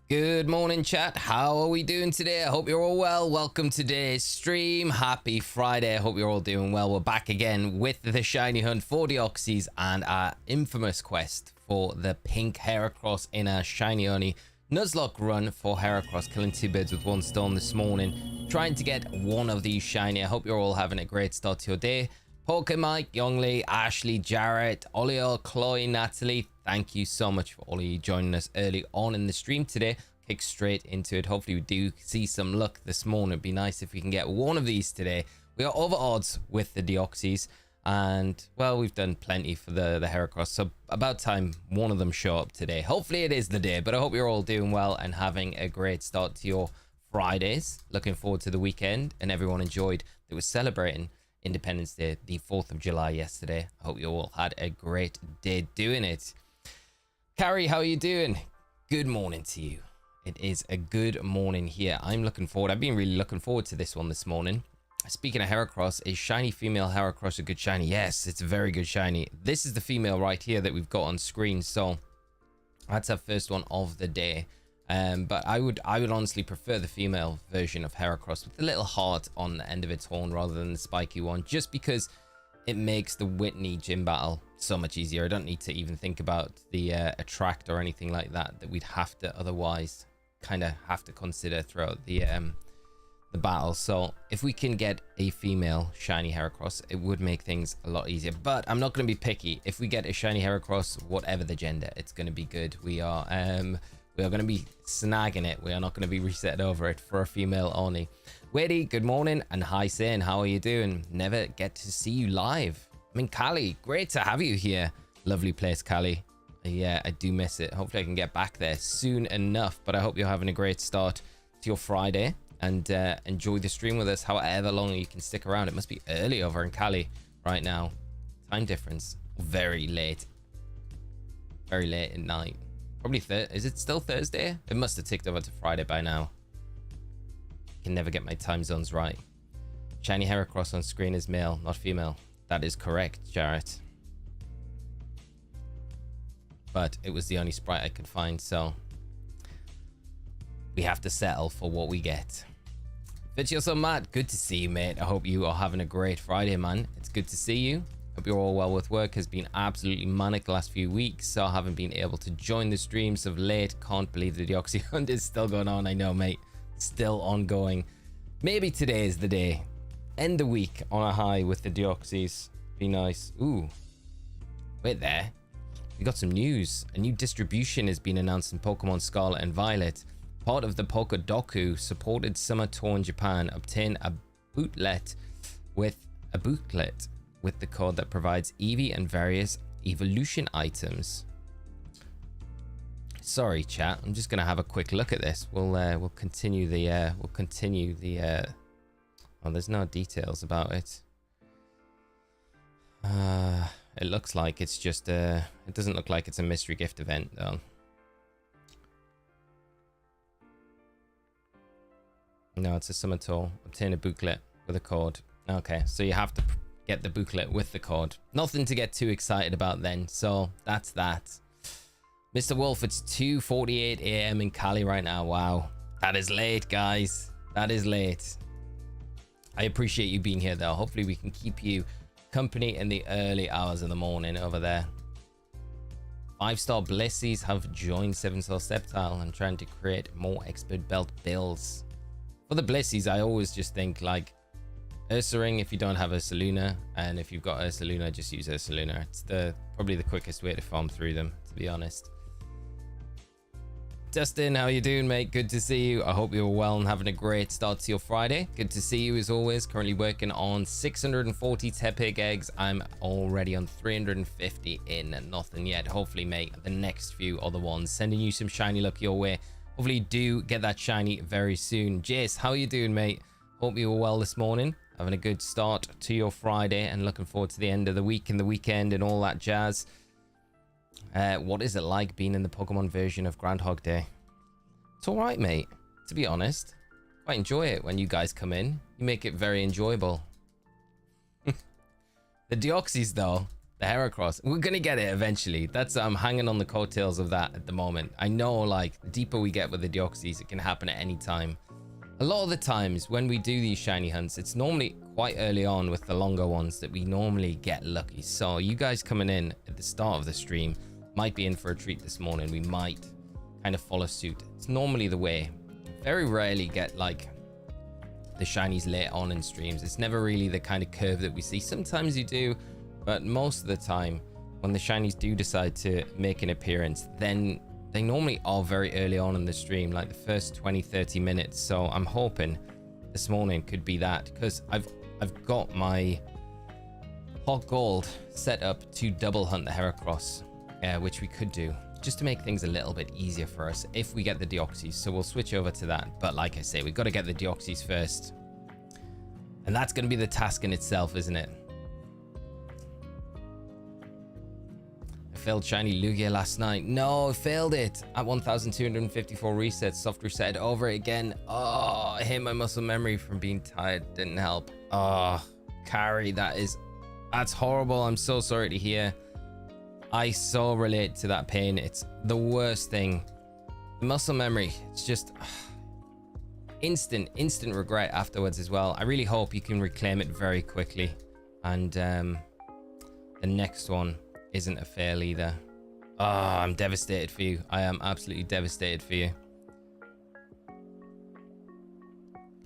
Good morning, chat. How are we doing today? I hope you're all well. Welcome to today's stream. Happy Friday. I hope you're all doing well. We're back again with the shiny hunt for Deoxys and our infamous quest for the pink Heracross in our shiny only Nuzlocke run for Heracross, killing two birds with one stone this morning, trying to get one of these shiny. I hope you're all having a great start to your day. Poker Mike, Youngly, Ashley, Jarrett, Olio, Chloe, Natalie, thank you so much for all of you joining us early on in the stream today. Kick straight into it. Hopefully we do see some luck this morning. It'd be nice if we can get one of these today. We are over odds with the Deoxys, and well, we've done plenty for the Heracross, so about time one of them show up today. Hopefully it is the day, but I hope you're all doing well and having a great start to your Fridays. Looking forward to the weekend, and everyone enjoyed that was celebrating Independence Day, the 4th of July yesterday. I hope you all had a great day doing it. Carrie, how are you doing? Good morning to you. It is a good morning here. I'm looking forward. I've been really looking forward to this one this morning. Speaking of Heracross, a shiny female Heracross a good shiny? Yes, it's a very good shiny. This is the female right here that we've got on screen. So that's our first one of the day. But I would honestly prefer the female version of Heracross with the little heart on the end of its horn rather than the spiky one, just because it makes the Whitney gym battle so much easier. I don't need to even think about the attract or anything like that we'd have to otherwise kind of have to consider throughout the battle. So if we can get a female shiny Heracross, it would make things a lot easier. But I'm not going to be picky. If we get a shiny Heracross, whatever the gender, it's going to be good. We are going to be snagging it. We are not going to be reset over it for a female only. Weddy, good morning, and hi Sane, how are you doing? Never get to see you live. I mean, Callie, great to have you here. Lovely place, Callie. Yeah, I do miss it. Hopefully I can get back there soon enough, but I hope you're having a great start to your Friday and enjoy the stream with us however long you can stick around. It must be early over in Cali right now. Time difference. Very late at night. Probably is it still Thursday? It must have ticked over to Friday by now. Can never get my time zones right. Shiny Heracross on screen is male, not female. That is correct, Jarrett. But it was the only sprite I could find, so we have to settle for what we get. Virtuoso Matt, good to see you, mate. I hope you are having a great Friday, man. It's good to see you. Hope you're all well with work. Has been absolutely manic the last few weeks, so I haven't been able to join the streams of late. Can't believe the Deoxys hunt is still going on. I know, mate. Still ongoing. Maybe today is the day. End the week on a high with the Deoxys. Be nice. Ooh. Wait there. We got some news. A new distribution has been announced in Pokemon Scarlet and Violet. Part of the Pokedoku supported Summer Tour in Japan. Obtain a booklet with the code that provides Eevee and various evolution items. Sorry, chat. I'm just gonna have a quick look at this. We'll continue the oh, there's no details about it. It looks like it's just it doesn't look like it's a mystery gift event though. No, it's a summer tour. Obtain a booklet with a code. Okay, so you have to get the booklet with the code. Nothing to get too excited about then. So that's that. Mr. Wolf, it's 2:48 a.m. in Cali right now. Wow, that is late, guys. That is late. I appreciate you being here though. Hopefully we can keep you company in the early hours of the morning over there. 5-star Blissies have joined 7-star Sceptile and trying to create more expert belt builds. For the Blissies, I always just think like Ursaring if you don't have Ursaluna, and if you've got Ursaluna, just use Ursaluna. It's probably the quickest way to farm through them, to be honest. Dustin, how you doing, mate? Good to see you. I hope you're well and having a great start to your Friday. Good to see you as always. Currently working on 640 Tepig eggs. I'm already on 350 in, nothing yet. Hopefully, mate, the next few are the ones. Sending you some shiny luck your way. Hopefully you do get that shiny very soon. Jace, how you doing, mate? Hope you were well this morning. Having a good start to your Friday and looking forward to the end of the week and the weekend and all that jazz. What is it like being in the Pokemon version of Groundhog Day? It's all right, mate. To be honest, I enjoy it when you guys come in. You make it very enjoyable. The Deoxys, though, The Heracross. We're gonna get it eventually. That's I'm hanging on the coattails of that at the moment. I know, like, the deeper we get with the Deoxys, it can happen at any time. A lot of the times when we do these shiny hunts, it's normally quite early on with the longer ones that we normally get lucky. So you guys coming in at the start of the stream might be in for a treat this morning. We might kind of follow suit. It's normally the way. Very rarely get like the shinies late on in streams. It's never really the kind of curve that we see. Sometimes you do, but most of the time when the shinies do decide to make an appearance, then they normally are very early on in the stream, like the first 20-30 minutes. So I'm hoping this morning could be that, because I've got my hot gold set up to double hunt the Heracross, which we could do just to make things a little bit easier for us if we get the Deoxys. So we'll switch over to that. But like I say, we've got to get the Deoxys first, and that's going to be the task in itself, isn't it? Failed shiny Lugia last night. No, I failed it at 1254 resets. Soft reset over it again. Oh, I hit my muscle memory from being tired. Didn't help. Oh, carry. That's horrible. I'm so sorry to hear. I so relate to that pain. It's the worst thing. The muscle memory. It's just instant regret afterwards as well. I really hope you can reclaim it very quickly. And the next one isn't a fail either. Oh, I'm devastated for you. I am absolutely devastated for you.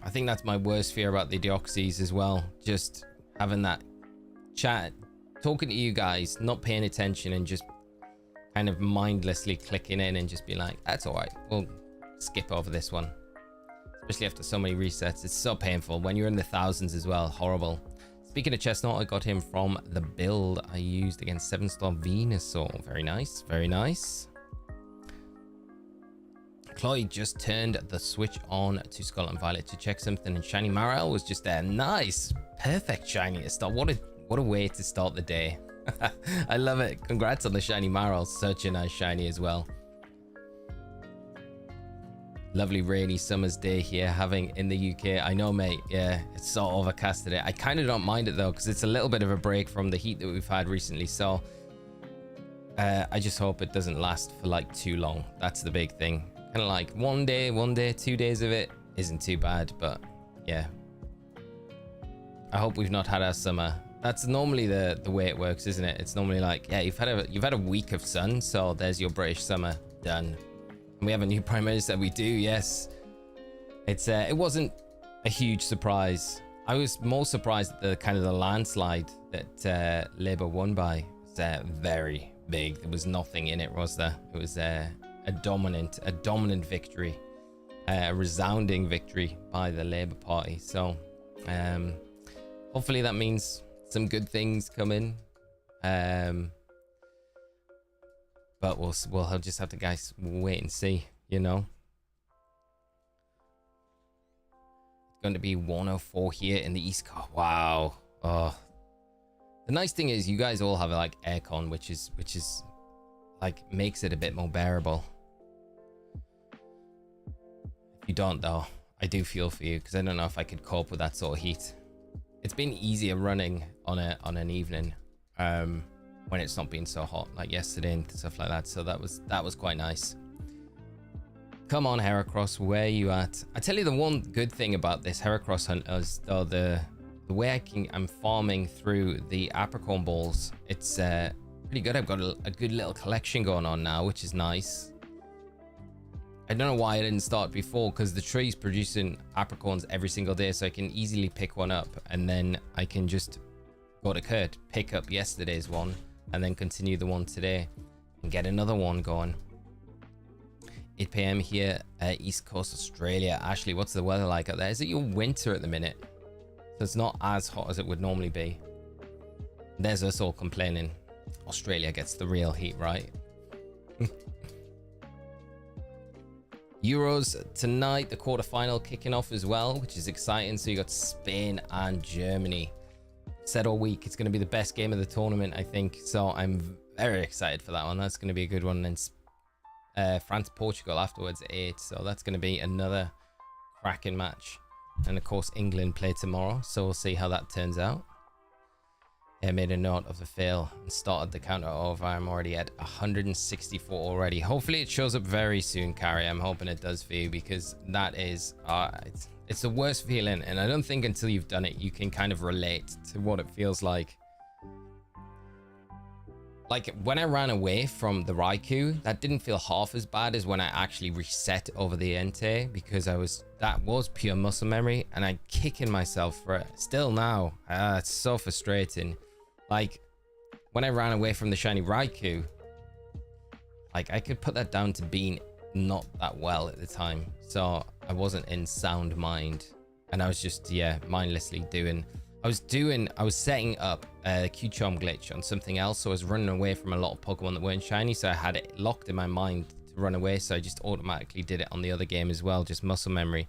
I think that's my worst fear about the Deoxys as well. Just having that chat, talking to you guys, not paying attention and just kind of mindlessly clicking in and just be like, that's all right, we'll skip over this one. Especially after so many resets. It's so painful when you're in the thousands as well. Horrible. Speaking of Chestnut, I got him from the build I used against 7-star Venusaur. Very nice, very nice. Chloe just turned the switch on to Scarlet and Violet to check something, and Shiny Mariel was just there. Nice, perfect shiny to start. What a way to start the day. I love it. Congrats on the Shiny Mariel. Such a nice shiny as well. Lovely rainy summer's day here having in the UK. I know, mate. Yeah, it's so overcast today. I kind of don't mind it though, because it's a little bit of a break from the heat that we've had recently. So I just hope it doesn't last for like too long. That's the big thing. Kind of like one day, 2 days of it isn't too bad. But yeah, I hope we've not had our summer. That's normally the way it works, isn't it? It's normally like, yeah, you've had a week of sun, so there's your British summer done. We have a new prime minister. We do, yes. It wasn't a huge surprise. I was more surprised at the kind of the landslide that Labour won by. It's very big. There was nothing in it, was there? It was a dominant victory, a resounding victory by the Labour Party. So hopefully that means some good things come in. But we'll just have to, guys, wait and see, you know. It's going to be 104 here in the East Coast. Wow. Oh. The nice thing is you guys all have like aircon, which is like makes it a bit more bearable. If you don't though, I do feel for you, because I don't know if I could cope with that sort of heat. It's been easier running on an evening. When it's not been so hot like yesterday and stuff like that. So that was quite nice. Come on, Heracross, where are you at? I tell you, the one good thing about this Heracross hunt is though the way I'm farming through the apricorn balls. It's pretty good. I've got a good little collection going on now, which is nice. I don't know why I didn't start before, because the tree's producing apricorns every single day, so I can easily pick one up and then I can just go to Kurt, pick up yesterday's one, and then continue the one today and get another one going. 8 p.m. here, East Coast Australia. Ashley, what's the weather like out there? Is it your winter at the minute? So it's not as hot as it would normally be. There's us all complaining. Australia gets the real heat, right? Euros tonight, the quarterfinal kicking off as well, which is exciting. So you got Spain and Germany. Said all week it's going to be the best game of the tournament, I think. So I'm very excited for that one. That's going to be a good one. And then France Portugal afterwards at 8, so that's going to be another cracking match. And of course England play tomorrow, so we'll see how that turns out. I made a note of the fail and started the counter over. I'm already at 164 already. Hopefully it shows up very soon, Carrie. I'm hoping it does for you, because that is it's the worst feeling, and I don't think until you've done it you can kind of relate to what it feels like. Like when I ran away from the Raikou, that didn't feel half as bad as when I actually reset over the Entei, because that was pure muscle memory, and I'm kicking myself for it still now. It's so frustrating. Like when I ran away from the shiny Raikou, like I could put that down to being not that well at the time, so I wasn't in sound mind, and I was just mindlessly doing. I was setting up a Q-Charm glitch on something else, so I was running away from a lot of Pokemon that weren't shiny, so I had it locked in my mind to run away, so I just automatically did it on the other game as well, just muscle memory,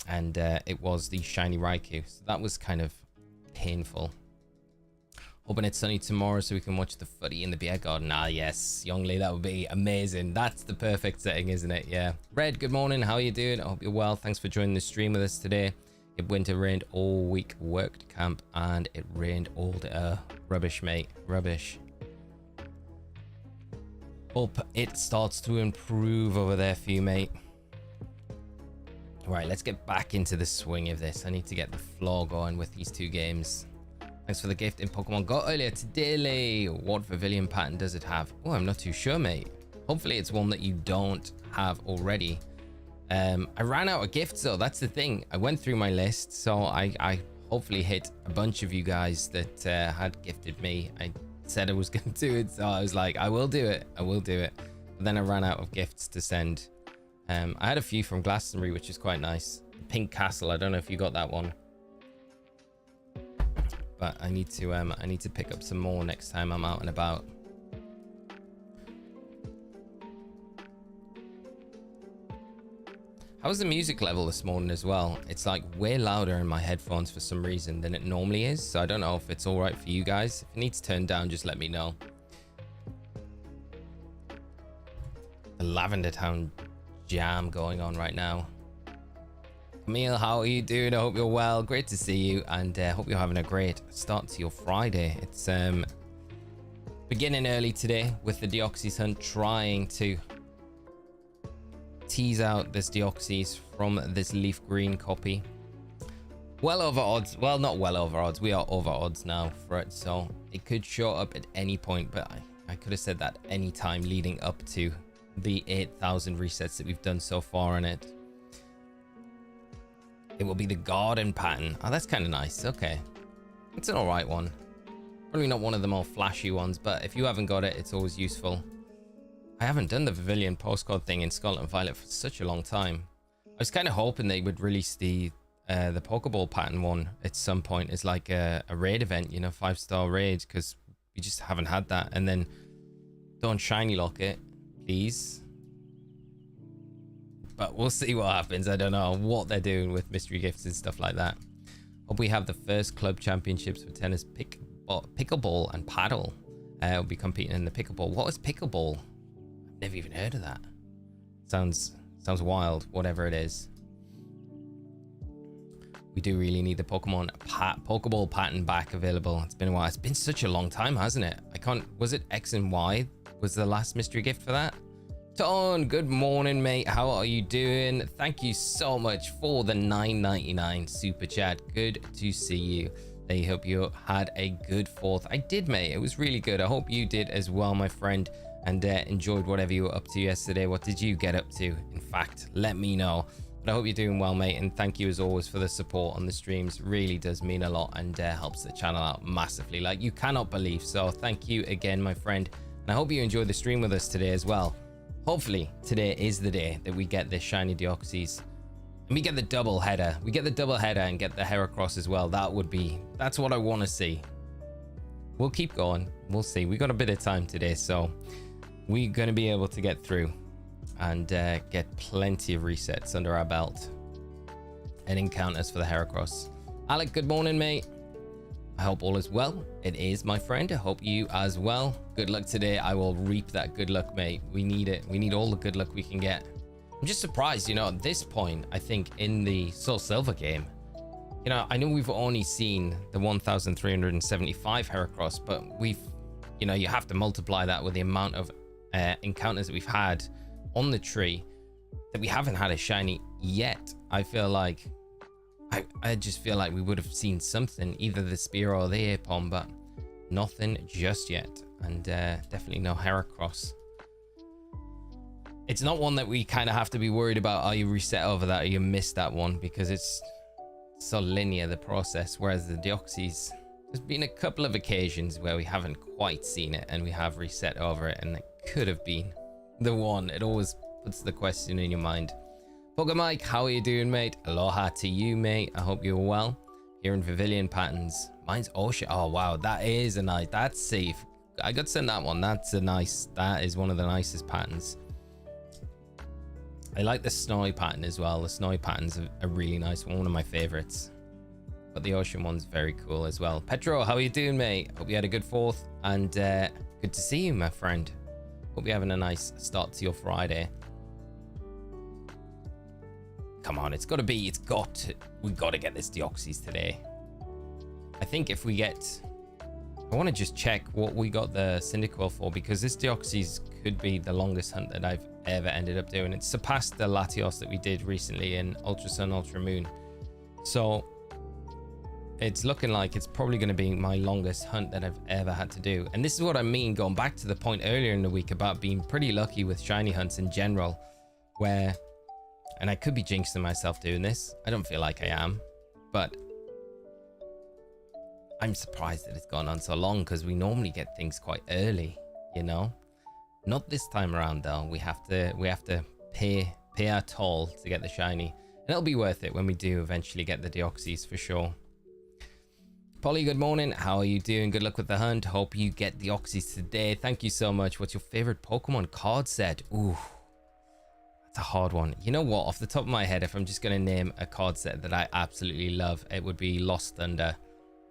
and it was the shiny Raikou, so that was kind of painful. Hoping it's sunny tomorrow so we can watch the footy in the beer garden. Ah yes, Youngly, that would be amazing. That's the perfect setting, isn't it? Yeah. Red, good morning, how are you doing? I hope you're well. Thanks for joining the stream with us today. It winter rained all week, worked camp, and it rained all day. Rubbish, mate. Rubbish. Hope it starts to improve over there for you, mate. Right, let's get back into the swing of this. I need to get the floor going with these two games. Thanks for the gift in Pokemon Go earlier today, Lee. What Pavilion pattern does it have? Oh, I'm not too sure, mate. Hopefully it's one that you don't have already. I ran out of gifts though, that's the thing. I went through my list, so I hopefully hit a bunch of you guys that had gifted me. I said I was going to do it, so I was like, I will do it. But then I ran out of gifts to send. I had a few from Glastonbury, which is quite nice. Pink Castle, I don't know if you got that one, but I need to pick up some more next time I'm out and about. How was the music level this morning as well? It's like way louder in my headphones for some reason than it normally is, so I don't know if it's all right for you guys. If it needs turned down, just let me know. The Lavender Town jam going on right now. Camille, how are you doing? I hope you're well. Great to see you, and hope you're having a great start to your Friday. It's beginning early today with the Deoxys hunt, trying to tease out this Deoxys from this leaf green copy. Well over odds. Well, not well over odds. We are over odds now for it, so it could show up at any point, but I could have said that any time leading up to the 8,000 resets that we've done so far on it. It will be the garden pattern. Oh, that's kind of nice. Okay, it's an all right one. Probably not one of the more flashy ones, but if you haven't got it, it's always useful. I haven't done the Pavilion postcard thing in Scarlet and Violet for such a long time. I was kind of hoping they would release the Pokeball pattern one at some point as like a raid event, you know, 5-star raid, because we just haven't had that. And then don't shiny lock it, please. But we'll see what happens. I don't know what they're doing with mystery gifts and stuff like that. Hope we have the first club championships for tennis, pickleball and paddle. We'll be competing in the pickleball. What is pickleball? Never even heard of that. Sounds wild, whatever it is. We do really need the Pokeball pattern back available. It's been a while. It's been such a long time, hasn't it? Was it X and Y was the last mystery gift for that? Ton, good morning, mate. How are you doing? Thank you so much for the $9.99 super chat. Good to see you. I hope you had a good 4th. I did, mate. It was really good. I hope you did as well, my friend, and enjoyed whatever you were up to yesterday. What did you get up to? In fact, let me know. But I hope you're doing well, mate, and thank you as always for the support on the streams. Really does mean a lot and helps the channel out massively, like you cannot believe. So thank you again, my friend, and I hope you enjoyed the stream with us today as well. Hopefully today is the day that we get this shiny Deoxys and we get the double header. We get the double header and get the Heracross as well. That's what I want to see. We'll keep going. We'll see. We got a bit of time today, so we're going to be able to get through and get plenty of resets under our belt and encounters for the Heracross. Alec, good morning, mate. I hope all is well. It is, my friend. I hope you as well. Good luck today. I will reap that good luck, mate. We need it. We need all the good luck we can get. I'm just surprised, you know, at this point, I think in the Soul Silver game, You know, I know we've only seen the 1,375 Heracross, but we've, you know, you have to multiply that with the amount of encounters that we've had on the tree that we haven't had a shiny yet. I feel like, I just feel like we would have seen something, either the Spear or the Airpon, but nothing just yet. And definitely no Heracross. It's not one that we kind of have to be worried about. Are you reset over that, or you missed that one, because it's so linear, the process. Whereas the Deoxys, there's been a couple of occasions where we haven't quite seen it and we have reset over it, and it could have been the one. It always puts the question in your mind. Poker Mike, how are you doing, mate? Aloha to you, mate. I hope you're well. Here in Pavilion patterns, mine's Osha. Oh wow, that is a nice, that's safe. I got sent that one. That's a nice, that is one of the nicest patterns. I like the Snowy pattern as well. The Snowy pattern's a really nice one of my favorites. But the Ocean one's very cool as well. Petro, how are you doing, mate? Hope you had a good 4th, and good to see you, my friend. Hope you're having a nice start to your Friday. Come on, we got to get this Deoxys today. I think if we get, I want to just check what we got the Cyndaquil for, because this Deoxys could be the longest hunt that I've ever ended up doing. It surpassed the Latios that we did recently in Ultra Sun, Ultra Moon. So it's looking like it's probably going to be my longest hunt that I've ever had to do. And this is what I mean, going back to the point earlier in the week about being pretty lucky with shiny hunts in general, where, and I could be jinxing myself doing this, I don't feel like I am, but I'm surprised that it's gone on so long, because we normally get things quite early, you know. Not this time around though. We have to pay our toll to get the shiny, and it'll be worth it when we do eventually get the Deoxys for sure. Polly, good morning. How are you doing? Good luck with the hunt. Hope you get Deoxys today. Thank you so much. What's your favorite Pokemon card set? Ooh, that's a hard one. You know what? Off the top of my head, if I'm just gonna name a card set that I absolutely love, it would be Lost Thunder,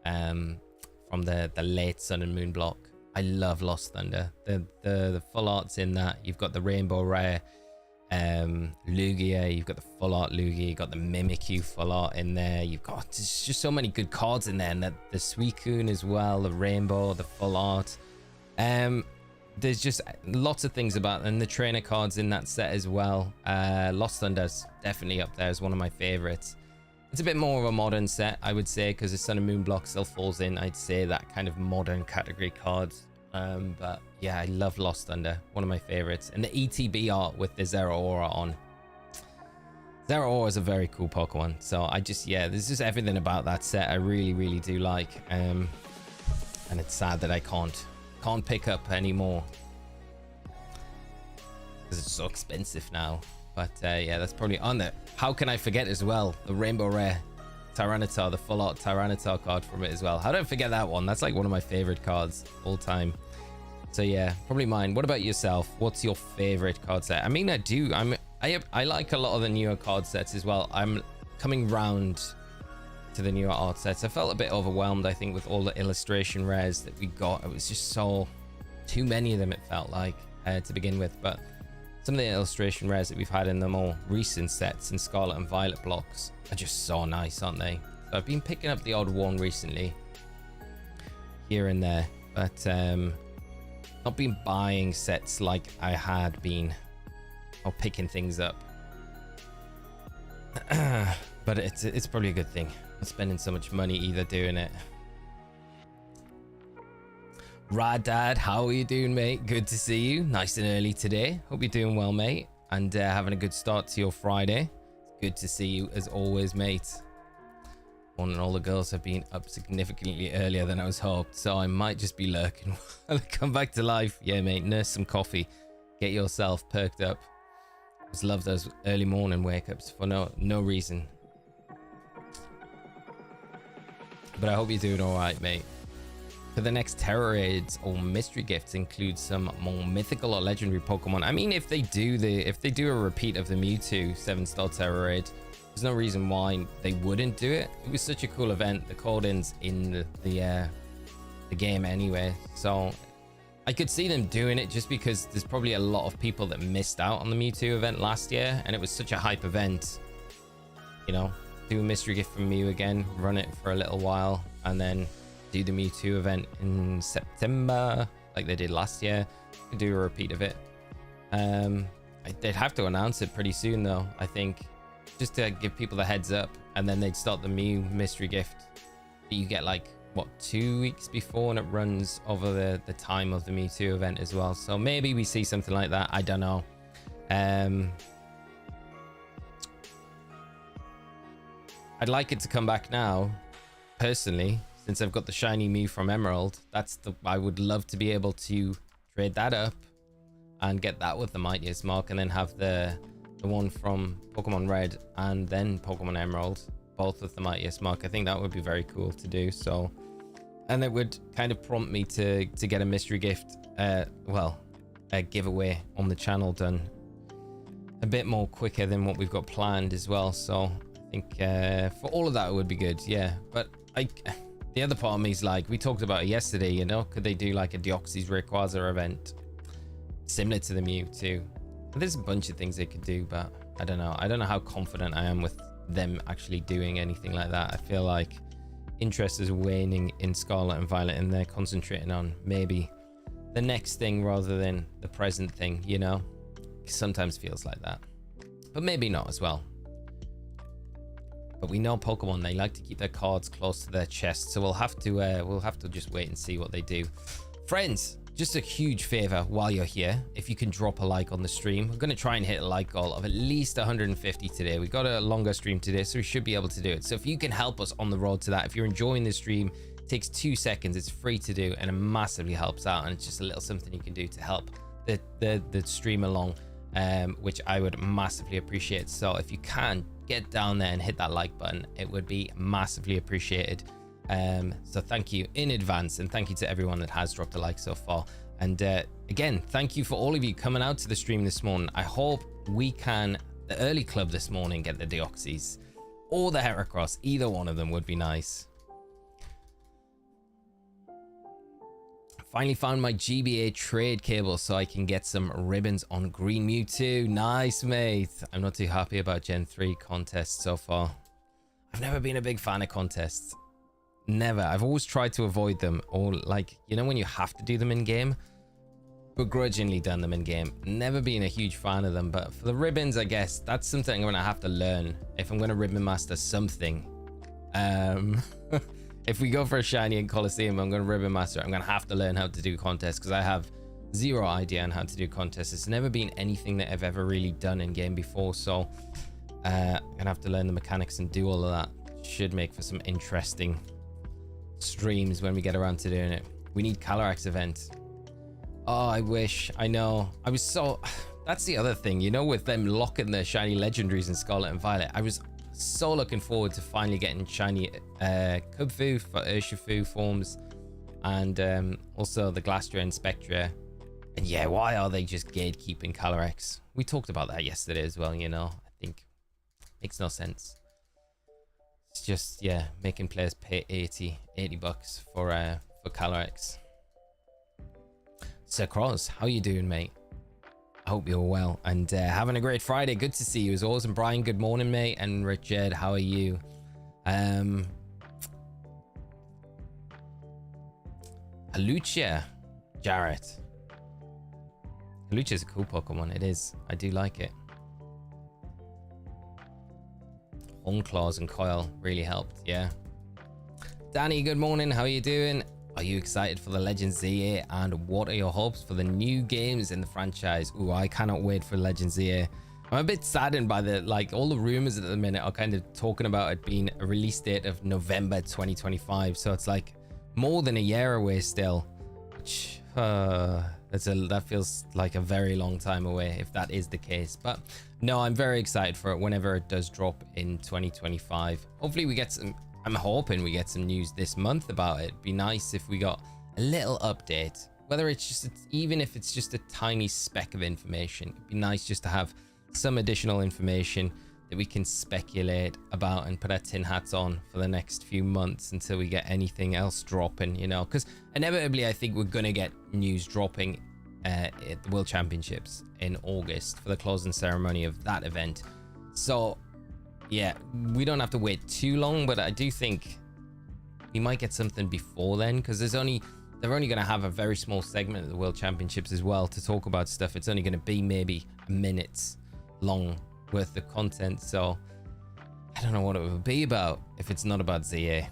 from the late Sun and Moon block. I love Lost Thunder. The full arts in that. You've got the Rainbow Rare Lugia, you've got the full art Lugia, you've got the Mimikyu full art in there. You've got, there's just so many good cards in there, and the Suicune as well, the Rainbow, the full art. There's just lots of things about, and the trainer cards in that set as well. Lost Thunder's definitely up there as one of my favorites. It's a bit more of a modern set, I would say, because the Sun and Moon block still falls in, I'd say, that kind of modern category cards. But yeah, I love Lost Thunder, one of my favorites. And the ETB art with the Zeraora on. Zeraora is a very cool Pokemon. So I just, yeah, there's just everything about that set I really, really do like. And it's sad that I can't pick up anymore, because it's so expensive now. But yeah, that's probably on there. How can I forget as well the Rainbow Rare Tyranitar, the full art Tyranitar card from it as well. How do I forget that one? That's like one of my favorite cards all time. So yeah, probably mine. What about yourself? What's your favorite card set? I mean, I like a lot of the newer card sets as well. I'm coming round to the newer art sets. I felt a bit overwhelmed, I think, with all the illustration rares that we got. It was just so too many of them, it felt like, to begin with. But some of the illustration rares that we've had in the more recent sets in Scarlet and Violet blocks are just so nice, aren't they? So I've been picking up the odd one recently, here and there, but not been buying sets like I had been, or picking things up. But it's probably a good thing. Not spending so much money either doing it. Rad Dad, how are you doing, mate? Good to see you. Nice and early today. Hope you're doing well, mate, and having a good start to your Friday. It's good to see you as always, mate. One and all the girls have been up significantly earlier than I was hoped, so I might just be lurking while I come back to life. Yeah, mate, nurse some coffee. Get yourself perked up. I just love those early morning wake-ups for no reason. But I hope you're doing all right, mate. For the next terror raids or mystery gifts, include some more mythical or legendary Pokemon. I mean, if they do a repeat of the Mewtwo 7-star terror raid, there's no reason why they wouldn't do it. It was such a cool event. The call-ins in the game anyway, so I could see them doing it, just because there's probably a lot of people that missed out on the Mewtwo event last year, and it was such a hype event, you know. do a mystery gift from Mew again, run it for a little while, and then do the Mewtwo event in September like they did last year. Do a repeat of it. They'd have to announce it pretty soon though, I think, just to give people the heads up, and then they'd start the Mew mystery gift that you get like what, 2 weeks before, and it runs over the time of the Mewtwo event as well. So maybe we see something like that. I don't know. I'd like it to come back now, personally, since I've got the shiny Mew from Emerald. I would love to be able to trade that up and get that with the Mightiest Mark, and then have the one from Pokemon Red and then Pokemon Emerald, both with the Mightiest Mark. I think that would be very cool to do. So, and it would kind of prompt me to get a mystery gift, a giveaway on the channel done a bit more quicker than what we've got planned as well. So I think for all of that it would be good, yeah. But the other part of me is like, we talked about it yesterday, you know, could they do like a Deoxys Rayquaza event similar to the Mewtwo? There's a bunch of things they could do, but I don't know how confident I am with them actually doing anything like that. I feel like interest is waning in Scarlet and Violet, and they're concentrating on maybe the next thing rather than the present thing, you know. Sometimes feels like that, but maybe not as well. But we know Pokemon, they like to keep their cards close to their chest, so we'll have to just wait and see what they do. Friends, just a huge favor while you're here, if you can drop a like on the stream. I'm going to try and hit a like goal of at least 150 today. We got a longer stream today, so we should be able to do it. So if you can help us on the road to that, if you're enjoying the stream, it takes 2 seconds, it's free to do, and it massively helps out, and it's just a little something you can do to help the stream along, which I would massively appreciate. So if you can get down there and hit that like button, it would be massively appreciated. So thank you in advance, and thank you to everyone that has dropped a like so far. And again, thank you for all of you coming out to the stream this morning. I hope we can, the early club this morning, get the Deoxys or the Heracross. Either one of them would be nice. Finally found my GBA trade cable so I can get some ribbons on Green Mewtwo. Nice, mate. I'm not too happy about Gen 3 contests so far. I've never been a big fan of contests. Never. I've always tried to avoid them, or like, you know, when you have to do them in game, begrudgingly done them in game. Never been a huge fan of them, but for the ribbons, I guess that's something I'm going to have to learn if I'm going to ribbon master something. If we go for a shiny in Coliseum, I'm going to ribbon master. I'm going to have to learn how to do contests, because I have zero idea on how to do contests. It's never been anything that I've ever really done in game before, so I'm going to have to learn the mechanics and do all of that. Should make for some interesting streams when we get around to doing it. We need Calyrex event. Oh, I wish. I know. I was so... That's the other thing, you know, with them locking the shiny legendaries in Scarlet and Violet. I was so looking forward to finally getting shiny Kubfu for Urshifu forms, and also the Glastrier and Spectra. And yeah, why are they just gatekeeping Calyrex? We talked about that yesterday as well, you know. I think makes no sense. It's just, yeah, making players pay 80 bucks for Calyrex. Sir Cross, how you doing, mate? I hope you're well and having a great Friday. Good to see you as always. And Brian, good morning, mate. And Richard, how are you? Halucha, Jarrett. Halucha is a cool Pokemon. It is. I do like it. Hornclaws and Coil really helped. Yeah. Danny, good morning. How are you doing? Are you excited for the Legends ZA, and what are your hopes for the new games in the franchise? Ooh, I cannot wait for Legends ZA. I'm a bit saddened by all the rumors at the minute are kind of talking about it being a release date of November 2025. So it's like more than a year away still, which that feels like a very long time away if that is the case. But no, I'm very excited for it whenever it does drop in 2025. Hopefully we get some... I'm hoping we get some news this month about it. It'd be nice if we got a little update, whether it's just, even if it's just a tiny speck of information. It'd be nice just to have some additional information that we can speculate about and put our tin hats on for the next few months until we get anything else dropping, you know, because inevitably I think we're going to get news dropping at the World Championships in August for the closing ceremony of that event. So yeah, we don't have to wait too long, but I do think we might get something before then, because they're only going to have a very small segment of the World Championships as well to talk about stuff. It's only going to be maybe a minute long worth of content, so I don't know what it would be about if it's not about ZA,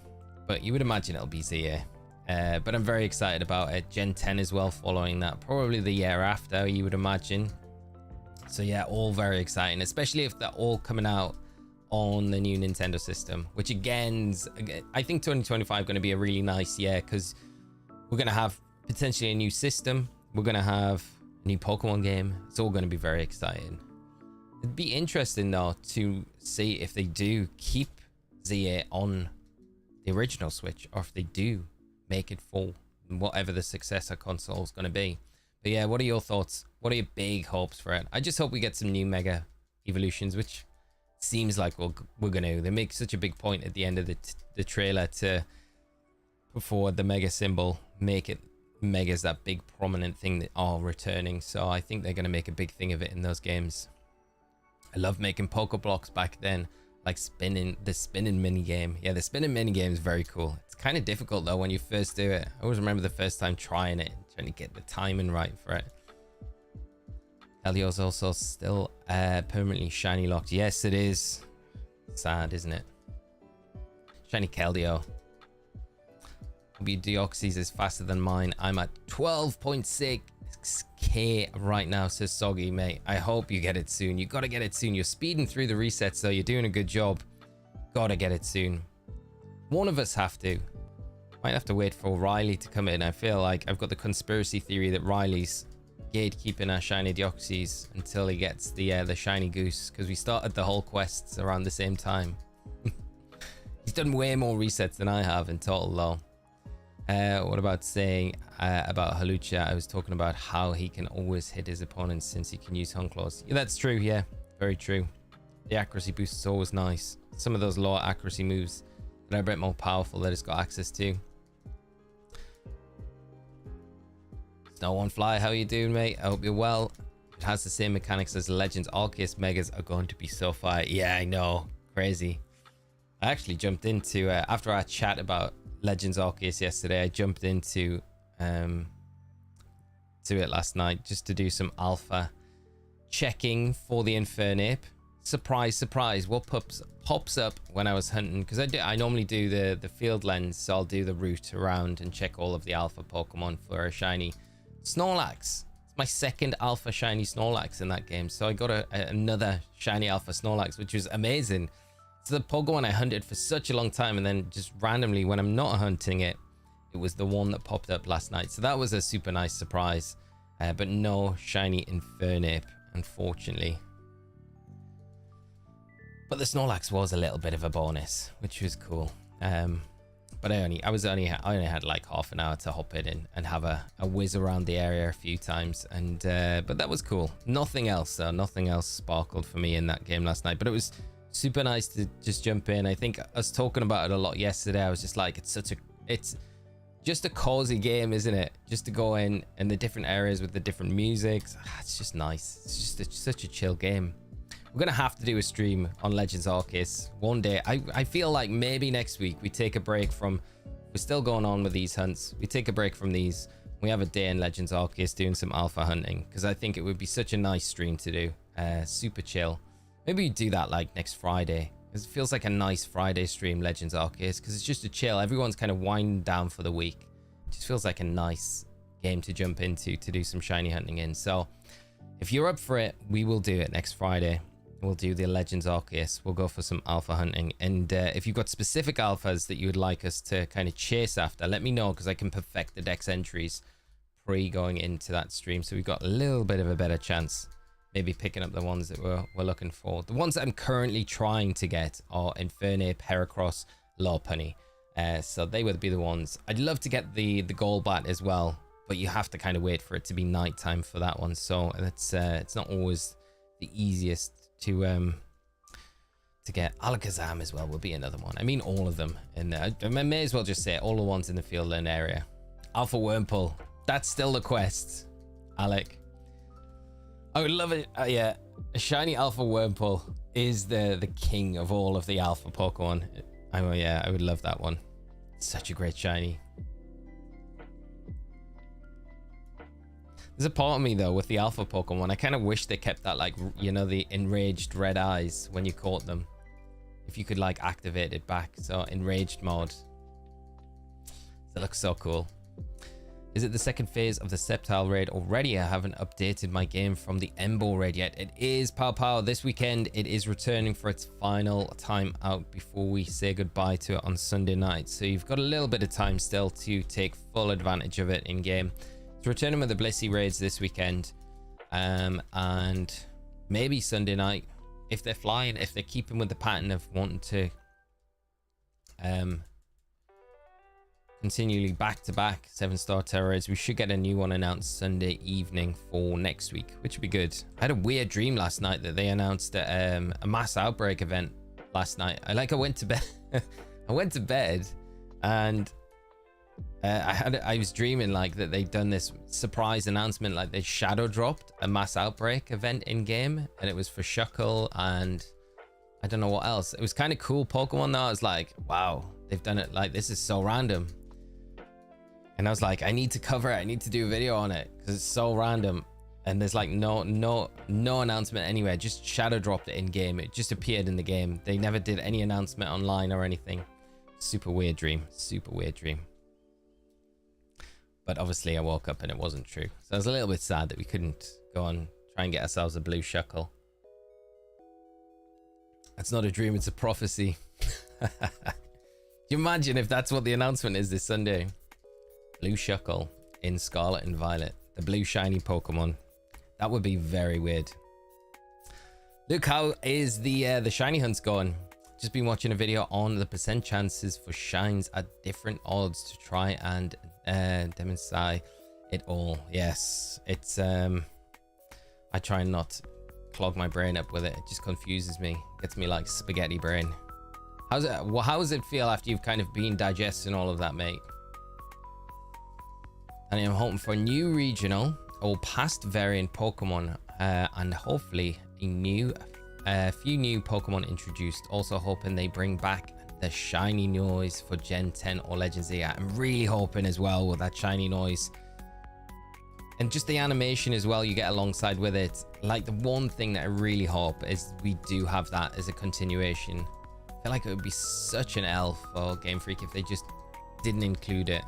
but you would imagine it'll be ZA. But I'm very excited about it. Gen 10 as well following that, probably the year after, you would imagine. So yeah, all very exciting, especially if they're all coming out on the new Nintendo system, which again, I think 2025 going to be a really nice year, because we're going to have potentially a new system. We're going to have a new Pokemon game. It's all going to be very exciting. It'd be interesting though to see if they do keep ZA on the original Switch, or if they do make it full, whatever the successor console is going to be. But yeah, what are your thoughts? What are your big hopes for it? I just hope we get some new Mega Evolutions, which seems like we're gonna. They make such a big point at the end of the trailer to put forward the Mega symbol, make it Mega's that big prominent thing that are returning. So I think they're gonna make a big thing of it in those games. I love making Poke Blocks back then, like the spinning mini game. Yeah, the spinning mini game is very cool. It's kind of difficult though when you first do it. I always remember the first time trying it, trying to get the timing right for it. Keldio's also still permanently shiny locked. Yes, it is. Sad, isn't it? Shiny Keldeo. Deoxys is faster than mine. I'm at 12.6k right now, says Soggy, mate. I hope you get it soon. You gotta get it soon. You're speeding through the resets, though. You're doing a good job. Gotta get it soon. One of us have to. Might have to wait for Riley to come in. I feel like I've got the conspiracy theory that Riley's gatekeeping our shiny Deoxys until he gets the shiny goose, because we started the whole quests around the same time. He's done way more resets than I have in total though. What about saying about Halucha? I was talking about how he can always hit his opponents since he can use Hunclaws. Yeah, that's true. Yeah, very true. The accuracy boost is always nice. Some of those lower accuracy moves that are a bit more powerful that it's got access to. No One Fly, how you doing, mate? I hope you're well. It has the same mechanics as Legends. Arceus Megas are going to be so fire. Yeah, I know. Crazy. I actually jumped into, after our chat about Legends Arceus yesterday, I jumped into to it last night just to do some alpha checking for the Infernape. Surprise, surprise. What pops up when I was hunting? Because I normally do the field lens, so I'll do the route around and check all of the alpha Pokemon for a shiny Snorlax. It's my second alpha shiny Snorlax in that game, so I got another shiny alpha Snorlax, which was amazing. It's the Pokemon I hunted for such a long time, and then just randomly when I'm not hunting it, it was the one that popped up last night. So that was a super nice surprise, but no shiny Infernape, unfortunately. But the Snorlax was a little bit of a bonus, which was cool. But I only had like half an hour to hop in and have a whiz around the area a few times, and but that was cool. Nothing else sparkled for me in that game last night, but it was super nice to just jump in. I think us talking about it a lot yesterday, I was just like, it's just a cozy game, isn't it? Just to go in the different areas with the different music. It's just nice. It's just such a chill game. We're gonna have to do a stream on Legends Arceus one day. I feel like maybe next week we take a break from, we're still going on with these hunts, we take a break from these, we have a day in Legends Arceus doing some alpha hunting, because I think it would be such a nice stream to do. Super chill. Maybe we do that like next Friday, because it feels like a nice Friday stream, Legends Arceus, because it's just a chill. Everyone's kind of winding down for the week. It just feels like a nice game to jump into to do some shiny hunting in. So if you're up for it, we will do it next Friday. We'll do the Legends Arceus. We'll go for some alpha hunting. And if you've got specific alphas that you would like us to kind of chase after, let me know, because I can perfect the dex entries pre going into that stream. So we've got a little bit of a better chance, maybe picking up the ones that we're looking for. The ones that I'm currently trying to get are Infernape, Heracross, Lopunny. So they would be the ones. I'd love to get the Golbat as well, but you have to kind of wait for it to be nighttime for that one. So that's it's not always the easiest to get. Alakazam as well will be another one. I mean, all of them in there. I may as well just say all the ones in the field land area. Alpha Wurmple, that's still the quest, Alec. I would love it. Yeah, A shiny Alpha Wurmple is the king of all of the Alpha Pokemon. Oh yeah, I would love that one. Such a great shiny. There's a part of me though with the Alpha Pokemon, I kind of wish they kept that, like, you know, the enraged red eyes when you caught them. If you could like activate it back, so enraged mode. That looks so cool. Is it the second phase of the Sceptile raid already? I haven't updated my game from the Embo raid yet. It is Pow Pow this weekend. It is returning for its final time out before we say goodbye to it on Sunday night. So you've got a little bit of time still to take full advantage of it in game. It's returning with the Blissey raids this weekend. And maybe Sunday night if they're flying, if they're keeping with the pattern of wanting to continually back-to-back 7-star terrors. We should get a new one announced Sunday evening for next week, which would be good. I had a weird dream last night that they announced a mass outbreak event last night. I went to bed I went to bed and I was dreaming like that they'd done this surprise announcement, like they shadow dropped a mass outbreak event in game, and it was for Shuckle and I don't know what else. It was kind of cool Pokemon though. I was like, wow, they've done it, like this is so random. And I was like, I need to cover it. I need to do a video on it because it's so random. And there's like no announcement anywhere. Just shadow dropped it in game. It just appeared in the game. They never did any announcement online or anything. Super weird dream. Super weird dream. But obviously I woke up and it wasn't true. So I was a little bit sad that we couldn't go and try and get ourselves a blue Shuckle. That's not a dream, it's a prophecy. Can you imagine if that's what the announcement is this Sunday? Blue Shuckle in Scarlet and Violet. The blue shiny Pokemon. That would be very weird. Look, how is the shiny hunts going? Just been watching a video on the percent chances for shines at different odds to try and demonstrate it all. Yes, it's I try and not clog my brain up with it. It just confuses me. Gets me like spaghetti brain. How does it feel after you've kind of been digesting all of that, mate? And I'm hoping for a new regional or past variant Pokemon, and hopefully a few new Pokemon introduced. Also hoping they bring back the shiny noise for Gen 10 or Legends ER. I'm really hoping as well with that shiny noise. And just the animation as well you get alongside with it. Like the one thing that I really hope is we do have that as a continuation. I feel like it would be such an L for Game Freak if they just didn't include it.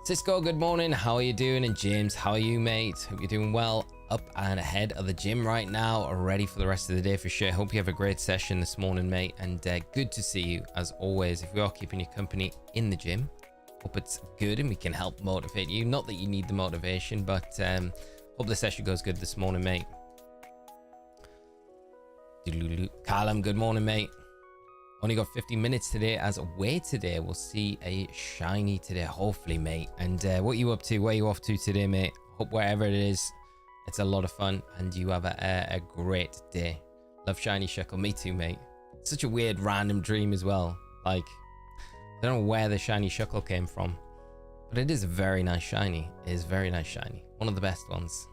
Cisco, good morning. How are you doing? And James, how are you, mate? Hope you're doing well. Up and ahead of the gym right now, ready for the rest of the day for sure. Hope you have a great session this morning, mate, and good to see you as always. If we are keeping you company in the gym, hope it's good and we can help motivate you. Not that you need the motivation, but hope the session goes good this morning, mate. Callum, good morning, mate. Only got 50 minutes today as away today. We'll see a shiny today, hopefully, mate. And what are you up to? Where are you off to today, mate? Hope wherever it is, it's a lot of fun and you have a great day. Love shiny Shuckle. Me too, mate. Such a weird random dream as well. Like, I don't know where the shiny Shuckle came from, but it is a very nice shiny. It is very nice shiny. One of the best ones.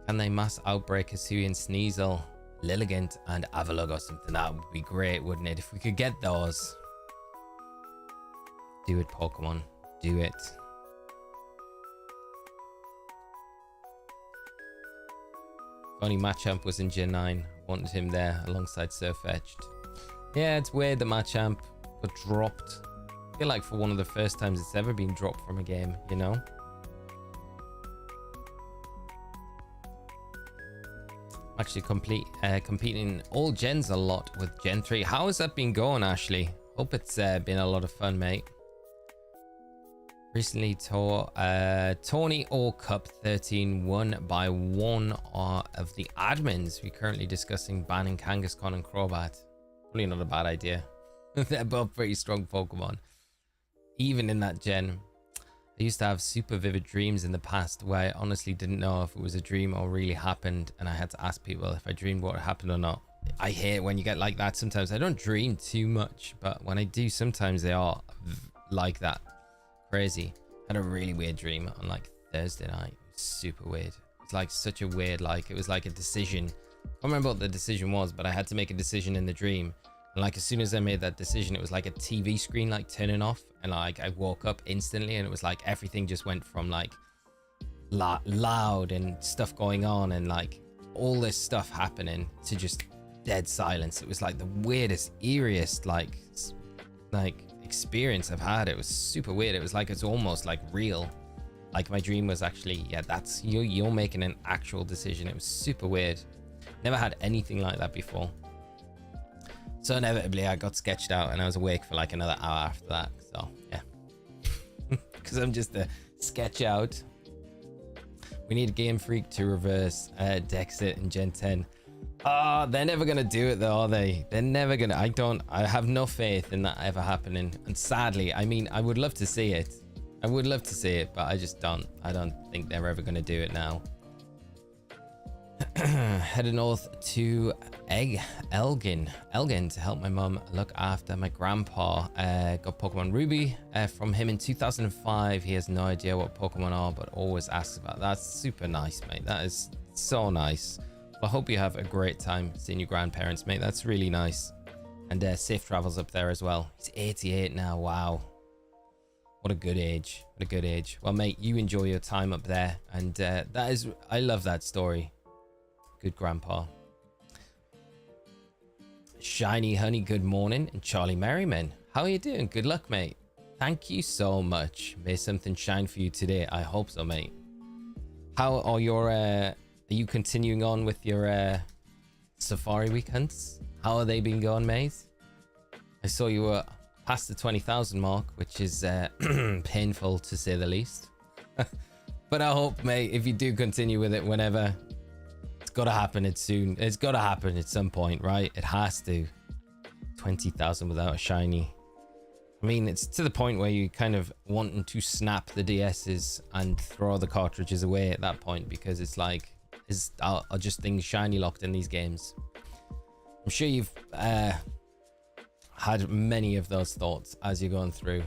Can they mass outbreak Hisuian, Sneasel, Lilligant, and Avalugg or something? That would be great, wouldn't it? If we could get those. Do it, Pokemon. Do it. If only Machamp was in Gen 9. Wanted him there alongside Surfetched. Yeah, it's weird that Machamp got dropped. I feel like for one of the first times it's ever been dropped from a game, you know? Actually competing all gens a lot with Gen 3. How has that been going, Ashley? Hope it's been a lot of fun, mate. Recently Tony O Cup 13 won by one of the admins. We're currently discussing banning Kangaskhan and Crobat. Probably not a bad idea. They're both pretty strong Pokemon. Even in that gen. I used to have super vivid dreams in the past where I honestly didn't know if it was a dream or really happened, and I had to ask people if I dreamed what happened or not. I hate when you get like that sometimes. I don't dream too much, but when I do, sometimes they are like that. Crazy. I had a really weird dream on like Thursday night. It Super weird. It's like such a weird, like, it was like a decision. I don't remember what the decision was, but I had to make a decision in the dream. And like, as soon as I made that decision, it was like a TV screen, like turning off. And like, I woke up instantly and it was like, everything just went from like loud and stuff going on and like all this stuff happening to just dead silence. It was like the weirdest, eeriest, like experience I've had. It was super weird. It was like, it's almost like real. Like my dream was actually, yeah, that's you're making an actual decision. It was super weird. Never had anything like that before. So inevitably I got sketched out and I was awake for like another hour after that. So yeah, because I'm just a sketch out. We need Game Freak to reverse Dexit in Gen 10. They're never gonna do it though, are they? They're never gonna. I have no faith in that ever happening. And sadly, I mean, I would love to see it. I would love to see it, but I just don't. I don't think they're ever gonna do it now. Headed north to Elgin to help my mum look after my grandpa. Got Pokemon Ruby from him in 2005. He has no idea what Pokemon are, but always asks about. That's super nice, mate. That is so nice. Well, I hope you have a great time seeing your grandparents, mate. That's really nice. And safe travels up there as well. He's 88 now. Wow. What a good age. What a good age. Well, mate, you enjoy your time up there. And that is, I love that story. Good grandpa. Shiny Honey, good morning. And Charlie Merriman, how are you doing? Good luck, mate. Thank you so much. May something shine for you today. I hope so, mate. How are your are you continuing on with your safari weekends? How are they been going, mate? I saw you were past the 20,000 mark, which is painful to say the least. But I hope, mate, if you do continue with it whenever, it's got to happen soon. It's got to happen at some point, right? It has to. 20,000 without a shiny. I mean, it's to the point where you kind of wanting to snap the DSs and throw the cartridges away at that point, because it's like, are just things shiny locked in these games. I'm sure you've had many of those thoughts as you're going through.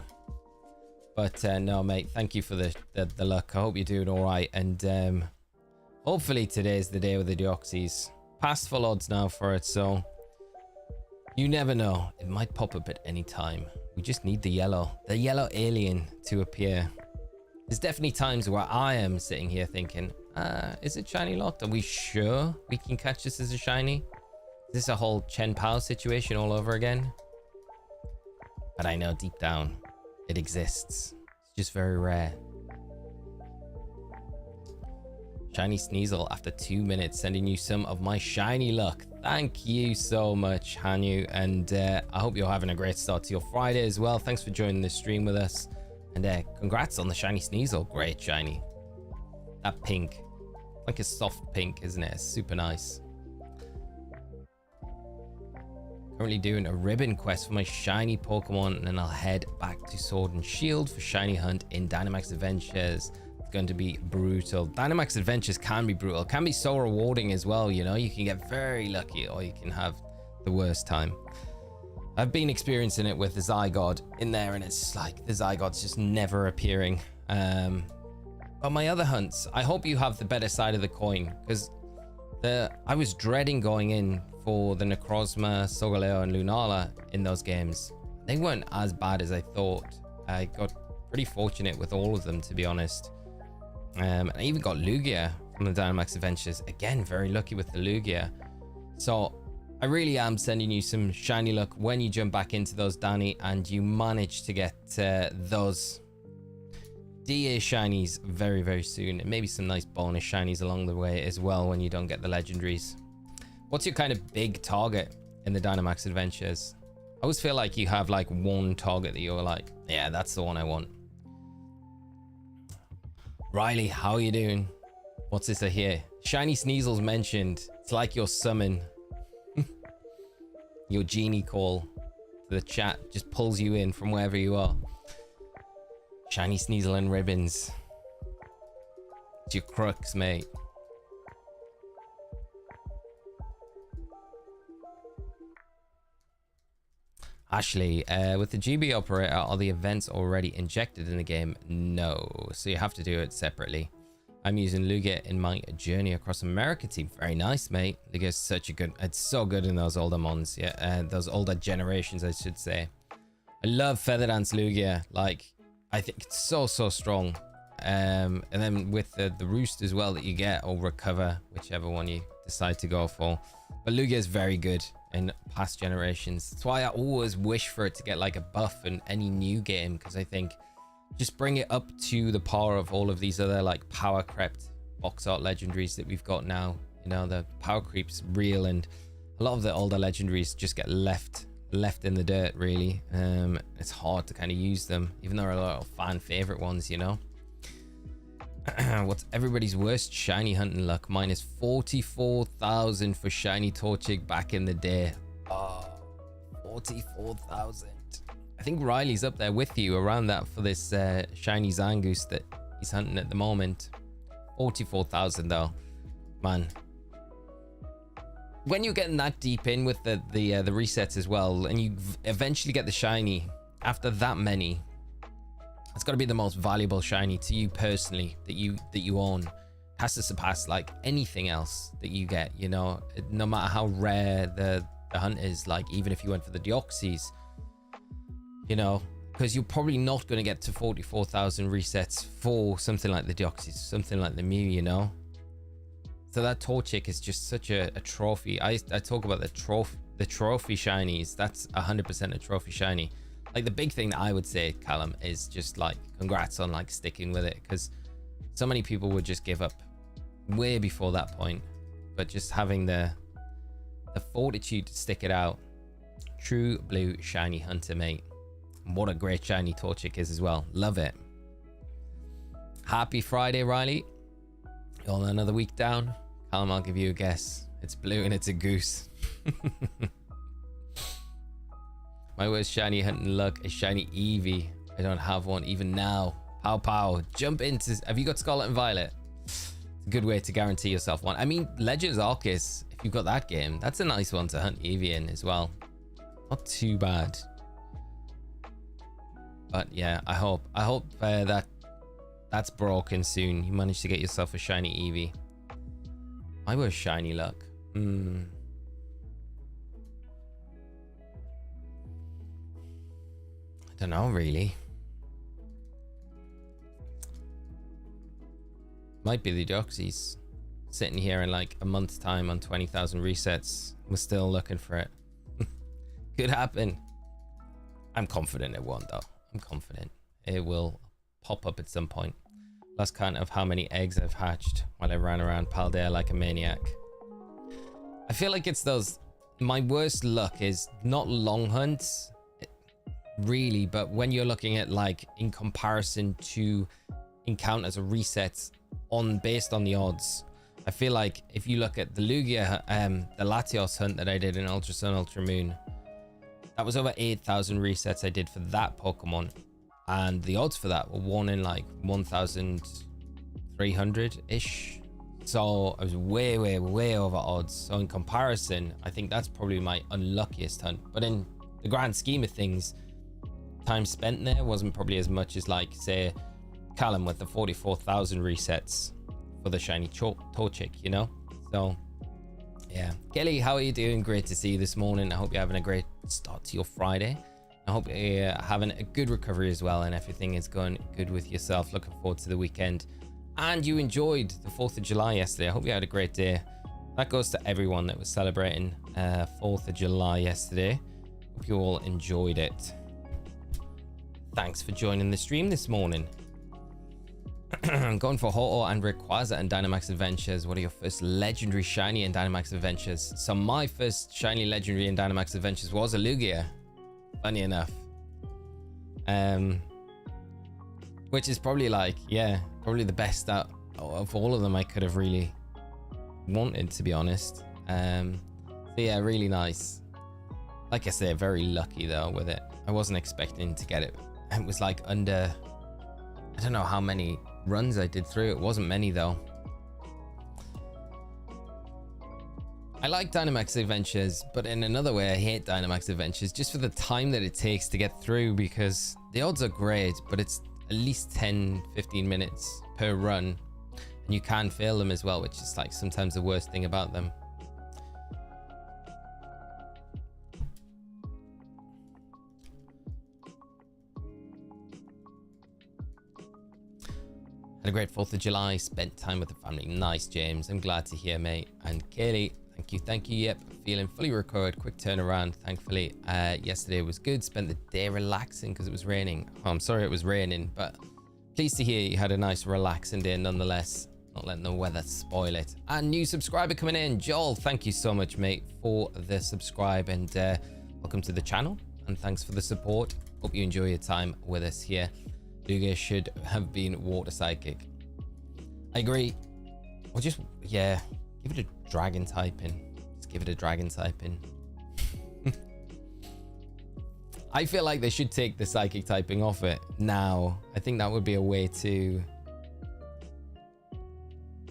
But no, mate, thank you for the luck. I hope you're doing all right. And hopefully today's the day with the Deoxys. Past full odds now for it, so you never know. It might pop up at any time. We just need the yellow alien to appear. There's definitely times where I am sitting here thinking, is it shiny locked? Are we sure we can catch this as a shiny? Is this a whole Chen Pao situation all over again? But I know deep down it exists. It's just very rare. Shiny Sneasel after 2 minutes, sending you some of my shiny luck. Thank you so much, Hanyu, and I hope you're having a great start to your Friday as well. Thanks for joining the stream with us, and congrats on the shiny Sneasel. Great shiny. That pink, like a soft pink, isn't it? It's super nice. Currently doing a ribbon quest for my shiny Pokemon, and then I'll head back to Sword and Shield for shiny hunt in Dynamax Adventures. It's going to be brutal. Dynamax Adventures can be brutal, can be so rewarding as well. You know, you can get very lucky, or you can have the worst time. I've been experiencing it with the Zygarde in there, and it's like the Zygarde's just never appearing. But my other hunts, I hope you have the better side of the coin, because I was dreading going in for the Necrozma, Solgaleo, and Lunala in those games. They weren't as bad as I thought. I got pretty fortunate with all of them, to be honest. And I even got Lugia from the Dynamax Adventures. Again, very lucky with the Lugia. So I really am sending you some shiny luck when you jump back into those Danny and you manage to get those DA shinies very, very soon. And maybe some nice bonus shinies along the way as well when you don't get the legendaries. What's your kind of big target in the Dynamax Adventures? I always feel like you have like one target that you're like, yeah, that's the one I want. Riley, how are you doing? What's this I hear? Shiny Sneasel's mentioned. It's like your summon. Your genie call to the chat just pulls you in from wherever you are. Shiny Sneasel and ribbons. It's your crux, mate. Ashley, with the GB operator, are the events already injected in the game? No, so you have to do it separately. I'm using Lugia in my Journey Across America team. Very nice, mate. Lugia's such a good... It's so good in those older mons. Yeah, those older generations, I should say. I love Feather Dance Lugia. Like, I think it's so strong. And then with the Roost as well that you get, or Recover, whichever one you decide to go for. But Lugia is very good in past generations. That's why I always wish for it to get like a buff in any new game, because I think just bring it up to the power of all of these other like power crept box art legendaries that we've got now. You know, the power creep's real, and a lot of the older legendaries just get left in the dirt, really. It's hard to kind of use them, even though there are a lot of fan favorite ones, you know. What's everybody's worst shiny hunting luck? Mine is 44,000 for shiny Torchic back in the day. Oh, 44,000. I think Riley's up there with you around that for this shiny Zangoose that he's hunting at the moment. 44,000 though, man. When you're getting that deep in with the resets as well, and you eventually get the shiny after that many, it's got to be the most valuable shiny to you personally that you own. It has to surpass like anything else that you get, you know, no matter how rare the hunt is. Like, even if you went for the Deoxys, you know, because you're probably not going to get to 44,000 resets for something like the Deoxys, something like the Mew, you know. So that Torchic is just such a trophy. I talk about the trophy shinies. That's 100% a trophy shiny. Like, the big thing that I would say, Callum, is just like congrats on like sticking with it, because so many people would just give up way before that point. But just having the fortitude to stick it out. True blue shiny hunter, mate. And what a great shiny Torchic is as well. Love it. Happy Friday, Riley. You're on another week down. Callum, I'll give you a guess. It's blue and it's a goose. My worst shiny hunting luck is shiny Eevee. I don't have one even now. Pow. Jump into... Have you got Scarlet and Violet? It's a good way to guarantee yourself one. I mean, Legends Arceus, if you've got that game, that's a nice one to hunt Eevee in as well. Not too bad. But yeah, I hope that's broken soon. You manage to get yourself a shiny Eevee. My worst shiny luck. I don't know, really. Might be the Deoxys. Sitting here in like a month's time on 20,000 resets. We're still looking for it. Could happen. I'm confident it won't, though. I'm confident it will pop up at some point. Lost count of how many eggs I've hatched while I ran around Paldea like a maniac. I feel like it's those... My worst luck is not long hunts, really, but when you're looking at like in comparison to encounters or resets based on the odds. I feel like if you look at the Lugia, the Latios hunt that I did in Ultra Sun, Ultra Moon, that was over 8,000 resets I did for that Pokemon, and the odds for that were 1 in like 1,300 ish. So I was way over odds. So in comparison, I think that's probably my unluckiest hunt. But in the grand scheme of things, time spent there wasn't probably as much as like, say, Callum with the 44,000 resets for the shiny Torchic, you know? So yeah. Kelly, how are you doing? Great to see you this morning. I hope you're having a great start to your Friday. I hope you're having a good recovery as well, and everything is going good with yourself. Looking forward to the weekend. And you enjoyed the 4th of July yesterday. I hope you had a great day. That goes to everyone that was celebrating 4th of July yesterday. Hope you all enjoyed it. Thanks for joining the stream this morning. Going for Ho-Oh and Rayquaza and Dynamax Adventures. What are your first legendary shiny in Dynamax Adventures? So my first shiny legendary in Dynamax Adventures was a Lugia, funny enough. Which is probably like, yeah, probably the best out of all of them I could have really wanted, to be honest. So yeah, really nice. Like I said, very lucky though with it. I wasn't expecting to get it. It was like under, I don't know how many runs I did through. It wasn't many though. I like Dynamax Adventures, but in another way I hate Dynamax Adventures just for the time that it takes to get through, because the odds are great, but it's at least 10-15 minutes per run, And you can fail them as well, which is like sometimes the worst thing about them. Had a great 4th of July, spent time with the family. Nice, James. I'm glad to hear, mate. And Kaylee, thank you. Yep, feeling fully recovered. Quick turnaround, thankfully. Yesterday was good. Spent the day relaxing because it was raining. Oh, I'm sorry it was raining, but pleased to hear you had a nice relaxing day nonetheless. Not letting the weather spoil it. And new subscriber coming in, Joel. Thank you so much, mate, for the subscribe, and welcome to the channel. And thanks for the support. Hope you enjoy your time with us here. Lugia should have been water psychic. I agree. Or just, yeah, give it a dragon typing. Just give it a dragon typing. I feel like they should take the psychic typing off it now. I think that would be a way to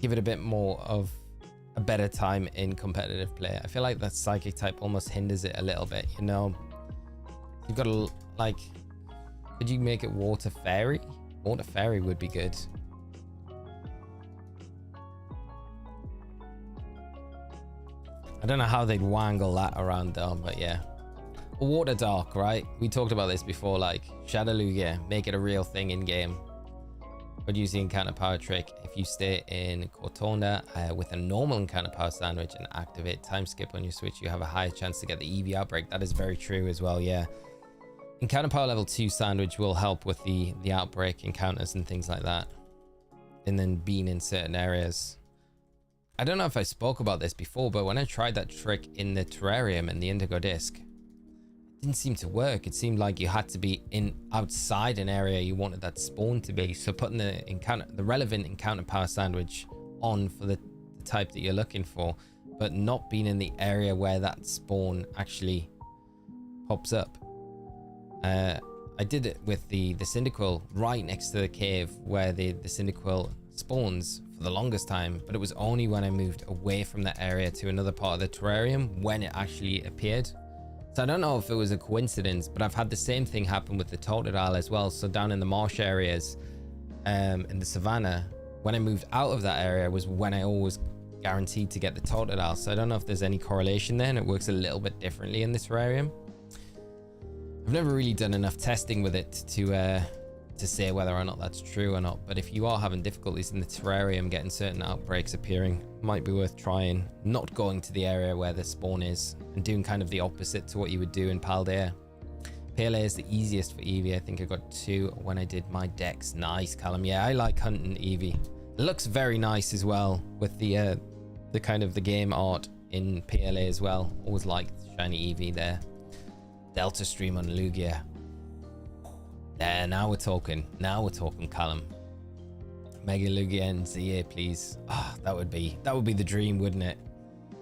give it a bit more of a better time in competitive play. I feel like that psychic type almost hinders it a little bit, you know? You've got to, like, could you make it water fairy? Water fairy would be good. I don't know how they'd wangle that around though, but yeah. Water dark, right? We talked about this before, like Shadow Lugia, make it a real thing in game. Would use the encounter power trick. If you stay in Cortona with a normal encounter power sandwich and activate time skip on your switch, you have a higher chance to get the EV outbreak. That is very true as well, yeah. Encounter power level 2 sandwich will help with the outbreak encounters and things like that. And then being in certain areas. I don't know if I spoke about this before, but when I tried that trick in the terrarium and the indigo disc, it didn't seem to work. It seemed like you had to be outside an area you wanted that spawn to be. So putting the relevant encounter power sandwich on for the type that you're looking for, but not being in the area where that spawn actually pops up. I did it with the Cyndaquil right next to the cave where the Cyndaquil spawns for the longest time, but it was only when I moved away from that area to another part of the terrarium when it actually appeared. So I don't know if it was a coincidence, but I've had the same thing happen with the Totodile as well. So down in the marsh areas, in the savannah, when I moved out of that area was when I always guaranteed to get the Totodile. So I don't know if there's any correlation there, and it works a little bit differently in the terrarium. I've never really done enough testing with it to say whether or not that's true or not, but if you are having difficulties in the terrarium getting certain outbreaks appearing, might be worth trying not going to the area where the spawn is and doing kind of the opposite to what you would do in Paldea. Pele is the easiest for Eevee. I think I got 2 when I did my decks. Nice, Callum. Yeah, I like hunting Eevee. It looks very nice as well with the kind of the game art in PLA as well. Always liked shiny Eevee there. Delta stream on Lugia. There, now we're talking. Now we're talking, Callum. Mega Lugia and ZA, please. Ah, that would be the dream, wouldn't it?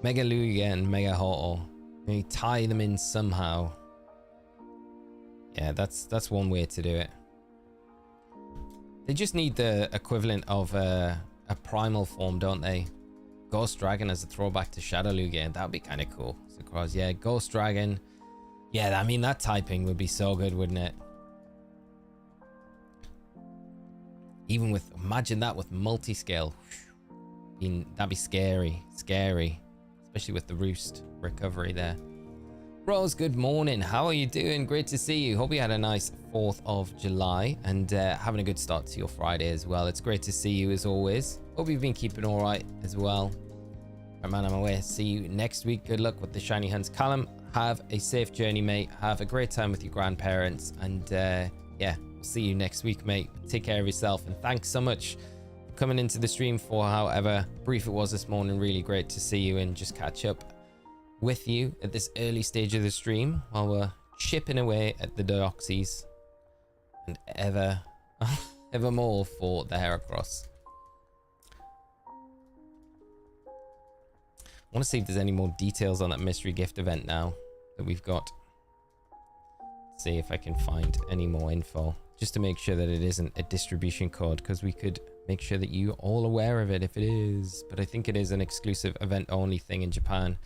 Mega Lugia and Mega Ho-Oh. Maybe tie them in somehow. Yeah, that's one way to do it. They just need the equivalent of a primal form, don't they? Ghost Dragon as a throwback to Shadow Lugia. That would be kind of cool. So, yeah, Ghost Dragon. Yeah, I mean, that typing would be so good, wouldn't it? Even with, imagine that with multi-scale. That'd be scary. Scary. Especially with the roost recovery there. Rose, good morning. How are you doing? Great to see you. Hope you had a nice 4th of July and having a good start to your Friday as well. It's great to see you as always. Hope you've been keeping all right as well. Right, man, I'm away. See you next week. Good luck with the shiny hunts. Callum, have a safe journey, mate. Have a great time with your grandparents. And yeah, we'll see you next week, mate. Take care of yourself. And thanks so much for coming into the stream for however brief it was this morning. Really great to see you and just catch up with you at this early stage of the stream while we're chipping away at the Deoxys and ever more for the Heracross. I want to see if there's any more details on that mystery gift event now that we've got. See if I can find any more info just to make sure that it isn't a distribution code, because we could make sure that you're all aware of it if it is, but I think it is an exclusive event only thing in Japan.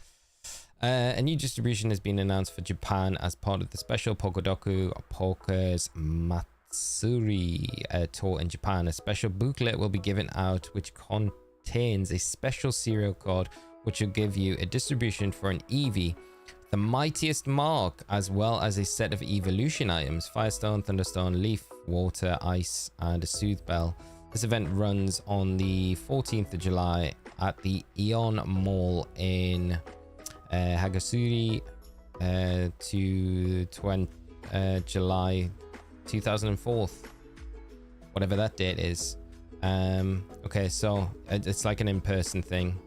A new distribution has been announced for Japan as part of the special Pokodoku Poker's Matsuri tour in Japan. A special booklet will be given out which contains a special serial code which will give you a distribution for an Eevee, the mightiest mark, as well as a set of evolution items: Firestone, Thunderstone, Leaf, Water, Ice, and a Soothe Bell. This event runs on the 14th of July at the Eon Mall in Hagasuri to July 2004, whatever that date is. Okay, so it's like an in-person thing.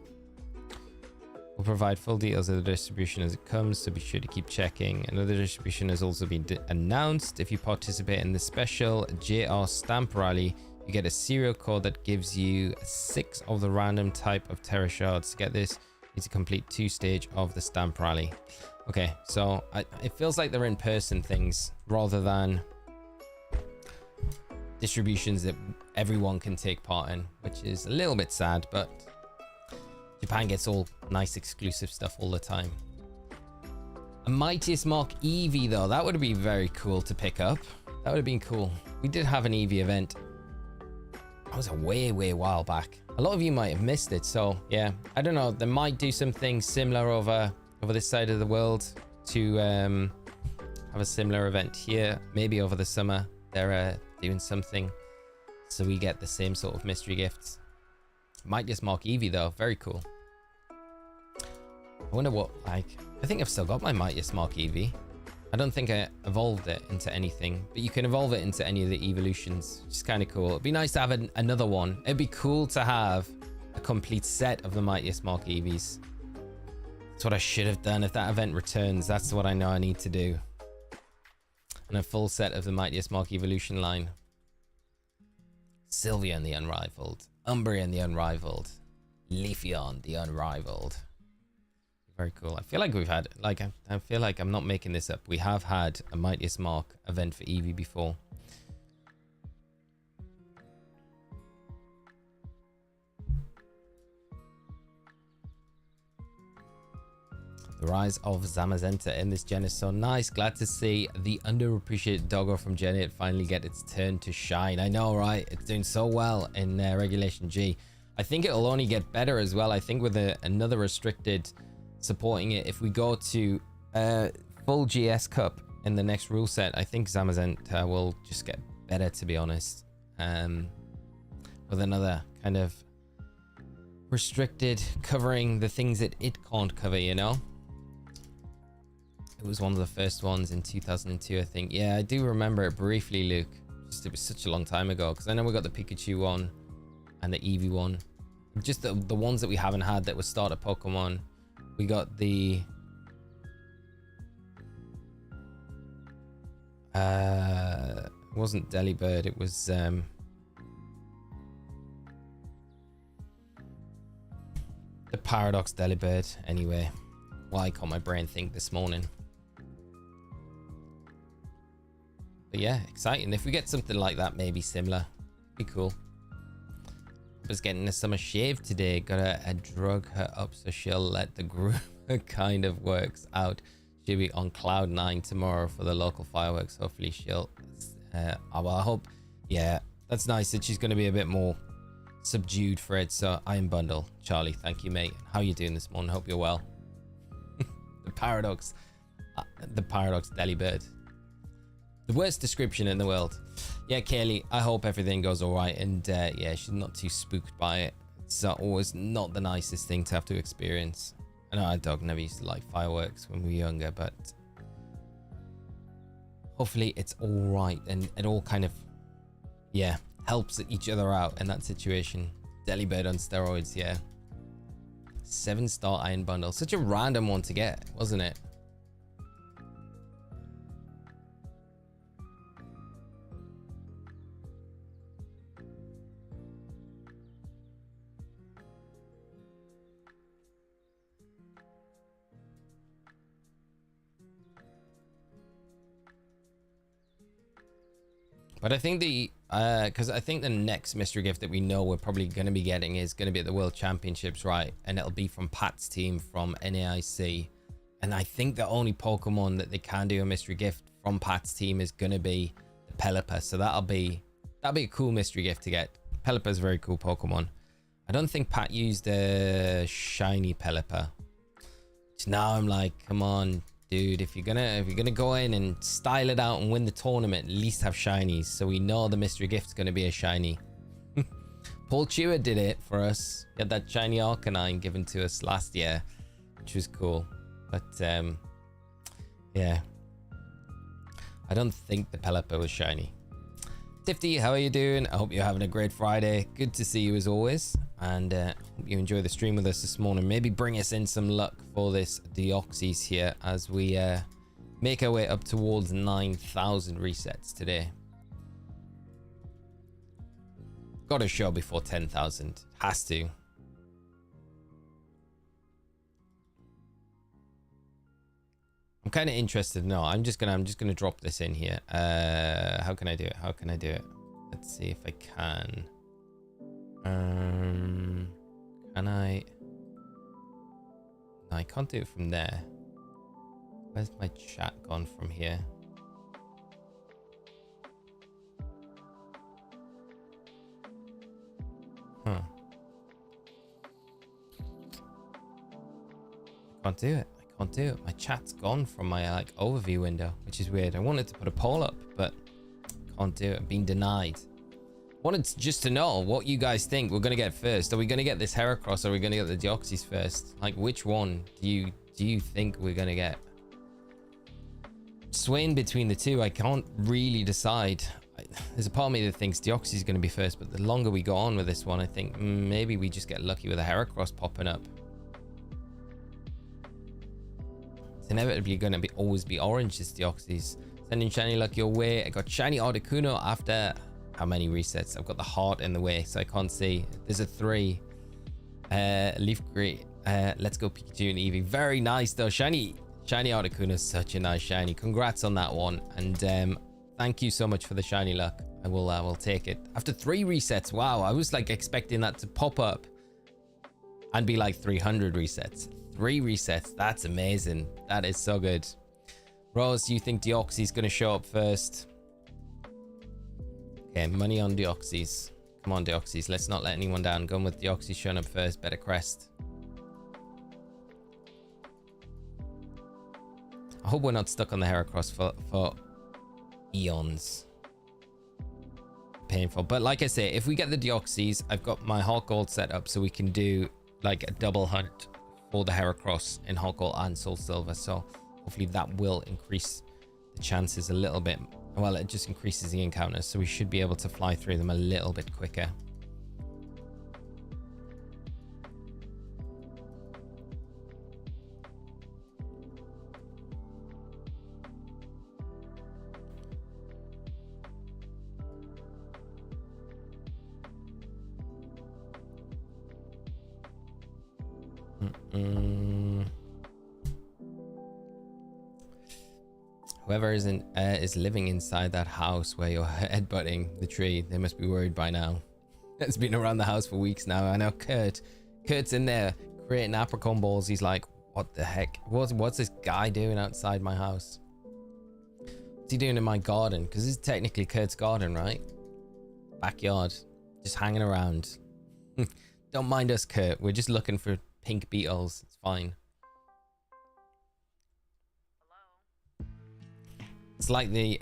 We'll provide full details of the distribution as it comes, so be sure to keep checking. Another distribution has also been announced. If you participate in the special JR Stamp Rally, you get a serial code that gives you 6 of the random type of Terra Shards. To get this, you need to complete 2 stages of the Stamp Rally. Okay, so it feels like they're in-person things rather than distributions that everyone can take part in, which is a little bit sad, but Japan gets all nice exclusive stuff all the time. A Mightiest Mark Eevee though, that would be very cool to pick up. That would have been cool. We did have an Eevee event. That was a way while back. A lot of you might have missed it, so yeah, I don't know. They might do something similar over this side of the world to have a similar event here. Maybe over the summer they're doing something so we get the same sort of mystery gifts. Mightiest Mark Eevee though, very cool. I wonder what, like, I think I've still got my Mightiest Mark Eevee. I don't think I evolved it into anything, but you can evolve it into any of the evolutions, which is kind of cool. It'd be nice to have another one. It'd be cool to have a complete set of the Mightiest Mark Eevees. That's what I should have done. If that event returns, that's what I know I need to do. And a full set of the Mightiest Mark Evolution line. Sylveon the Unrivaled, Umbreon the Unrivaled, Leafeon the Unrivaled. Very cool. I feel like we've had, like, I feel like I'm not making this up. We have had a Mightiest Mark event for Eevee before. The rise of Zamazenta in this gen is so nice. Glad to see the underappreciated doggo from Gen 8 finally get its turn to shine. I know, right? It's doing so well in Regulation G. I think it'll only get better as well. I think with another restricted supporting it, if we go to full GS Cup in the next rule set, I think Zamazenta will just get better, to be honest. With another kind of restricted covering the things that it can't cover, you know? It was one of the first ones in 2002, I think. Yeah, I do remember it briefly, Luke. Just, it was such a long time ago, because I know we got the Pikachu one and the Eevee one. Just the ones that we haven't had that were starter Pokemon. We got the it wasn't Delibird, it was the Paradox Delibird. Anyway, why can't my brain think this morning? But yeah, exciting. If we get something like that, maybe similar, be cool. I was getting a summer shave today. Gotta drug her up so she'll let the groove. Kind of works out. She'll be on cloud 9 tomorrow for the local fireworks. Hopefully she'll well, I hope, yeah, that's nice that she's going to be a bit more subdued for it. So Iron Bundle, Charlie, thank you, mate. How you doing this morning? Hope you're well. the paradox Delibird, the worst description in the world. Yeah, Kaylee, I hope everything goes all right, and yeah, she's not too spooked by it. It's always not the nicest thing to have to experience. I know our dog never used to like fireworks when we were younger, but hopefully it's all right, and it all kind of, yeah, helps each other out in that situation. Delibird on steroids, yeah. 7-star Iron Bundle. Such a random one to get, wasn't it? But I think because I think the next mystery gift that we know we're probably going to be getting is going to be at the World Championships, right? And it'll be from Pat's team from NAIC. And I think the only Pokemon that they can do a mystery gift from Pat's team is going to be the Pelipper. So that'll be a cool mystery gift to get. Pelipper is a very cool Pokemon. I don't think Pat used a shiny Pelipper. So now I'm like, come on, dude, if you're gonna go in and style it out and win the tournament, at least have shinies, so we know the mystery gift's gonna be a shiny. Paul Chewer did it for us. He had that shiny Arcanine given to us last year, which was cool. But yeah, I don't think the Pelipper was shiny. Tifty, how are you doing? I hope you're having a great Friday. Good to see you as always, and hope you enjoy the stream with us this morning. Maybe bring us in some luck for this Deoxys here as we make our way up towards 9,000 resets today. Got to show before 10,000. Has to. I'm kind of interested. No, I'm just gonna drop this in here. How can I do it? How can I do it? Let's see if I can. Can I? No, I can't do it from there. Where's my chat gone from here? Huh. I can't do it. Can't do it. My chat's gone from my like overview window, which is weird. I wanted to put a poll up, but can't do it. I'm being denied. Wanted just to know what you guys think we're gonna get first. Are we gonna get this Heracross or are we gonna get the Deoxys first? Like, which one do you think we're gonna get? Swaying between the two, I can't really decide. There's a part of me that thinks Deoxys is gonna be first, but the longer we go on with this one, I think maybe we just get lucky with a Heracross popping up. It's inevitably going to always be orange, this Deoxys. Sending shiny luck your way. I got shiny Articuno after how many resets? I've got the heart in the way, so I can't see. There's a 3. Leaf Green. Let's go Pikachu and Eevee. Very nice though. Shiny Articuno is such a nice shiny. Congrats on that one. And thank you so much for the shiny luck. I will take it. After 3 resets. Wow, I was like expecting that to pop up and be like 300 resets. 3 resets. That's amazing. That is so good. Rose, do you think Deoxys is going to show up first? Okay, money on Deoxys. Come on, Deoxys. Let's not let anyone down. Going with Deoxys showing up first. Better crest. I hope we're not stuck on the Heracross for eons. Painful. But like I say, if we get the Deoxys, I've got my Heart Gold set up so we can do like a double hunt for the Heracross in Heart Gold and Soul Silver. So hopefully that will increase the chances a little bit. Well, it just increases the encounters, so we should be able to fly through them a little bit quicker. Whoever is living inside that house where you're headbutting the tree, they must be worried by now. It's been around the house for weeks now. I know Kurt's in there creating apricot balls. He's like, what the heck? What's this guy doing outside my house? What's he doing in my garden? Because this is technically Kurt's garden, right? Backyard. Just hanging around. Don't mind us, Kurt. We're just looking for pink beetles. It's fine. It's like the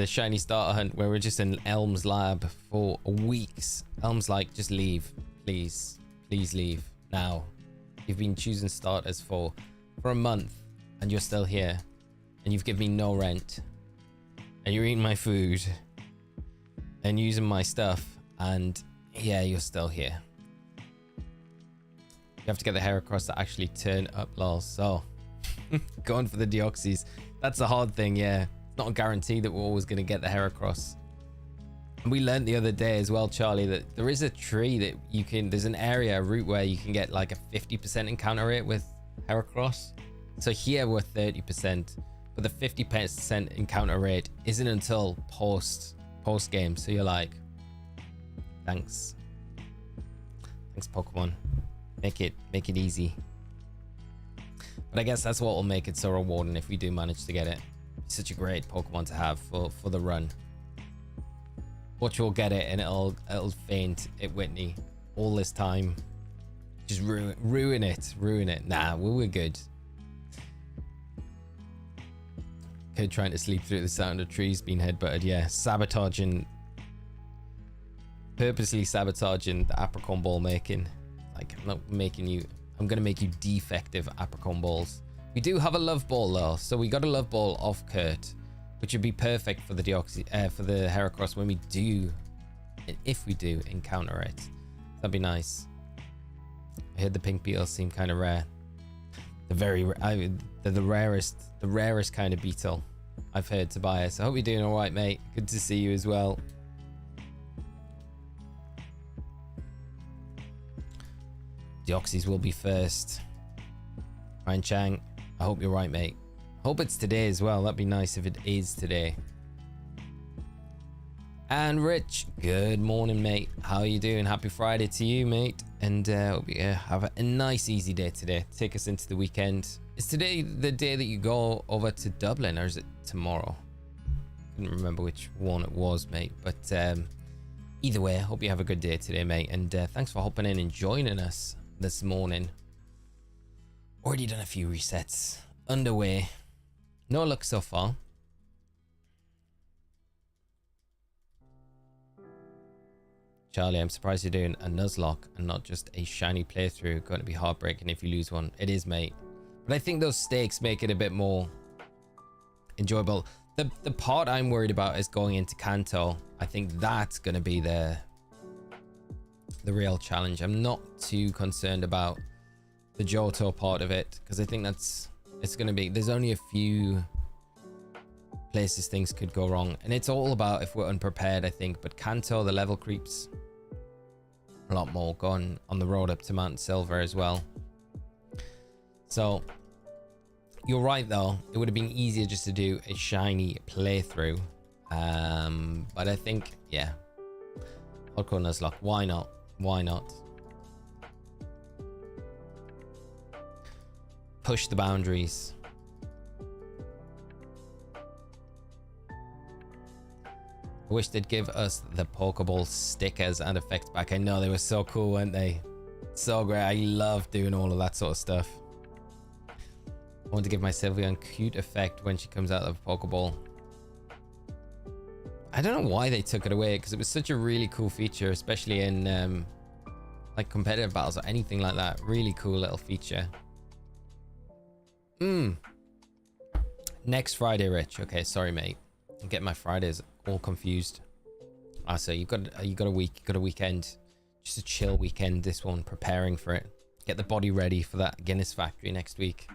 shiny starter hunt where we're just in Elm's lab for weeks. Elm's like, just leave, please leave now. You've been choosing starters for a month and you're still here, and you've given me no rent, and you're eating my food and using my stuff, and yeah, you're still here. You have to get the Heracross to actually turn up, lol. So going for the Deoxys, that's the hard thing. Yeah, it's not a guarantee that we're always going to get the Heracross. And we learned the other day as well, Charlie, that there is a tree that you can, there's an area, a route where you can get like a 50% encounter rate with Heracross. So here we're 30%, but the 50% encounter rate isn't until post game. So you're like, thanks Pokemon, make it easy. But I guess that's what will make it so rewarding if we do manage to get it. It's such a great Pokemon to have for the run. Watch, we'll get it and it'll faint at Whitney all this time. Just ruin it. Nah, we're good. Kid trying to sleep through the sound of trees being headbutted. Yeah, purposely sabotaging the apricot ball making. Like, I'm not making you, I'm gonna make you defective apricot balls. We do have a love ball though, so we got a love ball off Kurt, which would be perfect for the Deoxys, for the Heracross when we do, and if we do encounter it. That'd be nice. I heard the pink beetles seem kind of rare. They're the rarest kind of beetle I've heard, Tobias. I hope you're doing all right, mate. Good to see you as well. Deoxys will be first. Ryan Chang, I hope you're right, mate. Hope it's today as well. That'd be nice if it is today. And Rich, good morning, mate. How are you doing? Happy Friday to you, mate. And hope you have a nice, easy day today. Take us into the weekend. Is today the day that you go over to Dublin, or is it tomorrow? Couldn't remember which one it was, mate. But either way, I hope you have a good day today, mate. And thanks for hopping in and joining us this morning. Already done a few resets. Underway. No luck so far. Charlie, I'm surprised you're doing a Nuzlocke and not just a shiny playthrough. Going to be heartbreaking if you lose one. It is, mate. But I think those stakes make it a bit more enjoyable. The part I'm worried about is going into Kanto. I think that's going to be the real challenge. I'm not too concerned about the Johto part of it, because I think it's going to be, there's only a few places things could go wrong, and it's all about if we're unprepared, I think. But Kanto, the level creeps a lot more, going on the road up to Mount Silver as well. So you're right though, it would have been easier just to do a shiny playthrough, but I think, yeah, Hardcore Nuzlocke, why not push the boundaries. I wish they'd give us the Pokeball stickers and effects back. I know, they were so cool, weren't they? So great. I love doing all of that sort of stuff. I want to give my Sylveon cute effect when she comes out of the Pokeball. I don't know why they took it away, because it was such a really cool feature, especially in like competitive battles or anything like that. Really cool little feature. Next Friday, Rich. Okay, sorry, mate. I'm getting my Fridays all confused. So you got a weekend, just a chill weekend. This one, preparing for it. Get the body ready for that Guinness factory next week.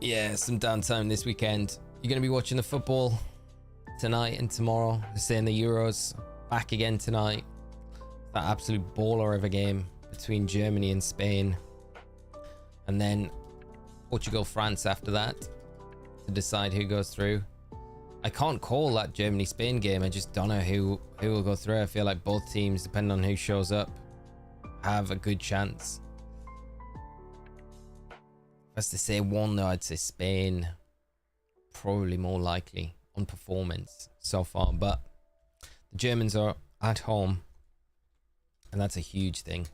Yeah, some downtime this weekend. You're gonna be watching the football tonight and tomorrow. They're saying the Euros back again tonight. That absolute baller of a game between Germany and Spain, and then Portugal, France after that to decide who goes through. I can't call that Germany-Spain game. I just don't know who will go through. I feel like both teams, depending on who shows up, have a good chance. If I was to say one though, I'd say Spain. Probably more likely on performance so far, but the Germans are at home, and that's a huge thing.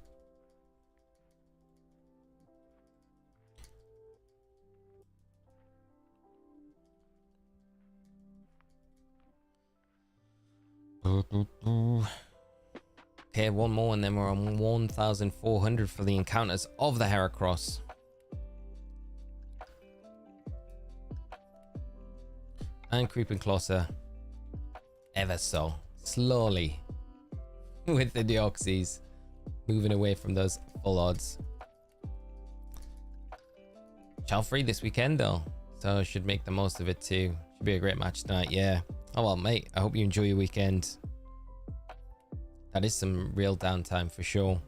Okay, one more and then we're on 1,400 for the encounters of the Heracross. And creeping closer ever so slowly with the Deoxys, moving away from those full odds. Child free this weekend though, so should make the most of it too. Should be a great match tonight. Yeah. Oh well, mate, I hope you enjoy your weekend. That is some real downtime for sure.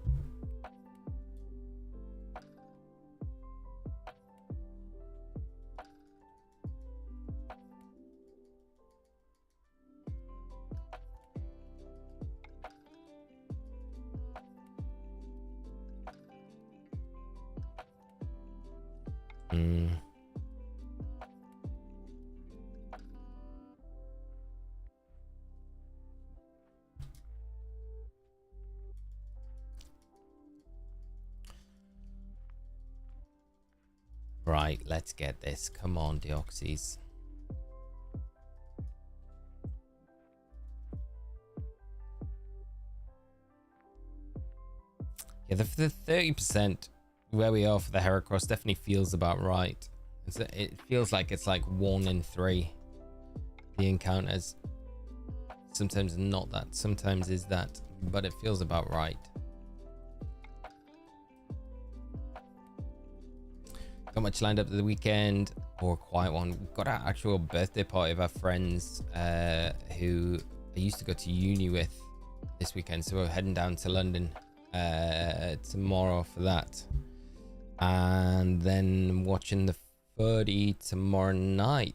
Mm. Right, let's get this. Come on, Deoxys. Yeah, the 30% where we are for the Heracross definitely feels about right. It feels like it's like 1 in 3. The encounters. Sometimes not that, sometimes is that, but it feels about right. Got much lined up for the weekend or quiet one? We've got our actual birthday party of our friends who I used to go to uni with this weekend, so we're heading down to London tomorrow for that, and then watching the 30 tomorrow night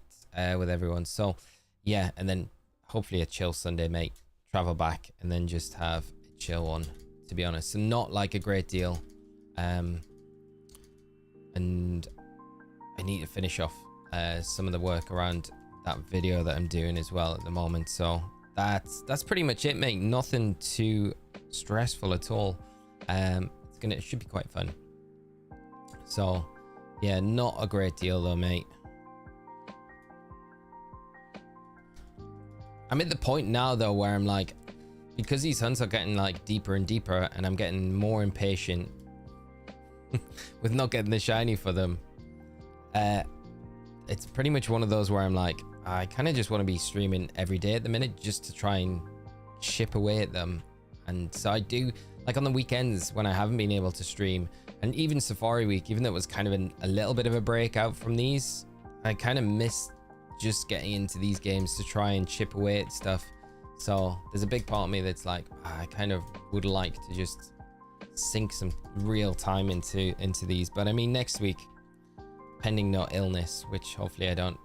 with everyone. So yeah, and then hopefully a chill Sunday, mate. Travel back and then just have a chill one, to be honest. So not like a great deal. And I need to finish off some of the work around that video that I'm doing as well at the moment. So that's pretty much it, mate. Nothing too stressful at all. It should be quite fun. So yeah, not a great deal though, mate. I'm at the point now though where I'm like, because these hunts are getting like deeper and deeper and I'm getting more impatient with not getting the shiny for them. It's pretty much one of those where I'm like, I kind of just want to be streaming every day at the minute just to try and chip away at them. And so I do, like on the weekends when I haven't been able to stream, and even Safari Week, even though it was kind of a little bit of a breakout from these, I kind of miss just getting into these games to try and chip away at stuff. So there's a big part of me that's like, I kind of would like to just sink some real time into these. But I mean, next week, pending no illness, which hopefully I don't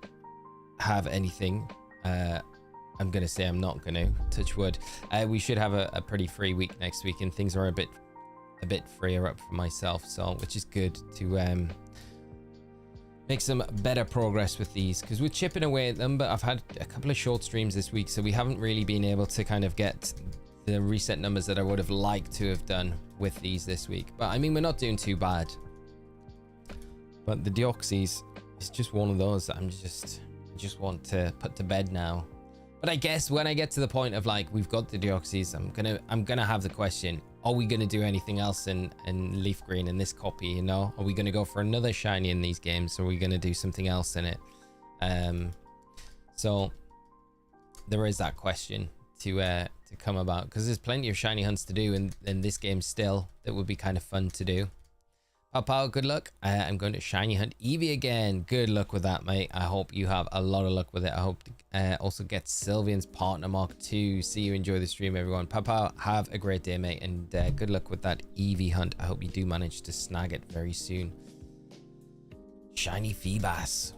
have anything, I'm gonna say I'm not gonna touch wood, we should have a pretty free week next week, and things are a bit freer up for myself, so which is good to make some better progress with these, because we're chipping away at them. But I've had a couple of short streams this week, so we haven't really been able to kind of get the reset numbers that I would have liked to have done with these this week. But I mean, we're not doing too bad. But the Deoxys is just one of those that I just want to put to bed now. But I guess when I get to the point of like, we've got the Deoxys, I'm gonna have the question, are we gonna do anything else in Leaf Green in this copy, you know? Are we gonna go for another shiny in these games? Or are we gonna do something else in it? So there is that question to come about, because there's plenty of shiny hunts to do in this game still that would be kind of fun to do. Pao, good luck. I'm going to shiny hunt Eevee again. Good luck with that, mate. I hope you have a lot of luck with it. I hope to also get Sylvian's partner mark too. See you enjoy the stream, everyone. Pao, have a great day, mate, and good luck with that Eevee hunt. I hope you do manage to snag it very soon. Shiny Feebas.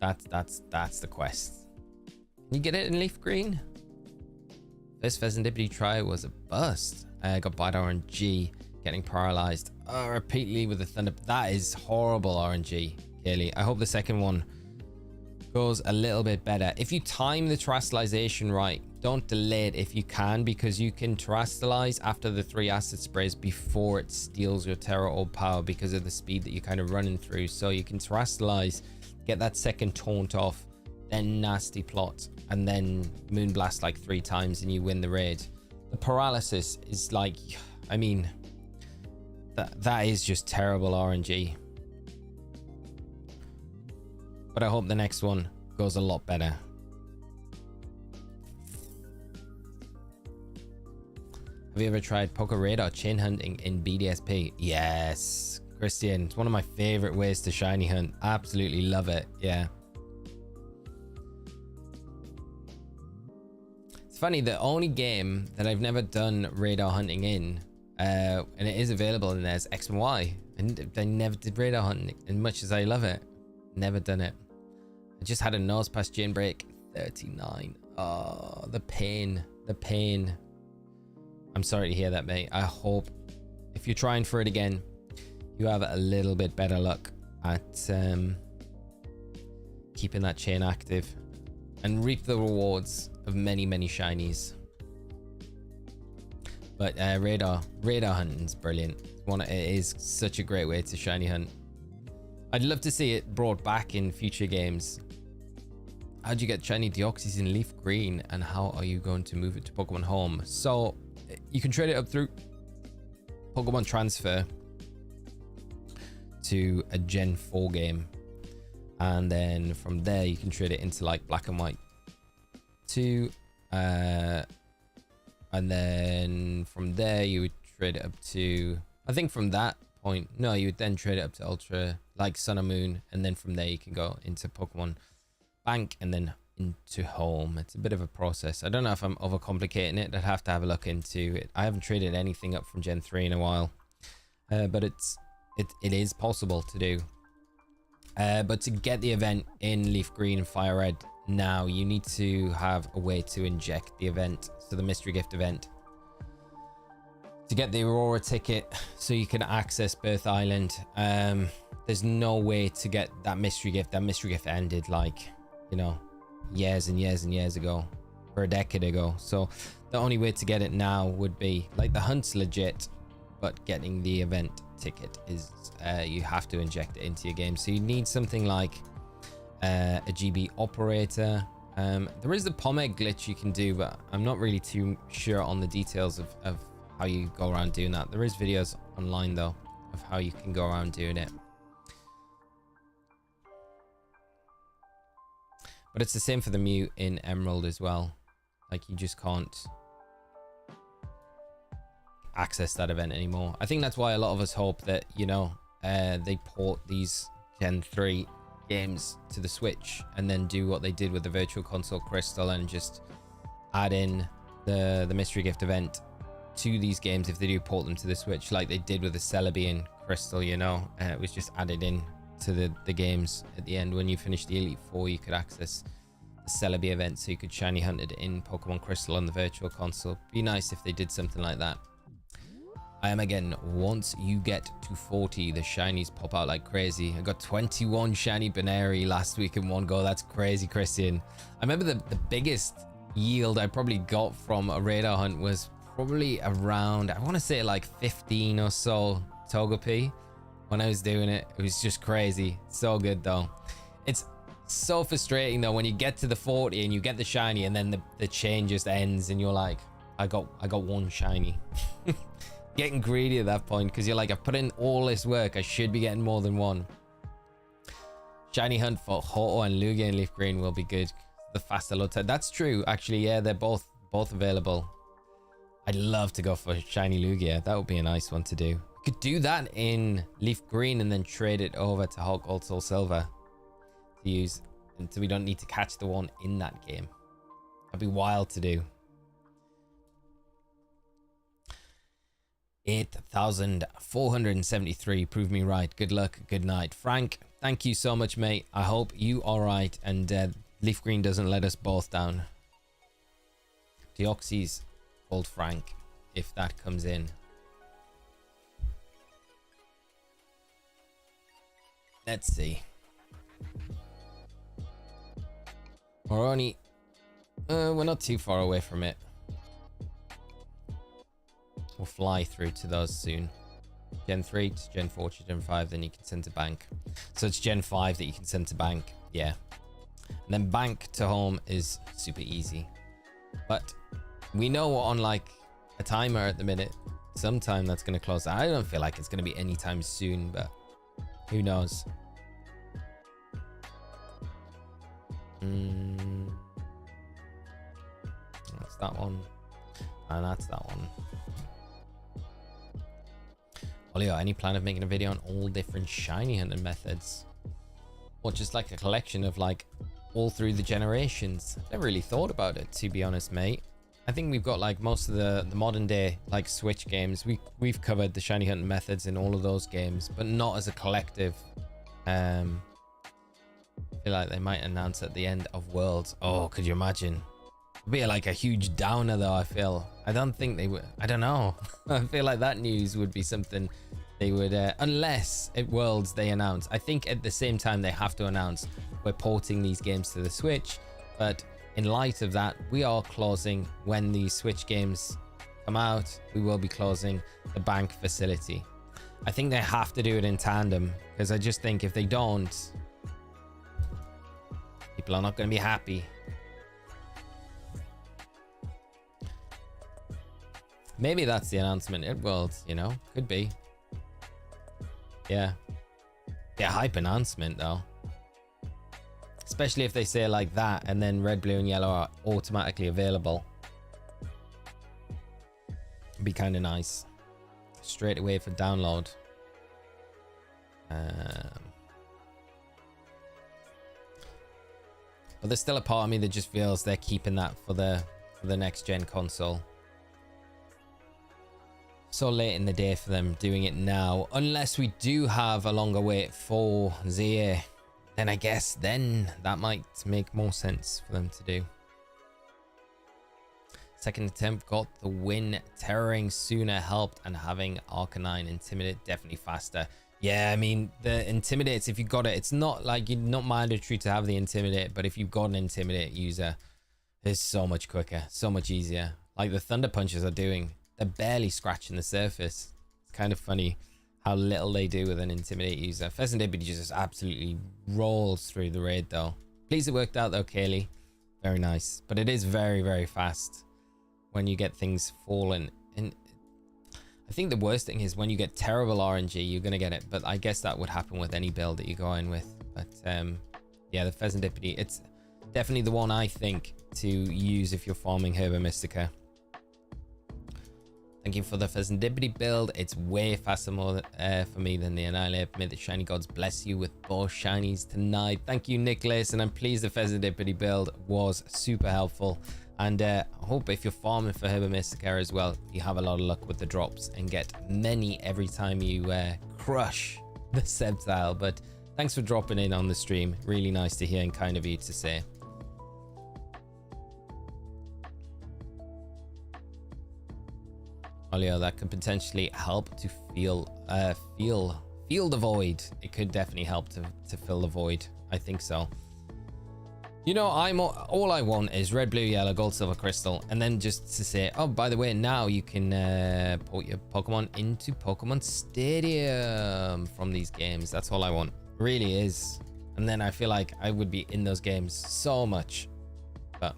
That's the quest. Can you get it in Leaf Green? First Pheasantipity try was a bust. Got bad RNG, getting paralyzed repeatedly with the thunder. That is horrible RNG, Kaylee. I hope the second one goes a little bit better. If you time the terastallization right, don't delay it if you can, because you can terastallize after the 3 acid sprays before it steals your Terra Orb power because of the speed that you're kind of running through. So you can terastallize, get that second taunt off, then nasty plot, and then Moonblast like 3 times and you win the raid. The paralysis is like, I mean, that is just terrible RNG. But I hope the next one goes a lot better. Have you ever tried Poker Radar chain hunting in BDSP? Yes, Christian. It's one of my favorite ways to shiny hunt. Absolutely love it. Yeah. It's funny, the only game that I've never done radar hunting in, and it is available in there, is X and Y. And I never did radar hunting, as much as I love it. Never done it. I just had a nose pass chain break. 39. Oh, the pain. The pain. I'm sorry to hear that, mate. I hope if you're trying for it again, you have a little bit better luck at keeping that chain active and reap the rewards of many shinies. But radar hunting's brilliant. It is such a great way to shiny hunt. I'd love to see it brought back in future games. How'd you get shiny Deoxys in Leaf Green, and how are you going to move it to Pokemon Home? So you can trade it up through Pokemon Transfer to a Gen 4 game, and then from there you can trade it into like Black and White 2, and then from there you would trade it up to, I think from that point, no, you would then trade it up to Ultra, like Sun and Moon, and then from there you can go into Pokemon Bank and then into Home. It's a bit of a process. I don't know if I'm overcomplicating it. I'd have to have a look into it. I haven't traded anything up from Gen 3 in a while, but it is possible to do. But to get the event in Leaf Green and Fire Red now, you need to have a way to inject the event, so the mystery gift event, to get the Aurora ticket so you can access Birth Island. There's no way to get that mystery gift. That mystery gift ended like, you know, years and years and years ago, or a decade ago. So the only way to get it now would be like, the hunt's legit, but getting the event ticket is you have to inject it into your game. So you need something like a GB operator. There is the Pomeg glitch you can do, but I'm not really too sure on the details of how you go around doing that. There is videos online though of how you can go around doing it. But it's the same for the Mew in Emerald as well. Like, you just can't access that event anymore. I think that's why a lot of us hope that, you know, they port these Gen 3 games to the Switch and then do what they did with the Virtual Console Crystal and just add in the mystery gift event to these games if they do port them to the Switch, like they did with the Celebi and Crystal, you know. It was just added in to the games at the end. When you finish the Elite Four, you could access the Celebi event, so you could shiny hunt it in Pokemon Crystal on the Virtual Console. Be nice if they did something like that. I am again, once you get to 40, the shinies pop out like crazy. I got 21 shiny Baneri last week in one go. That's crazy, Christian. I remember the biggest yield I probably got from a radar hunt was probably around, I want to say like 15 or so Togepi. When I was doing it, it was just crazy. So good though. It's so frustrating though when you get to the 40 and you get the shiny and then the chain just ends and you're like, I got one shiny. Getting greedy at that point because you're like, I've put in all this work, I should be getting more than one. Shiny hunt for Ho-Oh and Lugia in Leaf Green will be good. The faster load time. That's true actually. Yeah, they're both available. I'd love to go for shiny Lugia. That would be a nice one to do. Could do that in Leaf Green and then trade it over to Hulk Gold Soul Silver to use, and so we don't need to catch the one in that game. That'd be wild to do. 8,473. Prove me right. Good luck. Good night. Frank, thank you so much, mate. I hope you are right and Leaf Green doesn't let us both down. Deoxys called Frank if that comes in. Let's see. We're only we're not too far away from it. We'll fly through to those soon. Gen 3 to Gen 4 to Gen 5, then you can send to bank. So it's Gen 5 that you can send to bank. Yeah. And then bank to home is super easy. But we know we're on like a timer at the minute. Sometime that's going to close. I don't feel like it's going to be anytime soon, but who knows? That's that one. And that's that one. Olio, any plan of making a video on all different shiny hunting methods? Or just like a collection of like all through the generations? Never really thought about it, to be honest, mate. I think we've got like most of the modern day like Switch games. We've covered the shiny hunting methods in all of those games, but not as a collective. I feel like they might announce at the end of Worlds. Oh, could you imagine? It'd be like a huge downer though, I feel. I don't think they would. I don't know. I feel like that news would be something They would, unless at Worlds they announce. I think at the same time they have to announce we're porting these games to the Switch. But in light of that, we are closing when these Switch games come out. We will be closing the bank facility. I think they have to do it in tandem, because I just think if they don't, people are not going to be happy. Maybe that's the announcement at Worlds, you know? Could be. Yeah. Yeah, hype announcement though. Especially if they say it like that and then red, blue and yellow are automatically available. It'd be kind of nice. Straight away for download. But there's still a part of me that just feels they're keeping that for the next gen console. So late in the day for them doing it now, unless we do have a longer wait for ZA, then I guess then that might make more sense for them to do. Second attempt got the win. Terroring sooner helped, and having Arcanine Intimidate definitely faster. Yeah, I mean, the Intimidates, if you got it, it's not like you're not mandatory to have the Intimidate, but if you've got an Intimidate user, it's so much quicker, so much easier. Like the Thunder Punches are doing. They're barely scratching the surface. It's kind of funny how little they do with an Intimidate user. Pheasantipede just absolutely rolls through the raid though. Pleased it worked out though, Kaylee. Very nice. But it is very, very fast when you get things falling. And I think the worst thing is when you get terrible RNG, you're going to get it. But I guess that would happen with any build that you go in with. But yeah, the Pheasantipede, it's definitely the one I think to use if you're farming Herba Mystica. Thank you for the Pheasantipede build. It's way faster more for me than the Annihilate. May the shiny gods bless you with both shinies tonight. Thank you, Nicholas, and I'm pleased the Pheasantipede build was super helpful. And I hope if you're farming for Herba Mystica as well, you have a lot of luck with the drops and get many every time you crush the Sceptile. But thanks for dropping in on the stream. Really nice to hear and kind of you to say. Olio, that could potentially help to feel the void. It could definitely help to fill the void. I think so. You know, all I want is red, blue, yellow, gold, silver, crystal, and then just to say, oh, by the way, now you can port your Pokemon into Pokemon Stadium from these games. That's all I want. Really is. And then I feel like I would be in those games so much, but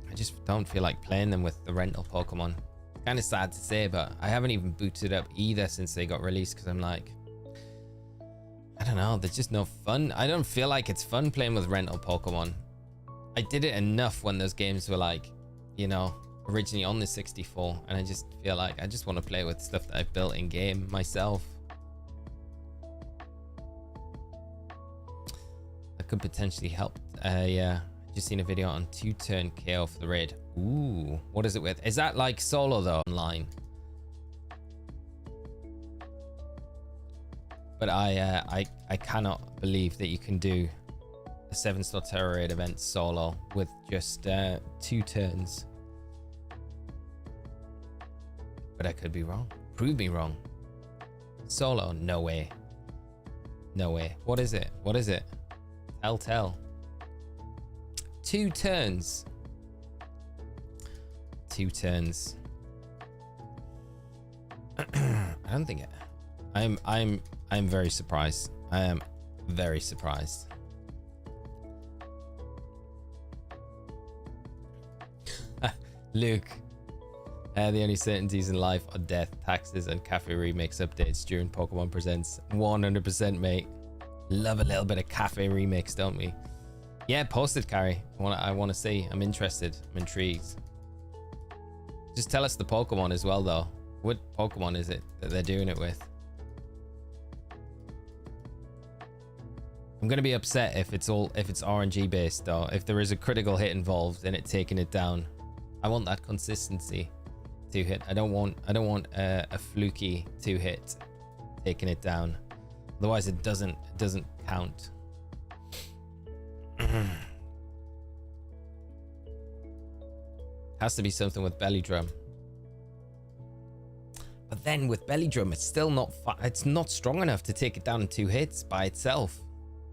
I just don't feel like playing them with the rental Pokemon. Kind of sad to say, but I haven't even booted up either since they got released because I'm like, I don't know, there's just no fun. I don't feel like it's fun playing with rental Pokemon. I did it enough when those games were like, you know, originally on the 64, and I just feel like I just want to play with stuff that I've built in game myself. That could potentially help. Yeah, just seen a video on 2-turn KO for the raid. Ooh, what is it with? Is that like solo though online? But I cannot believe that you can do a 7-star terror raid event solo with just 2 turns. But I could be wrong. Prove me wrong. Solo? No way. No way. What is it? What is it? Tell. 2 turns. 2 turns. I don't think it. I'm very surprised. I am very surprised. Luke, the only certainties in life are death, taxes, and cafe remix updates during Pokemon Presents. 100%, mate. Love a little bit of cafe remix, don't we? Yeah, post it, Carrie. I want to see. I'm interested. I'm intrigued. Just tell us the Pokemon as well, though. What Pokemon is it that they're doing it with? I'm gonna be upset if it's RNG based, though. If there is a critical hit involved in it taking it down, I want that consistency. 2-hit. I don't want a fluky 2-hit taking it down. Otherwise, it doesn't count. Has to be something with belly drum. But then with Belly Drum, it's still not it's not strong enough to take it down in 2 hits by itself.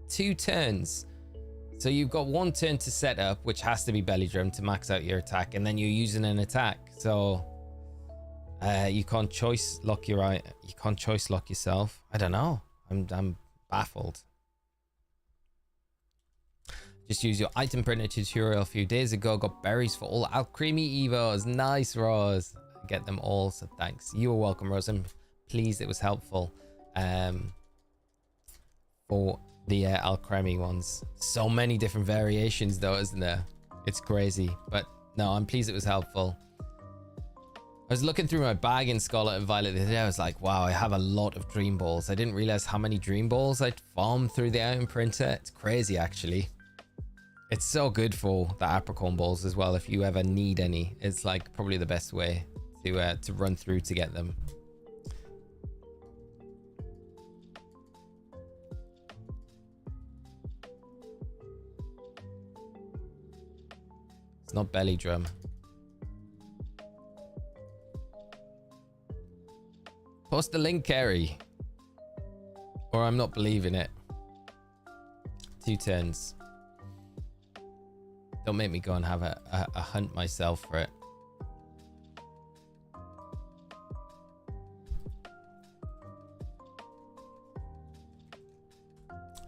2 turns. So you've got 1 turn to set up, which has to be Belly Drum to max out your attack, and then you're using an attack. So you can't choice lock you can't choice lock yourself. I don't know. I'm baffled. Just use your item printer tutorial a few days ago. Got berries for all Alcremie Evos. Nice, Rose. Get them all, so thanks. You are welcome, Rose. I'm pleased it was helpful for the Alcremie ones. So many different variations though, isn't there? It's crazy. But no, I'm pleased it was helpful. I was looking through my bag in Scarlet and Violet the other day. I was like, wow, I have a lot of dream balls. I didn't realize how many dream balls I'd farmed through the item printer. It's crazy, actually. It's so good for the apricorn balls as well. If you ever need any, it's like probably the best way to run through to get them. It's not Belly Drum. Post the link, Kerry, or I'm not believing it. 2 turns. Don't make me go and have a hunt myself for it.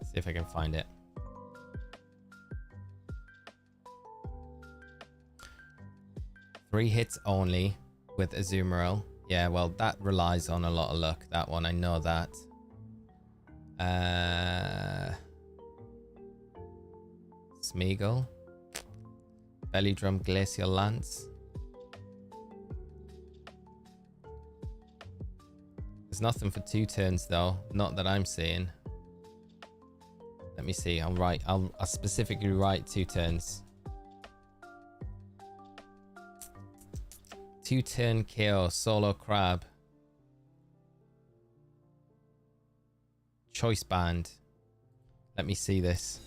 See if I can find it. Three hits only with Azumarill. Yeah, well, that relies on a lot of luck. That one, I know that. Smeagol. Belly Drum, Glacial Lance. There's nothing for 2 turns though. Not that I'm seeing. Let me see. I'll specifically write 2 turns. 2 turn KO, solo crab. Choice band. Let me see this.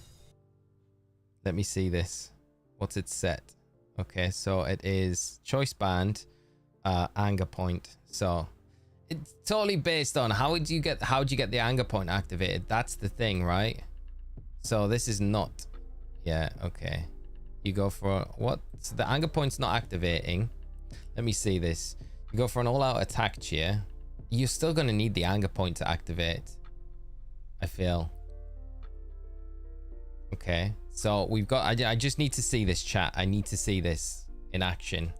Let me see this. What's it set? Okay, so it is choice band, anger point. So it's totally based on how'd you get the anger point activated? That's the thing, right? So this is not. Yeah, okay. You go for what? So the anger point's not activating. Let me see this. You go for an all-out attack cheer. You're still going to need the anger point to activate, I feel. Okay, so we've got... I just need to see this, chat. I need to see this in action.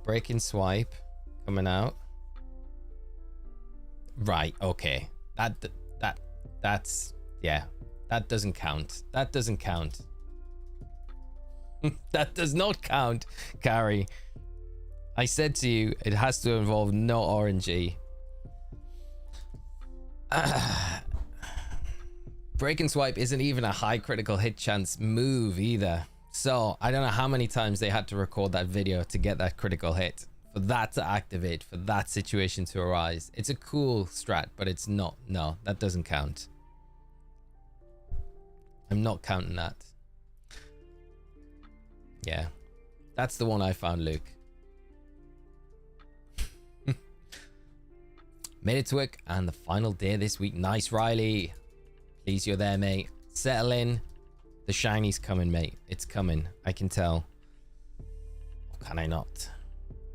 Breaking swipe coming out. Right, okay. That's... Yeah, that doesn't count. That doesn't count. That does not count, Carrie. I said to you, it has to involve no RNG. Break and swipe isn't even a high critical hit chance move either. So I don't know how many times they had to record that video to get that critical hit. For that to activate, for that situation to arise. It's a cool strat, but it's not. No, that doesn't count. I'm not counting that. Yeah, that's the one I found, Luke. Made it to work and the final day this week. Nice, Riley. Please, you're there, mate. Settle in. The shiny's coming, mate. It's coming. I can tell. Or can I not?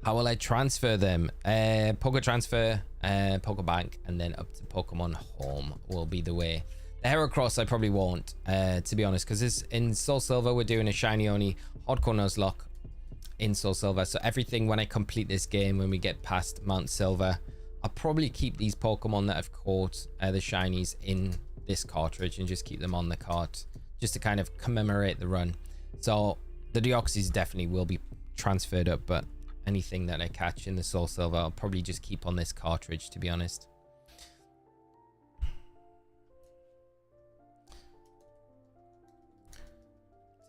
How will I transfer them? Poké Transfer, Poké Bank, and then up to Pokemon Home will be the way. The Heracross I probably won't, to be honest, because in Soul Silver we're doing a shiny only hardcore Nuzlocke in Soul Silver. So everything when I complete this game, when we get past Mount Silver, I'll probably keep these Pokemon that I've caught, the shinies, in this cartridge and just keep them on the cart, just to kind of commemorate the run. So the Deoxys definitely will be transferred up, but anything that I catch in the Soul Silver, I'll probably just keep on this cartridge, to be honest.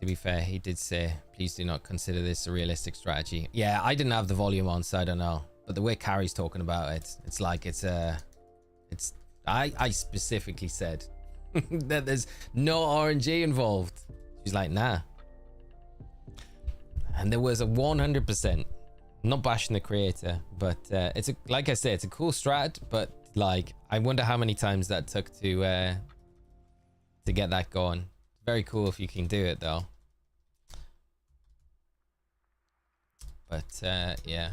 To be fair, he did say, please do not consider this a realistic strategy. Yeah, I didn't have the volume on, so I don't know. But the way Carrie's talking about it, it's like I specifically said that there's no RNG involved. She's like, nah. And there was a 100%. Not bashing the creator, but it's a, like I say, it's a cool strat, but like I wonder how many times that took to get that going. Very cool if you can do it though. But yeah,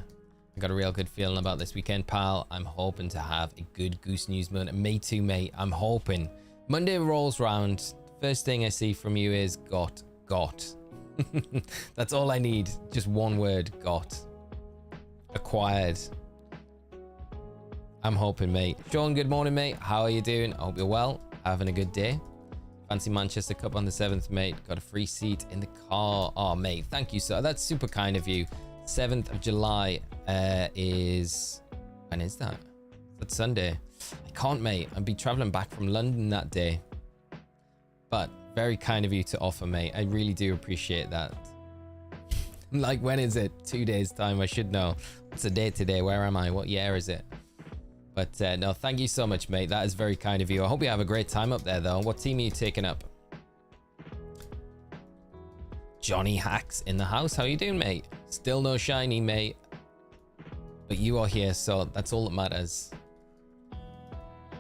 I got a real good feeling about this weekend, pal. I'm hoping to have a good Goose News moment. Me too, mate. I'm hoping. Monday rolls round. First thing I see from you is got. That's all I need. Just one word, got. Acquired. I'm hoping, mate. Sean, good morning, mate. How are you doing? I hope you're well. Having a good day. Fancy Manchester Cup on the 7th, mate. Got a free seat in the car. Oh, mate, thank you, sir. That's super kind of you. 7th of July is... When is that? That's Sunday. I can't, mate. I'll be traveling back from London that day. But very kind of you to offer, mate. I really do appreciate that. Like, when is it? 2 days time. I should know. What's the date today? Where am I? What year is it? But no, thank you so much, mate. That is very kind of you. I hope you have a great time up there, though. What team are you taking up? Johnny Hacks in the house. How you doing, mate? Still no shiny, mate. But you are here, so that's all that matters.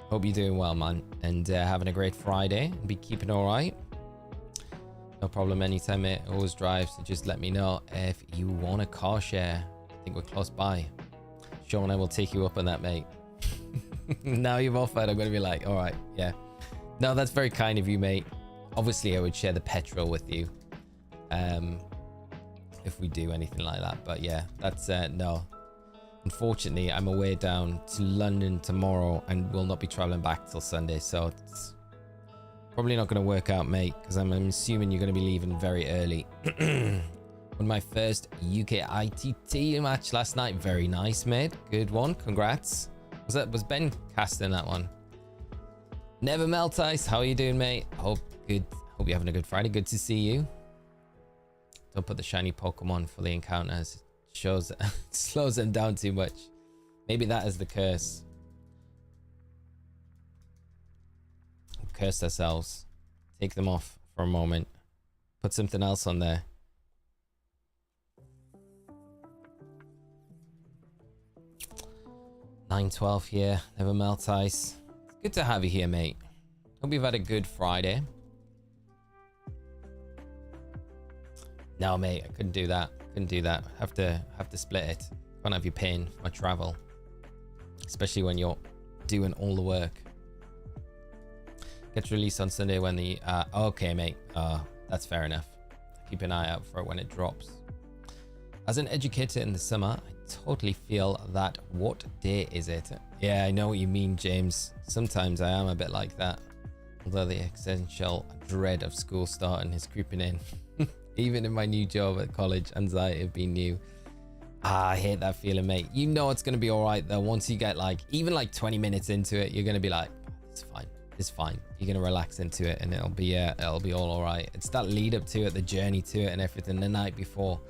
Hope you're doing well, man. And having a great Friday. Be keeping all right. No problem anytime, mate. Always drive, so just let me know if you want a car share. I think we're close by. Sean, I will take you up on that, mate. Now you've offered, I'm going to be like, all right, yeah. No, that's very kind of you, mate. Obviously, I would share the petrol with you. If we do anything like that. But yeah, that's, no. Unfortunately, I'm away down to London tomorrow and will not be traveling back till Sunday. So it's probably not going to work out, mate, because I'm assuming you're going to be leaving very early. Won my first UK ITT match last night. Very nice, mate. Good one. Congrats. Was Ben casting that one? Never Melt Ice. How are you doing, mate? Hope you're having a good Friday. Good to see you. Don't put the shiny Pokemon for the encounters. Shows slows them down too much. Maybe that is the curse. We'll curse ourselves. Take them off for a moment. Put something else on there. $9.12 here. Never Melt Ice. It's good to have you here, mate. Hope you've had a good Friday. No, mate, I couldn't do that. Couldn't do that. Have to split it. Can't have you paying for my travel, especially when you're doing all the work. Gets released on Sunday when the okay, mate. That's fair enough. Keep an eye out for it when it drops. As an educator in the summer, I totally feel that. What day is it? Yeah, I know what you mean, James. Sometimes I am a bit like that. Although the essential dread of school starting is creeping in. Even in my new job at college, anxiety of being new. I hate that feeling, mate. You know it's going to be all right, though. Once you get like, even like 20 minutes into it, you're going to be like, it's fine. It's fine. You're going to relax into it and it'll be all right. It's that lead up to it, the journey to it and everything the night before.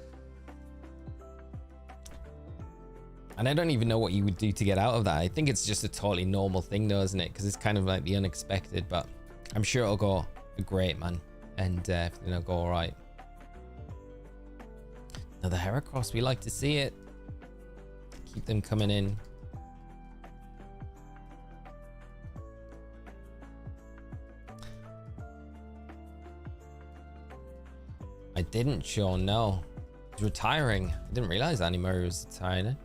And I don't even know what you would do to get out of that. I think it's just a totally normal thing though, isn't it? Because it's kind of like the unexpected, but I'm sure it'll go great, man. And everything will go all right. Another Heracross, we like to see it. Keep them coming in. I didn't, Sean, no. He's retiring. I didn't realize Annie Murray was retiring.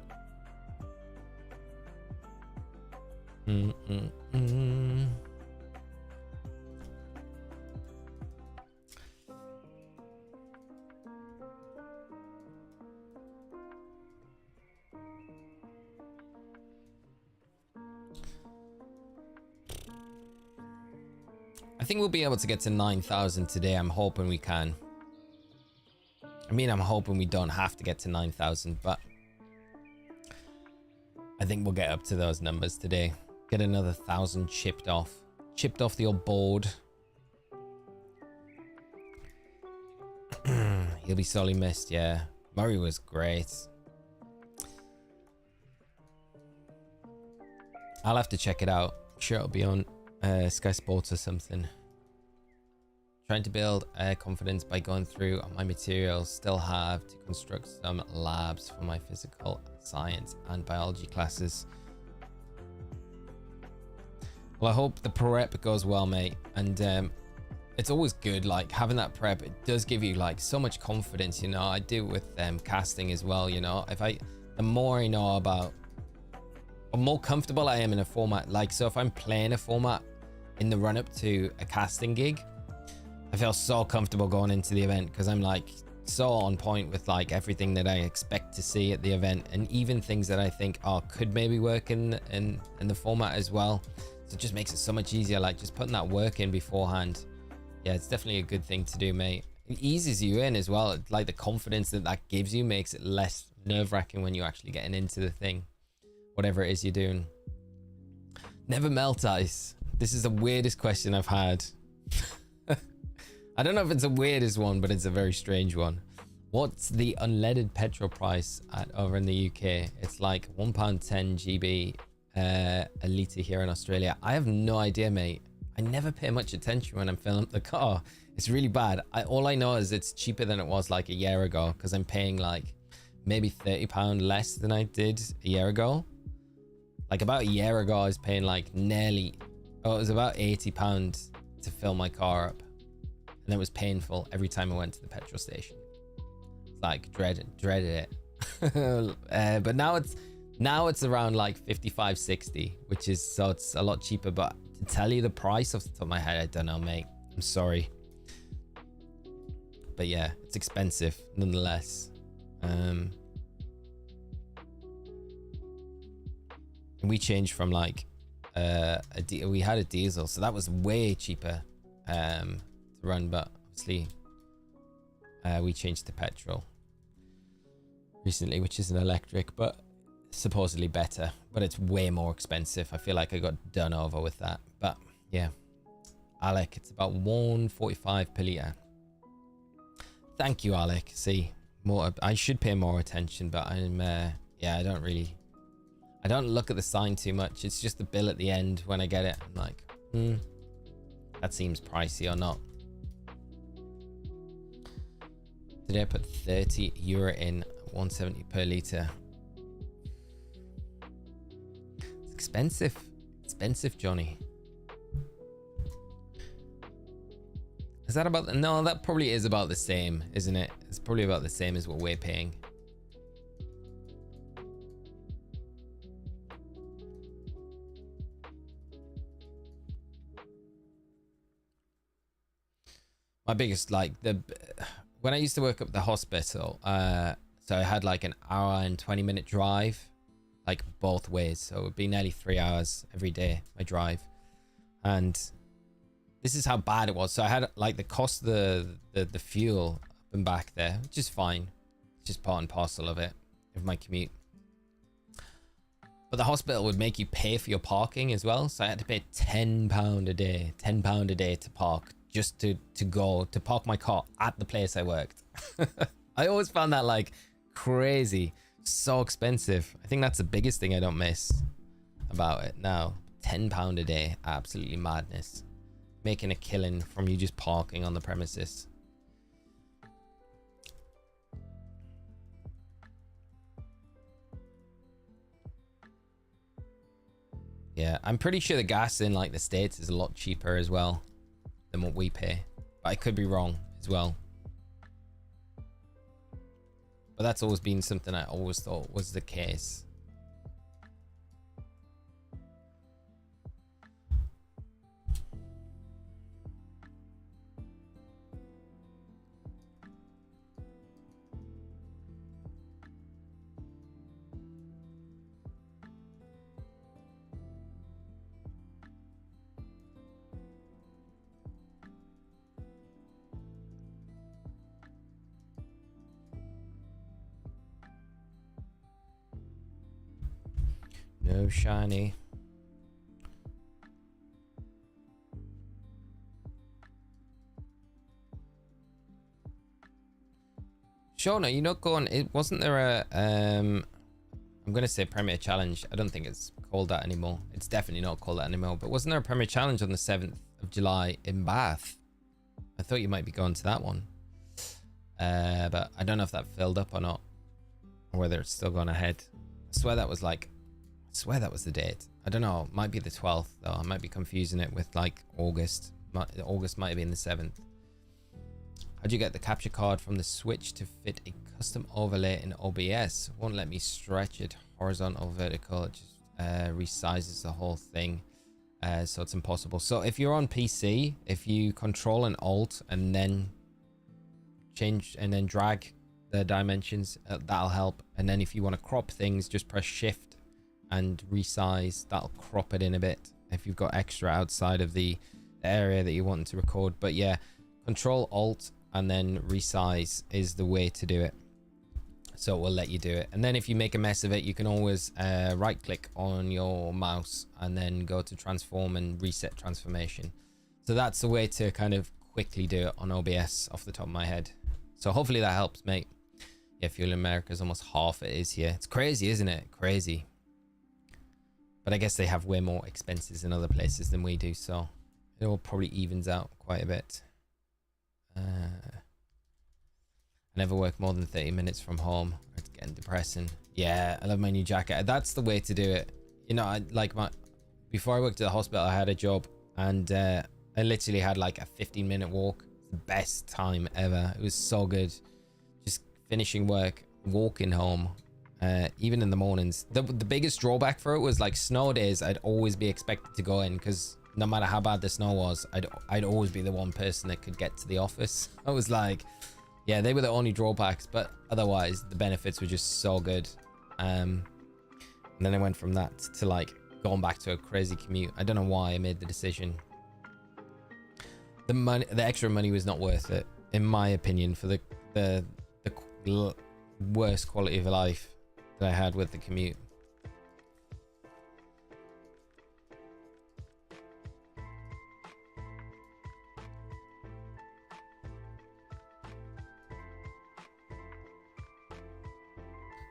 I think we'll be able to get to 9,000 today. I'm hoping we can. I mean, I'm hoping we don't have to get to 9,000, but I think we'll get up to those numbers today. Get another 1,000 chipped off the old board. He'll be sorely missed. Yeah, Murray was great. I'll have to check it out. I'm sure it'll be on Sky Sports or something. Trying to build confidence by going through my materials. Still have to construct some labs for my physical science and biology classes. Well, I hope the prep goes well, mate. And it's always good, like, having that prep. It does give you, like, so much confidence, you know. I do with casting as well, you know. The more I know about, the more comfortable I am in a format. Like, so if I'm playing a format in the run-up to a casting gig, I feel so comfortable going into the event because I'm, like, so on point with, like, everything that I expect to see at the event, and even things that I think, oh, could maybe work in the format as well. So it just makes it so much easier, like, just putting that work in beforehand. Yeah, it's definitely a good thing to do, mate. It eases you in as well. Like, the confidence that that gives you makes it less nerve-wracking when you're actually getting into the thing, whatever it is you're doing. Never melt ice. This is the weirdest question I've had. I don't know if it's the weirdest one, but it's a very strange one. What's the unleaded petrol price at over in the UK? It's like £1.10 GB a litre here in Australia. I have no idea, mate. I never pay much attention when I'm filling up the car. It's really bad. All I know is it's cheaper than it was like a year ago, because I'm paying like maybe £30 less than I did a year ago. Like about a year ago, I was paying like it was about £80 to fill my car up. And it was painful every time I went to the petrol station. It's like dreaded it. But now it's around like 55, 60, which is, so it's a lot cheaper. But to tell you the price off the top of my head, I don't know, mate. I'm sorry. But yeah, it's expensive nonetheless. And we changed from like we had a diesel, so that was way cheaper to run, but obviously we changed to petrol recently, which is an electric, but supposedly better, but it's way more expensive. I feel like I got done over with that. But yeah, Alec, it's about 1.45 per litre. Thank you, Alec. See, more, I should pay more attention, but I'm yeah, I don't look at the sign too much. It's just the bill at the end when I get it. I'm like, that seems pricey or not. Today I put €30 in, 170 per litre. It's expensive, Johnny. Is that about no, that probably is about the same, isn't it? It's probably about the same as what we're paying. My biggest, like, when I used to work up at the hospital, so I had like an hour and 20-minute drive, like both ways. So it would be nearly 3 hours every day, my drive. And this is how bad it was. So I had like the cost of the fuel up and back there, which is fine. It's just part and parcel of it, of my commute. But the hospital would make you pay for your parking as well. So I had to pay £10 a day, £10 a day to park, just to park my car at the place I worked. I always found that like crazy, so expensive. I think that's the biggest thing I don't miss about it now. £10 a day, absolutely madness. Making a killing from you just parking on the premises. Yeah, I'm pretty sure the gas in like the States is a lot cheaper as well than what we pay, but I could be wrong as well. But that's always been something I always thought was the case. No shiny. Shauna, you're not going. It wasn't there a I'm gonna say Premier Challenge. I don't think it's called that anymore. It's definitely not called that anymore. But wasn't there a Premier Challenge on the 7th of July in Bath? I thought you might be going to that one. But I don't know if that filled up or not, or whether it's still going ahead. I swear that was the date. I don't know. It might be the 12th though. I might be confusing it with like August. August might have been the 7th. How'd you get the capture card from the Switch to fit a custom overlay in OBS? Won't let me stretch it horizontal, vertical. It just resizes the whole thing. So it's impossible. So if you're on PC, if you Control and Alt and then change and then drag the dimensions, that'll help. And then if you want to crop things, just press Shift and resize. That'll crop it in a bit if you've got extra outside of the area that you want to record. But yeah, Control Alt and then resize is the way to do it. So it will let you do it. And then if you make a mess of it, you can always right click on your mouse and then go to transform and reset transformation. So that's the way to kind of quickly do it on OBS off the top of my head. So hopefully that helps, mate. Yeah, Fuel in America is almost half it is here. It's crazy, isn't it? Crazy. But I guess they have way more expenses in other places than we do, so it all probably evens out quite a bit. I never work more than 30 minutes from home. It's getting depressing. Yeah, I love my new jacket. That's the way to do it. You know, before I worked at the hospital, I had a job, and I literally had like a 15-minute walk. It's the best time ever. It was so good. Just finishing work, walking home, even in the mornings. The biggest drawback for it was like snow days. I'd always be expected to go in because no matter how bad the snow was, I'd always be the one person that could get to the office. I was like, yeah, they were the only drawbacks, but otherwise the benefits were just so good. And then I went from that to like going back to a crazy commute. I don't know why I made the decision. The extra money was not worth it, in my opinion, for the worst quality of life that I had with the commute.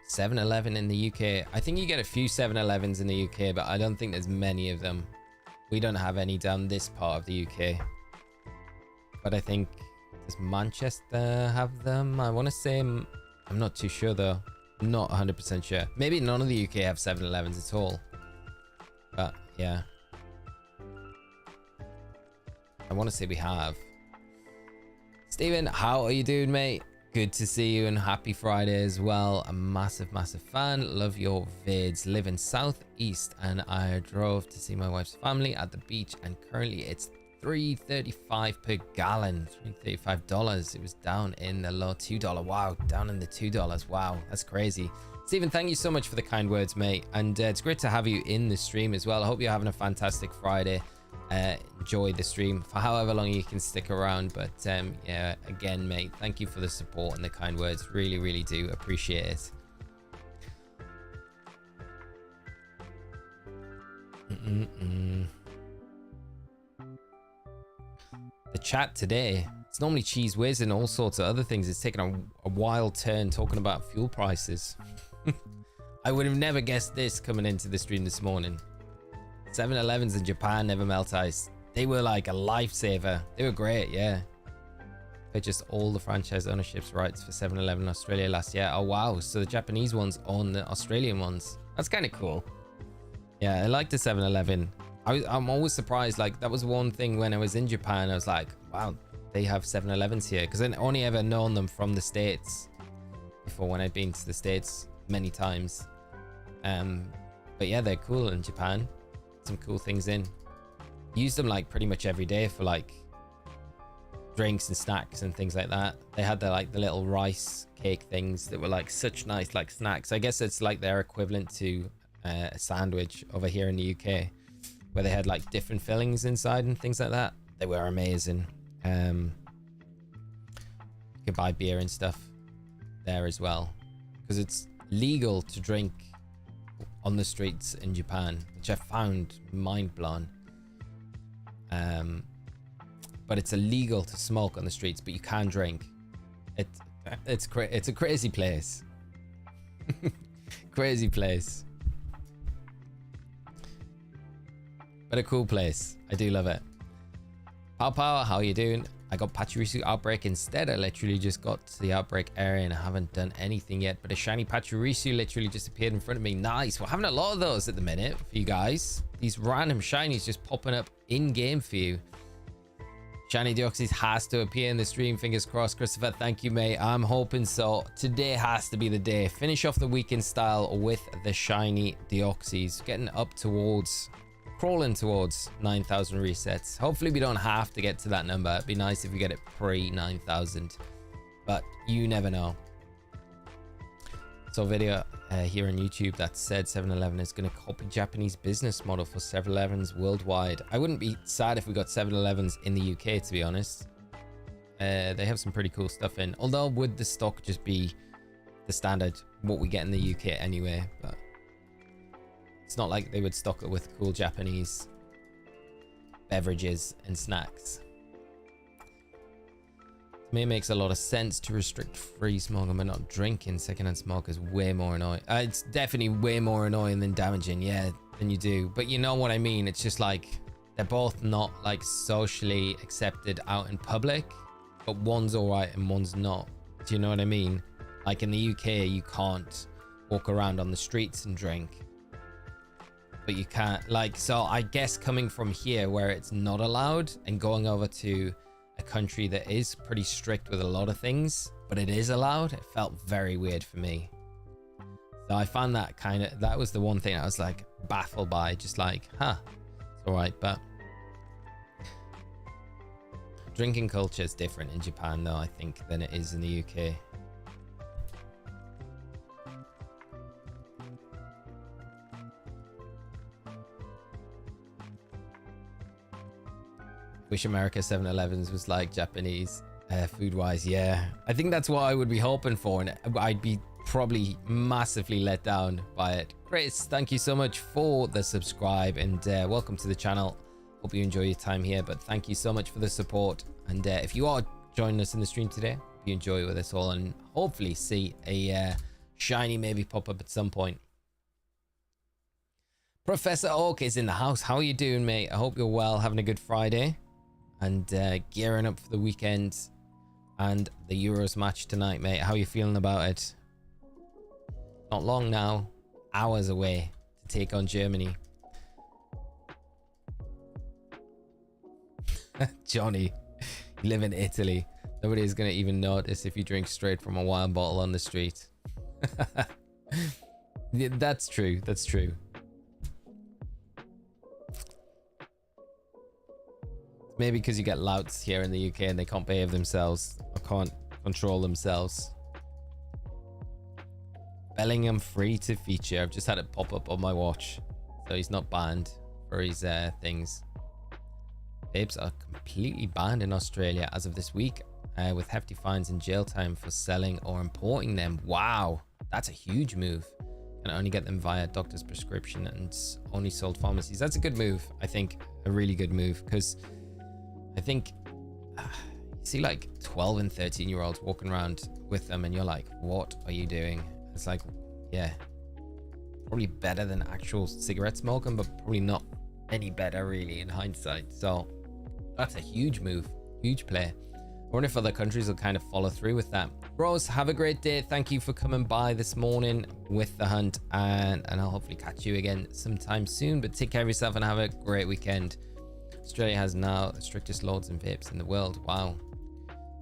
(7-Eleven) in the UK. I think you get a few 7-Elevens in the UK, but I don't think there's many of them. We don't have any down this part of the UK. But I think, does Manchester have them? I want to say, I'm not too sure though. I'm not 100% sure. Maybe none of the UK have 7-Elevens at all. But yeah. I want to say we have. Stephen, how are you doing, mate? Good to see you and happy Friday as well. A massive fan. Love your vids. Live in Southeast and I drove to see my wife's family at the beach and currently it's $3.35 per gallon. $3.35. It was down in the low $2. Wow, down in the $2. Wow, that's crazy. Stephen, thank you so much for the kind words, mate. And it's great to have you in the stream as well. I hope you're having a fantastic Friday. Enjoy the stream for however long you can stick around, but yeah, again, mate, thank you for the support and the kind words. Really do appreciate it. The chat today, it's normally Cheese Whiz and all sorts of other things. It's taken a wild turn talking about fuel prices. I would have never guessed this coming into the stream this morning. 7-Elevens in Japan never melt ice. They were like a lifesaver. They were great, yeah. Purchased all the franchise ownerships rights for 7-Eleven in Australia last year. Oh wow, so the Japanese ones own the Australian ones. That's kind of cool. Yeah, I like the 7-Eleven. I'm always surprised, like that was one thing when I was in Japan. I was like, wow, they have 7-Elevens here, because I'd only ever known them from the States before, when I'd been to the States many times. But yeah, they're cool in Japan. Some cool things in. Use them like pretty much every day for like drinks and snacks and things like that. They had the little rice cake things that were like such nice like snacks. I guess it's like their equivalent to a sandwich over here in the UK, where they had like different fillings inside and things like that. They were amazing. You could buy beer and stuff there as well, because it's legal to drink on the streets in Japan, which I found mind blown. But it's illegal to smoke on the streets, but you can drink. It's a crazy place. Crazy place, but a cool place. I do love it. Pow, how are you doing? I got Pachirisu outbreak instead. I literally just got to the outbreak area and I haven't done anything yet, but a shiny Pachirisu literally just appeared in front of me. Nice. We're having a lot of those at the minute for you guys. These random shinies just popping up in game for you. Shiny Deoxys has to appear in the stream. Fingers crossed, Christopher. Thank you, mate. I'm hoping so. Today has to be the day. Finish off the week in style with the shiny Deoxys. Getting up towards, crawling towards 9,000 resets. Hopefully we don't have to get to that number. It'd be nice if we get it pre 9,000, but you never know. So video here on YouTube that said 7-Eleven is going to copy Japanese business model for 7-Elevens worldwide. I wouldn't be sad if we got 7-Elevens in the UK, to be honest. They have some pretty cool stuff in, although would the stock just be the standard what we get in the UK anyway, but it's not like they would stock it with cool Japanese beverages and snacks. To me, it makes a lot of sense to restrict free smoking but not drinking. Secondhand smoke is way more annoying. It's definitely way more annoying than damaging, yeah, than you do. But you know what I mean? It's just like they're both not like socially accepted out in public, but one's all right and one's not. Do you know what I mean? Like in the UK, you can't walk around on the streets and drink, but you can't, like, so I guess coming from here where it's not allowed and going over to a country that is pretty strict with a lot of things, but it is allowed, it felt very weird for me. So I found that that was the one thing I was like baffled by, just like, huh, it's all right. But drinking culture is different in Japan though, I think, than it is in the UK. Wish America 7-Elevens was like Japanese food wise. Yeah, I think that's what I would be hoping for, and I'd be probably massively let down by it. Chris, thank you so much for the subscribe, and welcome to the channel. Hope you enjoy your time here, but thank you so much for the support. And if you are joining us in the stream today, hope you enjoy it with us all and hopefully see a shiny maybe pop up at some point. Professor Oak is in the house. How are you doing, mate? I hope you're well, having a good Friday, and gearing up for the weekend and the Euros match tonight, mate. How are you feeling about it? Not long now, hours away to take on Germany. Johnny, you live in Italy. Nobody's gonna even notice if you drink straight from a wine bottle on the street. Yeah, that's true, that's true. Maybe because you get louts here in the UK and they can't behave themselves or can't control themselves. Bellingham free to feature. I've just had it pop up on my watch, so he's not banned for his things. Vapes are completely banned in Australia as of this week, with hefty fines and jail time for selling or importing them. Wow, that's a huge move. And only get them via doctor's prescription and only sold pharmacies. That's a good move, I think. A really good move, because I think you see like 12 and 13-year-olds walking around with them and you're like, what are you doing? It's like, yeah, probably better than actual cigarette smoking, but probably not any better really in hindsight. So that's a huge move, huge play. I wonder if other countries will kind of follow through with that. Bros, have a great day. Thank you for coming by this morning with the hunt, and I'll hopefully catch you again sometime soon. But take care of yourself and have a great weekend. Australia has now the strictest laws and vapes in the world. Wow.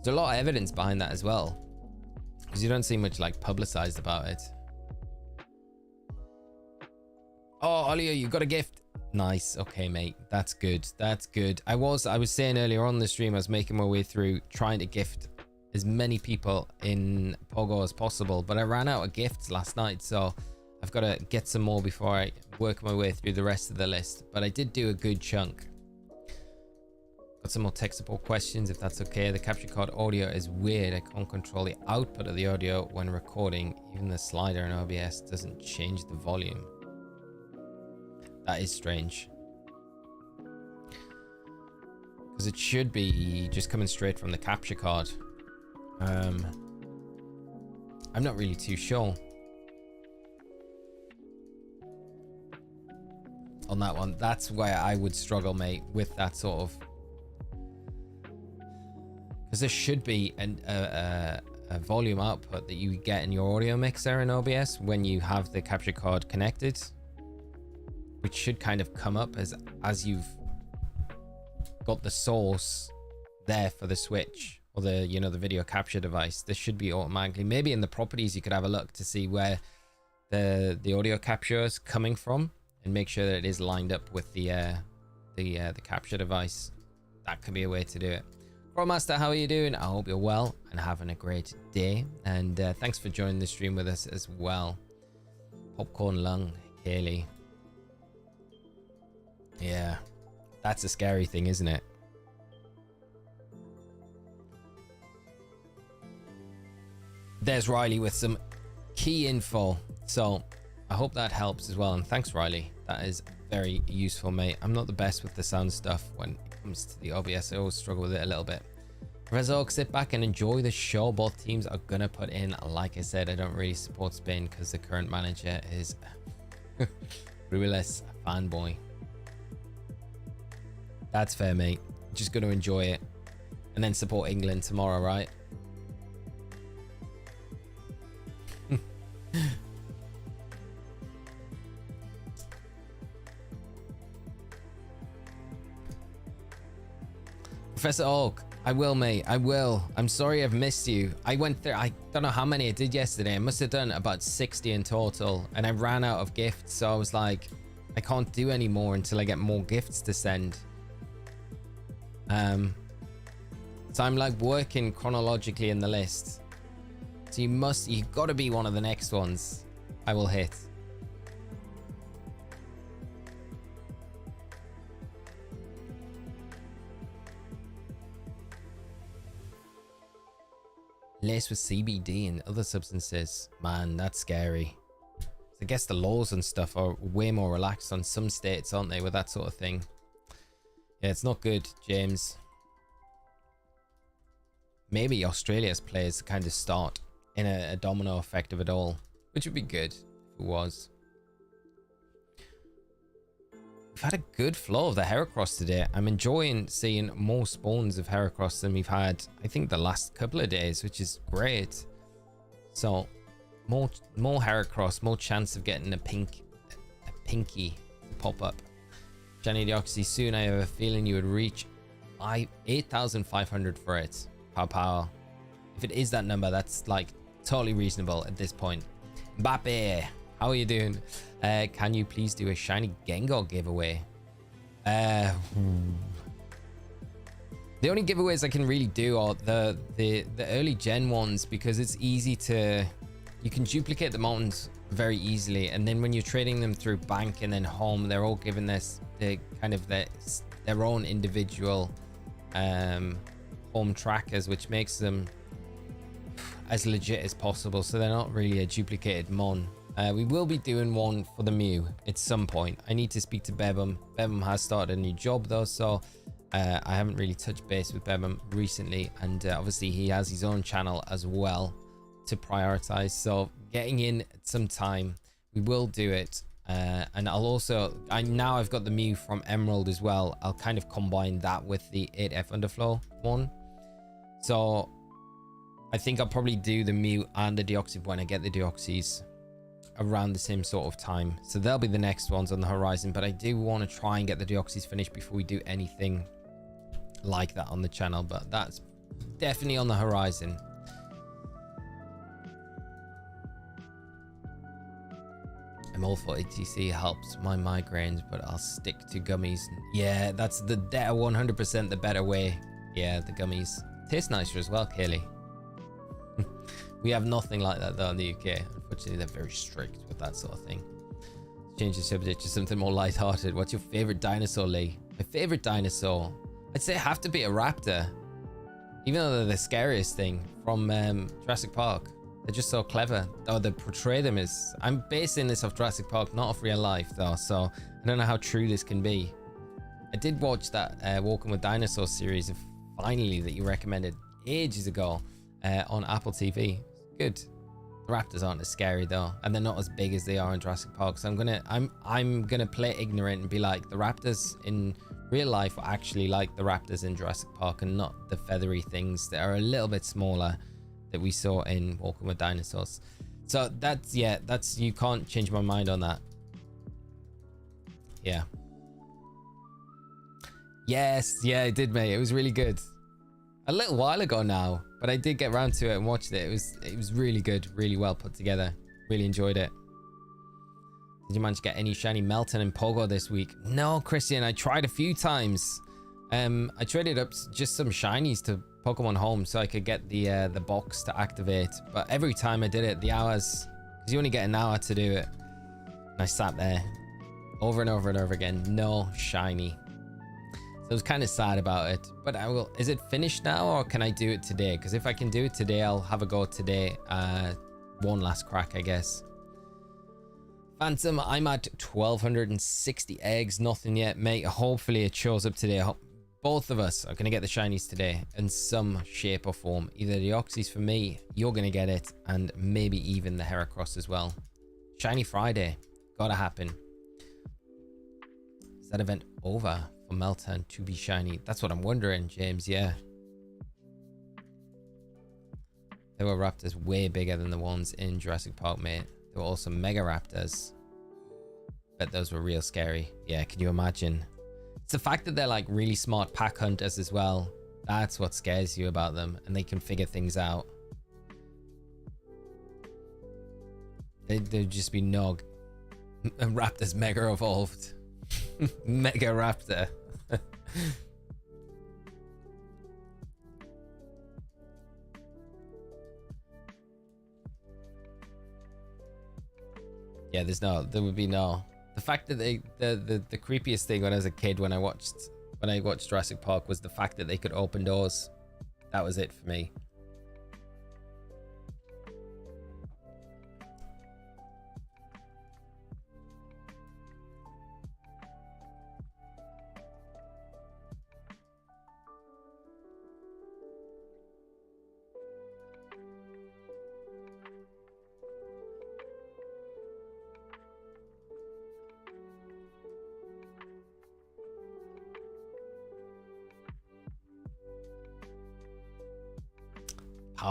There's a lot of evidence behind that as well, because you don't see much like publicized about it. Oh, Olio, you got a gift. Nice. Okay, mate. That's good. That's good. I was saying earlier on the stream, I was making my way through trying to gift as many people in Pogo as possible, but I ran out of gifts last night, so I've got to get some more before I work my way through the rest of the list. But I did do a good chunk. Got some more tech support questions, if that's okay. The capture card audio is weird. I can't control the output of the audio when recording. Even the slider in OBS doesn't change the volume. That is strange, because it should be just coming straight from the capture card. I'm not really too sure on that one. That's where I would struggle, mate, with that sort of because there should be a volume output that you get in your audio mixer in OBS when you have the capture card connected, which should kind of come up as you've got the source there for the switch or the, you know, the video capture device. This should be automatically, maybe in the properties you could have a look to see where the audio capture is coming from and make sure that it is lined up with the capture device. That could be a way to do it. Master, how are you doing? I hope you're well and having a great day, and thanks for joining the stream with us as well. Popcorn Lung, Haley. Yeah, that's a scary thing, isn't it? There's Riley with some key info, so I hope that helps as well, and thanks Riley, that is very useful, mate. I'm not the best with the sound stuff when it comes to the OBS. I always struggle with it a little bit. Professor Oak, sit back and enjoy the show. Both teams are gonna put in. Like I said, I don't really support Spain because the current manager is Ruiles fanboy. That's fair, mate. Just gonna enjoy it and then support England tomorrow, right? Professor Oak, I will, mate. I will. I'm sorry I've missed you. I went through, I don't know how many I did yesterday. I must have done about 60 in total, and I ran out of gifts, so I was like, I can't do any more until I get more gifts to send. So I'm like working chronologically in the list. So you gotta be one of the next ones I will hit. Laced with CBD and other substances. Man, that's scary. I guess the laws and stuff are way more relaxed on some states, aren't they, with that sort of thing? Yeah, it's not good, James. Maybe Australia's players kind of start in a domino effect of it all, which would be good if it was. We've had a good flow of the Heracross today. I'm enjoying seeing more spawns of Heracross than we've had, I think, the last couple of days, which is great. So more Heracross, more chance of getting a pinky to pop up. Johnny Deoxys, soon I have a feeling you would reach 8,500 for it. Power. If it is that number, that's like totally reasonable at this point. Mbappe, how are you doing? Can you please do a shiny Gengar giveaway? The only giveaways I can really do are the early gen ones, because it's easy to, you can duplicate the mountains very easily, and then when you're trading them through bank and then home, they're all given this their own individual home trackers, which makes them as legit as possible, so they're not really a duplicated mon. We will be doing one for the Mew at some point. I need to speak to Bebum. Bebum has started a new job though, so I haven't really touched base with Bebum recently, and obviously he has his own channel as well to prioritize, so getting in some time, we will do it. And I'll also, now I've got the Mew from Emerald as well, I'll kind of combine that with the 8F Underflow one. So I think I'll probably do the Mew and the Deoxys when I get the Deoxys around the same sort of time. So they'll be the next ones on the horizon, but I do want to try and get the Deoxys finished before we do anything like that on the channel, but that's definitely on the horizon. I'm all for ATC, helps my migraines, but I'll stick to gummies. Yeah, that's the 100% the better way. Yeah, the gummies taste nicer as well, Kaylee. We have nothing like that though in the UK. Unfortunately, they're very strict with that sort of thing. Change the subject to something more lighthearted. What's your favorite dinosaur, Lee? My favorite dinosaur, I'd say have to be a raptor, even though they're the scariest thing from Jurassic Park. They're just so clever. Oh, they portray them as, I'm basing this off Jurassic Park, not off real life though, so I don't know how true this can be. I did watch that Walking with Dinosaurs series finally that you recommended ages ago on Apple TV. Good. The raptors aren't as scary though, and they're not as big as they are in Jurassic Park, so I'm gonna play ignorant and be like, the raptors in real life are actually like the raptors in Jurassic Park and not the feathery things that are a little bit smaller that we saw in Walking with Dinosaurs. So that's, yeah, that's, you can't change my mind on that. Yeah. Yes, yeah, I did, mate. It was really good. A little while ago now, but I did get around to it and watched it. It was really good, really well put together. Really enjoyed it. Did you manage to get any shiny Melton and Pogo this week? No, Christian, I tried a few times. I traded up just some shinies to Pokemon Home so I could get the box to activate. But every time I did it, the hours, because you only get an hour to do it. And I sat there over and over and over again. No shiny. So I was kind of sad about it, but I will. Is it finished now, or can I do it today? Because if I can do it today, I'll have a go today. One last crack, I guess. Phantom, I'm at 1260 eggs. Nothing yet, mate. Hopefully it shows up today. Both of us are going to get the shinies today in some shape or form. Either the Deoxys for me, you're going to get it, and maybe even the Heracross as well. Shiny Friday. Gotta happen. Is that event over for Melton to be shiny? That's what I'm wondering, James. Yeah. There were raptors way bigger than the ones in Jurassic Park, mate. There were also mega raptors. Bet those were real scary. Yeah, can you imagine? It's the fact that they're like really smart pack hunters as well. That's what scares you about them, and they can figure things out. There'd just be no raptors mega evolved. Mega raptor. Yeah, there would be no. The fact that the creepiest thing when I was a kid when I watched Jurassic Park was the fact that they could open doors. That was it for me.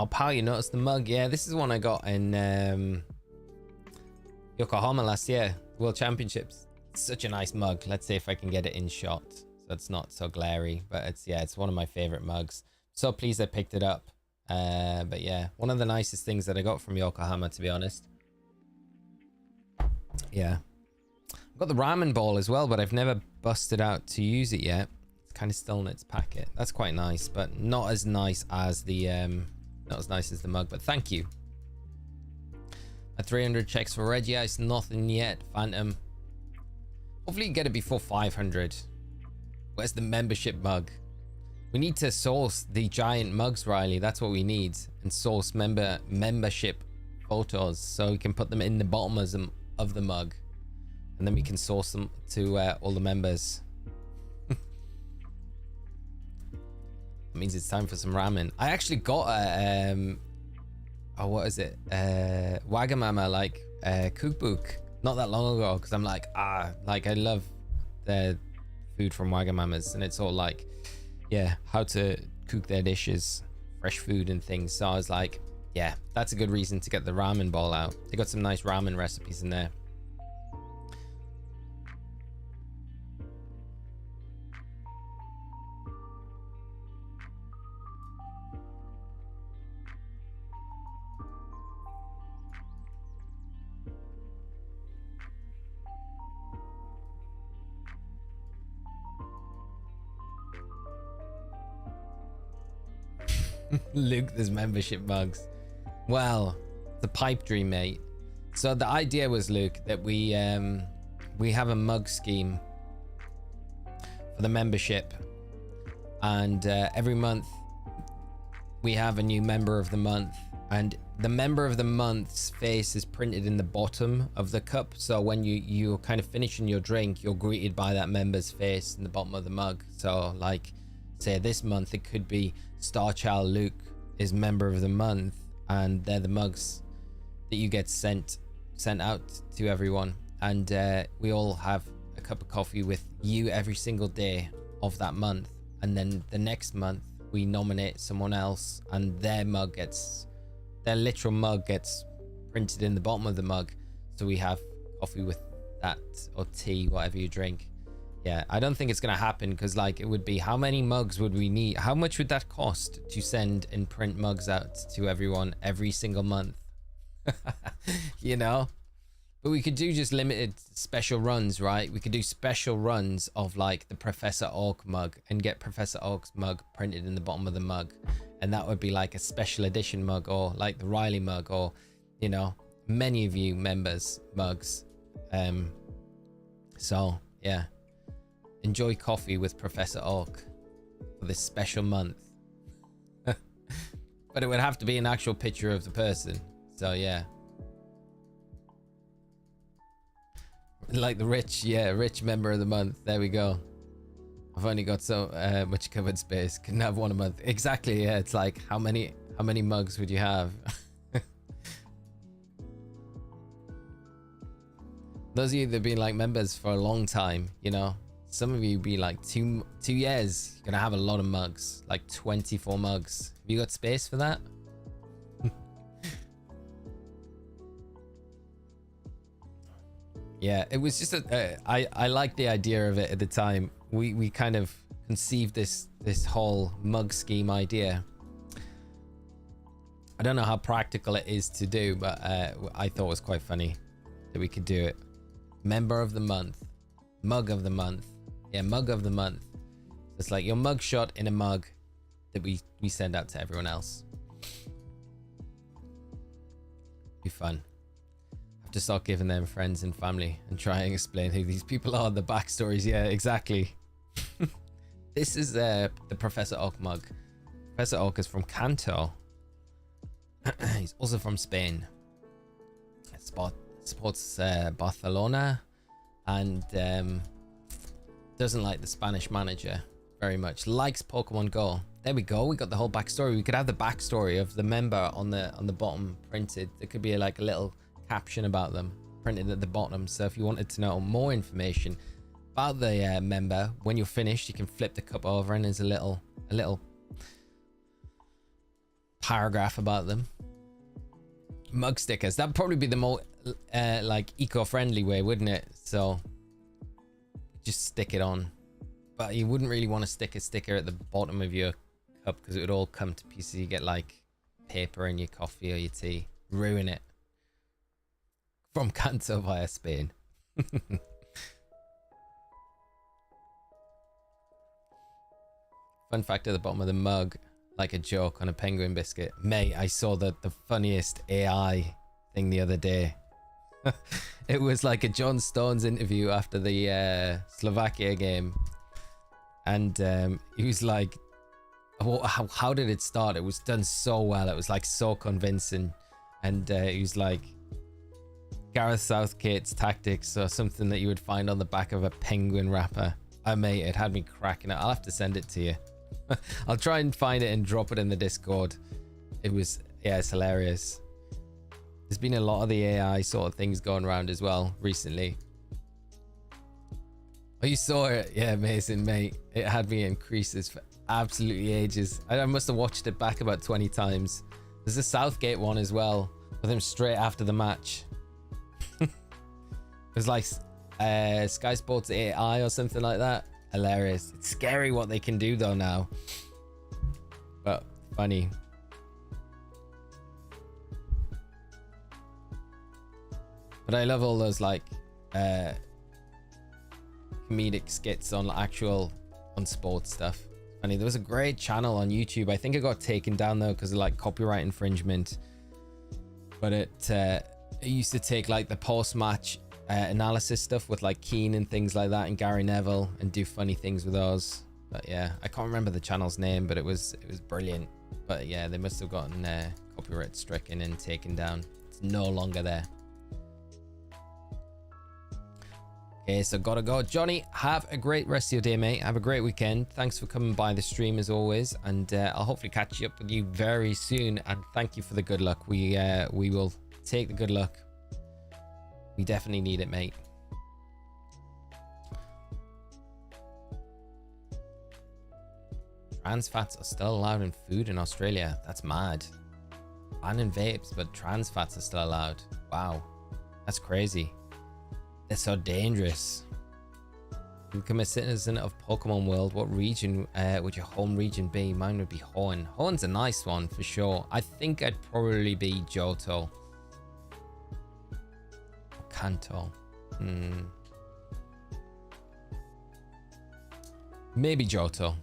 Pow, you noticed the mug? Yeah, this is one I got in Yokohama last year, World Championships. It's such a nice mug. Let's see if I can get it in shot so it's not so glary, but it's one of my favorite mugs. So pleased I picked it up. But yeah, one of the nicest things that I got from Yokohama, to be honest. Yeah, I've got the ramen ball as well, but I've never busted out to use it yet. It's kind of still in its packet. That's quite nice, but not as nice as the mug, but thank you. A 300 checks for Regice, nothing yet. Phantom, hopefully you get it before 500. Where's the membership mug? We need to source the giant mugs, Riley. That's what we need, and source membership photos so we can put them in the bottom of the mug, and then we can source them to all the members. Means it's time for some ramen. I actually got a what is it, Wagamama cookbook not that long ago, because I'm like I love the food from Wagamamas, and it's all like, yeah, how to cook their dishes, fresh food and things. So I was like, yeah, that's a good reason to get the ramen ball out. They got some nice ramen recipes in there. Luke, there's membership mugs. Well, the pipe dream, mate. So the idea was, Luke, that we have a mug scheme for the membership, and every month we have a new member of the month, and the member of the month's face is printed in the bottom of the cup. So when you're kind of finishing your drink, you're greeted by that member's face in the bottom of the mug. So like, say this month it could be Star Child Luke is member of the month, and they're the mugs that you get sent out to everyone, and we all have a cup of coffee with you every single day of that month, and then the next month we nominate someone else, and their literal mug gets printed in the bottom of the mug, so we have coffee with that, or tea, whatever you drink. Yeah, I don't think it's gonna happen, because like, it would be, how many mugs would we need? How much would that cost to send and print mugs out to everyone every single month? You know? But we could do just limited special runs, right? We could do special runs of like the Professor Oak mug, and get Professor Oak's mug printed in the bottom of the mug, and that would be like a special edition mug, or like the Riley mug, or, you know, many of you members mugs. So yeah, enjoy coffee with Professor Oak for this special month. But it would have to be an actual picture of the person, so yeah. Like the rich member of the month. There we go. I've only got so much covered space, couldn't have one a month. Exactly, yeah. It's like, how many mugs would you have? Those of you that have been like members for a long time, you know, some of you be like two years, you're gonna have a lot of mugs, like 24 mugs. Have you got space for that? Yeah, it was just I liked the idea of it at the time. We kind of conceived this whole mug scheme idea. I don't know how practical it is to do, but I thought it was quite funny that we could do it. Member of the month, mug of the month. Yeah, mug of the month. It's like your mug shot in a mug that we send out to everyone else. Be fun. Have to start giving them friends and family and try and explain who these people are, the backstories. Yeah, exactly. This is the Professor Oak mug. Professor Oak is from Kanto. He's also from Spain. Supports Barcelona, and doesn't like the Spanish manager very much. Likes Pokemon Go. There we go. We got the whole backstory. We could have the backstory of the member on the bottom printed. There could be like a little caption about them printed at the bottom. So if you wanted to know more information about the member, when you're finished, you can flip the cup over and there's a little paragraph about them. Mug stickers. That'd probably be the more like eco-friendly way, wouldn't it? So just stick it on, but you wouldn't really want to stick a sticker at the bottom of your cup, because it would all come to pieces. You get like paper in your coffee or your tea, ruin it. From Kanto via Spain. Fun fact at the bottom of the mug, like a joke on a penguin biscuit. Mate, I saw the funniest AI thing the other day. It was like a John Stones interview after the Slovakia game, and he was like, how did it start? It was done so well, it was like so convincing, and he was like, Gareth Southgate's tactics, or something that you would find on the back of a penguin wrapper. Mate, it had me cracking it. I'll have to send it to you. I'll try and find it and drop it in the Discord. It was, yeah, it's hilarious. There's been a lot of the AI sort of things going around as well recently. Oh, you saw it? Yeah, amazing, mate. It had me in creases for absolutely ages. I must have watched it back about 20 times. There's a Southgate one as well, with him straight after the match. It was like Sky Sports AI or something like that. Hilarious. It's scary what they can do though now, but funny. But I love all those like comedic skits on sports stuff. Funny. There was a great channel on YouTube. I think it got taken down though because of like copyright infringement. But it used to take like the post-match analysis stuff with like Keane and things like that, and Gary Neville, and do funny things with those. But yeah, I can't remember the channel's name, but it was brilliant. But yeah, they must have gotten copyright stricken and taken down. It's no longer there. Okay, so gotta go. Johnny, have a great rest of your day, mate. Have a great weekend. Thanks for coming by the stream as always, and I'll hopefully catch up with you very soon. And thank you for the good luck. We will take the good luck. We definitely need it, mate. Trans fats are still allowed in food in Australia. That's mad. Banning vapes, but trans fats are still allowed. Wow. That's crazy. They're so dangerous. You become a citizen of Pokemon World. What region would your home region be? Mine would be Horn. Horn's a nice one for sure. I think I'd probably be Johto. Kanto. Maybe Johto.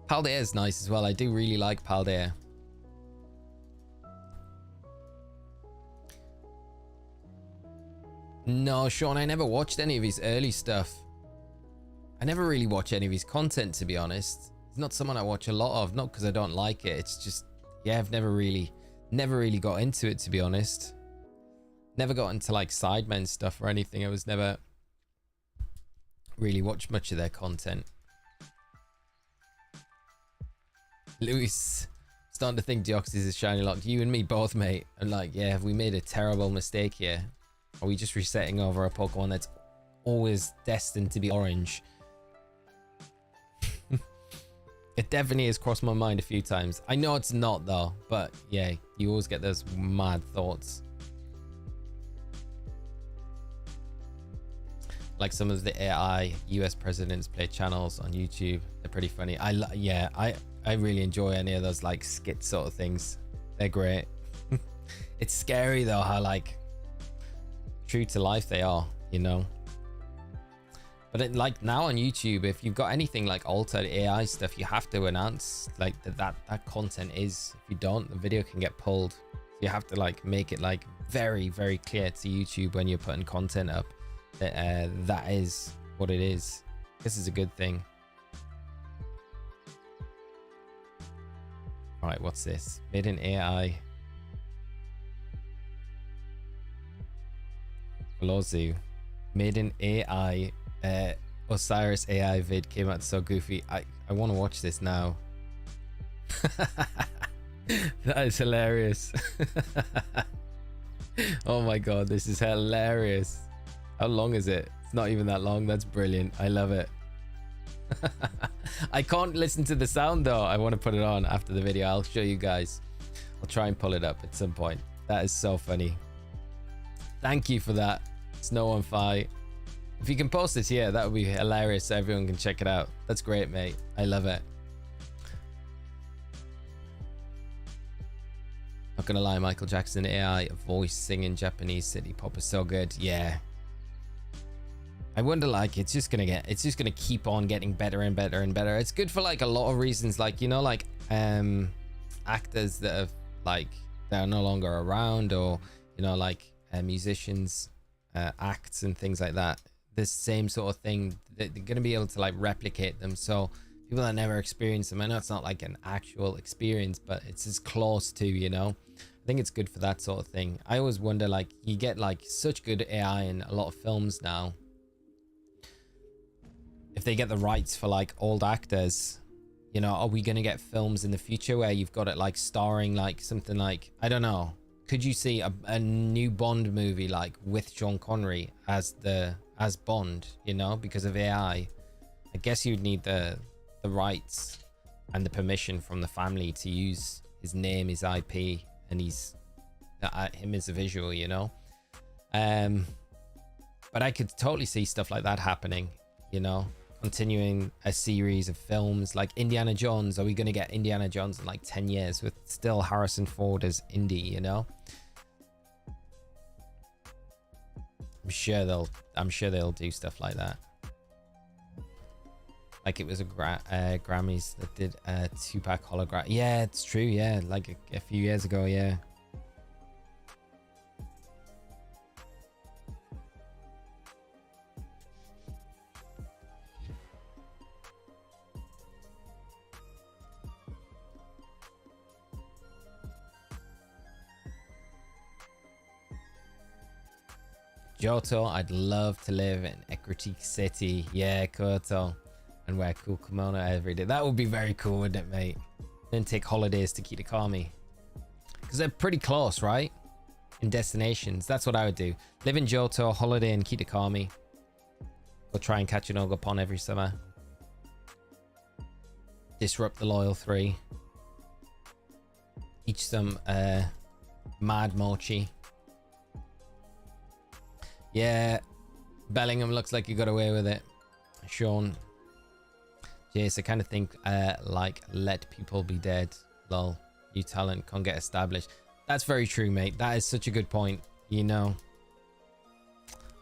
Paldea is nice as well. I do really like Paldea. No, Sean, I never watched any of his early stuff. I never really watch any of his content, to be honest. He's not someone I watch a lot of, not because I don't like it. It's just, yeah, I've never really got into it, to be honest. Never got into like Sidemen stuff or anything. I was never really watched much of their content. Luis, starting to think Deoxys is shiny locked. You and me both, mate. I'm like, yeah, have we made a terrible mistake here? Are we just resetting over a Pokemon that's always destined to be orange? It definitely has crossed my mind a few times. I know it's not though, but yeah, you always get those mad thoughts. Like some of the AI US presidents play channels on YouTube. They're pretty funny. I really enjoy any of those like skit sort of things. They're great. It's scary though how like true to life they are, you know. But it, like now on YouTube, if you've got anything like altered AI stuff, you have to announce like that content is. If you don't, the video can get pulled. So you have to like make it like very, very clear to YouTube when you're putting content up that that is what it is. This is a good thing. All right, what's this? Made in AI. Lozu. Made in AI. Osirus AI vid came out so goofy. I want to watch this now. That is hilarious. Oh my god, this is hilarious. How long is it? It's not even that long. That's brilliant. I love it. I can't listen to the sound though. I want to put it on after the video. I'll show you guys. I'll try and pull it up at some point. That is so funny. Thank you for that, Snow on Fi. If you can post this here, that would be hilarious so everyone can check it out. That's great, mate. I love it. Not gonna lie, Michael Jackson AI voice singing Japanese city pop is so good. Yeah. I wonder, like, it's just gonna keep on getting better and better and better. It's good for like a lot of reasons, like, you know, like actors that have like that are no longer around, or you know, like musicians, acts and things like that. This same sort of thing, they're gonna be able to like replicate them. So people that never experience them, I know it's not like an actual experience, but it's as close to, you know. I think it's good for that sort of thing. I always wonder, like, you get like such good AI in a lot of films now. If they get the rights for like old actors, you know, are we gonna get films in the future where you've got it like starring like something like, I don't know, could you see a new Bond movie like with Sean Connery as Bond, you know, because of AI? I guess you'd need the rights and the permission from the family to use his name, his IP, and him as a visual, you know. But I could totally see stuff like that happening, you know, continuing a series of films like Indiana Jones. Are we going to get Indiana Jones in like 10 years with still Harrison Ford as Indy, you know? I'm sure they'll do stuff like that. Like it was a Grammys that did a 2-pack hologram. Yeah, it's true. Yeah, like a few years ago. Yeah. Johto, I'd love to live in Equity City. Yeah, Koto. And wear cool kimono every day. That would be very cool, wouldn't it, mate? Then take holidays to Kitakami. Because they're pretty close, right? In destinations. That's what I would do. Live in Johto, holiday in Kitakami. Go try and catch an Ogopon every summer. Disrupt the loyal 3. Teach some mad mochi. Yeah, Bellingham looks like he got away with it. Sean. Jace, I kind of think like let people be dead. Lol. New talent can't get established. That's very true, mate. That is such a good point. You know,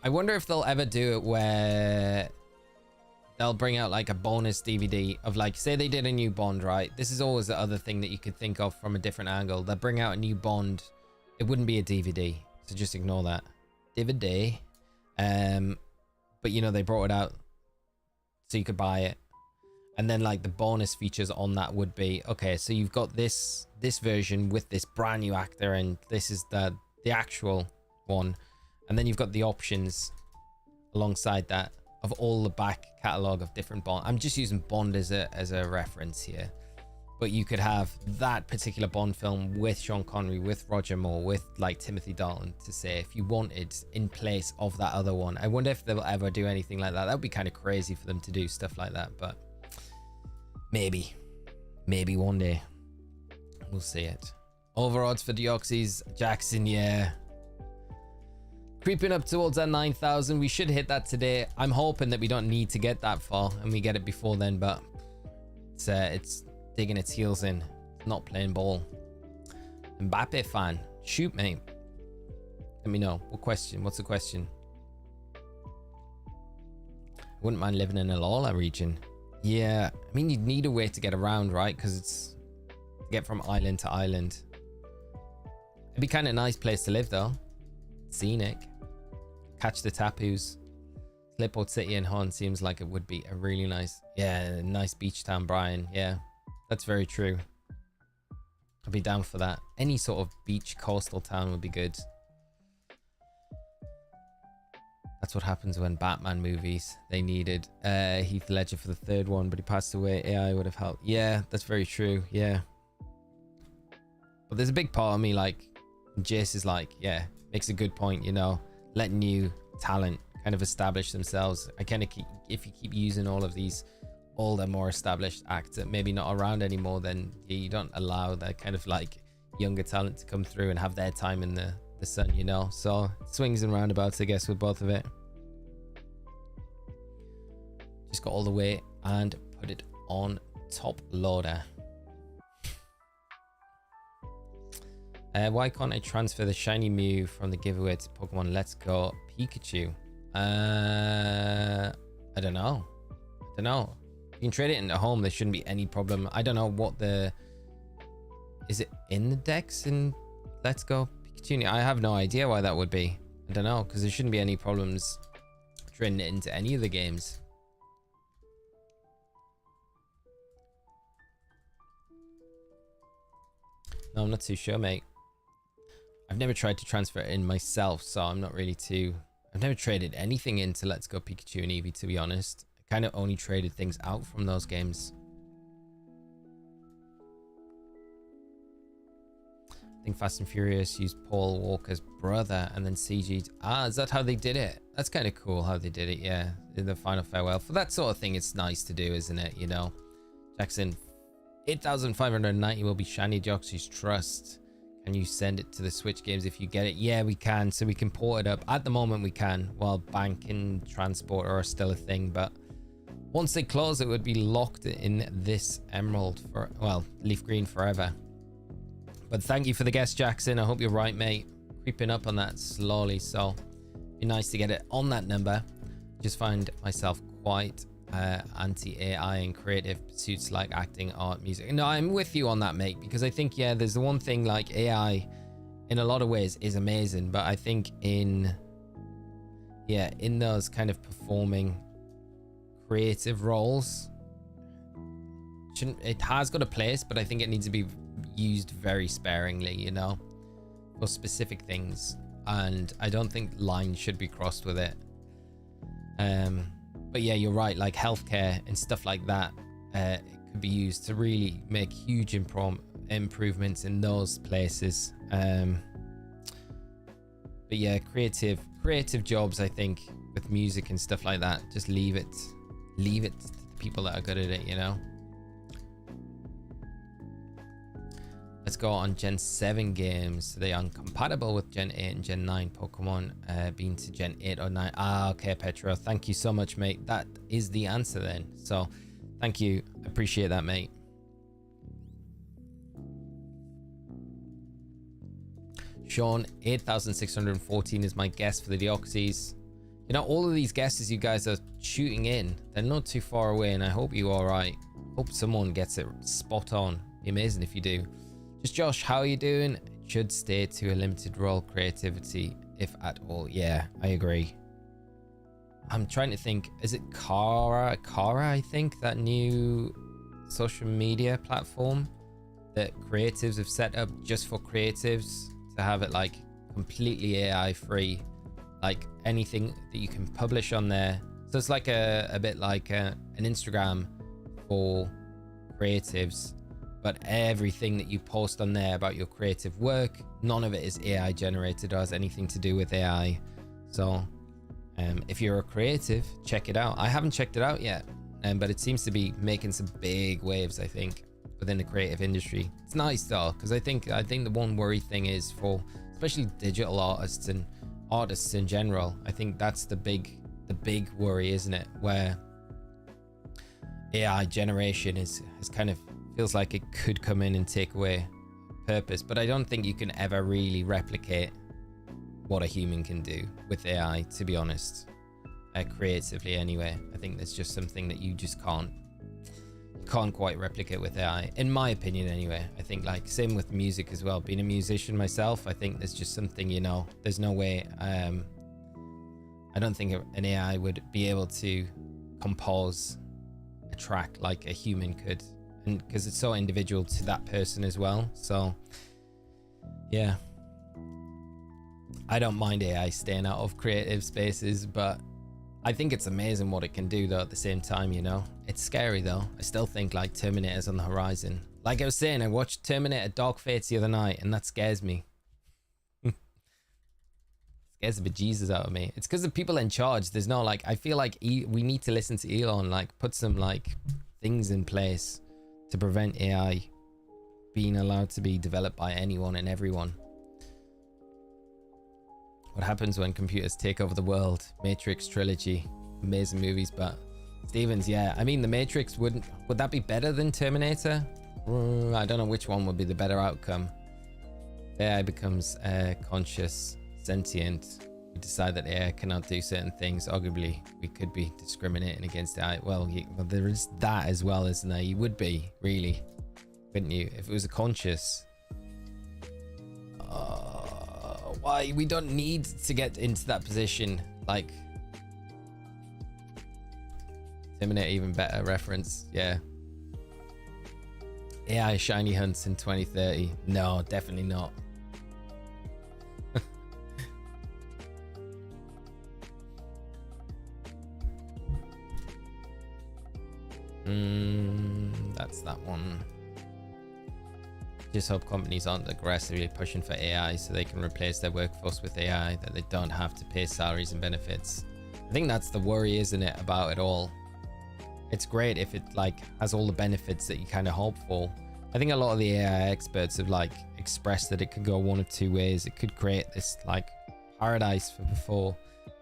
I wonder if they'll ever do it where they'll bring out like a bonus DVD of like, say they did a new Bond, right? This is always the other thing that you could think of from a different angle. They'll bring out a new Bond. It wouldn't be a DVD, so just ignore that. DVD. But you know, they brought it out so you could buy it. And then like the bonus features on that would be, okay, so you've got this version with this brand new actor, and this is the actual one. And then you've got the options alongside that of all the back catalog of different Bond. I'm just using Bond as a reference here. But you could have that particular Bond film with Sean Connery, with Roger Moore, with like Timothy Dalton, to say if you wanted, in place of that other one. I wonder if they'll ever do anything like that. That would be kind of crazy for them to do stuff like that, but maybe one day we'll see it. Over odds for Deoxys, Jackson, yeah. Creeping up towards that 9,000. We should hit that today. I'm hoping that we don't need to get that far and we get it before then, but it's digging its heels in, not playing ball. Mbappe fan, shoot mate. Let me know. What question? What's the question? I wouldn't mind living in a Lola region. Yeah, I mean, you'd need a way to get around, right? Because it's to get from island to island. It'd be kind of a nice place to live though. Scenic. Catch the Tapus. Slipboard City and Hon seems like it would be a really nice, yeah, nice beach town, Brian. Yeah, that's very true. I'd be down for that. Any sort of beach coastal town would be good. That's what happens when Batman movies, they needed Heath Ledger for the third one, but he passed away. AI would have helped. Yeah, that's very true. Yeah. But there's a big part of me, like, Jace is like, yeah, makes a good point, you know, letting new talent kind of establish themselves. I kind of keep, if you keep using all of these older, more established acts that maybe not around anymore, then you don't allow that kind of like younger talent to come through and have their time in the sun, you know. So swings and roundabouts, I guess, with both of it. Just got all the way and put it on top loader. Why can't I transfer the shiny Mew from the giveaway to Pokemon Let's Go Pikachu? I don't know. You can trade it into home. There shouldn't be any problem. I don't know what the... Is it in the decks in Let's Go Pikachu? I have no idea why that would be. I don't know, because there shouldn't be any problems trading it into any of the games. No, I'm not too sure, mate. I've never tried to transfer it in myself, so I'm not really too... I've never traded anything into Let's Go Pikachu and Eevee, to be honest. I kind of only traded things out from those games. I think Fast and Furious used Paul Walker's brother and then CG'd. Ah, is that how they did it? That's kind of cool how they did it, yeah. In the Final Farewell. For that sort of thing, it's nice to do, isn't it? You know? Jackson, 8,590 will be shiny Deoxys Trust. Can you send it to the Switch games if you get it? Yeah, we can. So we can port it up. At the moment, we can. While bank and transport are still a thing. But once they close, it would be locked in this emerald for, well, leaf green forever. But thank you for the guest, Jackson. I hope you're right, mate. Creeping up on that slowly. So it'd be nice to get it on that number. Just find myself quite anti-AI and creative pursuits like acting, art, music. No, I'm with you on that, mate, because I think, yeah, there's the one thing, like, AI in a lot of ways is amazing, but I think in those kind of performing creative roles, it has got a place, but I think it needs to be used very sparingly, you know, for specific things, and I don't think lines should be crossed with it. But yeah, you're right, like healthcare and stuff like that, it could be used to really make huge improvements in those places. But yeah, creative jobs, I think, with music and stuff like that, just leave it to the people that are good at it, you know. Let's go on Gen 7 games. They are compatible with Gen 8 and Gen 9 Pokemon being to Gen 8 or 9. Ah, okay, Petro. Thank you so much, mate. That is the answer then. So, thank you. Appreciate that, mate. Sean, 8,614 is my guess for the Deoxys. You know, all of these guesses you guys are shooting in, they're not too far away, and I hope you're all right. Hope someone gets it spot on. Be amazing if you do. Just Josh, how are you doing? It should stay to a limited role creativity, if at all. Yeah, I agree. I'm trying to think. Is it Kara, I think, that new social media platform that creatives have set up just for creatives to have it like completely AI free, like anything that you can publish on there. So it's like a bit like an Instagram for creatives, but everything that you post on there about your creative work, none of it is AI generated or has anything to do with AI. So if you're a creative, check it out. I haven't checked it out yet, but it seems to be making some big waves, I think, within the creative industry. It's nice though, because I think the one worry thing is for especially digital artists and artists in general. I think that's the big worry, isn't it? Where AI generation is kind of feels like it could come in and take away purpose, but I don't think you can ever really replicate what a human can do with AI, to be honest, creatively anyway. I think there's just something that you just can't quite replicate with AI, in my opinion anyway. I think like same with music as well. Being a musician myself, I think there's just something, you know, there's no way I don't think an AI would be able to compose a track like a human could, and because it's so individual to that person as well. So yeah, I don't mind AI staying out of creative spaces, but I think it's amazing what it can do though at the same time, you know. It's scary though. I still think like Terminator's on the horizon. Like I was saying, I watched Terminator Dark Fates the other night, and that scares me. Scares the bejesus out of me. It's because the people in charge, there's no like, I feel like we need to listen to Elon, like put some like things in place to prevent AI being allowed to be developed by anyone and everyone. What happens when computers take over the world? Matrix trilogy, amazing movies. But Stevens, yeah, I mean the Matrix would that be better than Terminator? I don't know which one would be the better outcome. AI becomes conscious, sentient. We decide that AI cannot do certain things. Arguably, we could be discriminating against AI. Well, there is that as well, isn't there? You would be, really, wouldn't you? If it was a conscious. Why? We don't need to get into that position. Like, Terminator, even better reference. Yeah. AI shiny hunts in 2030. No, definitely not. That's that one. Just hope companies aren't aggressively pushing for AI so they can replace their workforce with AI, that they don't have to pay salaries and benefits. I think that's the worry, isn't it, about it all. It's great if it like has all the benefits that you kind of hope for. I think a lot of the AI experts have like expressed that it could go one of two ways. It could create this like paradise for before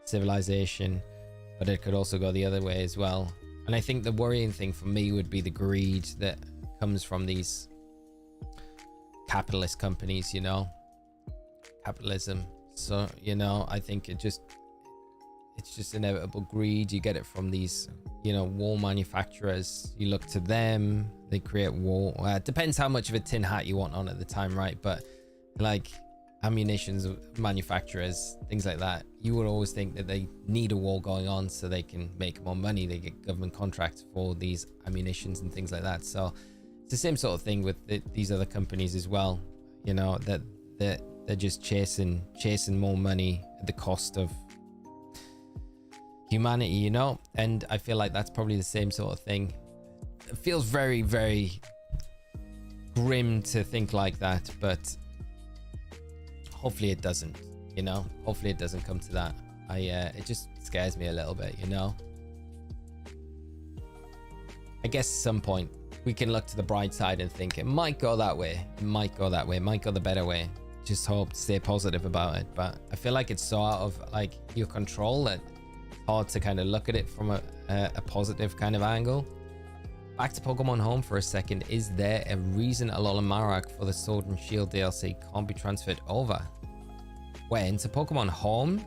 civilization, but it could also go the other way as well. And I think the worrying thing for me would be the greed that comes from these capitalist companies, you know, capitalism. So, you know, I think it's just inevitable greed. You get it from these, you know, war manufacturers. You look to them, they create war. It depends how much of a tin hat you want on at the time, right? But like ammunitions manufacturers, things like that, you would always think that they need a war going on so they can make more money. They get government contracts for these ammunitions and things like that. So it's the same sort of thing with these other companies as well, you know, that they're just chasing more money at the cost of humanity, you know. And I feel like that's probably the same sort of thing. It feels very, very grim to think like that, but hopefully it doesn't, you know. Hopefully it doesn't come to that. It just scares me a little bit, you know. I guess at some point we can look to the bright side and think it might go that way. It might go that way. It might go the better way. Just hope to stay positive about it. But I feel like it's so out of like your control that it's hard to kind of look at it from a positive kind of angle. Back to Pokemon Home for a second. Is there a reason Alolan Marowak for the Sword and Shield DLC can't be transferred over? Where, into Pokemon Home?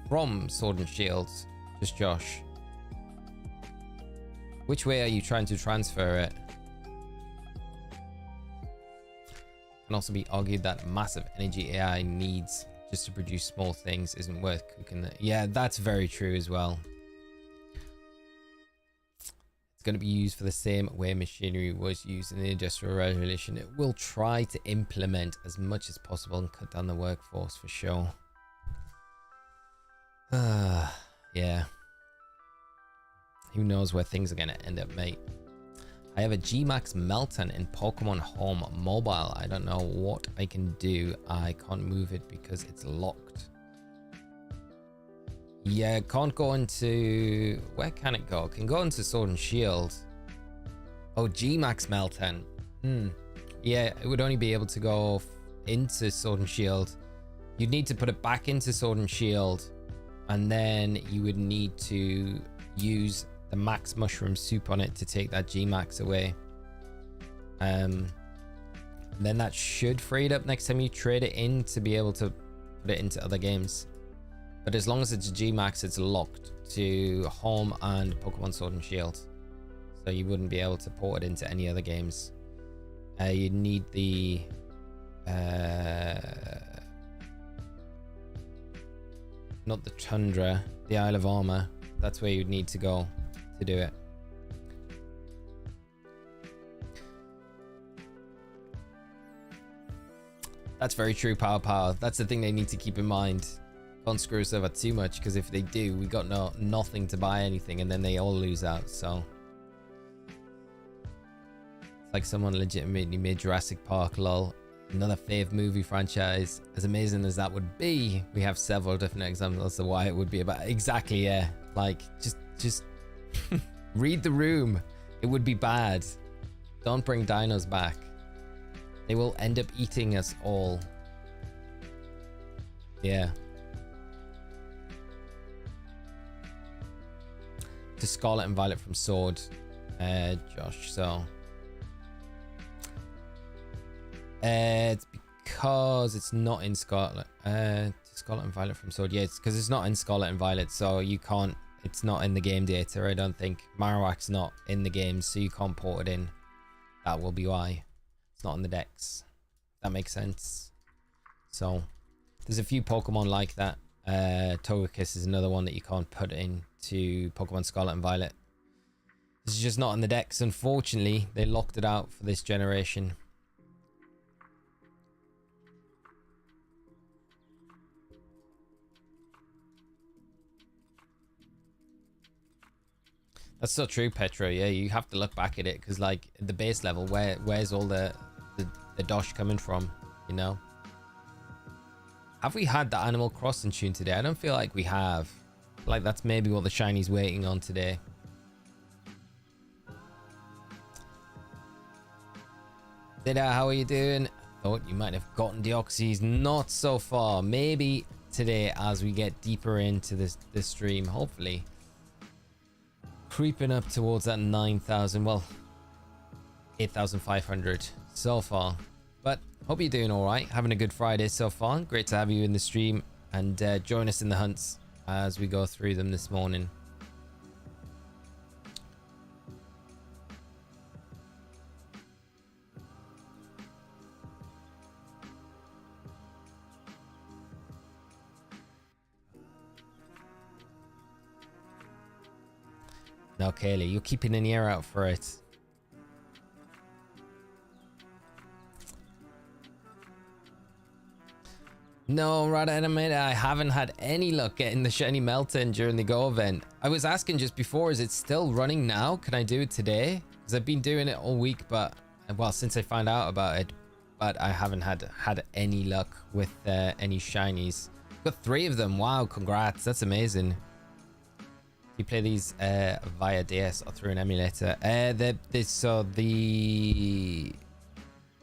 From Sword and Shield? Just Josh. Which way are you trying to transfer it? Can also be argued that massive energy AI needs just to produce small things isn't worth cooking. Yeah, that's very true as well. It's going to be used for the same way machinery was used in the Industrial Revolution. It will try to implement as much as possible and cut down the workforce for sure. Yeah. Who knows where things are going to end up, mate. I have a G-Max Melton in Pokemon Home Mobile. I don't know what I can do. I can't move it because it's locked. Yeah, can't go into... Where can it go? It can go into Sword and Shield. Oh, G-Max Melton. Yeah, it would only be able to go into Sword and Shield. You'd need to put it back into Sword and Shield. And then you would need to use the Max Mushroom Soup on it to take that G-Max away. Then that should free it up next time you trade it in to be able to put it into other games. But as long as it's a G-Max, it's locked to Home and Pokemon Sword and Shield. So you wouldn't be able to port it into any other games. You'd need the... not the Tundra, the Isle of Armor. That's where you'd need to go to do it. That's very true, Power. That's the thing they need to keep in mind. Can't screw us over too much, because if they do, we got nothing to buy anything, and then they all lose out. So it's like someone legitimately made Jurassic Park, lol. Another fave movie franchise. As amazing as that would be, we have several different examples of why it would be about. Exactly, yeah. Like, just read the room. It would be bad. Don't bring dinos back. They will end up eating us all. Yeah. To Scarlet and Violet from Sword, Josh. So it's because it's not in Scarlet. To Scarlet and Violet from Sword. Yeah, it's because it's not in Scarlet and Violet, so you can't. It's not in the game data. I don't think Marowak's not in the game, so you can't port it in. That will be why it's not in the decks. That makes sense. So there's a few Pokemon like that. Togekiss is another one that you can't put into Pokemon Scarlet and Violet. This is just not in the decks. Unfortunately, they locked it out for this generation. That's so true, Petra. Yeah, you have to look back at it, because like at the base level, where's all the dosh coming from, you know? Have we had the Animal Crossing tune today? I don't feel like we have. Like that's maybe what the shiny's waiting on today. Dida, how are you doing? Thought you might have gotten Deoxys. Not so far. Maybe today as we get deeper into this stream, hopefully. Creeping up towards that 9,000, well, 8,500 so far. But hope you're doing all right, having a good Friday so far. Great to have you in the stream, and join us in the hunts as we go through them this morning. No, Kaylee, you're keeping an ear out for it. No, Rada Animator, I haven't had any luck getting the shiny Melton during the Go event. I was asking just before, is it still running now? Can I do it today? Because I've been doing it all week, but, well, since I found out about it, but I haven't had any luck with any shinies. Got 3 of them. Wow, congrats. That's amazing. You play these via DS or through an emulator? So the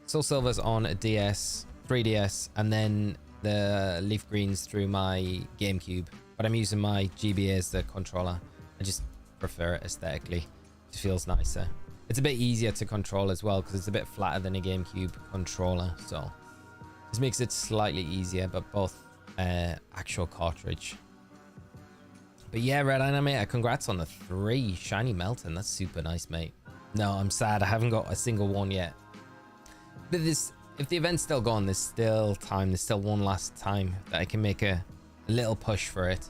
Soul Silver's on a DS, 3DS, and then the Leaf Green's through my GameCube. But I'm using my GBA as the controller. I just prefer it aesthetically. It feels nicer. It's a bit easier to control as well because it's a bit flatter than a GameCube controller. So this makes it slightly easier, but both actual cartridge. But yeah, Red Animator, congrats on the 3 shiny Melton. That's super nice, mate. No, I'm sad. I haven't got a single one yet. But this, if the event's still gone, there's still time. There's still one last time that I can make a little push for it.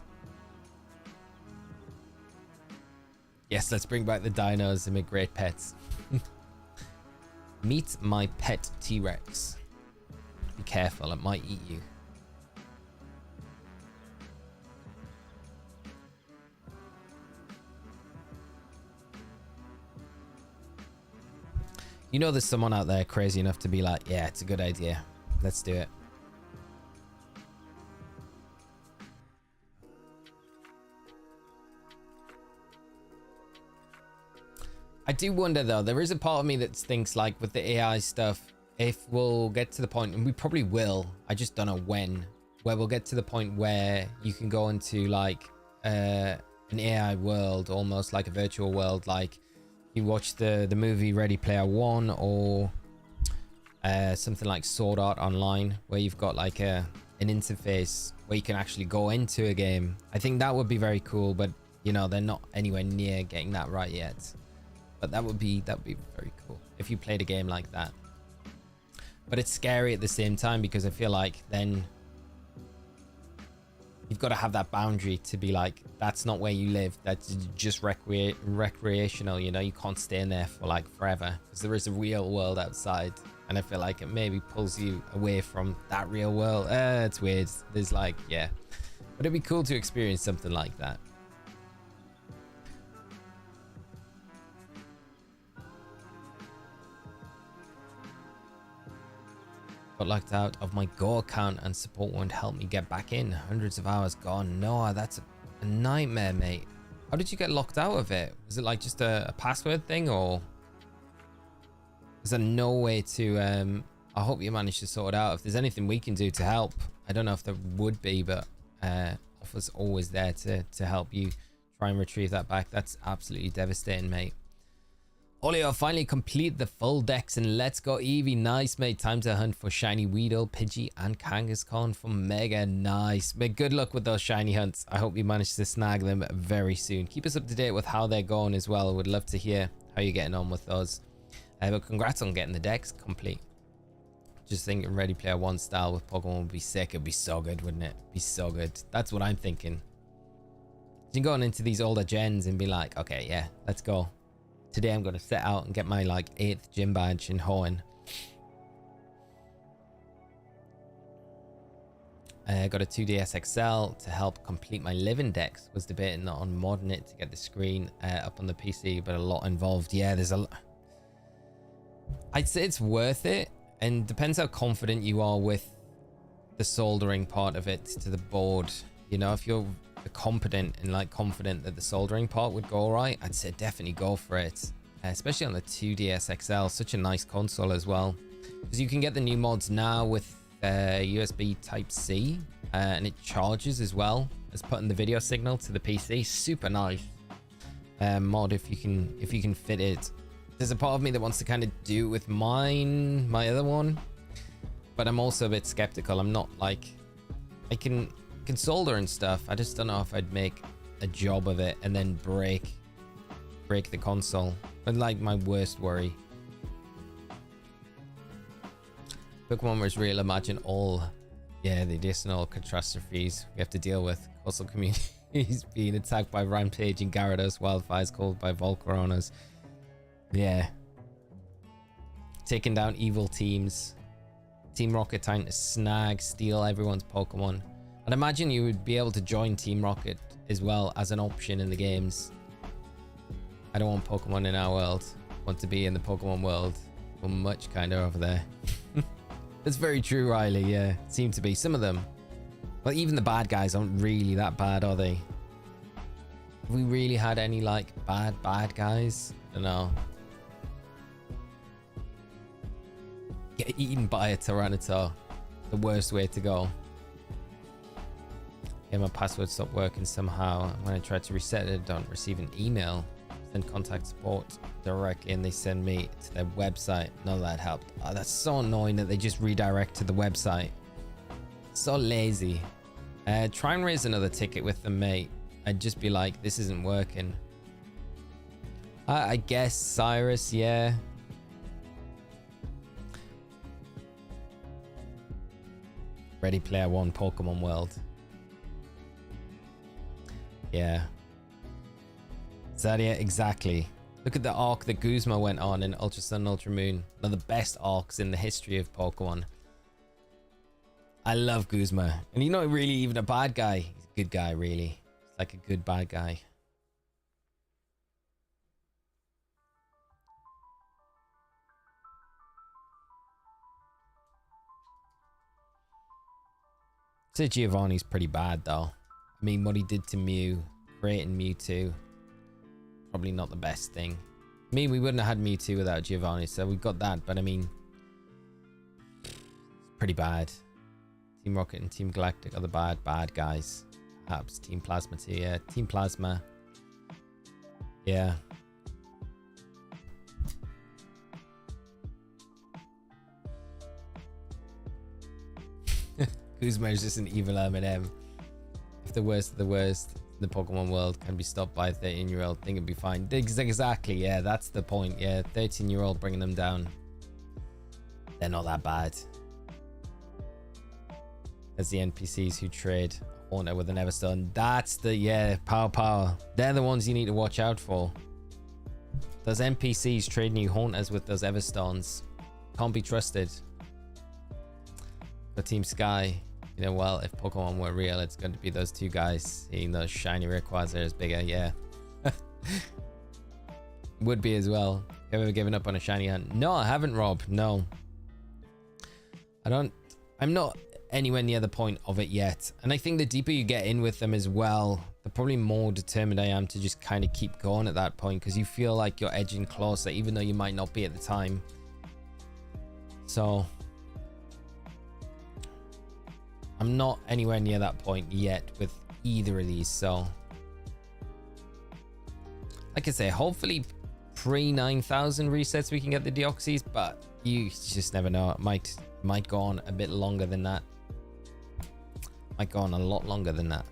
Yes, let's bring back the dinos and make great pets. Meet my pet T-Rex. Be careful, it might eat you. You know there's someone out there crazy enough to be like, yeah, it's a good idea. Let's do it. I do wonder though, there is a part of me that thinks like with the AI stuff, if we'll get to the point, and we probably will, I just don't know when, where we'll get to the point where you can go into like an AI world, almost like a virtual world, like you watch the movie Ready Player One or something like Sword Art Online, where you've got like an interface where you can actually go into a game. I think that would be very cool, but you know, they're not anywhere near getting that right yet. But that would be very cool if you played a game like that. But it's scary at the same time because I feel like then you've got to have that boundary to be like, that's not where you live. That's just recreational, you know, you can't stay in there for like forever because there is a real world outside. And I feel like it maybe pulls you away from that real world. It's weird. There's like, yeah. But it'd be cool to experience something like that. Got locked out of my Go account and support won't help me get back in. Hundreds of hours gone. No, that's a nightmare, mate. How did you get locked out of it? Was it like just a password thing, or is there no way to I hope you managed to sort it out. If there's anything we can do to help, I don't know if there would be, but Alpha's always there to help you try and retrieve that back. That's absolutely devastating, mate. Olio, finally complete the full decks and let's go Eevee. Nice, mate. Time to hunt for shiny Weedle, Pidgey, and Kangaskhan from Mega. Nice. Mate, good luck with those shiny hunts. I hope you manage to snag them very soon. Keep us up to date with how they're going as well. I would love to hear how you're getting on with those. But congrats on getting the decks complete. Just thinking Ready Player One style with Pokemon would be sick. It'd be so good, wouldn't it? Be so good. That's what I'm thinking. You can go on into these older gens and be like, okay, yeah, let's go. Today I'm going to set out and get my like 8th gym badge in Hoenn. I got a 2DS XL to help complete my living decks. Was debating on modding it to get the screen up on the PC, but a lot involved. Yeah, there's a lot. I'd say it's worth it, and depends how confident you are with the soldering part of it to the board. You know, if you're competent and like confident that the soldering part would go all right, I'd say definitely go for it, especially on the 2DS XL. Such a nice console as well, because you can get the new mods now with USB Type-C, and it charges as well as putting the video signal to the PC. Super nice mod if you can fit it. There's a part of me that wants to kind of do with my other one, but I'm also a bit skeptical. I'm not like, I can solder and stuff. I just don't know if I'd make a job of it and then break the console. But like my worst worry. Pokemon was real. Imagine all, yeah, the additional catastrophes we have to deal with. Coastal communities being attacked by rampaging Gyarados, wildfires caused by Volcaronas. Yeah. Taking down evil teams. Team Rocket trying to snag, steal everyone's Pokemon. I'd imagine you would be able to join Team Rocket as well as an option in the games. I don't want Pokemon in our world. I want to be in the Pokemon world. We're much kinder over there. That's very true, Riley. Yeah, seem to be. Some of them. Well, even the bad guys aren't really that bad, are they? Have we really had any like bad guys? I don't know. Get eaten by a Tyranitar. The worst way to go. Yeah, my password stopped working somehow. When I tried to reset it, I don't receive an email. Then contact support directly and they send me to their website. None of that helped. Oh, that's so annoying that they just redirect to the website. So lazy. Try and raise another ticket with them, mate. I'd just be like, this isn't working. I guess Cyrus, yeah. Ready Player One Pokemon World. Yeah. Zadia, exactly. Look at the arc that Guzma went on in Ultra Sun, Ultra Moon. One of the best arcs in the history of Pokemon. I love Guzma. And he's not really even a bad guy. He's a good guy, really. He's like a good bad guy. I'd say Giovanni's pretty bad, though. I mean, what he did to Mew, creating Mewtwo, probably not the best thing. I mean, we wouldn't have had Mewtwo without Giovanni, so we got that, but I mean, it's pretty bad. Team Rocket and Team Galactic are the bad guys. Perhaps Team Plasma too, yeah. Team Plasma. Yeah. Guzma is just an evil M&M. If the worst of the worst in the Pokemon world can be stopped by a 13-year-old, think it'd be fine. Exactly, yeah, that's the point. Yeah, 13-year-old bringing them down. They're not that bad. As the NPCs who trade a Haunter with an Everstone. That's the, yeah, power. They're the ones you need to watch out for. Those NPCs trading you Haunters with those Everstones can't be trusted. But Team Sky, you know, well, if Pokemon were real, it's going to be those two guys seeing those shiny Rayquazas bigger, yeah. Would be as well. Have you ever given up on a shiny hunt? No, I haven't, Rob. No. I'm not anywhere near the point of it yet. And I think the deeper you get in with them as well, the probably more determined I am to just kind of keep going at that point, because you feel like you're edging closer, even though you might not be at the time. So I'm not anywhere near that point yet with either of these. So like I say, hopefully pre 9,000 resets we can get the Deoxys, but you just never know. It might go on a bit longer than that. Might go on a lot longer than that.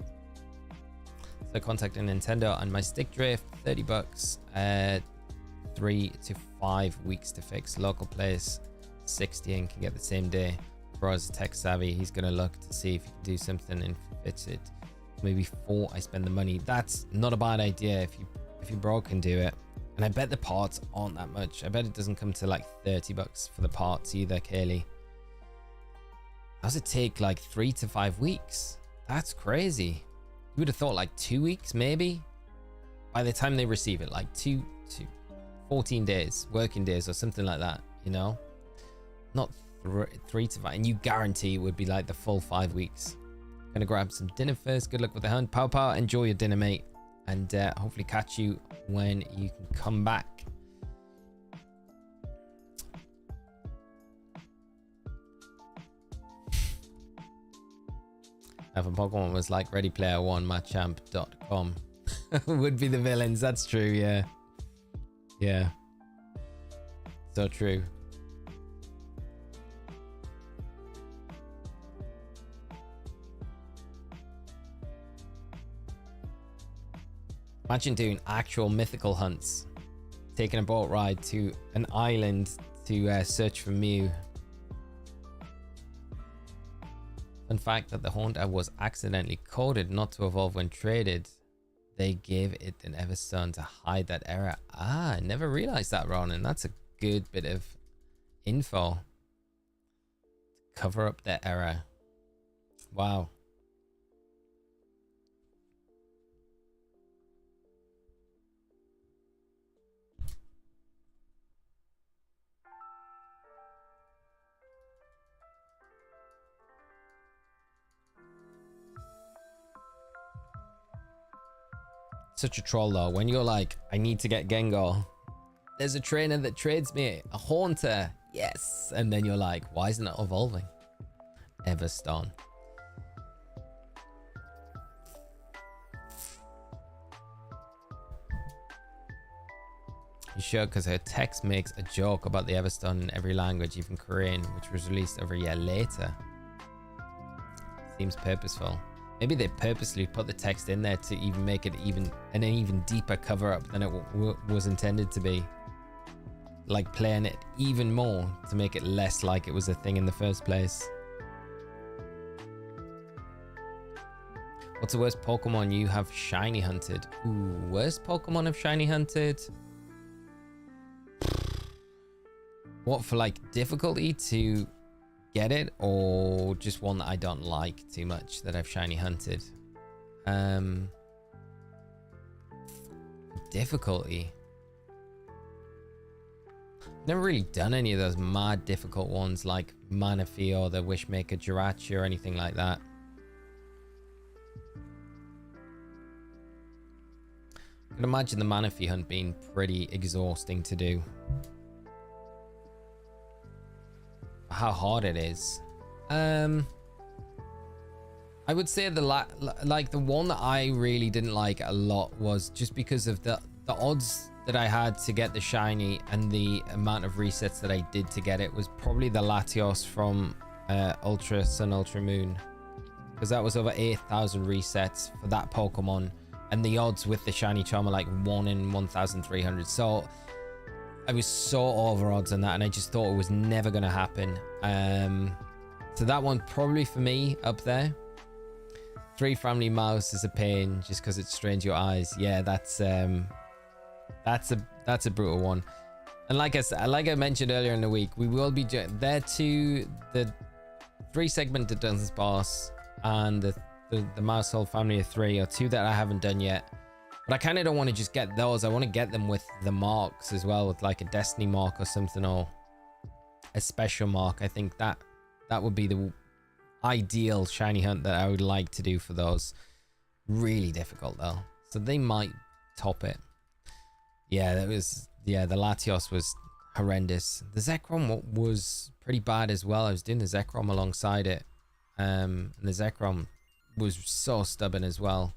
So contacting Nintendo on my stick drift, 30 bucks, 3 to 5 weeks to fix. Local place, 60 and can get the same day. Bro's tech savvy, he's gonna look to see if he can do something and fix it maybe before I spend the money. That's not a bad idea if you bro can do it. And I bet the parts aren't that much. I bet it doesn't come to like 30 bucks for the parts either, Kaylee. How does it take like 3 to 5 weeks? That's crazy. You would have thought like 2 weeks maybe by the time they receive it, like 2 to 14 days, working days or something like that, you know? Not 3 to 5, and you guarantee it would be like the full 5 weeks. Gonna grab some dinner first. Good luck with the hunt. Pow, enjoy your dinner, mate, and hopefully catch you when you can come back. If a Pokemon was like Ready Player One, Machamp.com would be the villains. That's true, yeah, so true. Imagine doing actual mythical hunts, taking a boat ride to an island to search for Mew. Fun fact that the Haunter was accidentally coded not to evolve when traded. They gave it an Everstone to hide that error. Ah, I never realized that, Ronan. That's a good bit of info. Cover up their error. Wow. Such a troll though. When you're like, I need to get Gengar. There's a trainer that trades me a Haunter. Yes. And then you're like, why isn't it evolving? Everstone. You sure? Because her text makes a joke about the Everstone in every language, even Korean, which was released over a year later. Seems purposeful. Maybe they purposely put the text in there to even make it even an even deeper cover up than it was intended to be. Like playing it even more to make it less like it was a thing in the first place. What's the worst Pokemon you have shiny hunted? Ooh, worst Pokemon I've shiny hunted? What, for like difficulty to get it, or just one that I don't like too much that I've shiny hunted? Difficulty. Never really done any of those mad difficult ones like Manaphy or the Wishmaker Jirachi or anything like that. I can imagine the Manaphy hunt being pretty exhausting to do. How hard it is. I would say the one that I really didn't like a lot was just because of the odds that I had to get the shiny and the amount of resets that I did to get it was probably the Latios from Ultra Sun Ultra Moon, because that was over 8,000 resets for that Pokemon, and the odds with the shiny charm are like 1 in 1,300. So I was so over odds on that, and I just thought it was never going to happen. So that one probably for me up there. 3 Family Mouse is a pain just because it strains your eyes. Yeah, that's a brutal one. And like I mentioned earlier in the week, we will be there to the 3 segmented Dungeons Boss and the Mousehold Family of 3 are 2 that I haven't done yet. But I kind of don't want to just get those. I want to get them with the marks as well, with like a Destiny mark or something, or a special mark. I think that would be the ideal shiny hunt that I would like to do for those. Really difficult though, so they might top it. Yeah, the Latios was horrendous. The Zekrom was pretty bad as well. I was doing the Zekrom alongside it, and the Zekrom was so stubborn as well,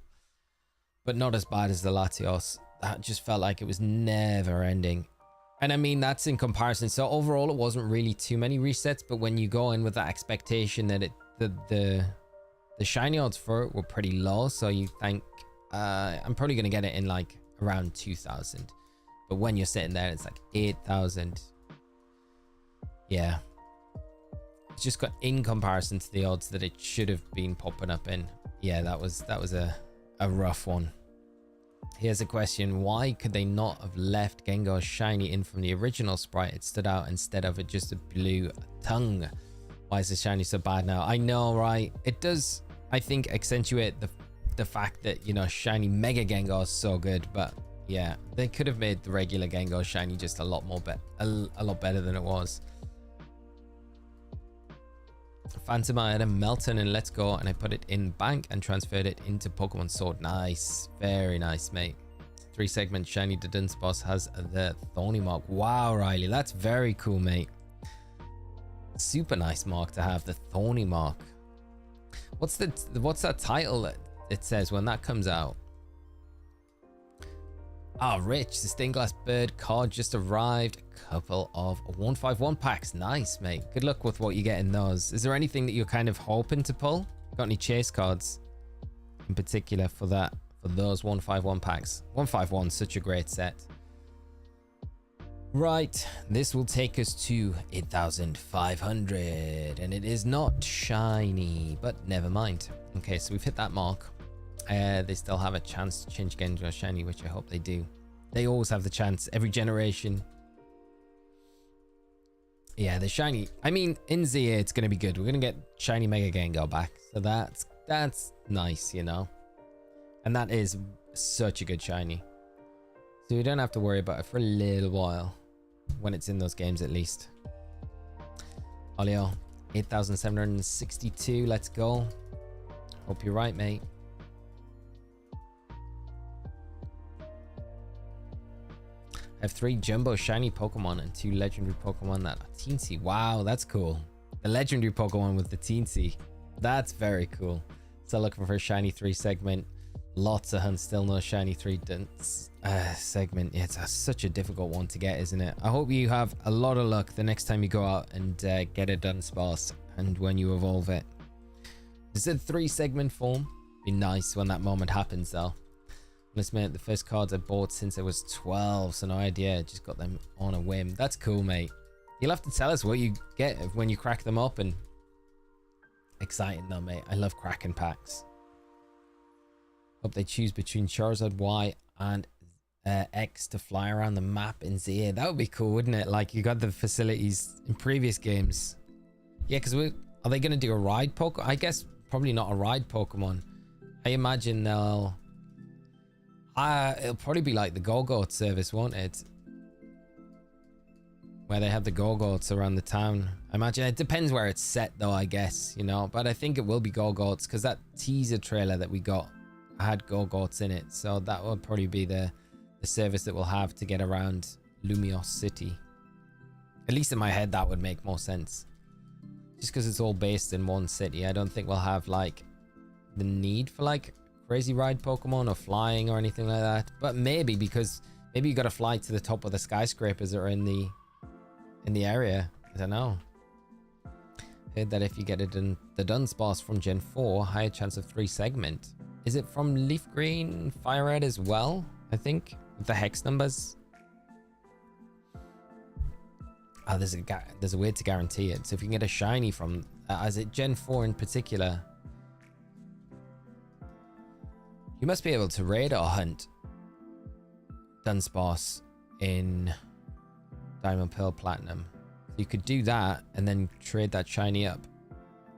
but not as bad as the Latios. That just felt like it was never ending. And I mean, that's in comparison. So overall, it wasn't really too many resets, but when you go in with that expectation that the shiny odds for it were pretty low, so you think I'm probably gonna get it in like around 2,000, but when you're sitting there, it's like 8,000. Yeah, it's just got, in comparison to the odds that it should have been popping up in. Yeah, that was a rough one. Here's a question: why could they not have left Gengar's shiny in from the original sprite? It stood out instead of it just a blue tongue. Why is the shiny so bad now? I know, right? It does, I think, accentuate the fact that, you know, shiny Mega Gengar is so good, but yeah, they could have made the regular Gengar shiny just a lot more a lot better than it was. Phantom, I had a Melton and Let's Go, and I put it in bank and transferred it into Pokemon Sword. Nice, very nice, mate. 3 segment shiny Dunsparce has the Thorny mark. Wow, Riley, that's very cool, mate. Super nice mark to have, the Thorny mark. What's that title that it says when that comes out? Ah, Rich, the Stained Glass Bird card just arrived. A couple of 151 packs. Nice, mate. Good luck with what you get in those. Is there anything that you're kind of hoping to pull? Got any chase cards in particular for those 151 packs? 151, such a great set. Right, this will take us to 8,500, and it is not shiny, but never mind. Okay, so we've hit that mark. They still have a chance to change again to a shiny, which I hope they do. They always have the chance every generation. Yeah, the shiny, I mean, in ZA it's going to be good. We're going to get shiny Mega Gengar back, so that's nice, you know. And that is such a good shiny, so we don't have to worry about it for a little while, when it's in those games at least. Olio, 8,762, let's go. Hope you're right, mate. I have 3 jumbo shiny Pokemon and 2 legendary Pokemon that are teensy. Wow, that's cool. The legendary Pokemon with the teensy. That's very cool. Still looking for a shiny 3 segment. Lots of hunts, still no shiny 3 segment. Yeah, it's such a difficult one to get, isn't it? I hope you have a lot of luck the next time you go out and get a Dunsparce and when you evolve it. Is it 3 segment form? Be nice when that moment happens though. This mate, the first cards I bought since I was 12, so no idea. Just got them on a whim. That's cool, mate. You'll have to tell us what you get when you crack them up, and exciting though, mate. I love cracking packs. Hope they choose between Charizard Y and X to fly around the map in ZA. That would be cool, wouldn't it? Like you got the facilities in previous games. Yeah, because are they going to do a ride Pokemon? I guess probably not a ride Pokemon. I imagine they'll... it'll probably be like the Go-Goat service, won't it? Where they have the Go-Goats around the town. I imagine it depends where it's set though, I guess, you know. But I think it will be Go-Goats because that teaser trailer that we got had Go-Goats in it. So that will probably be the service that we'll have to get around Lumios City. At least in my head, that would make more sense. Just because it's all based in one city. I don't think we'll have like the need for like crazy ride Pokemon or flying or anything like that. But maybe, because maybe you got to fly to the top of the skyscrapers that are in the area. I don't know. Heard that if you get it in the Dunsparce from Gen 4, higher chance of 3 segment. Is it from Leaf Green, Fire Red as well? I think with the hex numbers. Oh, there's a way to guarantee it. So if you can get a shiny from, is it Gen 4 in particular? You must be able to raid or hunt Dunsparce in Diamond, Pearl, Platinum. So you could do that and then trade that shiny up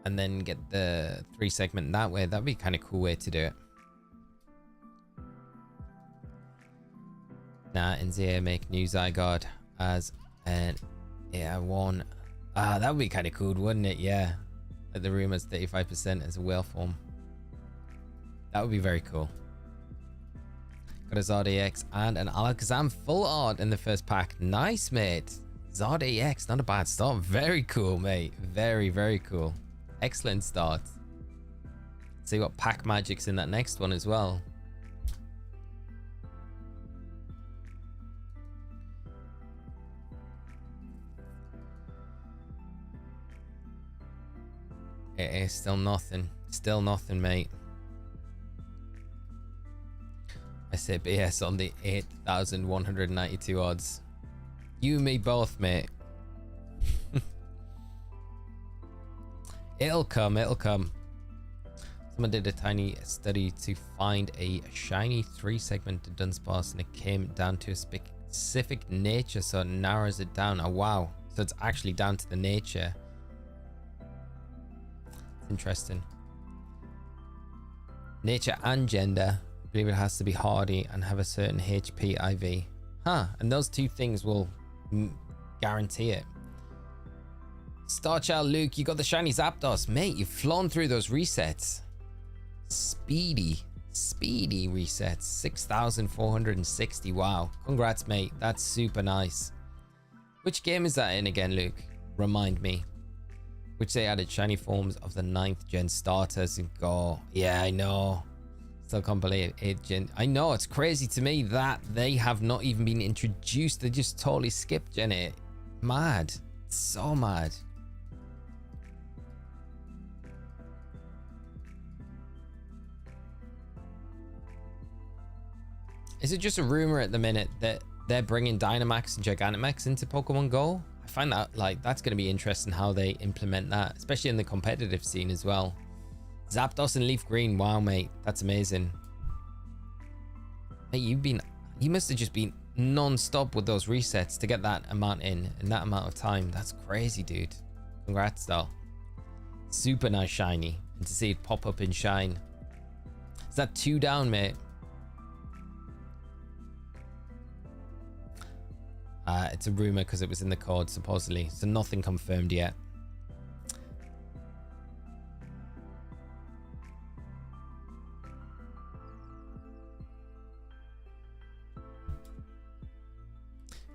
and then get the 3 segment that way. That'd be kind of cool way to do it. Nah, in ZA make new Zygarde as an AR1. That would be kind of cool, wouldn't it? Yeah. Like the rumors 35% as a whale form. That would be very cool. Got a Zard EX and an Alakazam full art in the first pack. Nice, mate. Zard EX, not a bad start. Very cool, mate. Very, very cool. Excellent start. See what pack magic's in that next one as well. It is still nothing. Still nothing, mate. I say BS on the 8,192 odds. You and me both, mate. It'll come, it'll come. Someone did a tiny study to find a shiny 3-segmented Dunsparce and it came down to a specific nature, so it narrows it down. Oh wow, so it's actually down to the nature. It's interesting. Nature and gender. I believe it has to be hardy and have a certain HP IV. Huh, and those 2 things will guarantee it. Starchild Luke, you got the shiny Zapdos. Mate, you've flown through those resets. Speedy resets. 6,460. Wow. Congrats, mate. That's super nice. Which game is that in again, Luke? Remind me. Which they added shiny forms of the 9th gen starters and go. Yeah, I know. Still can't believe it. Gen. I know, it's crazy to me that they have not even been introduced. They just totally skipped Gen 8. Mad. So mad. Is it just a rumor at the minute that they're bringing Dynamax and Gigantamax into Pokemon Go? I find that like that's going to be interesting how they implement that, especially in the competitive scene as well. Zapdos and Leaf Green, wow, mate, that's amazing. Hey, you must have just been non-stop with those resets to get that amount in that amount of time. That's crazy, dude. Congrats, though. Super nice shiny, and to see it pop up and shine. Is that 2 down, mate? It's a rumor because it was in the code supposedly, so nothing confirmed yet.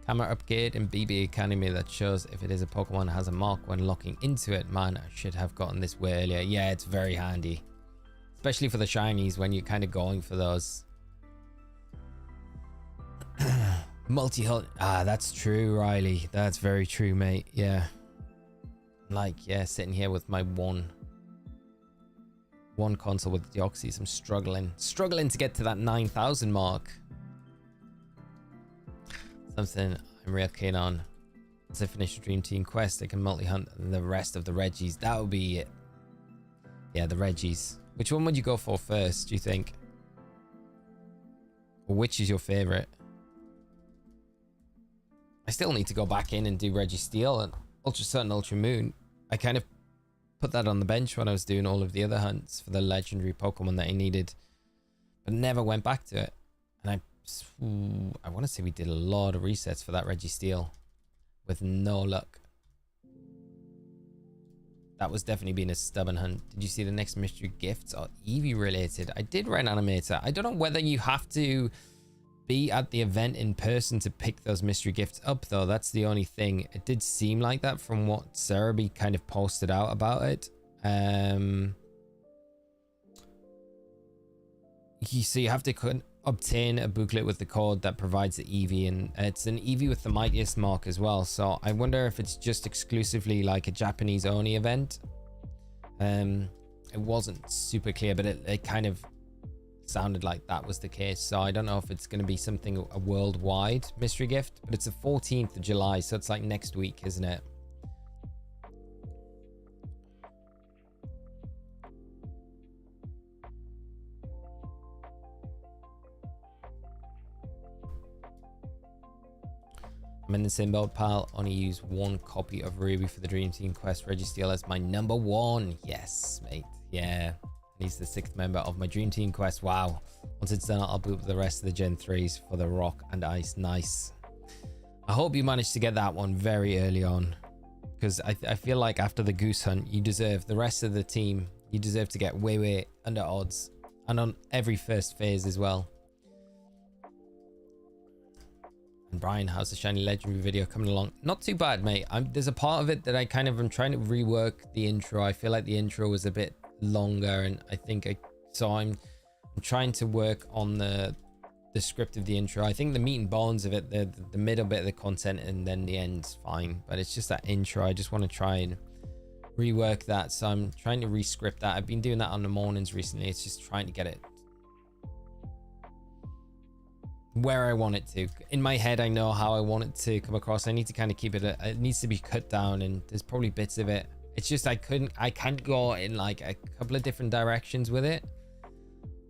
Camera upgrade in BB Academy that shows if it is a Pokemon has a mark when locking into it. Man, I should have gotten this way earlier. Yeah, it's very handy. Especially for the shinies when you're kind of going for those. Multi-hunt. Ah, that's true, Riley. That's very true, mate. Yeah. Like, yeah, sitting here with my one console with Deoxys. I'm struggling to get to that 9,000 mark. Something I'm real keen on. Once I finish the Dream Team quest, I can multi-hunt the rest of the Reggies. That would be it. Yeah, the Reggies. Which one would you go for first, do you think? Or which is your favorite? I still need to go back in and do Registeel and Ultra Sun, Ultra Moon. I kind of put that on the bench when I was doing all of the other hunts for the legendary Pokemon that I needed, but never went back to it. And I want to say we did a lot of resets for that Registeel with no luck. That was definitely been a stubborn hunt. Did you see the next mystery gifts are Eevee related? I did rent Animator. I don't know whether you have to be at the event in person to pick those mystery gifts up, though. That's the only thing. It did seem like that from what Cerebi kind of posted out about it. So you have to obtain a booklet with the code that provides the Eevee, and it's an Eevee with the mightiest mark as well. So I wonder if it's just exclusively like a Japanese only event. It wasn't super clear, but it kind of sounded like that was the case. So I don't know if it's going to be something, a worldwide mystery gift, but it's the 14th of July, so it's like next week, isn't it? I'm in the same boat, pal. Only use one copy of Ruby for the Dream Team quest. Registeel as my number one. Yes, mate. Yeah. He's the 6th member of my Dream Team quest. Wow. Once it's done, I'll boot the rest of the Gen 3s for the Rock and Ice. Nice. I hope you managed to get that one very early on, because I feel like after the Goose Hunt, you deserve the rest of the team. You deserve to get way under odds, and on every first phase as well. And Brian, how's the Shiny Legendary video coming along? Not too bad, mate. There's a part of it that I kind of am trying to rework the intro. I feel like the intro was a bit longer, and I think I'm trying to work on the script of the intro. I think the meat and bones of it, the middle bit of the content, and then the end's fine, but it's just that intro. I just want to try and rework that, so I'm trying to re-script that. I've been doing that on the mornings recently. It's just trying to get it where I want it to. In my head, I know how I want it to come across. I need to kind of keep it, it needs to be cut down, and there's probably bits of it. It's just I can't go in like a couple of different directions with it,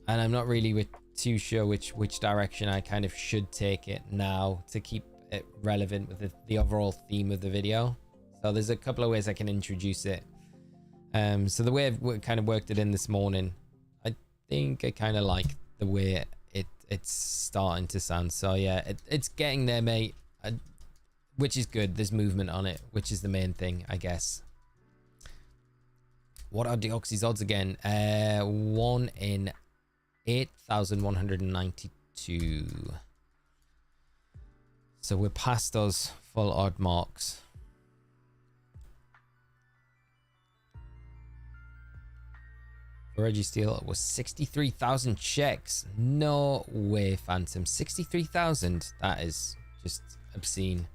and I'm not really too sure which direction I kind of should take it now to keep it relevant with the overall theme of the video. So there's a couple of ways I can introduce it. So the way I've kind of worked it in this morning, I think I kind of like the way it's starting to sound. So yeah, it's getting there, mate, which is good. There's movement on it, which is the main thing, I guess. What are Deoxys odds again? 1 in 8,192. So we're past those full odd marks. For Registeel, it was 63,000 checks. No way, Phantom. 63,000. That is just obscene.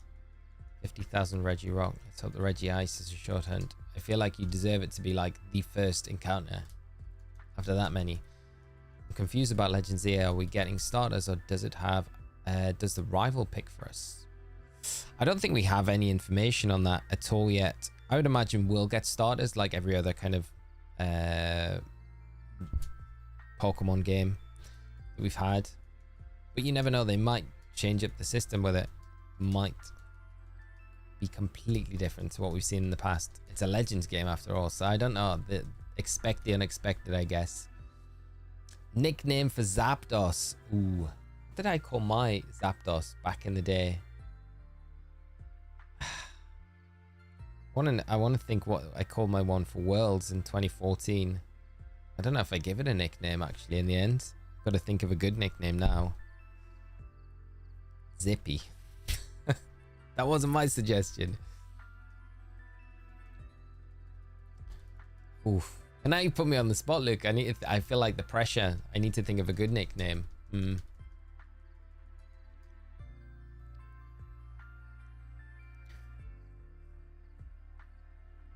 50,000 Reggie Rock. Let's hope the Reggie Ice is a short hunt. I feel like you deserve it to be like the first encounter after that many. I'm confused about Legends here. Are we getting starters, or does it have does the rival pick for us? I don't think we have any information on that at all yet. I would imagine we'll get starters like every other kind of Pokemon game that we've had, but you never know. They might change up the system with it. Might be completely different to what we've seen in the past. It's a Legends game after all, so I don't know. Expect the unexpected, I guess. Nickname for Zapdos. Ooh, what did I call my Zapdos back in the day? I want to think what I called my one for Worlds in 2014. I don't know if I give it a nickname actually in the end. Got to think of a good nickname now. Zippy. That wasn't my suggestion. Oof. And now you put me on the spot, Luke. I feel like the pressure. I need to think of a good nickname.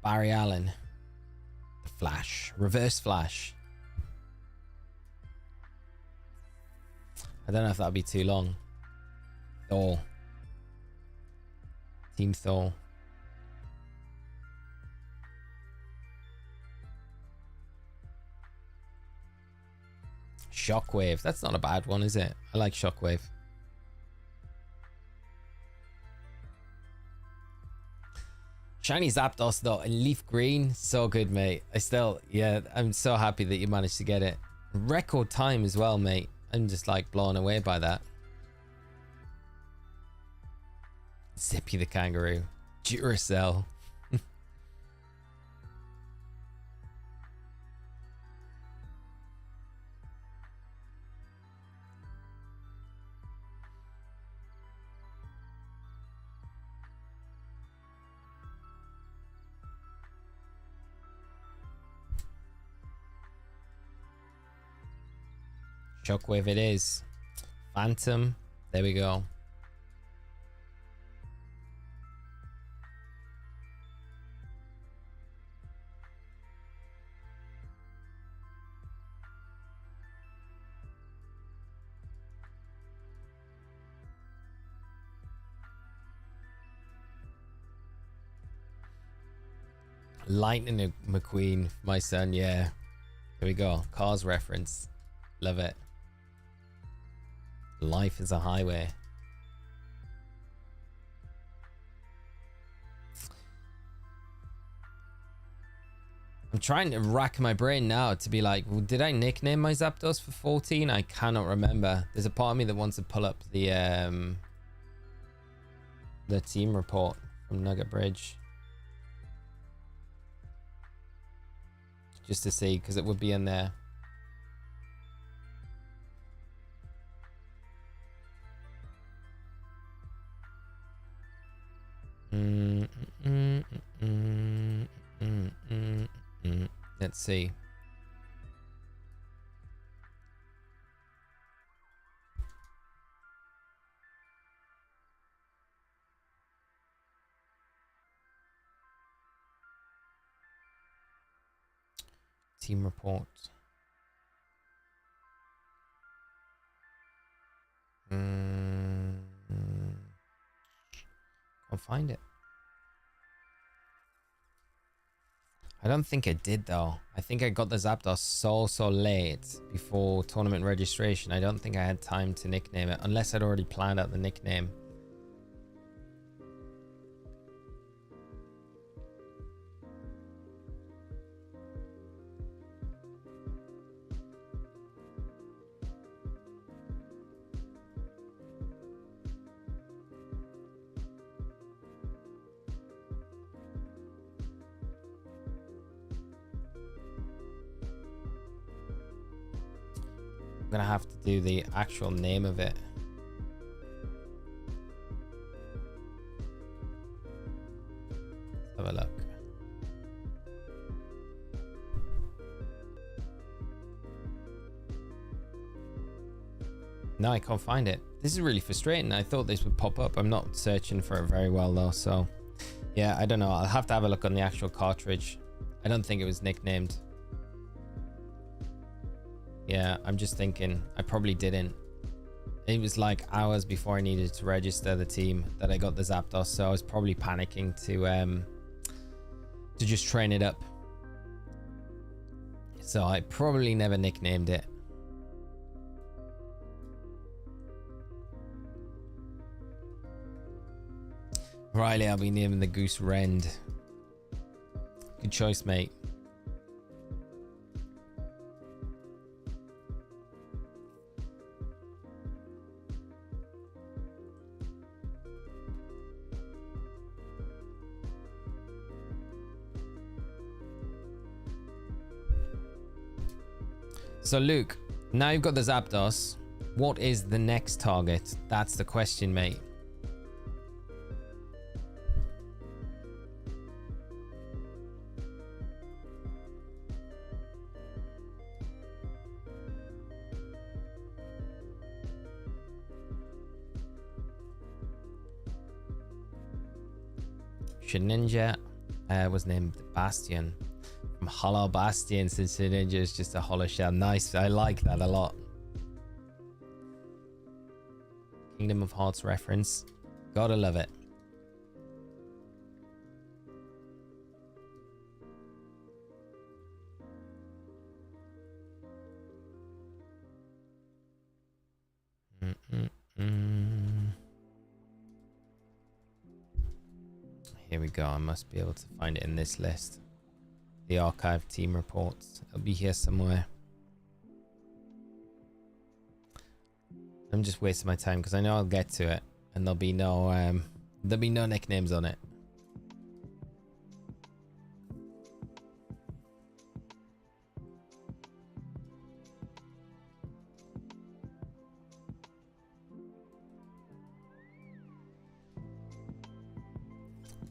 Barry Allen. The Flash. Reverse Flash. I don't know if that'd be too long. Thor. Team Thor. Shockwave. That's not a bad one, is it? I like Shockwave. Shiny Zapdos though, and Leaf Green. So good, mate. I'm so happy that you managed to get it. Record time as well, mate. I'm just like blown away by that. Zippy the Kangaroo. Duracell. Shockwave it is. Phantom. There we go. Lightning McQueen, my son, yeah. Here we go. Cars reference. Love it. Life is a highway. I'm trying to rack my brain now to be like, well, did I nickname my Zapdos for 14? I cannot remember. There's a part of me that wants to pull up the team report from Nugget Bridge. Just to see, because it would be in there. Let's see. Team report. Can't find it. I don't think I did though. I think I got the Zapdos so late before tournament registration. I don't think I had time to nickname it unless I'd already planned out the nickname. I'm gonna have to do the actual name of it. Let's have a look. No, I can't find it. This is really frustrating. I thought this would pop up. I'm not searching for it very well though, so yeah, I don't know. I'll have to have a look on the actual cartridge. I don't think it was nicknamed. Yeah, I'm just thinking I probably didn't. It was like hours before I needed to register the team that I got the Zapdos, so I was probably panicking to just train it up. So I probably never nicknamed it. Riley, I'll be naming the Goose Rend. Good choice, mate. So Luke, now you've got the Zapdos. What is the next target? That's the question, mate. Shedinja was named Bastion. From Hollow Bastion, since Shedinja is just a hollow shell. Nice, I like that a lot. Kingdom of Hearts reference. Gotta love it. Here we go. I must be able to find it in this list. The archive team reports. It'll be here somewhere. I'm just wasting my time because I know I'll get to it and there'll be no nicknames on it.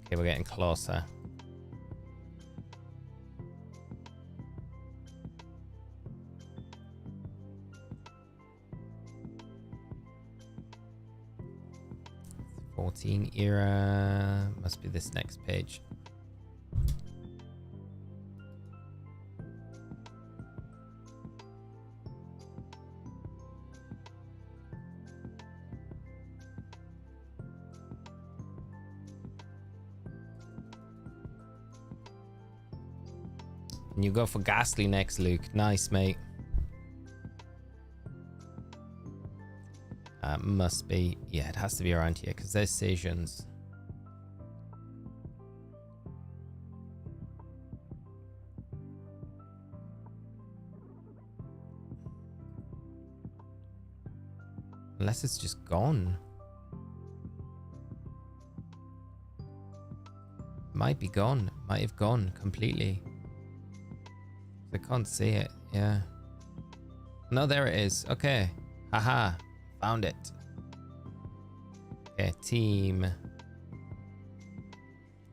Okay, we're getting closer. Era must be this next page. And you go for Ghastly next, Luke. Nice, mate. Must be, yeah, it has to be around here because there's Sejans. Unless it's just gone. Might be gone. Might have gone completely. I can't see it. Yeah. No, there it is. Okay. Haha. Found it. Okay, team.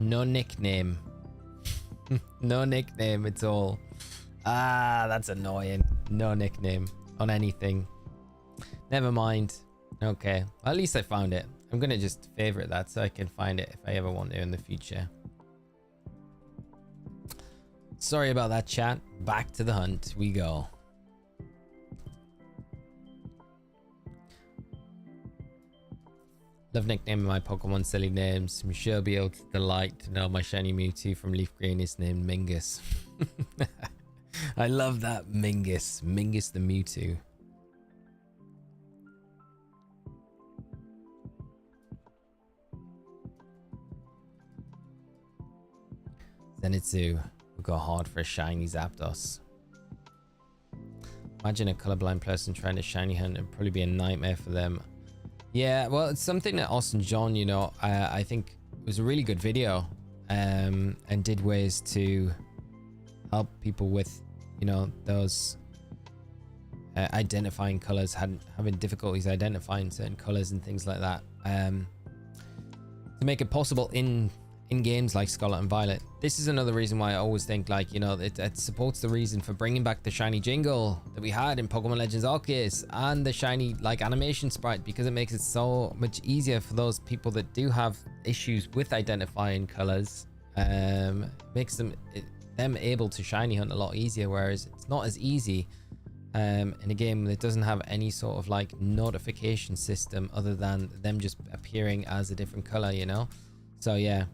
No nickname. No nickname at all. Ah, that's annoying. No nickname on anything. Never mind. Okay, well, at least I found it. I'm gonna just favorite that so I can find it if I ever want to in the future. Sorry about that, chat. Back to the hunt we go. Love nicknaming my Pokemon silly names. I'm sure I'll be able to delight to know my shiny Mewtwo from Leaf Green is named Mingus. I love that, Mingus. Mingus the Mewtwo. Zenitsu will go hard for a shiny Zapdos. Imagine a colorblind person trying to shiny hunt. It'd probably be a nightmare for them. Yeah, well, it's something that Austin John, you know, I think was a really good video, and did ways to help people with, you know, those identifying colors, having difficulties identifying certain colors and things like that, to make it possible in games like Scarlet and Violet. This is another reason why I always think, like, you know, it supports the reason for bringing back the shiny jingle that we had in Pokemon Legends Arceus and the shiny, like, animation sprite, because it makes it so much easier for those people that do have issues with identifying colors. Makes them able to shiny hunt a lot easier, whereas it's not as easy in a game that doesn't have any sort of, like, notification system other than them just appearing as a different color, you know. So yeah,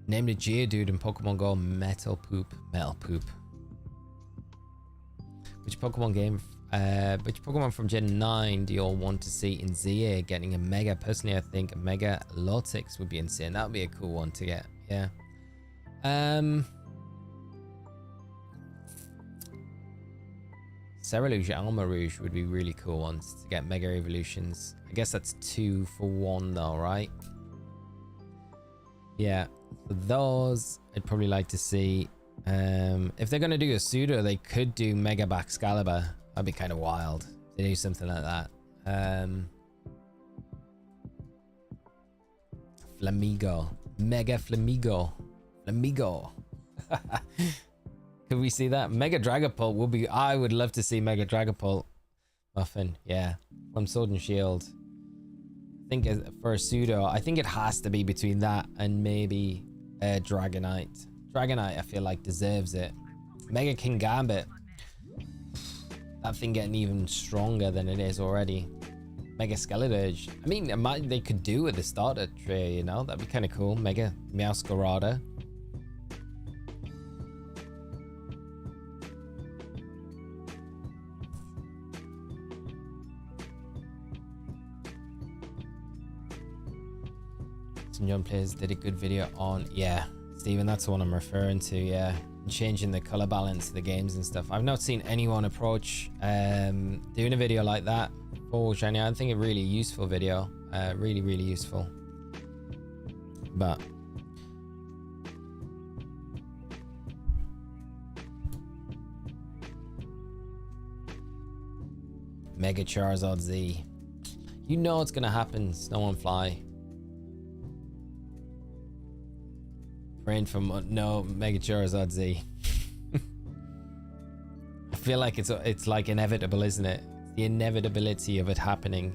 named a Geodude in Pokemon Go Metal Poop. Which Pokemon game, which Pokemon from Gen 9 do you all want to see in ZA getting a Mega? Personally, I think Mega Lotix would be insane. That would be a cool one to get. Yeah. Cerulean Alma Rouge would be really cool ones to get Mega Evolutions. I guess that's 2 for 1 though, right? Yeah. For those, I'd probably like to see, if they're going to do a pseudo, they could do Mega Baxcalibur. That'd be kind of wild to do something like that. Flamigo. Mega Flamigo. Could we see that? Mega Dragapult will be... I would love to see Mega Dragapult. Muffin, yeah. From Sword and Shield. I think for a pseudo, I think it has to be between that and maybe Dragonite. Dragonite, I feel like, deserves it. Mega King Gambit. That thing getting even stronger than it is already. Mega Skeleturge. I mean, imagine they could do with the starter tray, you know? That'd be kind of cool. Mega Meowscarada. Some young players did a good video on, yeah, Steven, that's the one I'm referring to, yeah. Changing the color balance of the games and stuff. I've not seen anyone approach doing a video like that for Shiny. I think a really useful video, really useful. But Mega Charizard Z, you know it's gonna happen. Snow on Fly. Praying for no Mega Charizard Z. I feel like it's like inevitable, isn't it? The inevitability of it happening.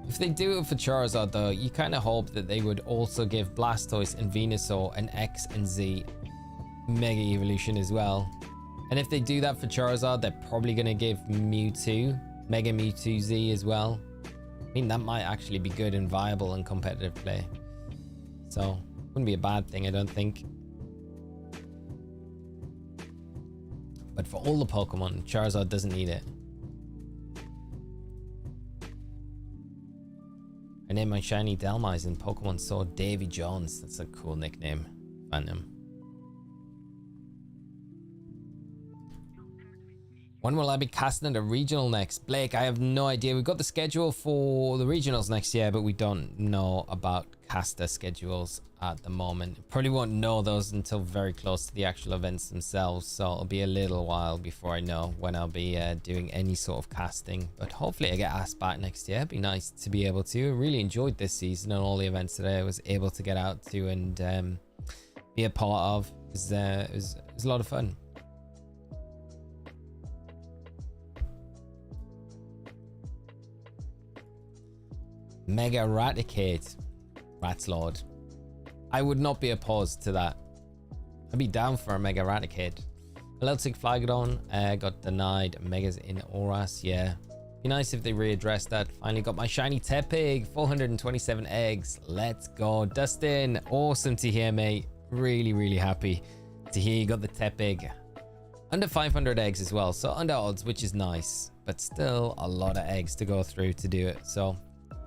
If they do it for Charizard though, you kind of hope that they would also give Blastoise and Venusaur an X and Z Mega Evolution as well. And if they do that for Charizard, they're probably going to give Mewtwo, Mega Mewtwo Z as well. I mean, that might actually be good and viable in competitive play. So, wouldn't be a bad thing, I don't think. But for all the Pokemon, Charizard doesn't need it. I named my shiny Delmise in Pokemon Sword Davy Jones. That's a cool nickname. Phantom. When will I be casting at a regional next? Blake, I have no idea. We've got the schedule for the regionals next year, but we don't know about caster schedules at the moment. Probably won't know those until very close to the actual events themselves, so it'll be a little while before I know when I'll be doing any sort of casting. But hopefully I get asked back next year. It'd be nice to be able to. I really enjoyed this season and all the events that I was able to get out to and be a part of. It was a lot of fun. Mega Eradicate. Ratslord. I would not be opposed to that. I'd be down for a Mega Eradicate. Melodic Flagodon got denied. Megas in Oras, yeah. Be nice if they readdressed that. Finally got my shiny Tepig. 427 eggs. Let's go. Dustin, awesome to hear, mate. Really happy to hear you got the Tepig. Under 500 eggs as well, so under odds, which is nice. But still a lot of eggs to go through to do it, so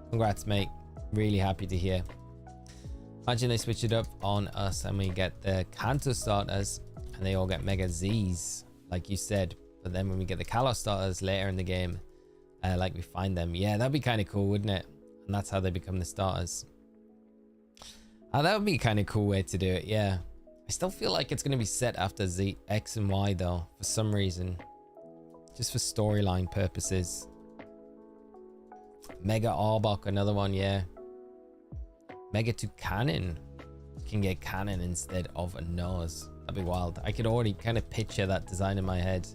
congrats, mate. Really happy to hear. Imagine they switch it up on us and we get the Kanto starters and they all get Mega Z's, like you said. But then when we get the Kalos starters later in the game, like we find them. Yeah, that'd be kind of cool, wouldn't it? And that's how they become the starters. That would be kind of cool way to do it, yeah. I still feel like it's going to be set after Z, X and Y though, for some reason. Just for storyline purposes. Mega Arbok, another one, yeah. Mega to Cannon. You can get Cannon instead of a nose. That'd be wild. I could already kind of picture that design in my head.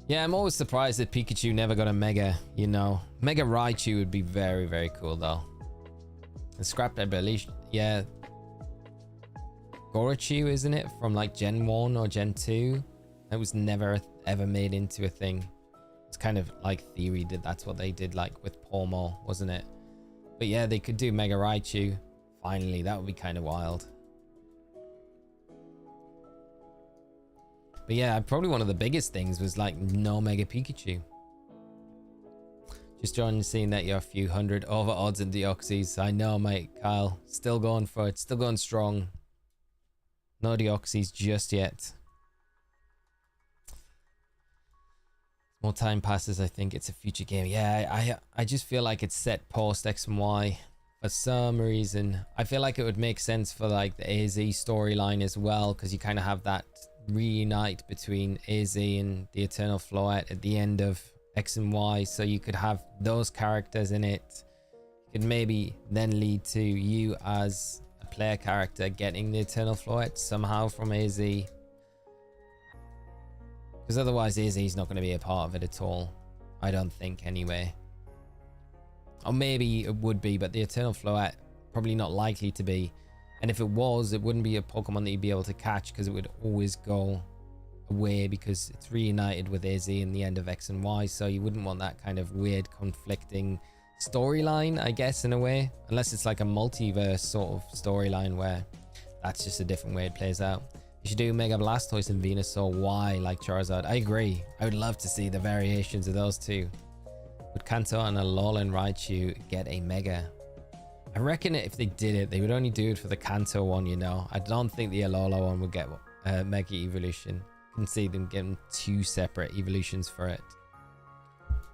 Yeah, I'm always surprised that Pikachu never got a Mega, you know. Mega Raichu would be very cool though. And Scrap Evolution, yeah. Gorochu, isn't it? From like Gen 1 or Gen 2. That was never ever made into a thing. It's kind of like theory that that's what they did like with Pawmo, wasn't it? But yeah, they could do Mega Raichu. Finally, that would be kind of wild. But yeah, probably one of the biggest things was like no Mega Pikachu. Just joining, seeing that you're a few hundred over odds in Deoxys. I know, mate, Kyle. Still going for it. Still going strong. No Deoxys just yet. More time passes, I think it's a future game. Yeah, I just feel like it's set post X and Y for some reason. I feel like it would make sense for like the AZ storyline as well, because you kind of have that reunite between AZ and the Eternal Floette at the end of X and Y, so you could have those characters in it. You Could maybe then lead to you as a player character getting the Eternal Floette somehow from AZ. Because otherwise AZ's not going to be a part of it at all. I don't think anyway. Or maybe it would be, but the Eternal Floette probably not likely to be. And if it was, it wouldn't be a Pokemon that you'd be able to catch because it would always go away because it's reunited with AZ in the end of X and Y. So you wouldn't want that kind of weird conflicting storyline, I guess, in a way. Unless it's like a multiverse sort of storyline where that's just a different way it plays out. You should do Mega Blastoise and Venusaur Y like Charizard. I agree. I would love to see the variations of those two. Would Kanto and Alolan Raichu get a Mega? I reckon if they did it, they would only do it for the Kanto one, you know. I don't think the Alola one would get Mega Evolution. I can see them getting two separate evolutions for it.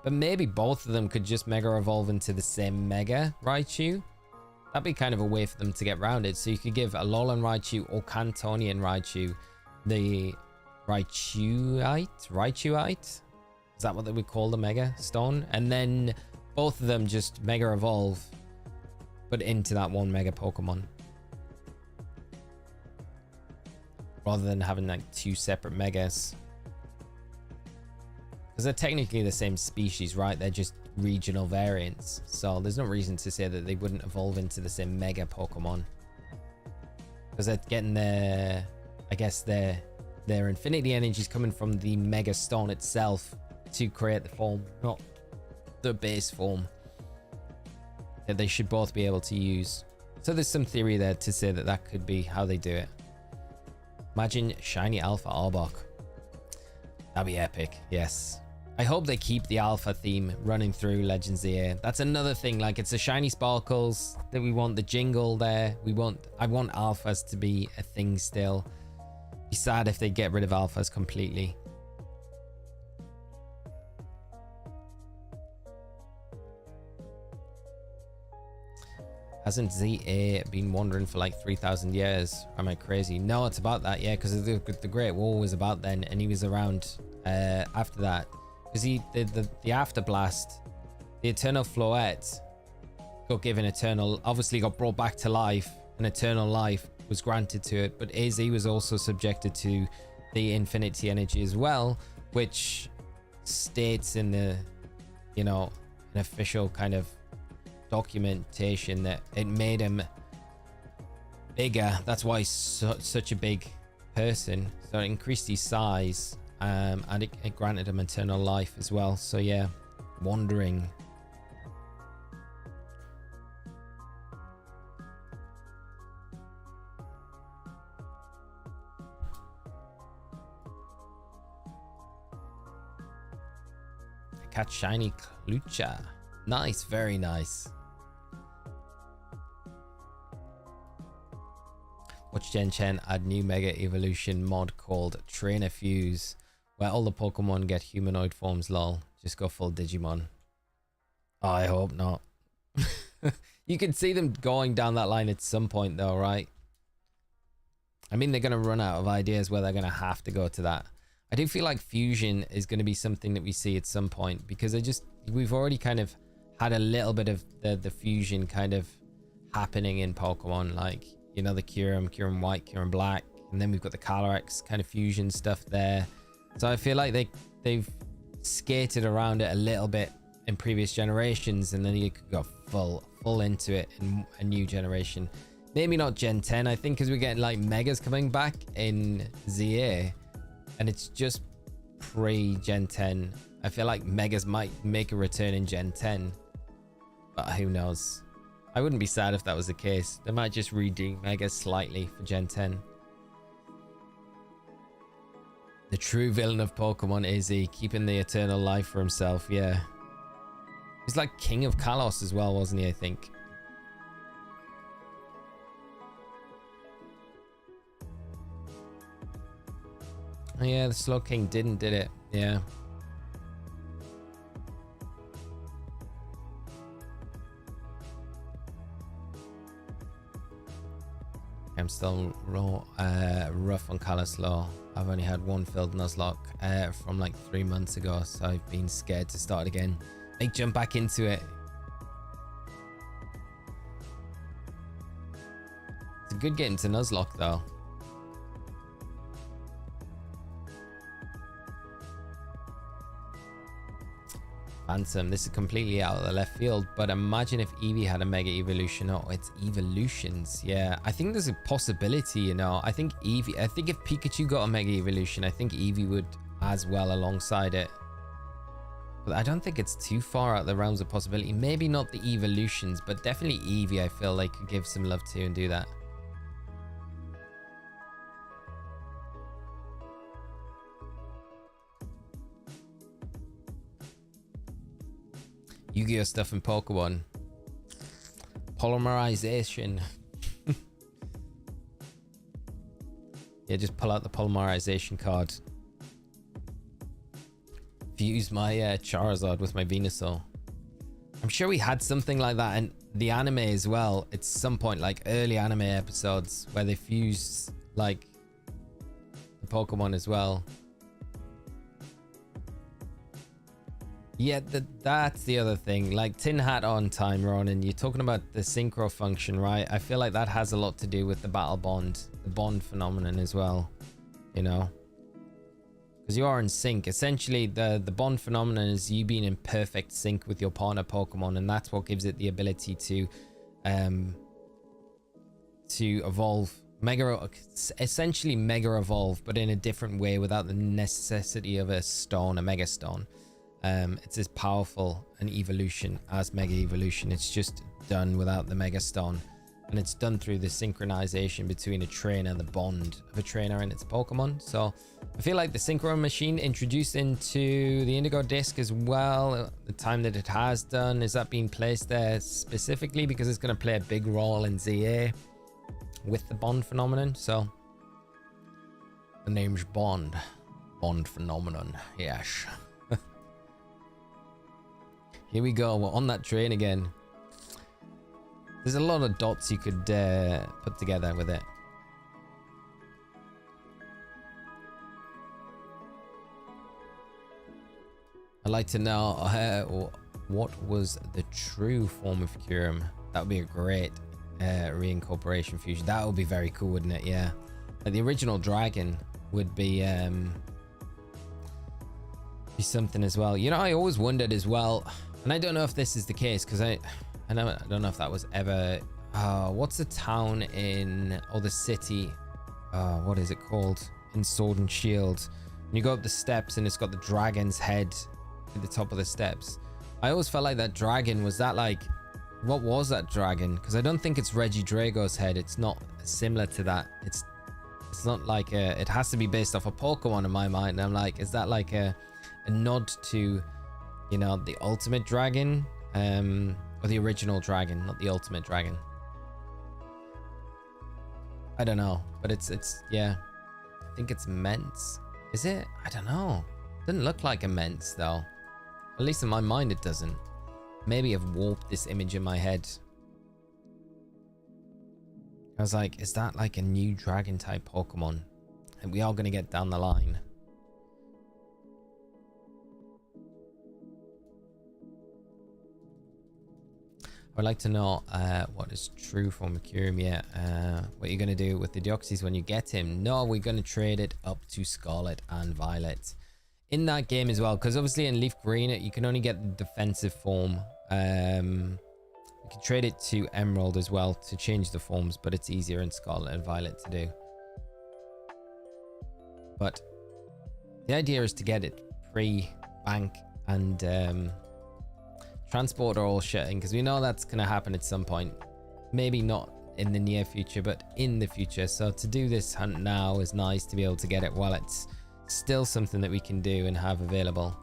But maybe both of them could just Mega Evolve into the same Mega Raichu. That'd be kind of a way for them to get around it. So you could give Alolan Raichu or Cantonian Raichu the Raichuite? Is that what they would call the Mega Stone? And then both of them just Mega Evolve, but into that one Mega Pokemon. Rather than having like two separate Megas. Because they're technically the same species, right? They're just regional variants. So there's no reason to say that they wouldn't evolve into the same Mega Pokemon. Because they're getting their, I guess their infinity energies coming from the Mega Stone itself to create the form, not the base form that they should both be able to use. So there's some theory there to say that that could be how they do it. Imagine shiny Alpha Arbok. That'd be epic. Yes. I hope they keep the Alpha theme running through Legends EA. That's another thing. Like, it's the shiny sparkles that we want, the jingle there. I want Alphas to be a thing still. Be sad if they get rid of Alphas completely. Hasn't ZA been wandering for like 3,000 years? Am I crazy? No, it's about that, yeah, because the Great War was about then, and he was around after that. Because the After Blast, the Eternal Floette got given eternal, obviously got brought back to life, and eternal life was granted to it, but AZ was also subjected to the Infinity Energy as well, which states in the, you know, an official kind of documentation that it made him bigger. That's why he's such a big person. So it increased his size, and it granted him eternal life as well. So yeah, wandering. Catch shiny Klucha. Nice, very nice. Watch Gen Chen add new Mega Evolution mod called Trainer Fuse, where all the Pokemon get humanoid forms, lol. Just go full Digimon. Oh, I hope not. You can see them going down that line at some point though, right? I mean, they're going to run out of ideas where they're going to have to go to that. I do feel like fusion is going to be something that we see at some point, because we've already kind of had a little bit of the fusion kind of happening in Pokemon, like, you know, the Kyurem White, Kyurem Black, and then we've got the Calyrex kind of fusion stuff there. So I feel like they've skated around it a little bit in previous generations, and then you could go full into it in a new generation. Maybe not Gen 10, I think, because we're getting like Megas coming back in ZA, and it's just pre-Gen 10. I feel like Megas might make a return in Gen 10, but who knows? I wouldn't be sad if that was the case. They might just redo Megas slightly for Gen 10. The true villain of Pokemon is he keeping the eternal life for himself. Yeah, he's like King of Kalos as well, wasn't he? I think. Oh yeah, the Slow King did it? Yeah. I'm still rough on Kalos. I've only had one filled Nuzlocke from like 3 months ago, so I've been scared to start again. Jump back into it. It's a good game to Nuzlocke though. Phantom, this is completely out of the left field, but imagine if Eevee had a Mega Evolution. Oh, it's evolutions. Yeah, I think there's a possibility, you know. I think if Pikachu got a Mega Evolution, I think Eevee would as well alongside it. But I don't think it's too far out of the realms of possibility. Maybe not the evolutions, but definitely Eevee I feel like could give some love to and do that. Yu-Gi-Oh stuff in Pokemon. Polymerization. Yeah, just pull out the polymerization card. Fuse my Charizard with my Venusaur. I'm sure we had something like that in the anime as well. At some point, like early anime episodes where they fused like the Pokemon as well. Yeah, that's the other thing. Like Tin Hat on time, Ronan. You're talking about the synchro function, right? I feel like that has a lot to do with the battle bond, the bond phenomenon as well. You know, because you are in sync. Essentially, the bond phenomenon is you being in perfect sync with your partner Pokemon, and that's what gives it the ability to evolve. Essentially mega evolve, but in a different way without the necessity of a stone, a mega stone. It's as powerful an evolution as Mega Evolution. It's just done without the Mega Stone, and it's done through the synchronization between a trainer and the bond of a trainer and its Pokemon. So I feel like the Synchro Machine introduced into the Indigo Disc as well, the time that it has done, is that being placed there specifically because it's going to play a big role in ZA with the bond phenomenon. So the name's Bond phenomenon. Yes. Here we go. We're on that train again. There's a lot of dots you could put together with it. I'd like to know what was the true form of Kyurem. That would be a great reincorporation fusion. That would be very cool, wouldn't it? Yeah. Like the original dragon would be something as well. You know, I always wondered as well. And I don't know if this is the case because I don't know if that was ever. What's the town in, or the city? What is it called? In Sword and Shield. And you go up the steps and it's got the dragon's head at the top of the steps. I always felt like that dragon was that like, what was that dragon? Because I don't think it's Regidrago's head. It's not similar to that. It's not like a. It has to be based off a Pokemon in my mind. And I'm like, is that like a nod to, you know, the ultimate dragon, or the original dragon, not the ultimate dragon? I don't know, but it's yeah, I think it's Mence. Is it? I don't know. Doesn't look like immense though. At least in my mind it doesn't. Maybe I've warped this image in my head. I was like, is that like a new dragon type Pokemon? And we are going to get down the line. I'd like to know what is true for Kyurem yet. What you're going to do with the Deoxys when you get him. No, we're going to trade it up to Scarlet and Violet in that game as well, because obviously in Leaf Green you can only get the defensive form. You can trade it to Emerald as well to change the forms, but it's easier in Scarlet and Violet to do. But the idea is to get it pre-bank and transport are all shutting, because we know that's going to happen at some point. Maybe not in the near future, but in the future. So to do this hunt now is nice to be able to get it while it's still something that we can do and have available.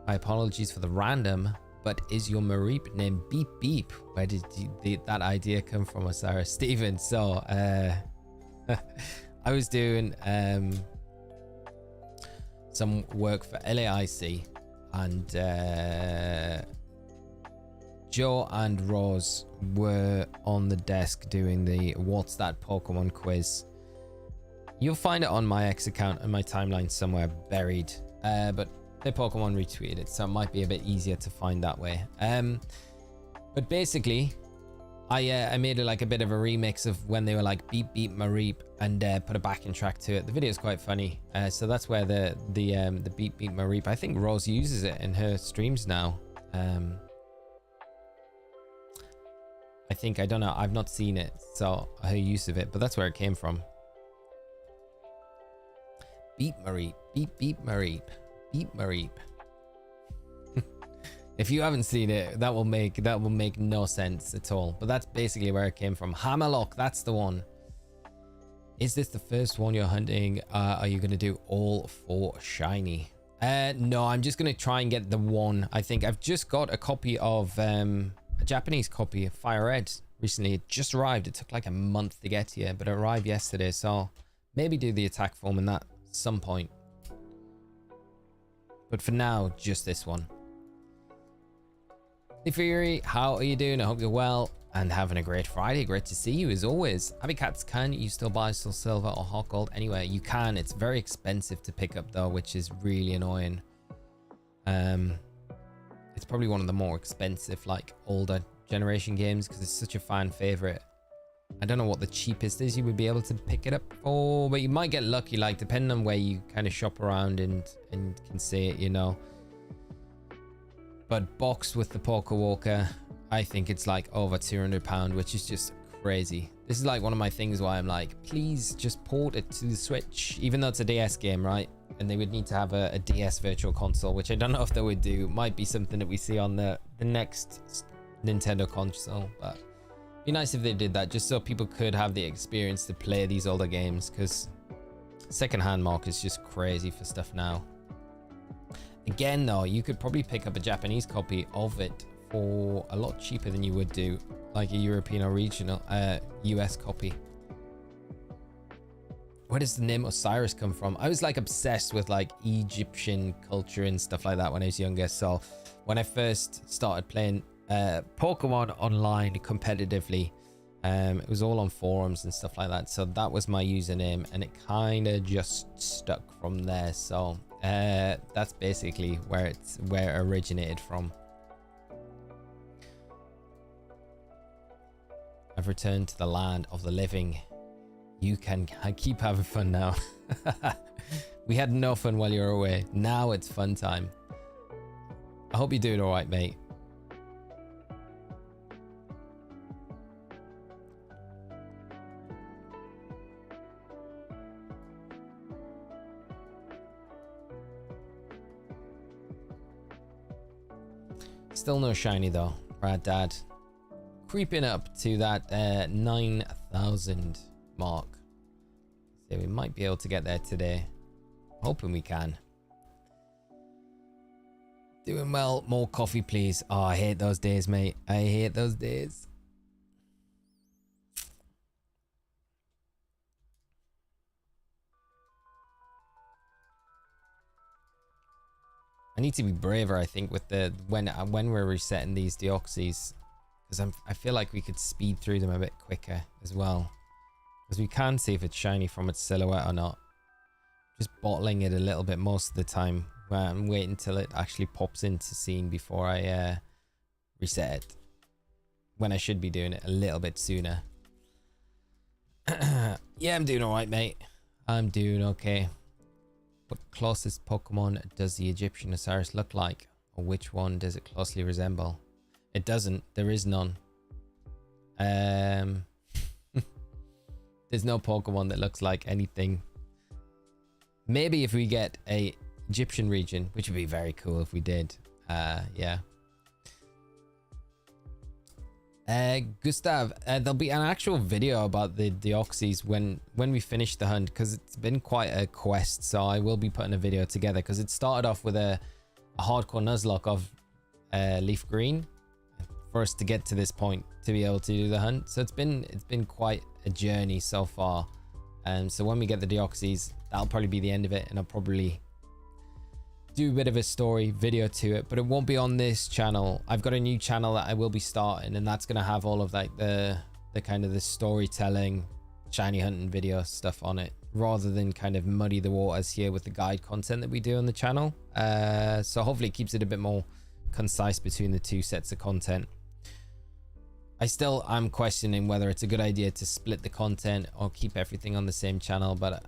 My apologies for the random, but is your Mareep named Beep Beep? Where did that idea come from, Osirus? Steven, so I was doing some work for LAIC, and Joe and Rose were on the desk doing the What's That Pokemon quiz. You'll find it on my X account and my timeline somewhere buried, but the Pokemon retweeted it, so it might be a bit easier to find that way. But basically I made it like a bit of a remix of when they were like beep beep Mareep and put a backing track to it. The video is quite funny. So that's where the beep beep Mareep, I think Rose uses it in her streams now. I think, I don't know, I've not seen it, so her use of it, but that's where it came from. Beep Mareep, beep beep Mareep, beep Mareep. If you haven't seen it, that will make no sense at all. But that's basically where it came from. Hammerlock, that's the one. Is this the first one you're hunting? Are you gonna do all 4 shiny? No, I'm just gonna try and get the one. I think I've just got a copy of a Japanese copy of Fire Red recently. It just arrived. It took like a month to get here, but it arrived yesterday. So maybe do the attack form in that some point. But for now, just this one. Hey Fury, how are you doing? I hope you're well and having a great Friday. Great to see you as always. Happy Cats, can you still buy Soul Silver or Hot Gold? Anyway, you can. It's very expensive to pick up though, which is really annoying. It's probably one of the more expensive, like older generation games because it's such a fan favorite. I don't know what the cheapest is you would be able to pick it up for, but you might get lucky, like depending on where you kind of shop around and can see it, you know. But boxed with the Poker Walker, I think it's like over £200, which is just crazy. This is like one of my things why I'm like, please just port it to the Switch, even though it's a DS game, right? And they would need to have a DS virtual console, which I don't know if they would do. Might be something that we see on the next Nintendo console, but it'd be nice if they did that, just so people could have the experience to play these older games, because secondhand market is just crazy for stuff now. Again though, you could probably pick up a Japanese copy of it for a lot cheaper than you would do like a European or regional US copy. Where does the name Osirus come from? I was like obsessed with like Egyptian culture and stuff like that when I was younger. So when I first started playing Pokemon online competitively, it was all on forums and stuff like that. So that was my username and it kind of just stuck from there. So that's basically where it originated from. I've returned to the land of the living. You can keep having fun now. We had no fun while you were away. Now it's fun time. I hope you're doing all right, mate. Still no shiny though, Brad Dad. Creeping up to that 9,000 mark. So we might be able to get there today. Hoping we can. Doing well. More coffee, please. Oh, I hate those days, mate. I hate those days. I need to be braver, I think, with the when we're resetting these Deoxys, because I feel like we could speed through them a bit quicker as well, because we can see if it's shiny from its silhouette or not. Just bottling it a little bit most of the time. I'm waiting until it actually pops into scene before I reset it, when I should be doing it a little bit sooner. Yeah, I'm doing all right, mate. I'm doing okay. What closest Pokemon does the Egyptian Osirus look like? Or which one does it closely resemble? It doesn't. There is none. There's no Pokemon that looks like anything. Maybe if we get a Egyptian region, which would be very cool if we did. Yeah. Gustav, there'll be an actual video about the Deoxys when we finish the hunt, because it's been quite a quest, so I will be putting a video together, because it started off with a hardcore Nuzlocke of leaf green for us to get to this point to be able to do the hunt. So it's been quite a journey so far, and so when we get the Deoxys, that'll probably be the end of it, and I'll probably do a bit of a story video to it, but it won't be on this channel. I've got a new channel that I will be starting, and that's going to have all of like the kind of the storytelling, shiny hunting video stuff on it, rather than kind of muddy the waters here with the guide content that we do on the channel. So hopefully it keeps it a bit more concise between the two sets of content. I'm questioning whether it's a good idea to split the content or keep everything on the same channel, but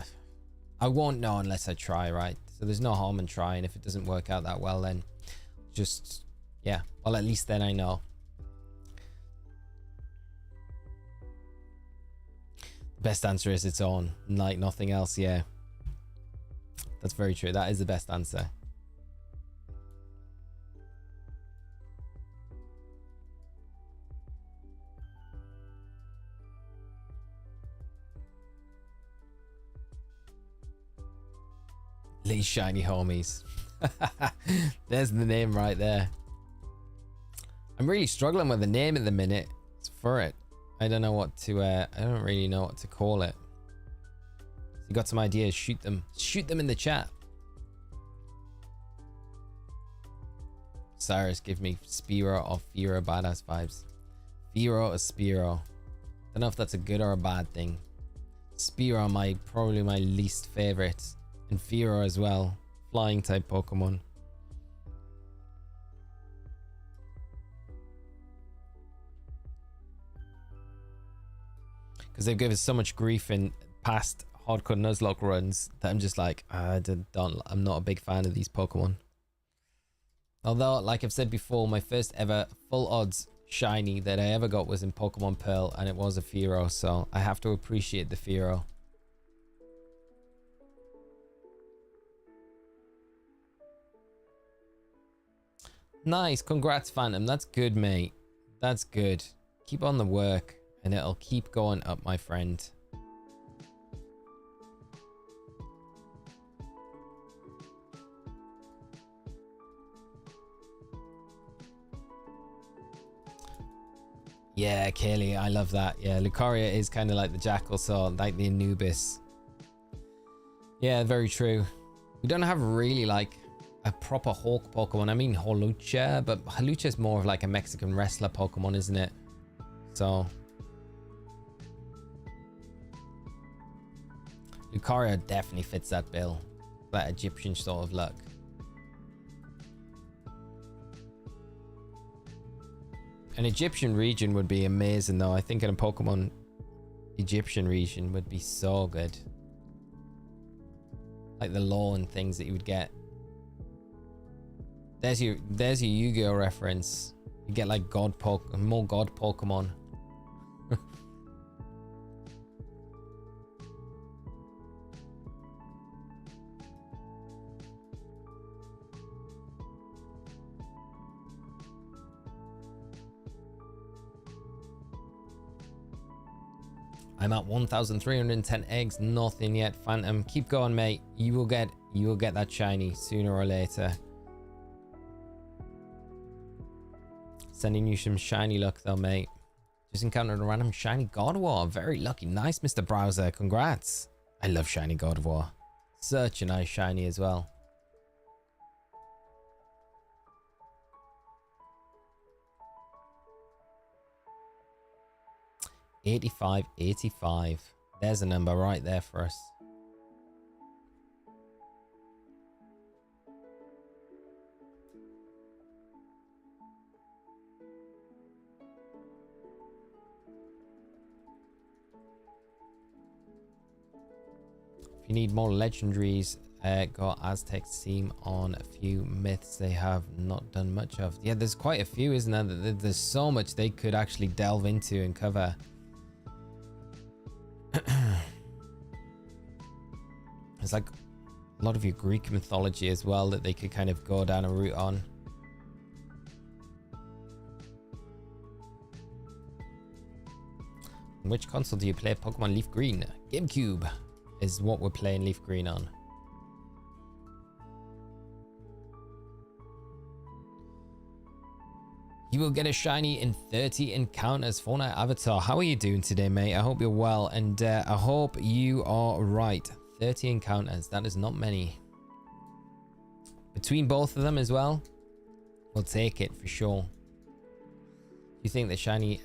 I won't know unless I try, right? So there's no harm in trying. If it doesn't work out that well, then just, yeah, well, at least then I know. The best answer is its own, like nothing else. Yeah, that's very true. That is the best answer. Lee Shiny Homies. There's the name right there. I'm really struggling with the name at the minute for it. I don't know what to I don't really know what to call it. If you got some ideas, shoot them in the chat. Cyrus, give me Spearow or Fearow badass vibes. Fearow or Spearow. Don't know if that's a good or a bad thing. Spearow probably my least favorite, and Fearow as well, flying type Pokemon. Because they've given us so much grief in past hardcore Nuzlocke runs that I'm just like, I'm not a big fan of these Pokemon. Although, like I've said before, my first ever full odds shiny that I ever got was in Pokemon Pearl, and it was a Fearow, so I have to appreciate the Fearow. Nice, congrats Phantom, that's good mate, that's good. Keep on the work and it'll keep going up, my friend. Yeah, Kaylee, I love that. Yeah, Lucaria is kind of like the Jackal, so like the Anubis. Yeah, very true. We don't have really like a proper Hawk Pokemon. I mean Hawlucha, but Hawlucha is more of like a Mexican wrestler Pokemon, isn't it? So Lucario definitely fits that bill. That Egyptian sort of look. An Egyptian region would be amazing though. I think in a Pokemon Egyptian region would be so good. Like the lore and things that you would get. There's your Yu-Gi-Oh reference. You get like more god Pokemon. I'm at 1,310 eggs, nothing yet, Phantom. Keep going, mate. You will get that shiny sooner or later. Sending you some shiny luck though, mate. Just encountered a random shiny Gardevoir. Very lucky. Nice, Mr. Browser. Congrats. I love shiny Gardevoir. Such a nice shiny as well. $85.85. There's a number right there for us. If you need more legendaries, go Aztec's team on a few myths they have not done much of. Yeah, there's quite a few, isn't there? There's so much they could actually delve into and cover. There's like a lot of your Greek mythology as well that they could kind of go down a route on. On which console do you play Pokemon Leaf Green? GameCube is what we're playing Leaf Green on. You will get a shiny in 30 encounters. Fortnite Avatar, how are you doing today, mate? I hope you're well, and I hope you are right. 30 encounters, that is not many. Between both of them as well, we'll take it for sure. Do you think the shiny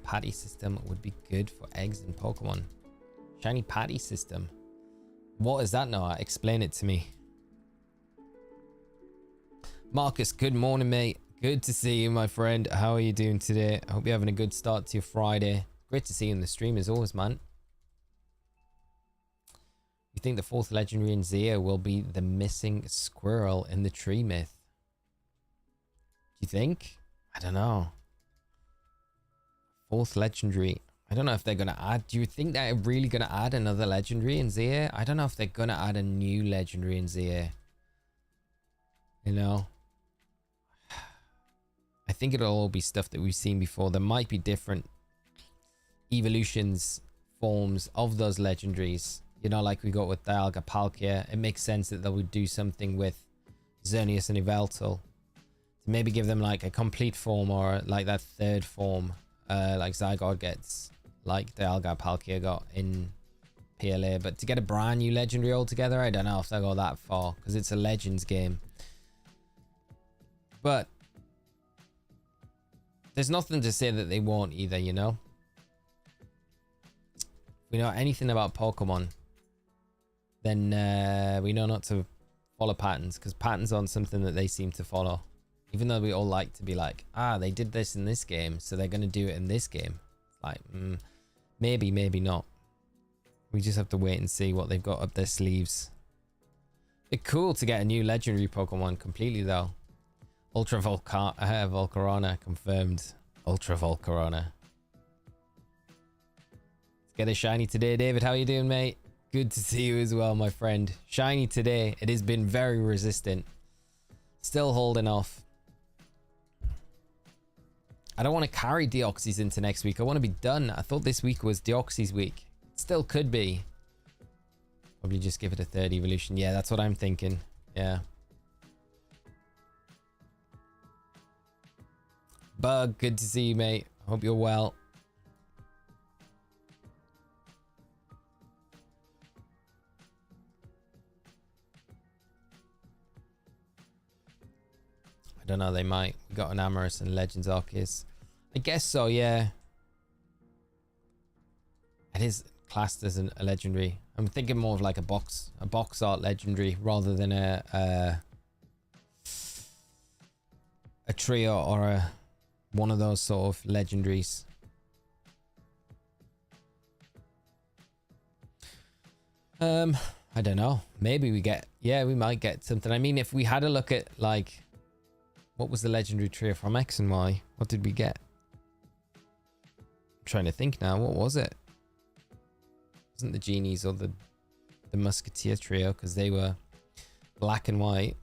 patty system would be good for eggs in Pokemon? Shiny patty system? What is that, Noah? Explain it to me. Marcus, good morning, mate. Good to see you, my friend. How are you doing today? I hope you're having a good start to your Friday. Great to see you in the stream as always, man. You think the 4th legendary in Zia will be the missing squirrel in the tree myth? Do you think? I don't know. 4th legendary. I don't know if they're going to add... Do you think they're really going to add another legendary in Zia? I don't know if they're going to add a new legendary in Zia. You know? I think it'll all be stuff that we've seen before. There might be different evolutions, forms of those legendaries. You know, like we got with Dialga Palkia. It makes sense that they would do something with Xerneas and Yveltal. To maybe give them like a complete form or like that 3rd form. Like Zygarde gets, like Dialga Palkia got in PLA. But to get a brand new legendary altogether, I don't know if they'll go that far. Because it's a Legends game. But there's nothing to say that they won't either, you know? If we know anything about Pokemon, then we know not to follow patterns, because patterns aren't something that they seem to follow. Even though we all like to be like, ah, they did this in this game, so they're going to do it in this game. Like, maybe, maybe not. We just have to wait and see what they've got up their sleeves. It's cool to get a new legendary Pokemon completely, though. Ultra Volcarona confirmed. Ultra Volcarona. Let's get a shiny today, David. How you doing, mate? Good to see you as well, my friend. Shiny today. It has been very resistant. Still holding off. I don't want to carry Deoxys into next week. I want to be done. I thought this week was Deoxys week. Still could be. Probably just give it a 3rd evolution. Yeah, that's what I'm thinking. Yeah. Bug, good to see you, mate. Hope you're well. I don't know, they might. We got an Amorous and Legends Arceus. I guess so, yeah. It is classed as a legendary. I'm thinking more of like a box art legendary rather than a trio or one of those sort of legendaries. I don't know. Maybe we get... Yeah, we might get something. I mean, if we had a look at, like... What was the legendary trio from X and Y? What did we get? I'm trying to think now. What was it? Wasn't the Genies or the Musketeer trio, because they were black and white.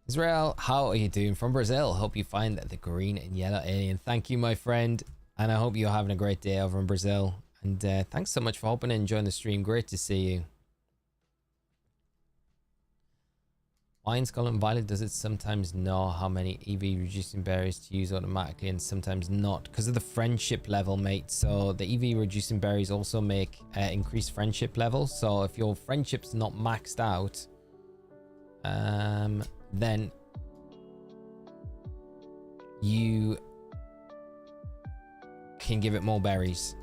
Israel, how are you doing? From Brazil. Hope you find the green and yellow alien. Thank you, my friend. And I hope you're having a great day over in Brazil. And thanks so much for hopping in and joining the stream. Great to see you. Why in Scarlet and Violet does it sometimes know how many EV reducing berries to use automatically and sometimes not? Because of the friendship level, mate. So the EV reducing berries also make increased friendship levels. So if your friendship's not maxed out, then you can give it more berries.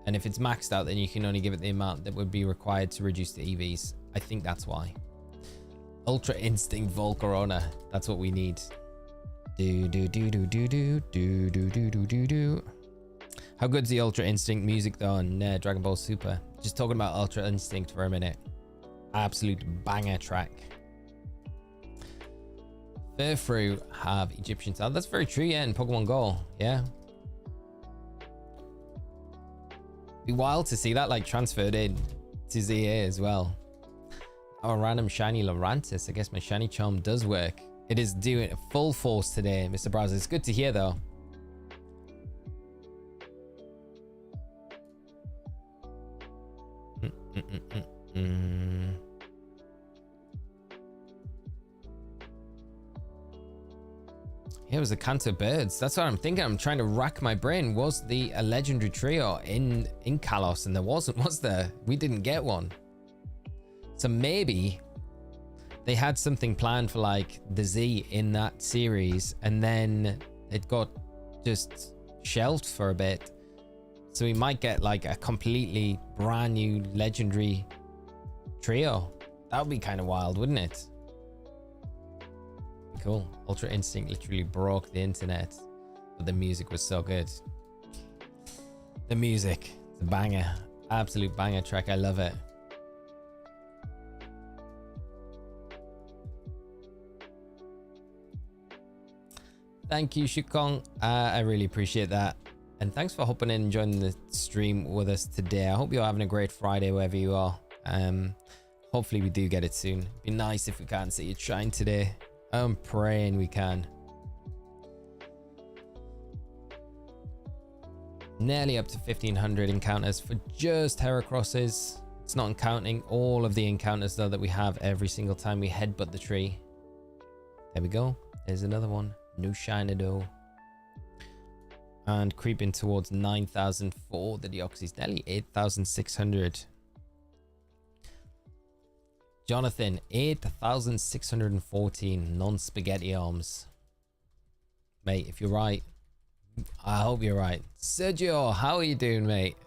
And if it's maxed out, then you can only give it the amount that would be required to reduce the EVs. I think that's why. Ultra Instinct Volcarona. That's what we need. How good's the Ultra Instinct music though on Dragon Ball Super? Just talking about Ultra Instinct for a minute. Absolute banger track. Furfru have Egyptian style. That's very true, yeah, in Pokemon Go. Yeah. Be wild to see that like transferred in to ZA as well. Oh, a random shiny Lurantis. I guess my shiny charm does work. It is doing full force today, Mr. Browser. It's good to hear though. Here was the Kanto Birds. That's what I'm thinking. I'm trying to rack my brain. Was the a legendary trio in Kalos? And there wasn't, was there? We didn't get one. So maybe they had something planned for like the Z in that series, and then it got just shelved for a bit. So we might get like a completely brand new legendary trio. That would be kind of wild, wouldn't it? Cool. Ultra Instinct literally broke the internet, but the music was so good. The music, it's a banger. Absolute banger track. I love it. Thank you, Shukong. I really appreciate that. And thanks for hopping in and joining the stream with us today. I hope you're having a great Friday wherever you are. Hopefully we do get it soon. It'd be nice if we can see it shine today. I'm praying we can. Nearly up to 1500 encounters for just Heracrosses. It's not counting all of the encounters though that we have every single time we headbutt the tree. There we go. There's another one. No Shinado. And creeping towards 9,000 for the Deoxys. Nearly 8,600. Jonathan, 8,614 non-spaghetti arms. Mate, if you're right, I hope you're right. Sergio, how are you doing, mate?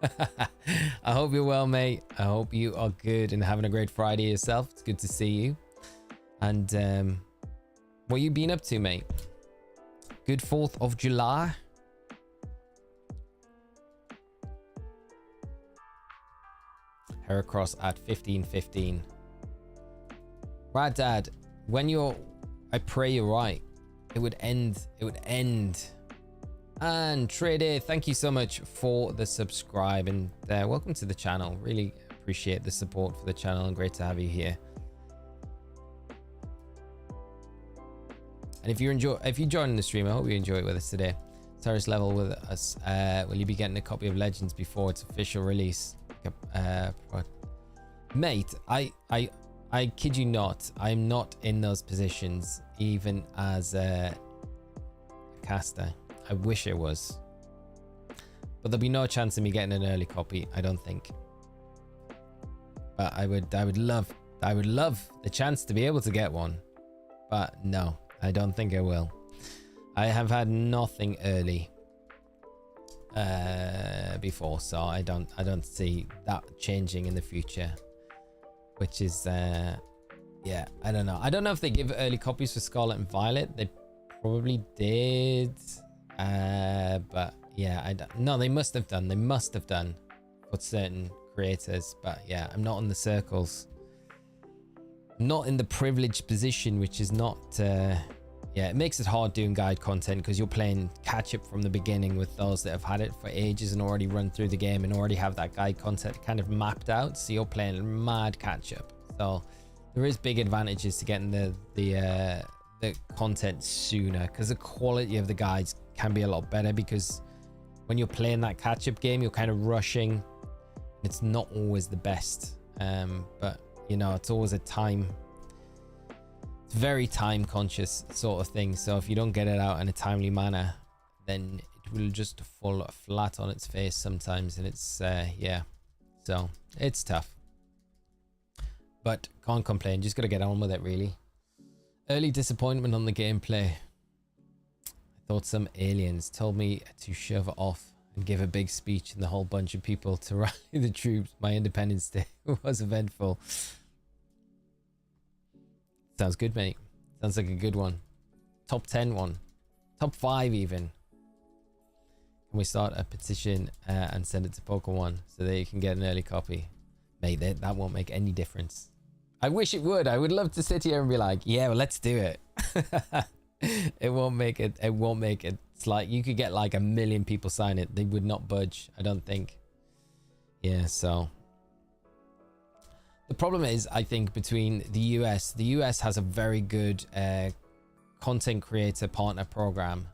I hope you're well, mate. I hope you are good and having a great Friday yourself. It's good to see you. And what you been up to, mate? Good 4th of July. Heracross at 1515. Right, Dad. When you're, I pray you're right. It would end. It would end. And Trader, thank you so much for the subscribe and welcome to the channel. Really appreciate the support for the channel and great to have you here. And if you join the stream, I hope you enjoy it with us today. Cyrus level with us. Will you be getting a copy of Legends before its official release? Mate, I kid you not. I'm not in those positions, even as a caster. I wish I was, but there'll be no chance of me getting an early copy, I don't think. But I would love the chance to be able to get one, but no, I don't think I will. I have had nothing early before, so I don't see that changing in the future, which is yeah, I don't know if they give early copies for Scarlet and Violet. They probably did, but yeah, no, they must have done for certain creators. But yeah, I'm not in the circles, not in the privileged position, which is not yeah, it makes it hard doing guide content because you're playing catch up from the beginning with those that have had it for ages and already run through the game and already have that guide content kind of mapped out. So you're playing mad catch up. So there is big advantages to getting the content sooner, because the quality of the guides can be a lot better, because when you're playing that catch up game, you're kind of rushing. It's not always the best, but you know, it's always it's very time conscious sort of thing. So if you don't get it out in a timely manner, then it will just fall flat on its face sometimes, and it's yeah, so it's tough, but can't complain. Just gotta get on with it, really. Early disappointment on the gameplay. I thought some aliens told me to shove it off and give a big speech and the whole bunch of people to rally the troops. My Independence Day was eventful. Sounds good, mate. Sounds like a good one. Top 10 one. Top 5 even. Can we start a petition and send it to Pokemon so that you can get an early copy? Mate, that won't make any difference. I wish it would. I would love to sit here and be like, yeah, well, let's do it. It won't make it. It won't make it. It's like you could get like 1 million people sign it. They would not budge, I don't think. Yeah, so the problem is, I think, between the US has a very good content creator partner program.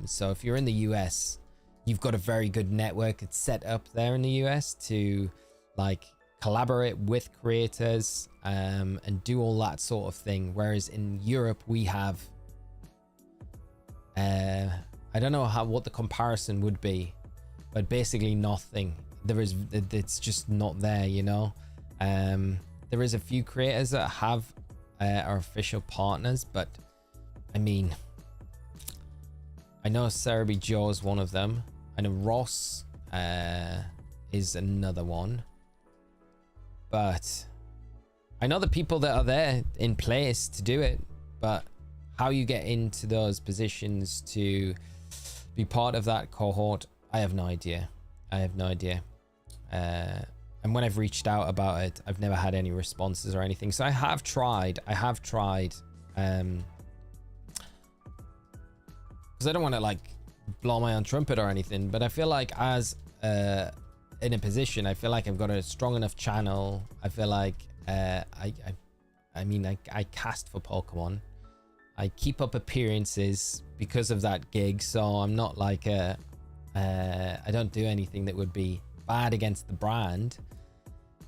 So if you're in the US, you've got a very good network. It's set up there in the US to like collaborate with creators and do all that sort of thing. Whereas in Europe, we have I don't know what the comparison would be, but basically nothing. It's just not there, you know. There is a few creators that have are official partners, but I mean, I know Cerebi Joe is one of them. I know Ross is another one, but I know the people that are there in place to do it, but how you get into those positions to be part of that cohort, I have no idea. I have no idea. And when I've reached out about it, I've never had any responses or anything. So I have tried. Because I don't want to like blow my own trumpet or anything, but I feel like as in a position, I feel like I've got a strong enough channel. I feel like I mean, I cast for Pokemon. I keep up appearances because of that gig, so I'm not like I don't do anything that would be bad against the brand.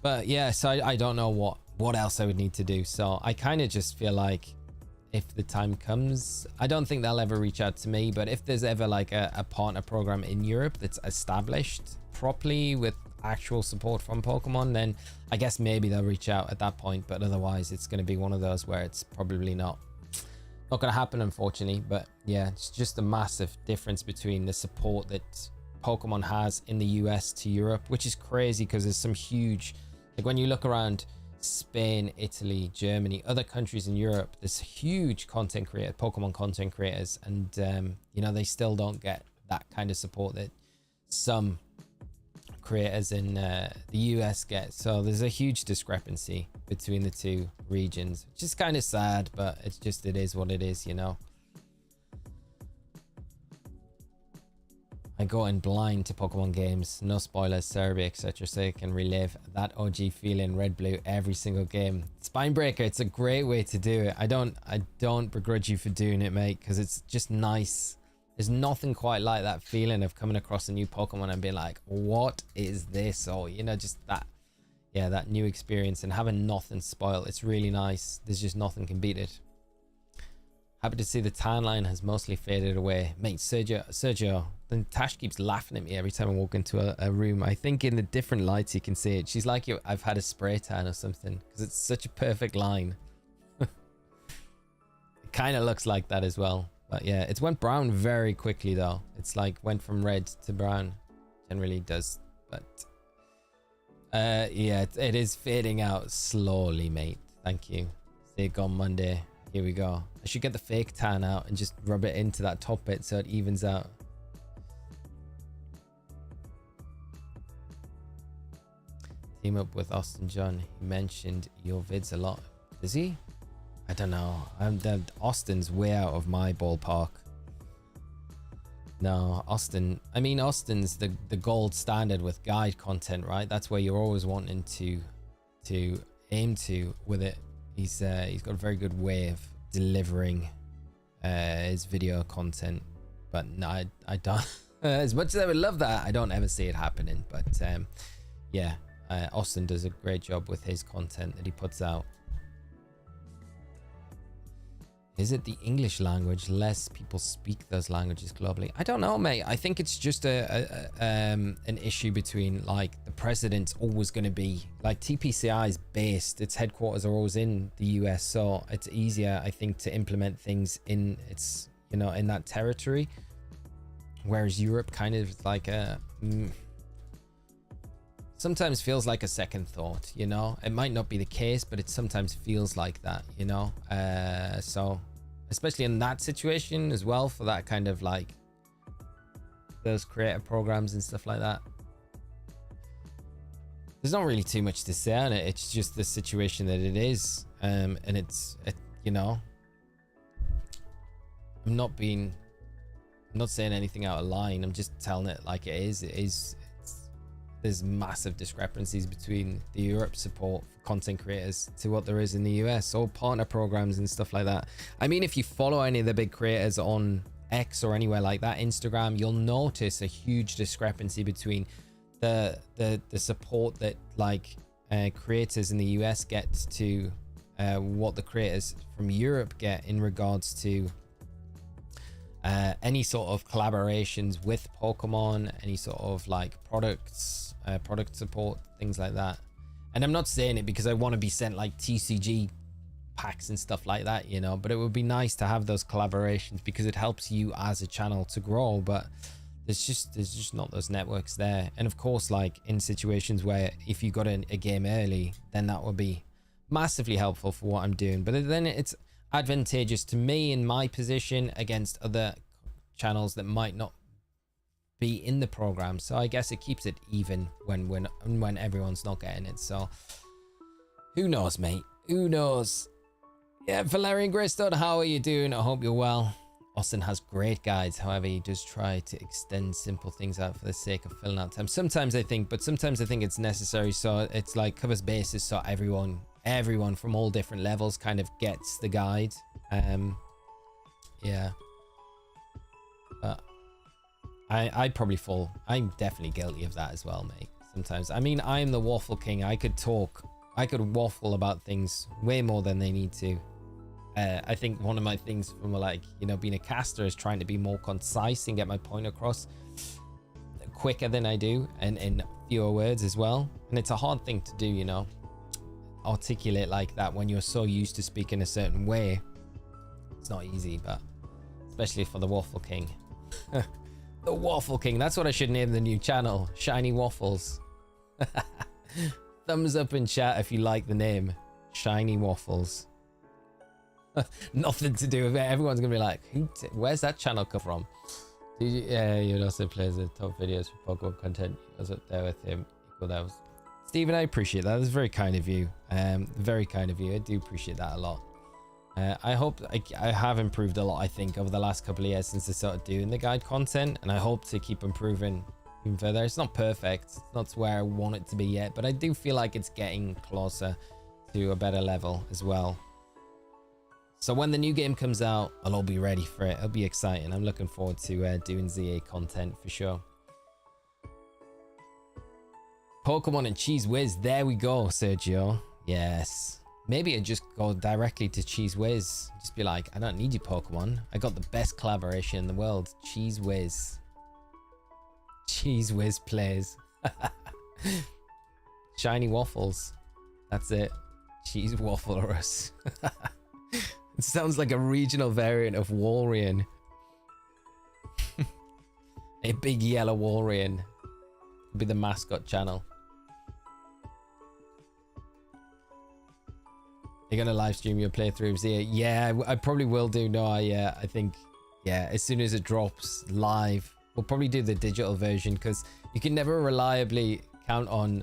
But yeah, so I don't know what else I would need to do. So I kind of just feel like if the time comes, I don't think they'll ever reach out to me, but if there's ever like a partner program in Europe that's established properly with actual support from Pokemon, then I guess maybe they'll reach out at that point. But otherwise, it's going to be one of those where it's probably not going to happen, unfortunately. But yeah, it's just a massive difference between the support that Pokemon has in the US to Europe, which is crazy because there's some huge, like when you look around Spain, Italy, Germany, other countries in Europe, there's huge Pokemon content creators, and you know, they still don't get that kind of support that some creators in the US get. So there's a huge discrepancy between the two regions, which is kind of sad, but it is what it is, you know. I go in blind to Pokemon games, no spoilers, Serbia, etc., so I can relive that OG feeling, red blue, every single game. Spinebreaker, it's a great way to do it. I don't begrudge you for doing it, mate, because it's just nice. There's nothing quite like that feeling of coming across a new Pokemon and being like, what is this? Or, you know, just that, yeah, that new experience and having nothing spoiled. It's really nice. There's just nothing can beat it. Happy to see the tan line has mostly faded away. Mate, Sergio, then Tash keeps laughing at me every time I walk into a room. I think in the different lights you can see it. She's like, I've had a spray tan or something, because it's such a perfect line. It kind of looks like that as well. But yeah, it's went brown very quickly though. It's like went from red to brown. Generally does. But yeah, it is fading out slowly, mate. Thank you. See it gone Monday. Here we go. I should get the fake tan out and just rub it into that top bit so it evens out. Team up with Austin John. He mentioned your vids a lot. Does he? I don't know. Austin's way out of my ballpark. No, Austin. I mean, Austin's the gold standard with guide content, right? That's where you're always wanting to aim to with it. He's got a very good way of delivering his video content. But no, I don't. As much as I would love that, I don't ever see it happening. But yeah, Austin does a great job with his content that he puts out. Is it the English language? Less people speak those languages globally. I don't know, mate. I think it's just an issue between, like, the president's always going to be, like, TPCI is based, its headquarters are always in the US, so it's easier, I think, to implement things in its, you know, in that territory. Whereas Europe kind of like sometimes feels like a second thought, you know. It might not be the case, but it sometimes feels like that, you know. So especially in that situation as well, for that kind of like those creative programs and stuff like that, there's not really too much to say on it. It's just the situation that it is, and you know, I'm not saying anything out of line. I'm just telling it like it is. There's massive discrepancies between the Europe support for content creators to what there is in the US, or partner programs and stuff like that. I mean, if you follow any of the big creators on X or anywhere like that, Instagram, you'll notice a huge discrepancy between the support that like creators in the US get to what the creators from Europe get in regards to any sort of collaborations with Pokemon, any sort of like products, product support, things like that. And I'm not saying it because I want to be sent like TCG packs and stuff like that, you know, but it would be nice to have those collaborations because it helps you as a channel to grow. But there's just not those networks there. And of course, like in situations where if you got a game early, then that would be massively helpful for what I'm doing. But then it's advantageous to me in my position against other channels that might not be in the program. So I guess it keeps it even when everyone's not getting it. So who knows, mate? Who knows? Yeah, Valerian Greystone, how are you doing? I hope you're well. Austin has great guides. However, he does try to extend simple things out for the sake of filling out time. Sometimes I think it's necessary. So it's like covers bases. So everyone from all different levels kind of gets the guide. Yeah. But I probably fall. I'm definitely guilty of that as well, mate. Sometimes. I mean, I'm the waffle king. I could waffle about things way more than they need to. I think one of my things from like, you know, being a caster is trying to be more concise and get my point across quicker than I do and in fewer words as well. And it's a hard thing to do, you know, articulate like that when you're so used to speaking a certain way. It's not easy, but especially for the Waffle King. The Waffle King. That's what I should name the new channel. Shiny Waffles. Thumbs up in chat if you like the name. Shiny Waffles. Nothing to do with it. Everyone's gonna be like, where's that channel come from? You'd also play the top videos for Pokemon content. I was up there with him. That was Stephen. I appreciate that. That's very kind of you. Very kind of you. I do appreciate that a lot. I hope I have improved a lot, I think, over the last couple of years since I started doing the guide content, and I hope to keep improving even further. It's not perfect. It's not to where I want it to be yet, but I do feel like it's getting closer to a better level as well. So when the new game comes out, I'll all be ready for it. It'll be exciting. I'm looking forward to doing ZA content for sure. Pokemon and Cheese Whiz. There we go, Sergio. Yes. Maybe I just go directly to Cheese Whiz. Just be like, I don't need you, Pokemon. I got the best collaboration in the world. Cheese Whiz. Cheese Whiz plays. Shiny Waffles. That's it. Cheese Wafflerus. It sounds like a regional variant of Walrein. A big yellow Walrein. Could be the mascot channel. You're gonna live stream your playthrough of Zia? Yeah, I probably will do. No, I think, yeah, as soon as it drops live, we'll probably do the digital version, because you can never reliably count on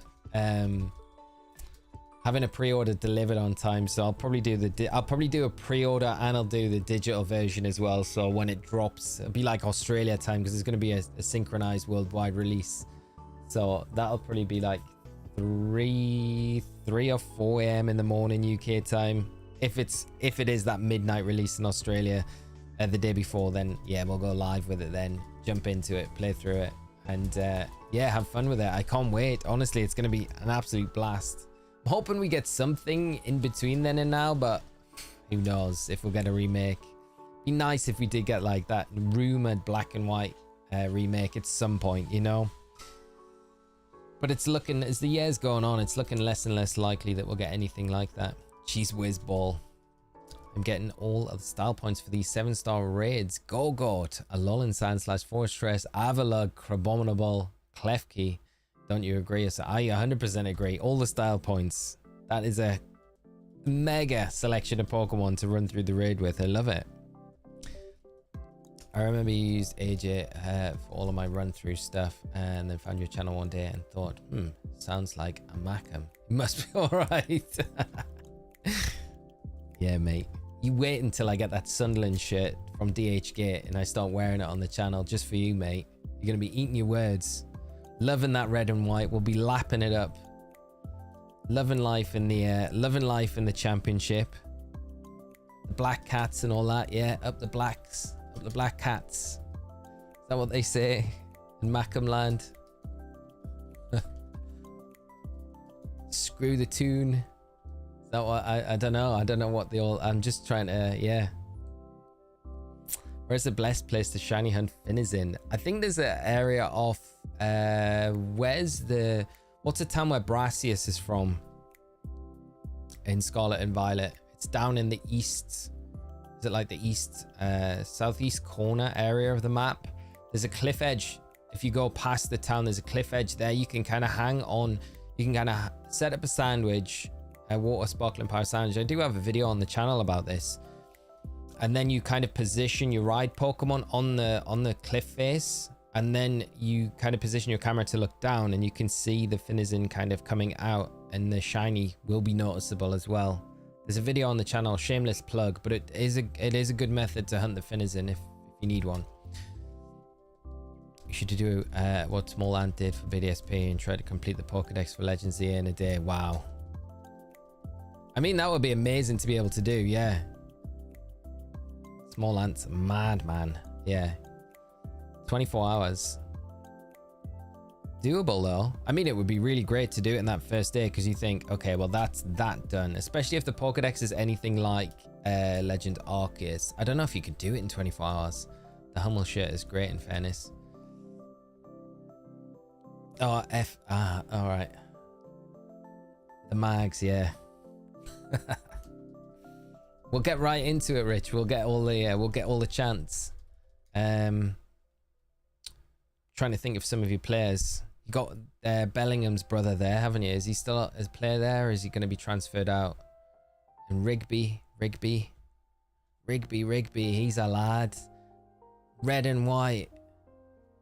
having a pre-order delivered on time. So I'll probably do a pre-order, and I'll do the digital version as well. So when it drops, it'll be like Australia time, because it's going to be a synchronized worldwide release. So that'll probably be like 3 or 4 a.m. in the morning UK time. If it is that midnight release in Australia the day before, then yeah, we'll go live with it then, jump into it, play through it, and yeah, have fun with it. I can't wait. Honestly, it's going to be an absolute blast. I'm hoping we get something in between then and now, but who knows if we'll get a remake. Be nice if we did get like that rumored black and white remake at some point, you know. But it's looking, as the year's going on, it's looking less and less likely that we'll get anything like that. Cheese Whiz Ball. I'm getting all of the style points for these 7-star raids. Gorgort, Alolan Sand Slash, Fortress, Avalugg, Crabominable, Klefki. Don't you agree? So I 100% agree. All the style points. That is a mega selection of Pokemon to run through the raid with. I love it. I remember you used AJ for all of my run-through stuff, and then found your channel one day and thought, sounds like a Macam. You must be alright. Yeah, mate. You wait until I get that Sunderland shirt from DHgate and I start wearing it on the channel just for you, mate. You're going to be eating your words. Loving that red and white. We'll be lapping it up. Loving life in the championship. The black cats and all that. Yeah, up the blacks. Up the black cats. Is that what they say in Macam land? Screw the tune. Is that what I don't know. I don't know what the all. I'm just trying to, yeah. Where's the blessed place to shiny hunt Finnies in? I think there's an area off what's the town where Brassius is from in Scarlet and Violet? It's down in the east. Is it like the east southeast corner area of the map? There's a cliff edge if you go past the town, there's a cliff edge there. You can kind of hang on. You can kind of set up a sandwich, a water sparkling power sandwich. I do have a video on the channel about this. And then you kind of position your ride Pokemon on the cliff face. And then you kind of position your camera to look down, and you can see the Finizen kind of coming out, and the shiny will be noticeable as well. There's a video on the channel, shameless plug, but it is a good method to hunt the Finizen if you need one. You should do what Small Ant did for BDSP and try to complete the Pokedex for Legends here in a day. Wow. I mean, that would be amazing to be able to do, yeah. Small Ant's madman, yeah. 24 hours. Doable though. I mean, it would be really great to do it in that first day, because you think, okay, well, that's that done. Especially if the Pokedex is anything like Legend Arceus. I don't know if you could do it in 24 hours. The Hummel shirt is great, in fairness. Oh, all right. The mags, yeah. We'll get right into it, Rich. We'll get all the chants. Trying to think of some of your players. You got Bellingham's brother there, haven't you? Is he still a player there, or is he going to be transferred out? And Rigby, he's a lad. Red and white.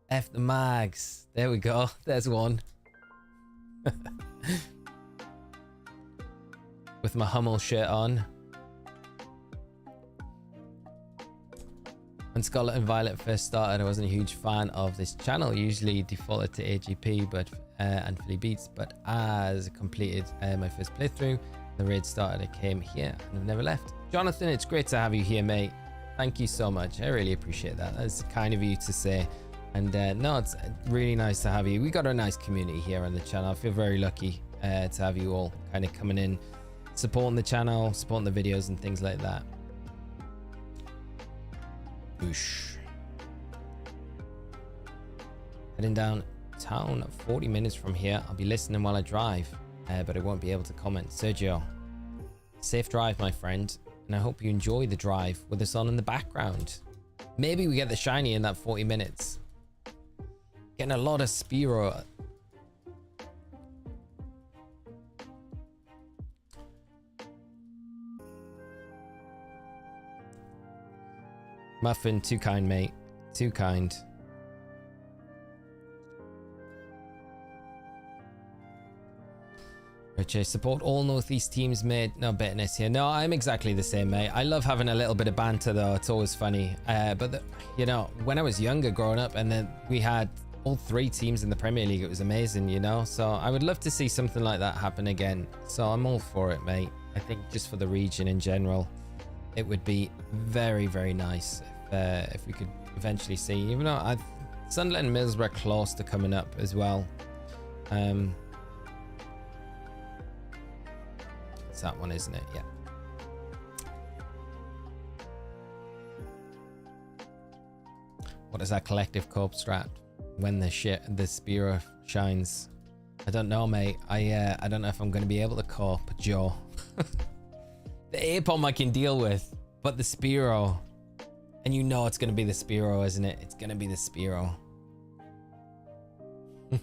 F the mags. There we go. There's one. With my Hummel shirt on. When Scarlet and Violet first started, I wasn't a huge fan of this channel. Usually defaulted to AGP and Philly Beats, but as I completed my first playthrough, the raid started, I came here and I've never left. Jonathan, it's great to have you here, mate. Thank you so much. I really appreciate that. That's kind of you to say. And no, it's really nice to have you. We got a nice community here on the channel. I feel very lucky to have you all kind of coming in, supporting the channel, supporting the videos and things like that. Boosh. Heading downtown 40 minutes from here. I'll be listening while I drive, but I won't be able to comment. Sergio, safe drive, my friend, and I hope you enjoy the drive with us on in the background. Maybe we get the shiny in that 40 minutes. Getting a lot of Spearow. Muffin, too kind, mate. Too kind. Rich, I support all Northeast teams, mate. No bitterness here. No, I'm exactly the same, mate. I love having a little bit of banter, though. It's always funny. You know, when I was younger growing up, and then we had all 3 teams in the Premier League, it was amazing, you know? So I would love to see something like that happen again. So I'm all for it, mate. I think just for the region in general, it would be very, very nice if we could eventually see, even though Sunderland and Middlesbrough close to coming up as well. It's that one, isn't it? Yeah. What is that collective cope strat when the Spearow shines? I don't know, mate. I don't know if I'm going to be able to cope, Joe. The Apom I can deal with, but the Spearow, and you know it's going to be the Spearow, isn't it? It's going to be the Spearow. If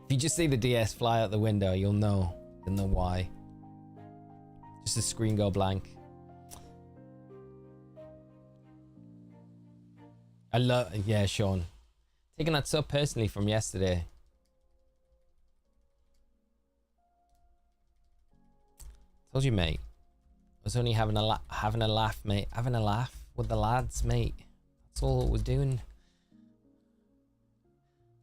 you just see the DS fly out the window, you'll know why. Just the screen go blank. Yeah, Sean. Taking that so personally from yesterday. Told you, mate. I was only having a laugh, mate. Having a laugh with the lads, mate. That's all we're doing.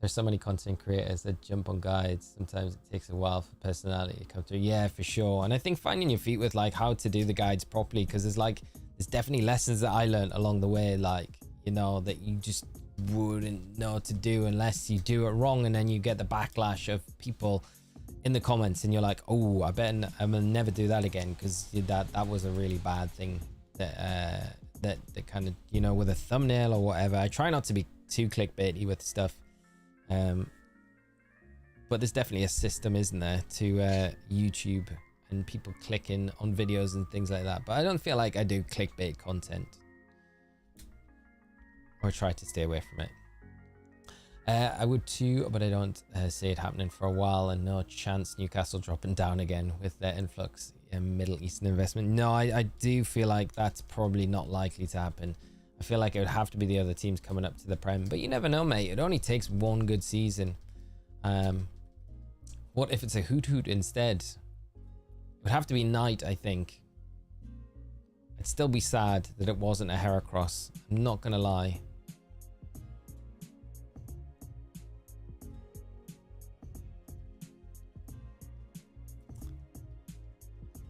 There's so many content creators that jump on guides. Sometimes it takes a while for personality to come through. Yeah, for sure. And I think finding your feet with like how to do the guides properly, because there's definitely lessons that I learned along the way, like, you know, that you just wouldn't know to do unless you do it wrong, and then you get the backlash of people in the comments and you're like, oh, I bet I'm gonna never do that again, because that was a really bad thing that kind of, you know, with a thumbnail or whatever. I try not to be too clickbaity with stuff, but there's definitely a system, isn't there, to YouTube and people clicking on videos and things like that. But I don't feel like I do clickbait content, or try to stay away from it. I would too, but I don't see it happening for a while, and no chance Newcastle dropping down again with their influx in Middle Eastern investment. No, I do feel like that's probably not likely to happen. I feel like it would have to be the other teams coming up to the Prem, but you never know, mate. It only takes one good season. What if it's a Hoot Hoot instead? It would have to be Knight, I think. I'd still be sad that it wasn't a Heracross. I'm not gonna lie.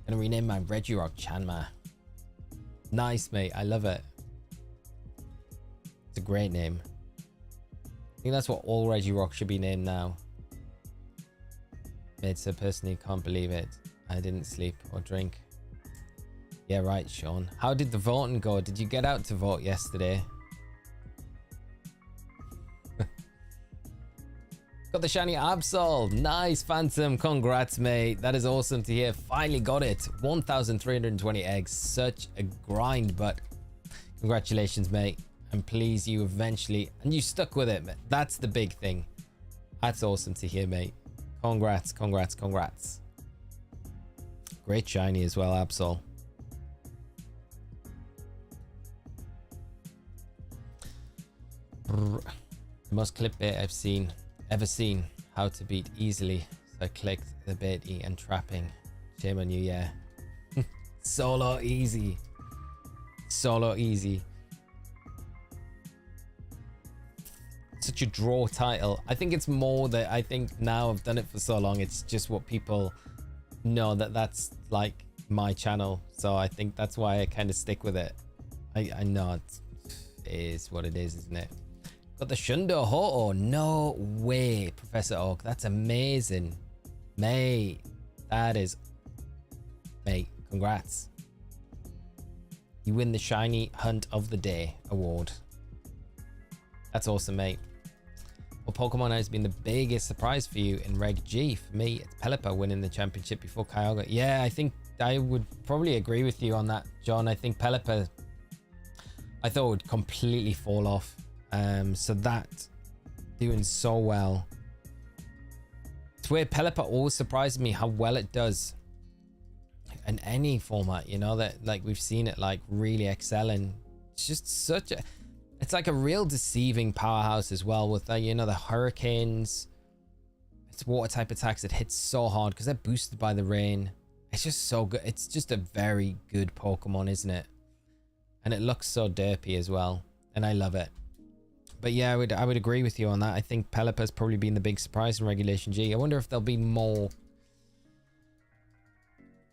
Gonna rename my Regirock Chanma. Nice, mate. I love it. It's a great name. I think that's what all Regirock should be named now. Mate, so personally can't believe it. I didn't sleep or drink. Yeah, right, Sean. How did the voting go? Did you get out to vote yesterday? Got the shiny Absol. Nice, Phantom. Congrats, mate. That is awesome to hear. Finally got it. 1,320 eggs. Such a grind, but congratulations, mate. I'm pleased you eventually... And you stuck with it, mate. That's the big thing. That's awesome to hear, mate. Congrats, congrats, congrats. Great shiny as well, Absol. The most clickbait I've ever seen. How to beat easily. So I clicked the bait and trapping. Shame on you, yeah. Solo easy. Solo easy. Such a draw title. I think it's more that I think now I've done it for so long, it's just what people know that that's like my channel. So I think that's why I kind of stick with it. I know it is what it is, isn't it? Got the Shundo Ho-Oh. No way, Professor Oak. That's amazing. Mate, that is... Mate, congrats. You win the Shiny Hunt of the Day award. That's awesome, mate. What Pokemon has been the biggest surprise for you in Reg G? For me, it's Pelipper winning the championship before Kyogre. Yeah, I think I would probably agree with you on that, John. I think Pelipper, I thought would completely fall off. So that doing so well. It's weird. Pelipper always surprises me how well it does in any format, you know, that like we've seen it like really excelling. It's just such a... It's like a real deceiving powerhouse as well with the, you know, the hurricanes. It's water type attacks. It hits so hard because they're boosted by the rain. It's just so good. It's just a very good Pokemon, isn't it? And it looks so derpy as well. And I love it. But yeah, I would agree with you on that. I think Pelipper's probably been the big surprise in Regulation G. I wonder if there'll be more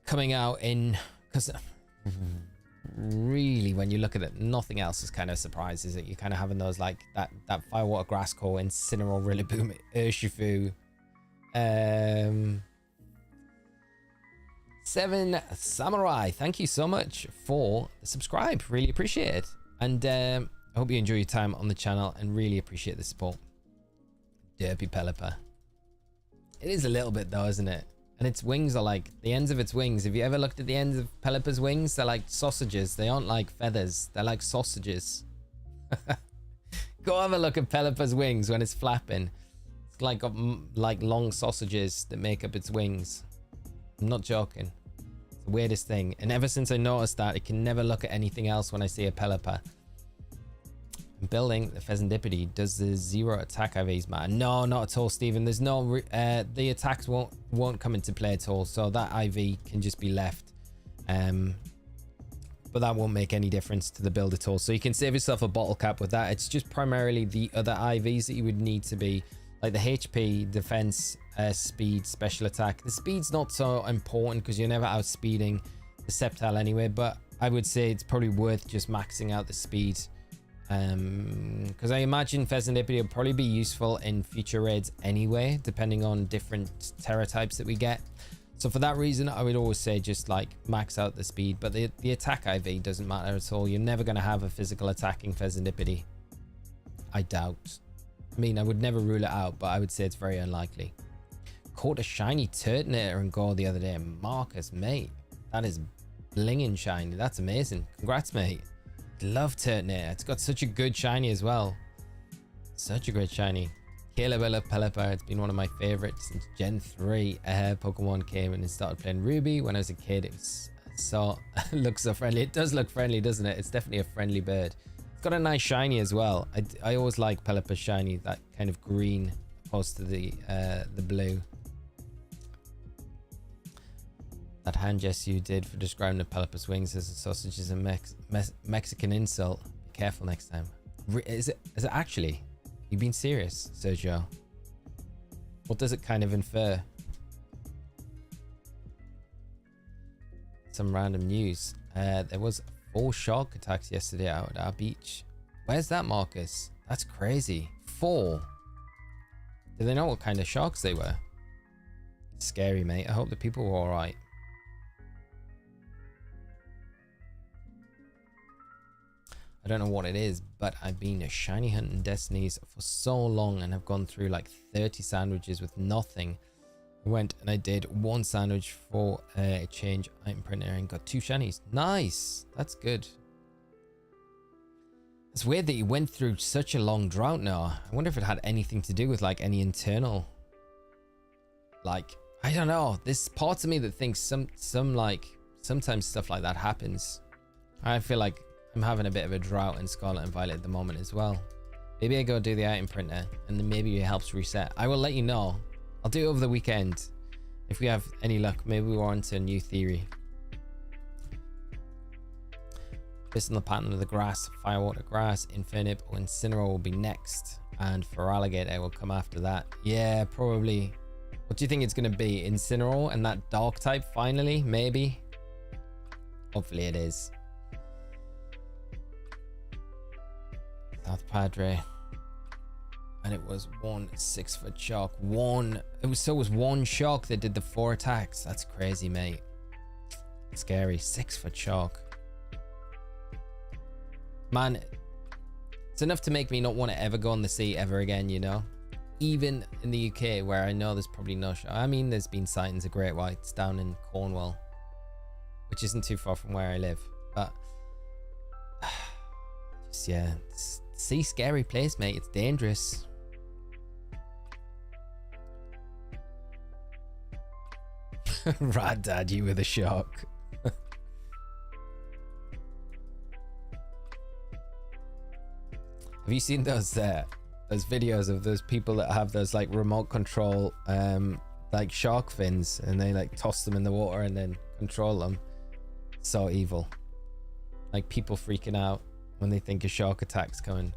coming out in... Because... Really, when you look at it, nothing else is kind of surprises it. You're kind of having those like that Firewater Grass Core, Incineroar, Rillaboom, Urshifu. 7 Samurai, thank you so much for the subscribe. Really appreciate it. And I hope you enjoy your time on the channel and really appreciate the support. Derpy Pelipper. It is a little bit though, isn't it? And its wings are like, the ends of its wings. Have you ever looked at the ends of Pelipper's wings? They're like sausages. They aren't like feathers. They're like sausages. Go have a look at Pelipper's wings when it's flapping. It's like got like long sausages that make up its wings. I'm not joking. It's the weirdest thing. And ever since I noticed that, I can never look at anything else when I see a Pelipper. Building the Pheasantipede. Does the 0 attack IVs matter? No, not at all, Stephen. There's no the attacks won't come into play at all, so that IV can just be left, but that won't make any difference to the build at all. So you can save yourself a bottle cap with that. It's just primarily the other IVs that you would need to be like the HP, defense, speed, special attack. The speed's not so important because you're never outspeeding the Sceptile anyway, but I would say it's probably worth just maxing out the speed. Because I imagine Pheasantipede will probably be useful in future raids anyway, depending on different Terra types that we get. So for that reason, I would always say just like max out the speed, but the attack IV doesn't matter at all. You're never going to have a physical attacking Pheasantipede. I doubt. I mean, I would never rule it out, but I would say it's very unlikely. Caught a shiny Turtonator in Gore the other day. Marcus, mate, that is blinging shiny. That's amazing. Congrats, mate. Love Turtonator. It's got such a good shiny as well. Such a great shiny. Caleb, I love Pelipper. It's been one of my favorites since Gen 3. Pokemon came and started playing Ruby. When I was a kid, it was so looks so friendly. It does look friendly, doesn't it? It's definitely a friendly bird. It's got a nice shiny as well. I always like Pelipper's shiny, that kind of green opposed to the blue. That hand gesture you did for describing the Pelipper's wings as a sausage is a Mexican insult. Be careful next time. Is it actually? You being serious, Sergio? What does it kind of infer? Some random news. There was 4 shark attacks yesterday out at our beach. Where's that, Marcus? That's crazy. 4. Do they know what kind of sharks they were? Scary, mate. I hope the people were alright. I don't know what it is, but I've been shiny hunting Destinies for so long and have gone through like 30 sandwiches with nothing. I went and I did 1 sandwich for a change item printer and got 2 shinies. Nice. That's good. It's weird that you went through such a long drought now. I wonder if it had anything to do with like any internal, like, I don't know. There's parts of me that thinks sometimes stuff like that happens. I feel like I'm having a bit of a drought in Scarlet and Violet at the moment as well. Maybe I go do the item printer and then maybe it helps reset. I will let you know. I'll do it over the weekend. If we have any luck, maybe we're on to a new theory. Based on the pattern of the grass, Firewater Grass, Infernape or Incineroar will be next. And Feraligatr will come after that. Yeah, probably. What do you think it's going to be? Incineroar and that dark type finally? Maybe? Hopefully it is. South Padre, and it was 1 6-foot shark. It was 1 shark that did the 4 attacks. That's crazy, mate. Scary. 6-foot shark, man. It's enough to make me not want to ever go on the sea ever again, you know. Even in the UK, where I know there's probably no shark. I mean, there's been sightings of great whites down in Cornwall, which isn't too far from where I live, but just, yeah, sea, scary place, mate. It's dangerous. Rad dad, you with a shark. Have you seen those videos of those people that have those like remote control like shark fins and they like toss them in the water and then control them? So evil. Like people freaking out when they think a shark attack's coming.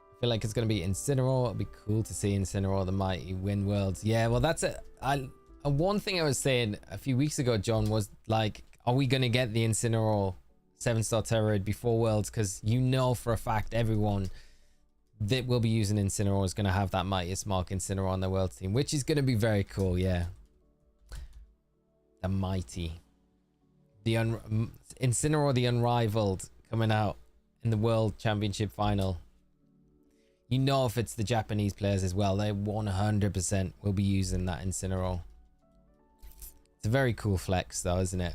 I feel like it's going to be Incineroar. It'll be cool to see Incineroar, the mighty win worlds. Yeah, well, that's it. One thing I was saying a few weeks ago, John, was like, are we going to get the Incineroar 7-star Terrorid before Worlds? Because you know for a fact everyone that will be using Incineroar is going to have that Mightiest Mark Incineroar on their Worlds team, which is going to be very cool, yeah. The mighty. Incineroar the Unrivaled coming out in the World Championship Final. You know if it's the Japanese players as well, they 100% will be using that Incineroar. It's a very cool flex though, isn't it?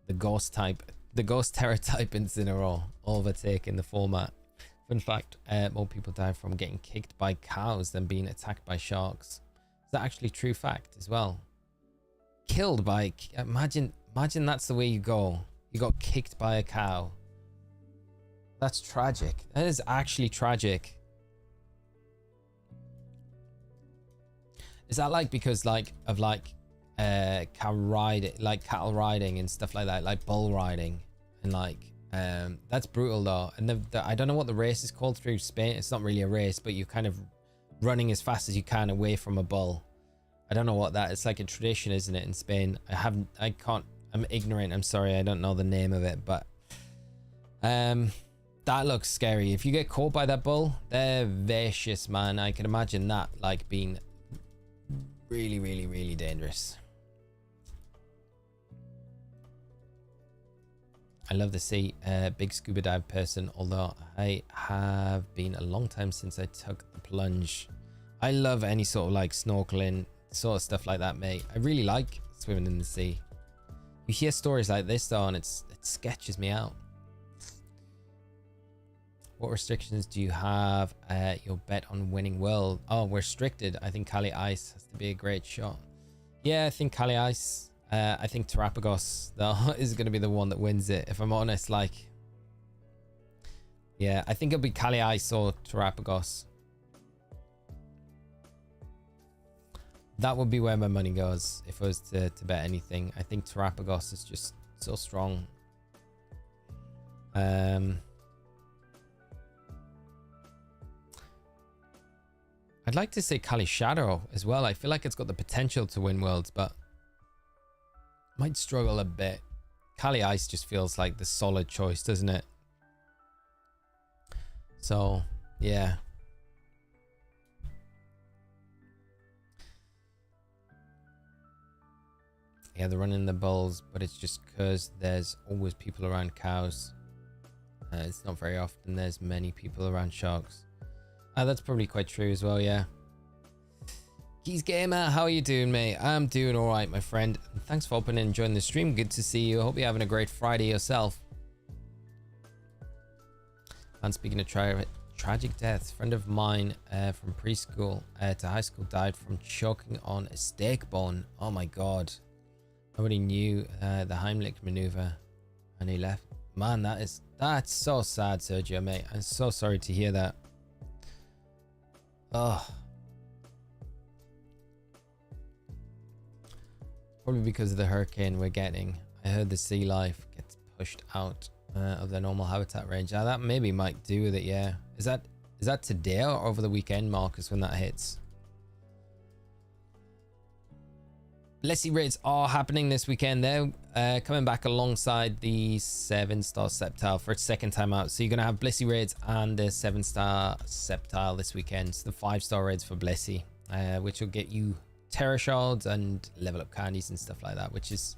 The Ghost Terror type Incineroar overtaking the format. Fun fact, more people die from getting kicked by cows than being attacked by sharks. Is that actually true fact as well? Killed by, imagine that's the way you go. You got kicked by a cow. That's tragic. That is actually tragic. Is that like because like of like cattle riding and stuff like that, like bull riding and like that's brutal though. And I don't know what the race is called through Spain. It's not really a race, but you're kind of running as fast as you can away from a bull. I don't know what that. It's like a tradition, isn't it, in Spain? I'm ignorant. I'm sorry. I don't know the name of it, but that looks scary. If you get caught by that bull, they're vicious, man. I can imagine that like being really, really, really dangerous. I love the sea. Big scuba dive person, although I have been a long time since I took the plunge. I love any sort of like snorkeling, sort of stuff like that, mate. I really like swimming in the sea. You hear stories like this though, and it sketches me out. What restrictions do you have your bet on winning world? Oh, we're restricted. I think Kali Ice has to be a great shot. Yeah, I think Kali Ice. I think Terrapagos though is going to be the one that wins it, if I'm honest. Like, yeah, I think it'll be Kali Ice or Terrapagos. That would be where my money goes if I was to bet anything. I think Terrapagos is just so strong. I'd like to say Kali Shadow as well. I feel like it's got the potential to win worlds, but might struggle a bit. Kali Ice just feels like the solid choice, doesn't it? So, yeah. Yeah, they're running the bulls, but it's just because there's always people around cows. It's not very often there's many people around sharks. That's probably quite true as well, yeah. Keys Gamer, how are you doing, mate? I'm doing all right, my friend. Thanks for opening and joining the stream. Good to see you. I hope you're having a great Friday yourself. And speaking of tragic deaths, a friend of mine from preschool to high school died from choking on a steak bone. Oh my god. Nobody knew the Heimlich maneuver and he left. Man, that's so sad, Sergio, mate. I'm so sorry to hear that. Oh, probably because of the hurricane we're getting. I heard the sea life gets pushed out of their normal habitat range. Now that maybe might do with it. Yeah, is that today or over the weekend, Marcus, when that hits? Blissey raids are happening this weekend. They're coming back alongside the 7-star Sceptile for its second time out. So you're going to have Blissey raids and the 7-star Sceptile this weekend. So the 5-star raids for Blissey, which will get you Terra Shards and level up candies and stuff like that, which is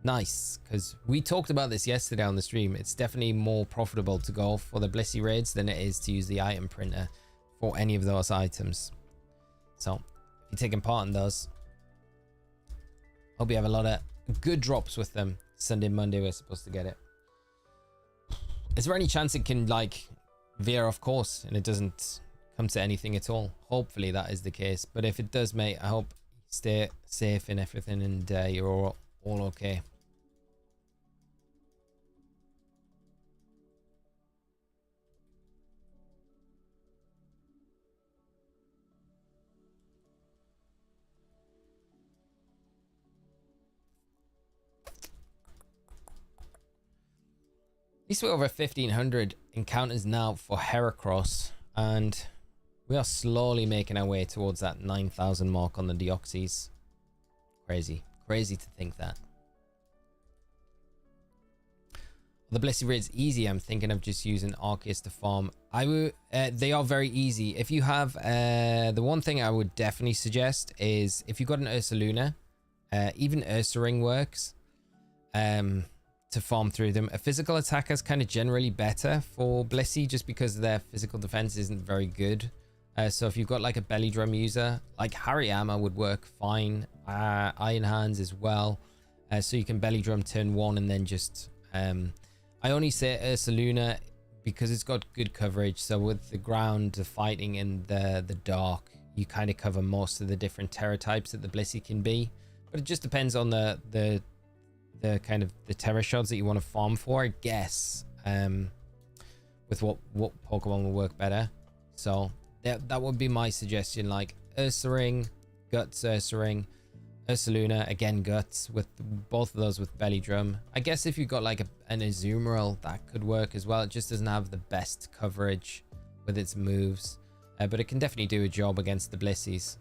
nice because we talked about this yesterday on the stream. It's definitely more profitable to go for the Blissey raids than it is to use the item printer for any of those items. So if you're taking part in those, hope you have a lot of good drops with them. Sunday, Monday, we're supposed to get it. Is there any chance it can like veer off course and it doesn't come to anything at all? Hopefully that is the case. But if it does, mate, I hope you stay safe in everything and you're all okay. At least we're over 1,500 encounters now for Heracross, and we are slowly making our way towards that 9,000 mark on the Deoxys. Crazy to think that. The Blissey raid's easy. I'm thinking of just using Arceus to farm. They are very easy. If you have the one thing I would definitely suggest is if you've got an Ursaluna, even Ursaring works. To farm through them. A physical attacker is kind of generally better for Blissey just because their physical defense isn't very good. So if you've got like a belly drum user, like Hariyama would work fine. Iron Hands as well. So you can belly drum turn 1 and then just... I only say Ursaluna because it's got good coverage. So with the ground, the fighting, and the dark, you kind of cover most of the different terror types that the Blissey can be. But it just depends on the kind of the terror shards that you want to farm for, I guess, with what Pokemon will work better. So that would be my suggestion, like Ursaring, Guts Ursaring, Ursaluna, again Guts, with both of those with belly drum. I guess if you've got like an Azumarill, that could work as well. It just doesn't have the best coverage with its moves, but it can definitely do a job against the Blissies.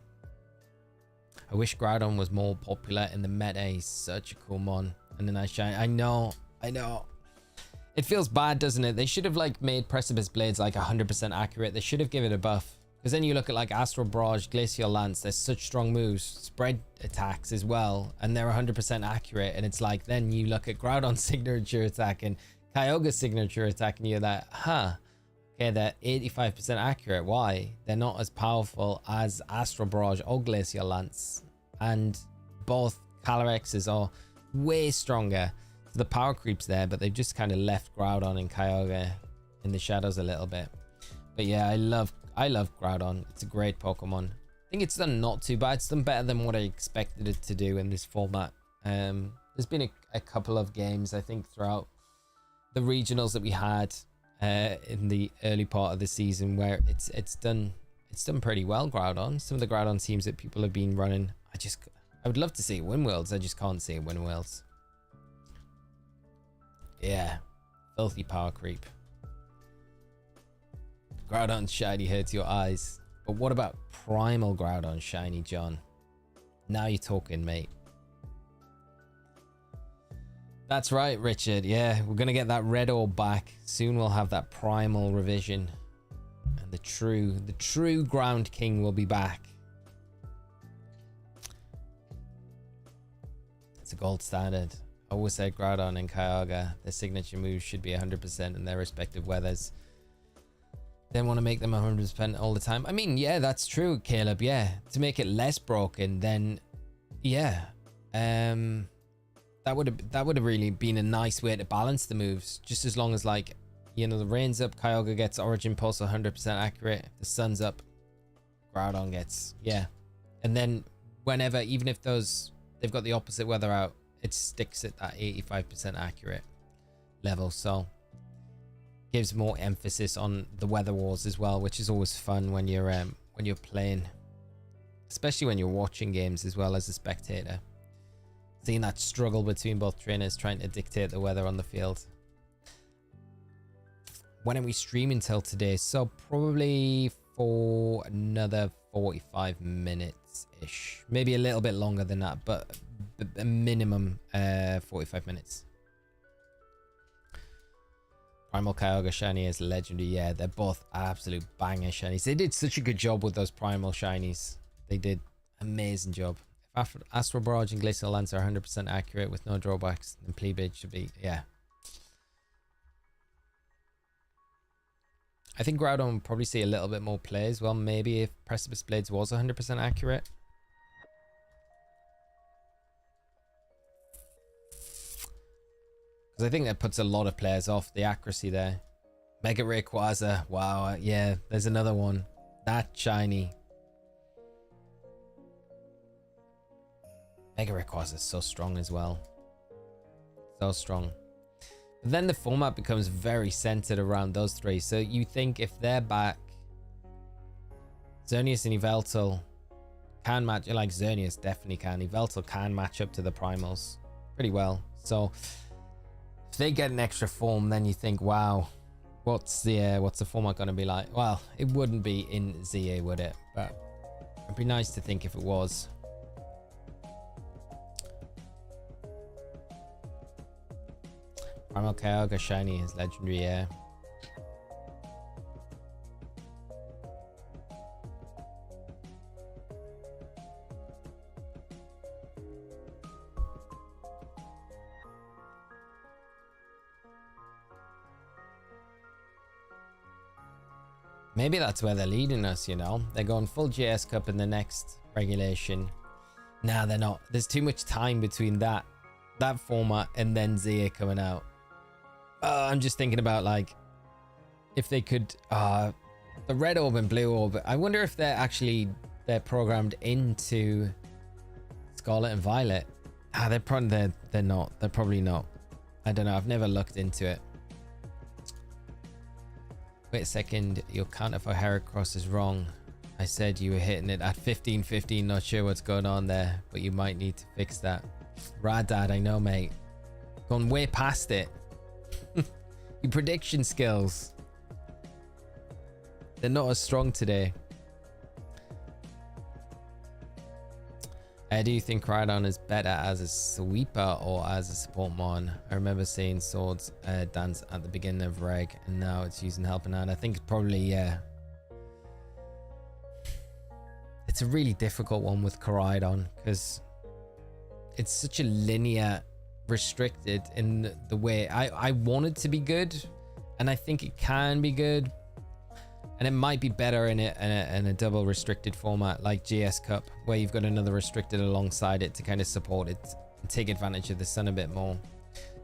I wish Groudon was more popular in the meta. He's such a cool mon. And then I shine. I know. It feels bad, doesn't it? They should have like made Precipice Blades like 100% accurate. They should have given it a buff Because then you look at like Astral Barrage, Glacial Lance, they're such strong moves, spread attacks as well, and they're 100% accurate. And it's like, then you look at Groudon's signature attack and Kyogre's signature attack, and you're like, huh, okay, they're 85% accurate. Why? They're not as powerful as Astral Barrage or Glacial Lance. And both Calyrexes are way stronger. So the power creep's there, but they've just kind of left Groudon and Kyogre in the shadows a little bit. But yeah, I love Groudon. It's a great Pokemon. I think it's done not too bad. It's done better than what I expected it to do in this format. There's been a couple of games, I think, throughout the regionals that we had in the early part of the season where it's done pretty well. Groudon, some of the Groudon teams that people have been running, I would love to see it win Worlds. I just can't see it win Worlds. Yeah, filthy power creep. Groudon shiny hurts your eyes, but what about Primal Groudon shiny, John? Now you're talking, mate. That's right, Richard. Yeah, we're gonna get that red orb back soon. We'll have that primal revision, and the true Ground King will be back. It's a gold standard. I always said Groudon and Kyogre, their signature moves should be 100% in their respective weathers. Don't want to make them 100% all the time. I mean, yeah, that's true, Caleb. Yeah, to make it less broken, then yeah, that would have really been a nice way to balance the moves. Just as long as, like, you know, the rain's up, Kyogre gets Origin Pulse 100% accurate. If the sun's up, Groudon gets, yeah. And then whenever, even if they've got the opposite weather out, it sticks at that 85% accurate level. So gives more emphasis on the weather wars as well, which is always fun when you're playing, especially when you're watching games as well as a spectator. Seeing that struggle between both trainers trying to dictate the weather on the field. When are we streaming till today? So probably for another 45 minutes ish, maybe a little bit longer than that, but a minimum 45 minutes. Primal Kyogre shiny is legendary. Yeah, they're both absolute banger shinies. They did such a good job with those primal shinies. They did amazing job. If Astral Barrage and Glacial Lance are 100% accurate with no drawbacks, then Pleebage should be, yeah. I think Groudon will probably see a little bit more play as well. Maybe if Precipice Blades was 100% accurate. Because I think that puts a lot of players off, the accuracy there. Mega Rayquaza. Wow, yeah, there's another one. That shiny. Mega Rayquaza is so strong as well. So strong. But then the format becomes very centered around those three. So you think if they're back, Xerneas and Yveltal can match, like Xerneas definitely can. Yveltal can match up to the primals pretty well. So if they get an extra form, then you think, wow, what's the format going to be like? Well, it wouldn't be in ZA, would it? But it'd be nice to think if it was. Primal Kyogre shiny is legendary, yeah. Maybe that's where they're leading us, you know? They're going full JS Cup in the next regulation. Nah, they're not. There's too much time between that format and then ZA coming out. I'm just thinking about, like, if they could, the red orb and blue orb. I wonder if they're programmed into Scarlet and Violet. They're not. They're probably not. I don't know. I've never looked into it. Wait a second. Your counter for Heracross is wrong. I said you were hitting it at 15-15. Not sure what's going on there, but you might need to fix that. Rad Dad, I know, mate. Gone way past it. Your prediction skills, they're not as strong today. Do you think Groudon is better as a sweeper or as a support mon? I remember seeing Swords dance at the beginning of Reg, and now it's using Helping Hand. I think it's probably, yeah. it's a really difficult one with Koraidon because it's such a linear restricted in the way I want it to be good, and I think it can be good, and it might be better in a double restricted format like GS Cup, where you've got another restricted alongside it to kind of support it and take advantage of the sun a bit more.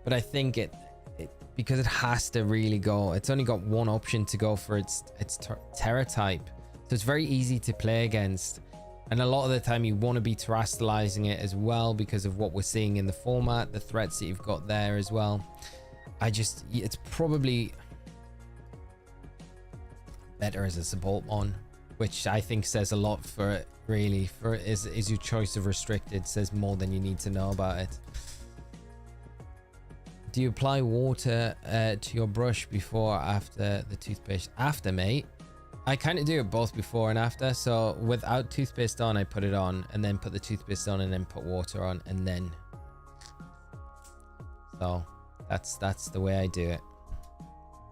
But I think it because it has to really go, it's only got one option to go for its Terra type, so it's very easy to play against. And a lot of the time you want to be terastallizing it as well because of what we're seeing in the format, the threats that you've got there as well. It's probably better as a support mon, which I think says a lot for it, really. For it is your choice of restricted, says more than you need to know about it. Do you apply water to your brush before or after the toothpaste? After, mate. I kind of do it both before and after. So without toothpaste on, I put it on and then put the toothpaste on and then put water on and then. So that's the way I do it.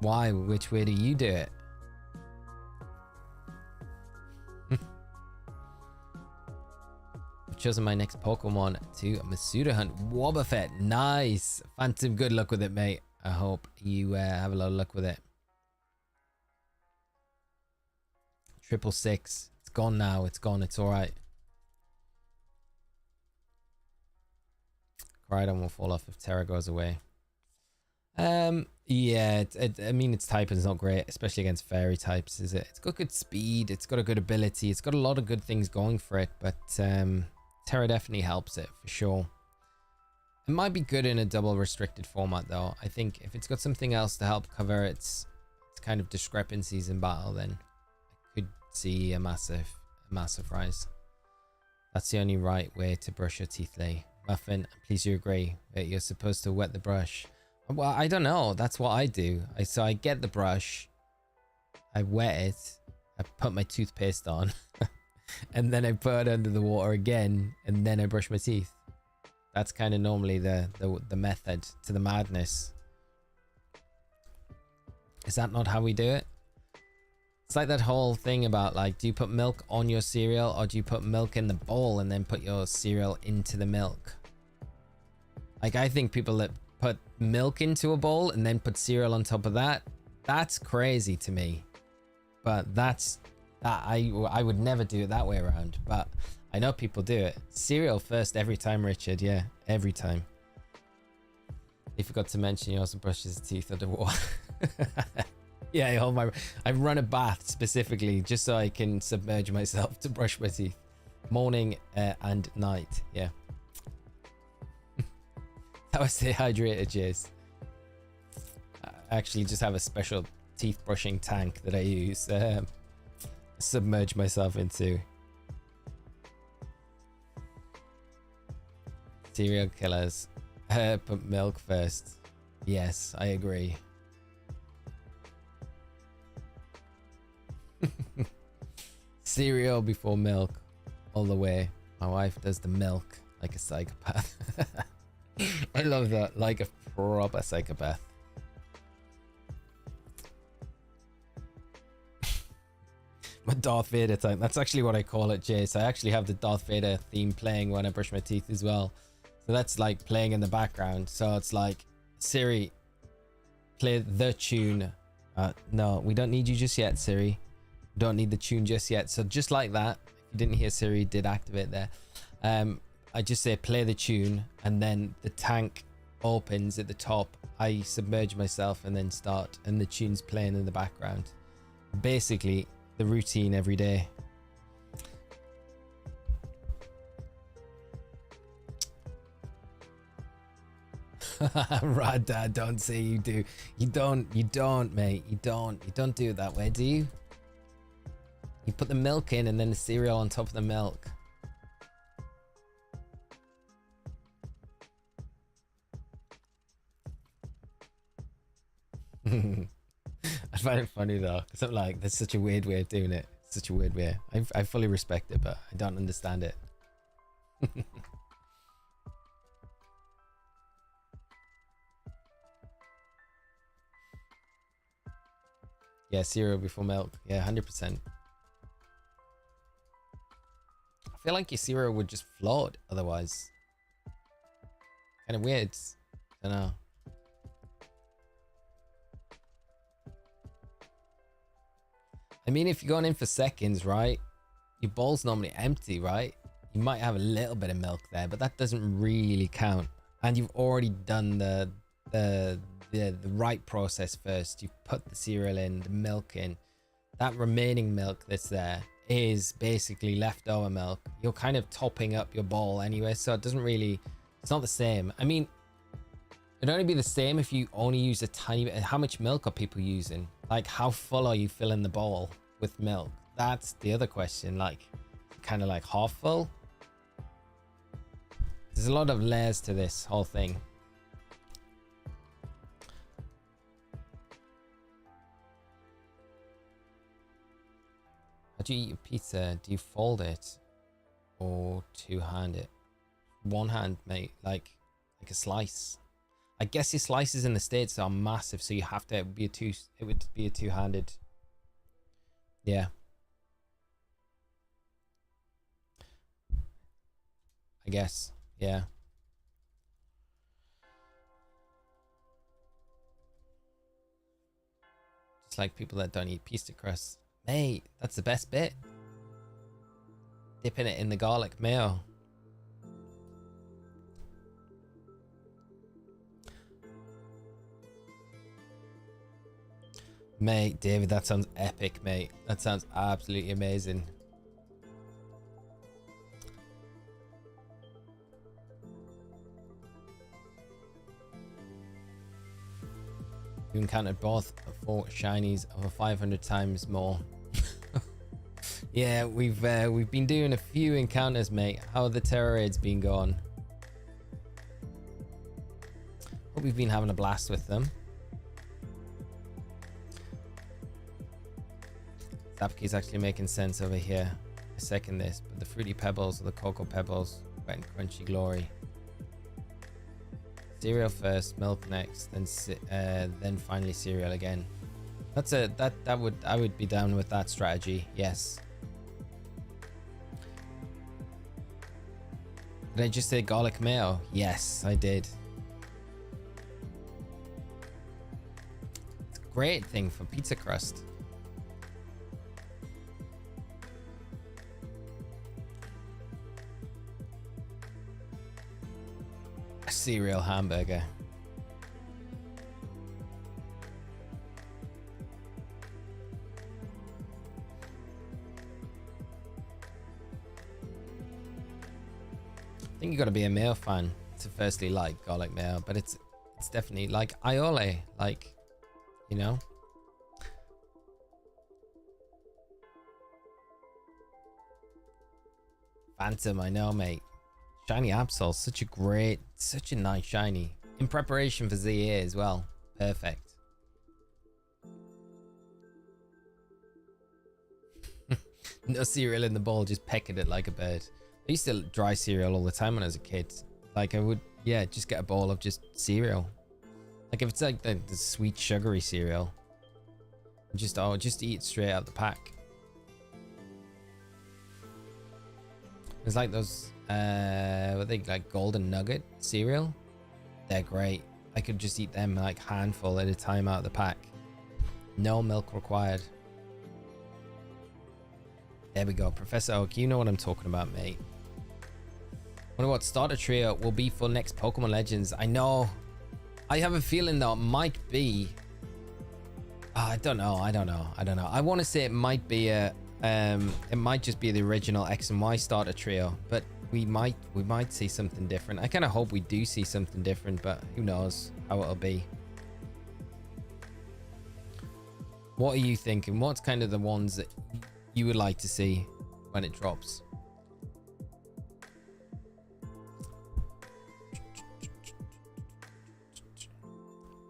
Why? Which way do you do it? I've chosen my next Pokemon to Masuda hunt. Wobbuffet. Nice. Phantom, good luck with it, mate. I hope you have a lot of luck with it. 666. It's gone now. It's gone. It's all right. Koraidon will fall off if Terra goes away. Yeah. I mean, its typing is not great, especially against fairy types, is it? It's got good speed. It's got a good ability. It's got a lot of good things going for it, but Terra definitely helps it for sure. It might be good in a double restricted format, though. I think if it's got something else to help cover its kind of discrepancies in battle, then see a massive rise. That's the only right way to brush your teeth, Lee. Muffin, please you agree that you're supposed to wet the brush? Well, I don't know. That's what I do. So I get the brush, I wet it, I put my toothpaste on, and then I put it under the water again, and then I brush my teeth. That's kind of normally the method to the madness. Is that not how we do it? It's like that whole thing about, like, do you put milk on your cereal or do you put milk in the bowl and then put your cereal into the milk? Like, I think people that put milk into a bowl and then put cereal on top of that, that's crazy to me. But I would never do it that way around. But I know people do it. Cereal first every time, Richard. Yeah, every time. He forgot to mention he also brushes his teeth underwater. Yeah, I run a bath specifically just so I can submerge myself to brush my teeth. Morning and night, yeah. That was the hydrated jizz. I actually just have a special teeth brushing tank that I use. Submerge myself into. Serial killers. Put milk first. Yes, I agree. Cereal before milk, all the way. My wife does the milk like a psychopath. I love that, like a proper psychopath. My Darth Vader time. That's actually what I call it, Jace. I actually have the Darth Vader theme playing when I brush my teeth as well. So that's like playing in the background. So it's like, Siri, play the tune. No, we don't need you just yet, Siri. Don't need the tune just yet. So just like that, if you didn't hear Siri, did activate there. I just say play the tune, and then the tank opens at the top. I submerge myself and then start, and the tune's playing in the background. Basically the routine every day. Right, Dad, don't say you do. You don't, mate. You don't do it that way, do you? You put the milk in and then the cereal on top of the milk. I find it funny though, because I'm like, that's such a weird way of doing it. Such a weird way. I fully respect it, but I don't understand it. Yeah, cereal before milk. Yeah, 100%. feel like your cereal would just float otherwise. Kind of weird. I don't know. I mean, if you're going in for seconds, right? Your bowl's normally empty, right? You might have a little bit of milk there, but that doesn't really count. And you've already done the right process first. You've put the cereal in, the milk in. That remaining milk that's there is basically leftover milk. You're kind of topping up your bowl anyway, so it doesn't really, it's not the same. I mean, it'd only be the same if you only use a tiny bit. How much milk are people using? Like, how full are you filling the bowl with milk? That's the other question. Like, kind of like half full. There's a lot of layers to this whole thing. How do you eat your pizza? Do you fold it or two-hand it? One hand, mate, like a slice. I guess your slices in the States are massive, so you have to be it would be a two-handed. Yeah. I guess. Yeah. Just like people that don't eat pizza crust. Mate, that's the best bit. Dipping it in the garlic mayo. Mate, David, that sounds epic, mate. That sounds absolutely amazing. You encountered both for shinies over 500 times more. Yeah, we've been doing a few encounters, mate. How have the terror raids been going? Hope we've been having a blast with them. Zapki's actually making sense over here. I second this, but the fruity pebbles or the cocoa pebbles, wet and crunchy glory. Cereal first, milk next, then finally cereal again. That's I would be down with that strategy. Yes. Did I just say garlic mayo? Yes, I did. It's a great thing for pizza crust. A cereal hamburger. I think you got to be a mayo fan to firstly like garlic mayo, but it's definitely like aioli, like, you know. Phantom, I know, mate. Shiny Absol, such a nice shiny. In preparation for ZA as well. Perfect. No cereal in the bowl, just pecking it like a bird. I used to dry cereal all the time when I was a kid. Like I would, yeah, just get a bowl of just cereal. Like if it's like the sweet sugary cereal, just eat it straight out the pack. It's like those, what they like golden nugget cereal. They're great. I could just eat them like handful at a time out of the pack. No milk required. There we go. Professor Oak, you know what I'm talking about, mate. Wonder what starter trio will be for next Pokemon Legends. I know. I have a feeling that it might be. I don't know. I want to say it might be a. It might just be the original X and Y starter trio, but we might see something different. I kind of hope we do see something different, but who knows how it'll be. What are you thinking? What's kind of the ones that you would like to see when it drops?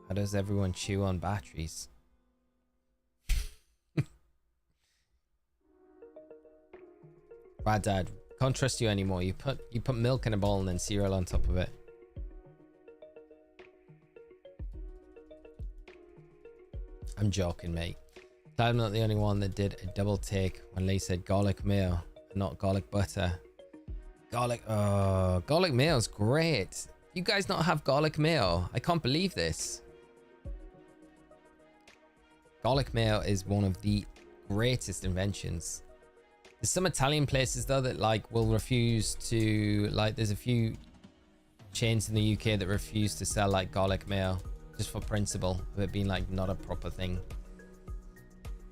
How does everyone chew on batteries? Right, Dad. Can't trust you anymore. You put milk in a bowl and then cereal on top of it. I'm joking, mate. I'm not the only one that did a double take when Lee said garlic mayo, not garlic butter. Garlic. Oh, garlic mayo's great. You guys not have garlic mayo? I can't believe this. Garlic mayo is one of the greatest inventions. There's some Italian places though that like will refuse to, like, there's a few chains in the UK that refuse to sell like garlic mayo just for principle of it being like not a proper thing.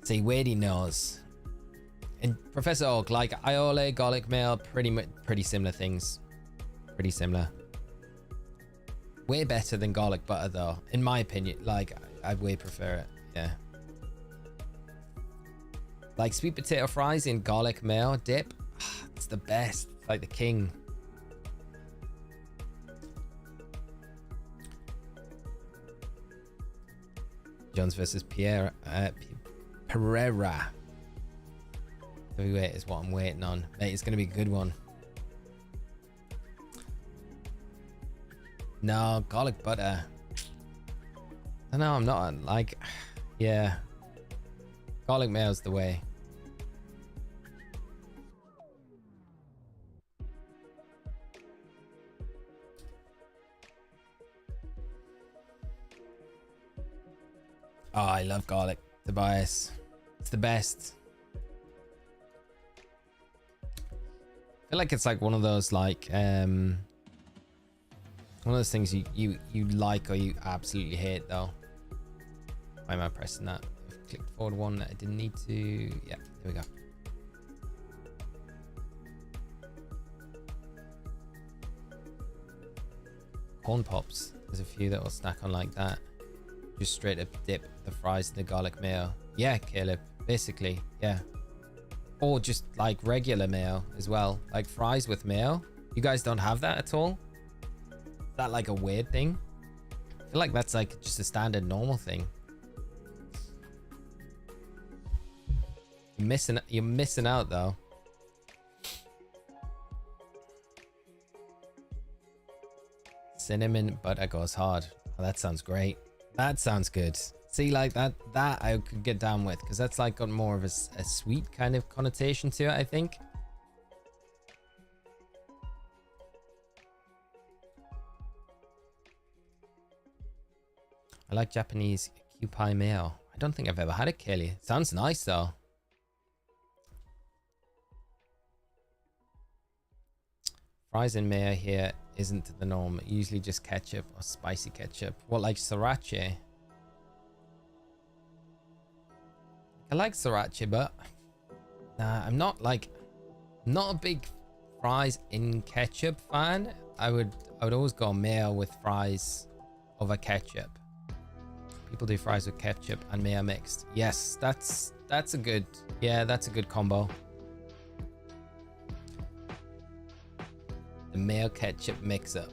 See, Wadey knows. And Professor Oak, like aioli, garlic mayo, pretty similar things. Pretty similar. Way better than garlic butter though, in my opinion. Like I way prefer it. Yeah. Like sweet potato fries in garlic mayo dip. It's the best. It's like the king. Jones versus Pereira. Heavyweight is what I'm waiting on. Mate, it's going to be a good one. No, garlic butter. I know, I'm not like... Yeah. Garlic mayo's the way. Oh, I love garlic, Tobias. It's the best. I feel like it's like one of those like one of those things you like or you absolutely hate though. Why am I pressing that? I've clicked forward one that I didn't need to. Yeah, there we go. Corn pops. There's a few that will snack on like that. Just straight up dip the fries in the garlic mayo. Yeah, Caleb. Basically, yeah. Or just like regular mayo as well. Like fries with mayo. You guys don't have that at all? Is that like a weird thing? I feel like that's like just a standard normal thing. You're missing out though. Cinnamon butter goes hard. Oh, that sounds great. That sounds good. See, like that I could get down with because that's like got more of a sweet kind of connotation to it, I think. I like Japanese key pie mayo. I don't think I've ever had it, Kelly. Sounds nice though. Fries in mayo here isn't the norm. Usually just ketchup or spicy ketchup. What, like sriracha? I like sriracha, but nah, I'm not a big fries in ketchup fan. I would always go mayo with fries over ketchup. People do fries with ketchup and mayo mixed. Yes, that's a good, yeah, that's a good combo. The mayo ketchup mix up.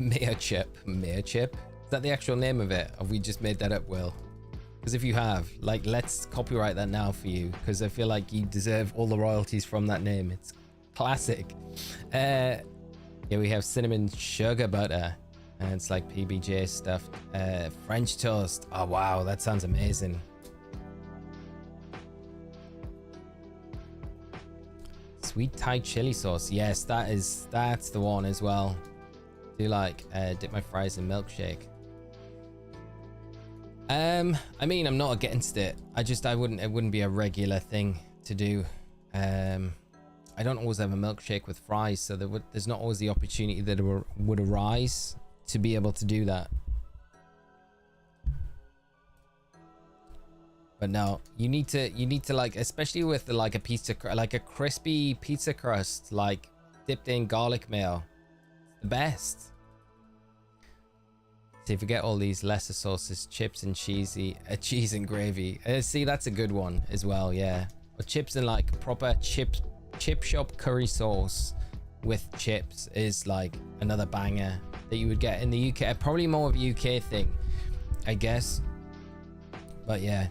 Mayo chip. Mayo chip? Is that the actual name of it? Have we just made that up, Will? Because if you have, like, let's copyright that now for you, because I feel like you deserve all the royalties from that name. It's classic. Yeah, we have cinnamon sugar butter, and it's like PBJ stuffed French toast. Oh wow, that sounds amazing. Sweet Thai chili sauce. Yes, that's the one as well. Do like dip my fries in milkshake. I mean, I'm not against it. It wouldn't be a regular thing to do. I don't always have a milkshake with fries, so there's not always the opportunity that would arise to be able to do that. But no, you need to like, especially with like a pizza, like a crispy pizza crust, like dipped in garlic mayo. It's the best. So you forget all these lesser sauces, chips and cheese and gravy. See, that's a good one as well, yeah. Or chips and like proper chip shop curry sauce with chips is like another banger that you would get in the UK. Probably more of a UK thing, I guess. But yeah.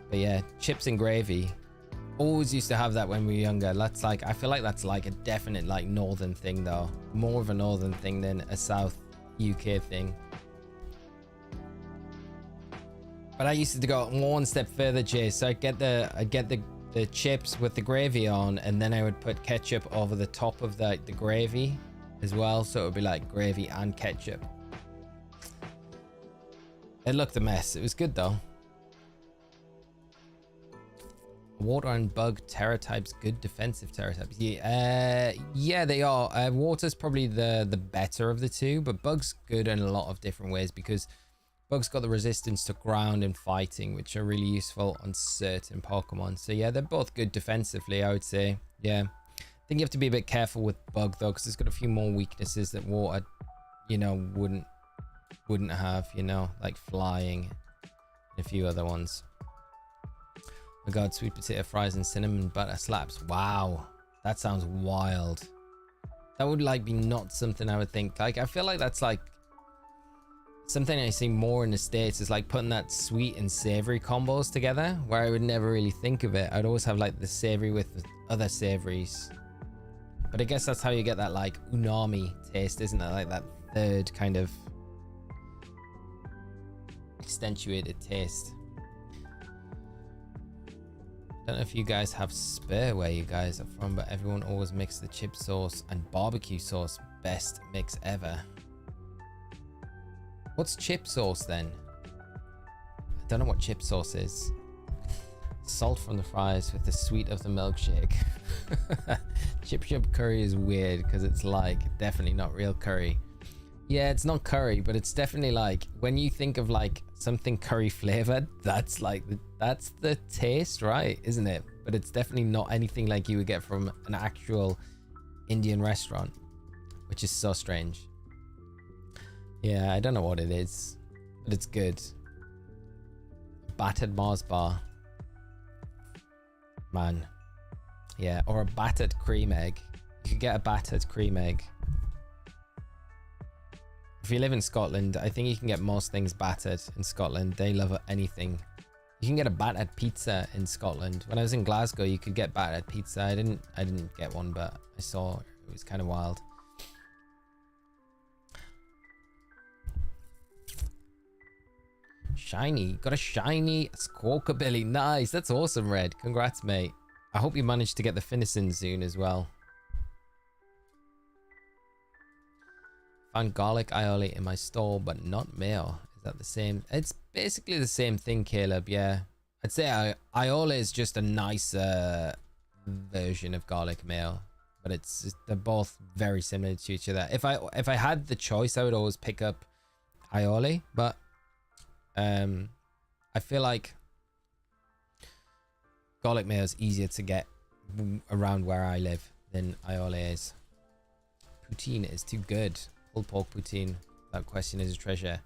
But yeah, chips and gravy. Always used to have that when we were younger. That's like, I feel like that's like a definite like northern thing though. More of a northern thing than a South UK thing. But I used to go one step further, Jay. So I'd get the chips with the gravy on, and then I would put ketchup over the top of the gravy as well. So it would be like gravy and ketchup. It looked a mess. It was good though. Water and bug terror types, good defensive terror types. Yeah, yeah, they are. Water's probably the better of the two, but bug's good in a lot of different ways because bug's got the resistance to ground and fighting, which are really useful on certain Pokemon. So yeah, they're both good defensively, I would say. Yeah, I think you have to be a bit careful with bug though, because it's got a few more weaknesses that water, you know, wouldn't have. You know, like flying and a few other ones. Oh my god, sweet potato fries and cinnamon butter slaps. Wow, that sounds wild. That would like be not something I would think. Like, I feel like that's like something I see more in the States, is like putting that sweet and savory combos together, where I would never really think of it. I'd always have like the savory with other savories. But I guess that's how you get that like umami taste, isn't it? Like that third kind of accentuated taste. I don't know if you guys have Spur where you guys are from, but everyone always mixes the chip sauce and barbecue sauce. Best mix ever. What's chip sauce then? I don't know what chip sauce is. Salt from the fries with the sweet of the milkshake. Chip shop curry is weird because it's like definitely not real curry. Yeah, it's not curry, but it's definitely like when you think of like something curry flavored, that's like that's the taste, right? Isn't it? But it's definitely not anything like you would get from an actual Indian restaurant, which is so strange. Yeah, I don't know what it is, but it's good. Battered Mars bar. Man. Yeah, or a battered cream egg. You could get a battered cream egg. If you live in Scotland, I think you can get most things battered in Scotland. They love anything. You can get a battered pizza in Scotland. When I was in Glasgow, you could get battered pizza. I didn't get one, but I saw it was kind of wild. Shiny, got a shiny Squawkabilly. Nice, that's awesome, Red. Congrats, mate. I hope you managed to get the Finissin soon as well. Found garlic aioli in my store, but not mayo. Is that the same? It's basically the same thing, Caleb. Yeah, I'd say aioli is just a nicer version of garlic mayo, but they're both very similar to each other. If I had the choice, I would always pick up aioli, but I feel like garlic mayo is easier to get around where I live than aioli is. Poutine is too good. Pulled pork poutine, that question is a treasure.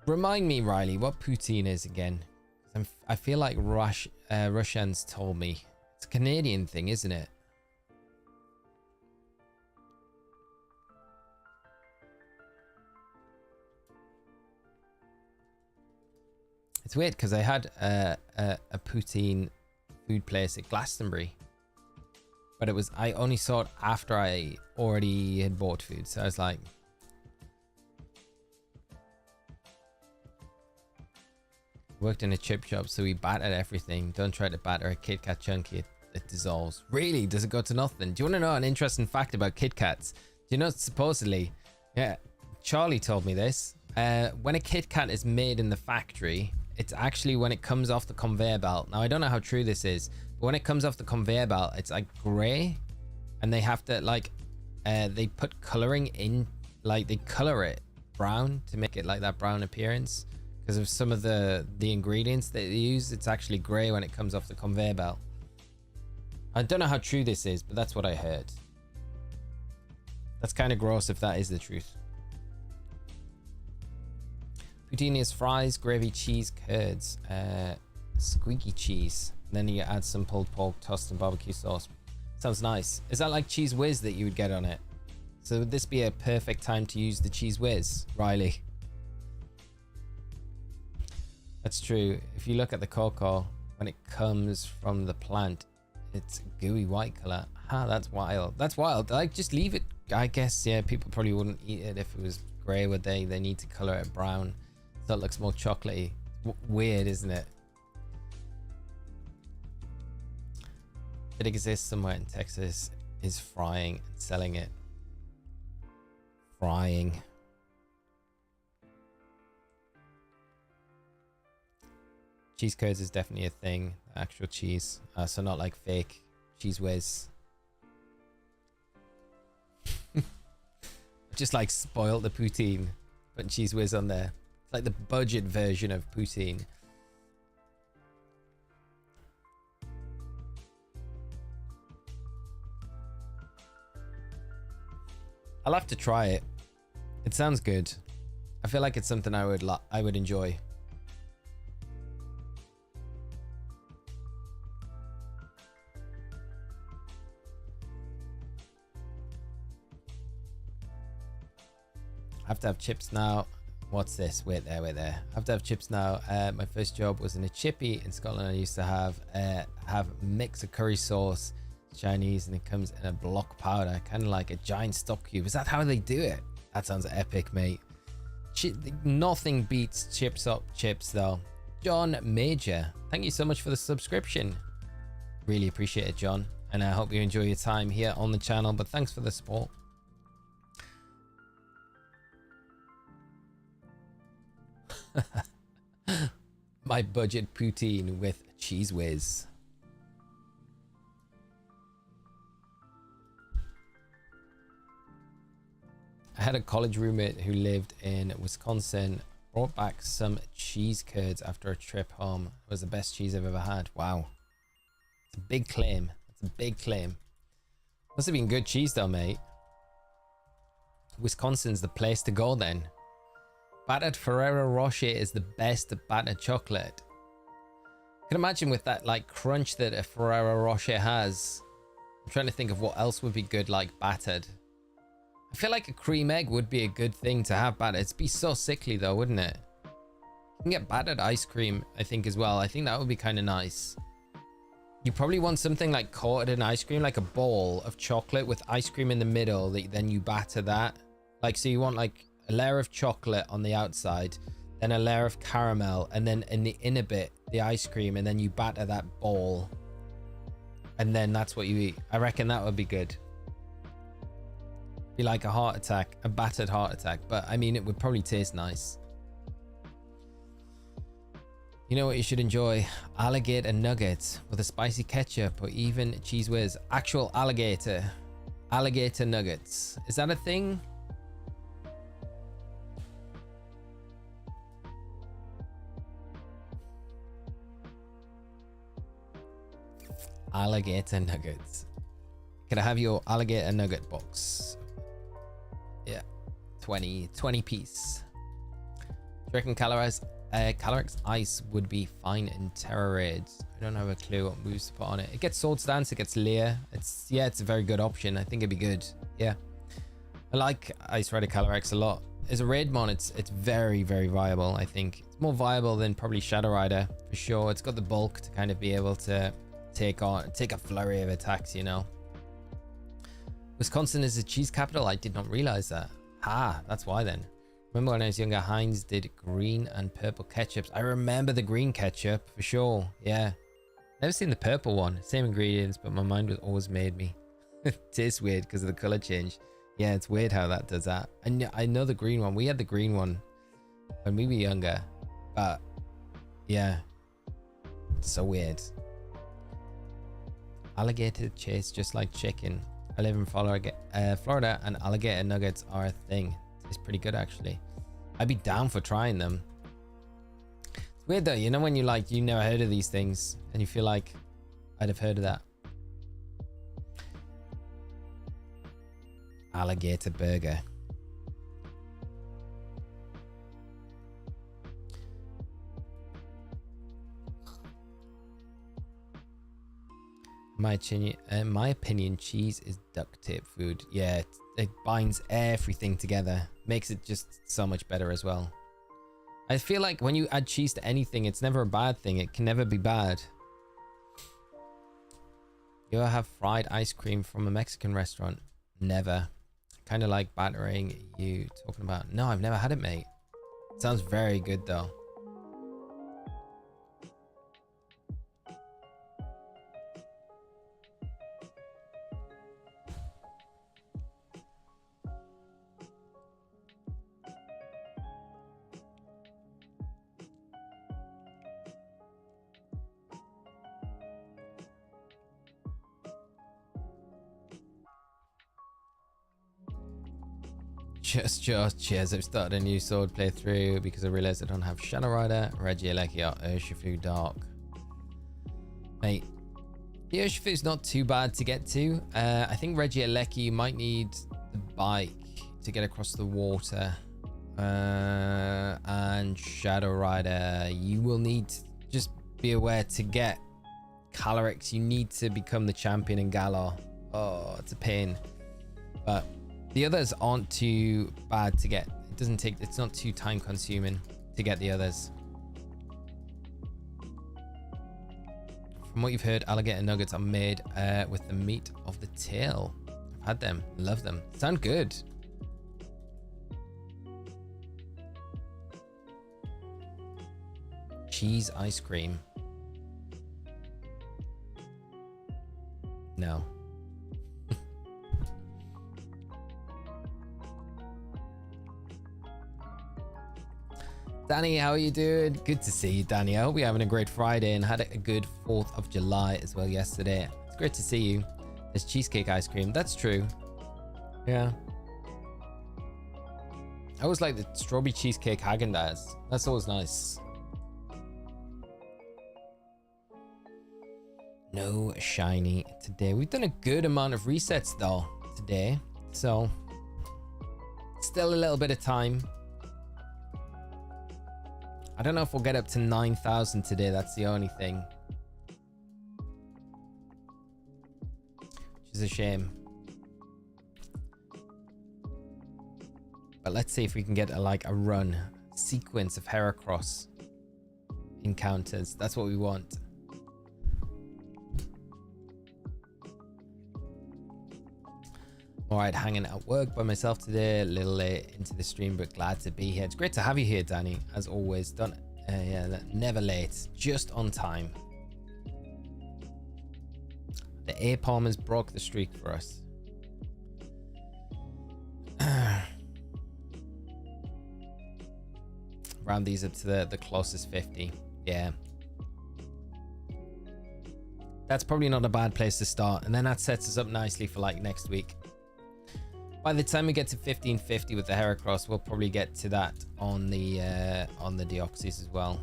Remind me, Riley, what poutine is again? I feel like Russians told me. It's a Canadian thing, isn't it? It's weird because I had a poutine food place at Glastonbury, but I only saw it after I already had bought food. So I was like, worked in a chip shop, so we battered everything. Don't try to batter a Kit Kat chunky, it dissolves. Really? Does it go to nothing? Do you want to know an interesting fact about Kit Kats? Do you know, supposedly, yeah, Charlie told me this. When a Kit Kat is made in the factory, it's actually when it comes off the conveyor belt. Now, I don't know how true this is, but when it comes off the conveyor belt, it's like gray, and they have to like, they put coloring in, like they color it brown to make it like that brown appearance because of some of the ingredients that they use. It's actually gray when it comes off the conveyor belt. I don't know how true this is, but that's what I heard. That's kind of gross if that is the truth. Poutine is fries, gravy, cheese, curds, squeaky cheese. And then you add some pulled pork, tossed and barbecue sauce. Sounds nice. Is that like cheese whiz that you would get on it? So would this be a perfect time to use the cheese whiz, Riley? That's true. If you look at the cocoa, when it comes from the plant, it's gooey white color. Ah, that's wild. That's wild. Like, just leave it. I guess, yeah, people probably wouldn't eat it if it was gray, would they? They need to color it brown so it looks more chocolatey. Weird, isn't it? It exists somewhere in Texas, is frying and selling it. Frying. Cheese curds is definitely a thing. Actual cheese. So not like fake cheese whiz. Just like spoiled the poutine. Putting cheese whiz on there. It's like the budget version of poutine. I'll have to try it. It sounds good. I feel like it's something I would enjoy. I have to have chips now. What's this? Wait there. I have to have chips now. My first job was in a chippy in Scotland. I used to have a mix of curry sauce, Chinese, and it comes in a block powder, kind of like a giant stock cube. Is that how they do it? That sounds epic, mate. Nothing beats chips up chips though. John Major, thank you so much for the subscription. Really appreciate it, John, and I hope you enjoy your time here on the channel, but thanks for the support. My budget poutine with cheese whiz. I had a college roommate who lived in Wisconsin, brought back some cheese curds after a trip home. It was the best cheese I've ever had. Wow. It's a big claim. It's a big claim. Must have been good cheese though, mate. Wisconsin's the place to go then. Battered Ferrero Rocher is the best battered chocolate. I can imagine with that like crunch that a Ferrero Rocher has. I'm trying to think of what else would be good like battered. I feel like a cream egg would be a good thing to have battered. It'd be so sickly though, wouldn't it? You can get battered ice cream, I think, as well. I think that would be kind of nice. You probably want something like coated in ice cream, like a bowl of chocolate with ice cream in the middle, then you batter that. Like, so you want like a layer of chocolate on the outside, then a layer of caramel, and then in the inner bit, the ice cream, and then you batter that bowl. And then that's what you eat. I reckon that would be good. Be like a heart attack, a battered heart attack, but I mean, it would probably taste nice. You know what you should enjoy? Alligator nuggets with a spicy ketchup or even cheese whiz. Actual alligator nuggets. Is that a thing? Alligator nuggets. Can I have your alligator nugget box? Yeah, 20 piece. Do you reckon Calyrex Ice would be fine in Terra Raids? I don't have a clue what moves to put on it. It gets Sword Stance, it gets Leer. It's a very good option. I think it'd be good. Yeah, I like Ice Rider Calyrex a lot. As a raid mon, it's very, very viable. I think it's more viable than probably Shadow Rider for sure. It's got the bulk to kind of be able to take a flurry of attacks, you know. Wisconsin is a cheese capital. I did not realize that. Ah, that's why then. Remember when I was younger, Heinz did green and purple ketchups. I remember the green ketchup for sure. Yeah, never seen the purple one. Same ingredients, but my mind was always made me. It tastes weird because of the color change. Yeah, it's weird how that does that. And I know the green one. We had the green one when we were younger, but yeah, it's so weird. Alligator chase just like chicken. I live in Florida, and alligator nuggets are a thing. It's pretty good actually. I'd be down for trying them. It's weird though, you know, when you never heard of these things and you feel like I'd have heard of that. Alligator burger. In my opinion, cheese is duct tape food. Yeah, it binds everything together. Makes it just so much better as well. I feel like when you add cheese to anything, it's never a bad thing. It can never be bad. You ever have fried ice cream from a Mexican restaurant? Never. Kind of like battering you talking about. No, I've never had it, mate. Sounds very good though. Just cheers. I've started a new sword playthrough because I realized I don't have Shadow Rider, Regieleki, or Urshifu Dark. Mate, the Urshifu's not too bad to get to. I think Regieleki, you might need the bike to get across the water. And Shadow Rider, you will need to just be aware to get Calyrex. You need to become the champion in Galar. Oh, it's a pain. But the others aren't too bad to get. It doesn't take, it's not too time consuming to get the others. From what you've heard, alligator nuggets are made with the meat of the tail. I've had them, love them. Sound good. Cheese ice cream. No. Danny, how are you doing? Good to see you, Danny. I hope you're having a great Friday and had a good 4th of July as well yesterday. It's great to see you. There's cheesecake ice cream. That's true. Yeah. I always like the strawberry cheesecake Haagen-Dazs. That's always nice. No shiny today. We've done a good amount of resets though today. So still a little bit of time. I don't know if we'll get up to 9,000 today. That's the only thing. Which is a shame. But let's see if we can get a run sequence of Heracross encounters. That's what we want. All right, hanging at work by myself today, a little late into the stream, but glad to be here. It's great to have you here, Danny, as always. Yeah, never late, just on time. The A-Palmers broke the streak for us. Round these up to the closest 50. Yeah. That's probably not a bad place to start. And then that sets us up nicely for next week. By the time we get to 1550 with the Heracross, we'll probably get to that on the Deoxys as well.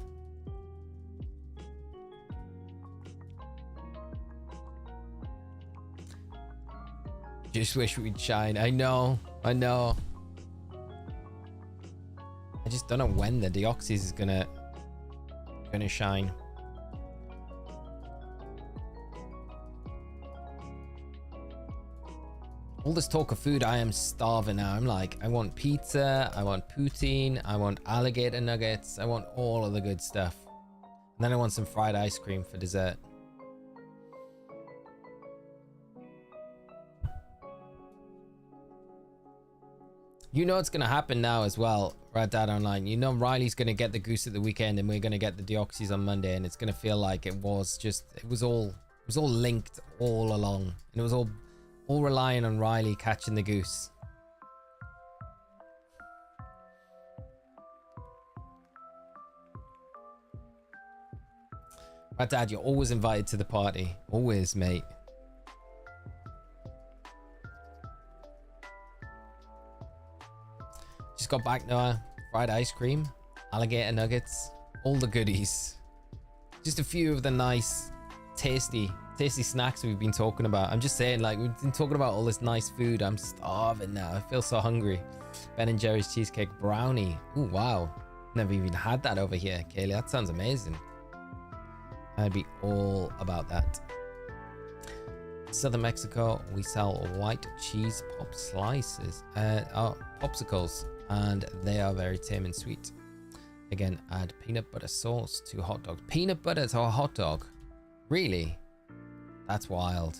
Just wish we'd shine. I know. I just don't know when the Deoxys is gonna shine. All this talk of food, I am starving now. I'm like, I want pizza, I want poutine, I want alligator nuggets, I want all of the good stuff. And then I want some fried ice cream for dessert. You know what's going to happen now as well, Red Dad Online. You know Riley's going to get the goose at the weekend and we're going to get the Deoxys on Monday, and it's going to feel like it was all linked all along. And it was all relying on Riley catching the goose. My dad, you're always invited to the party. Always, mate. Just got back, Noah. Fried ice cream, alligator nuggets, all the goodies. Just a few of the nice, tasty snacks we've been talking about. I'm just saying, we've been talking about all this nice food. I'm starving now. I feel so hungry. Ben & Jerry's cheesecake brownie. Ooh, wow. Never even had that over here, Kaylee. That sounds amazing. I'd be all about that. Southern Mexico, we sell white cheese pop slices. Popsicles. And they are very tame and sweet. Again, add peanut butter sauce to hot dog. Peanut butter to a hot dog? Really? That's wild.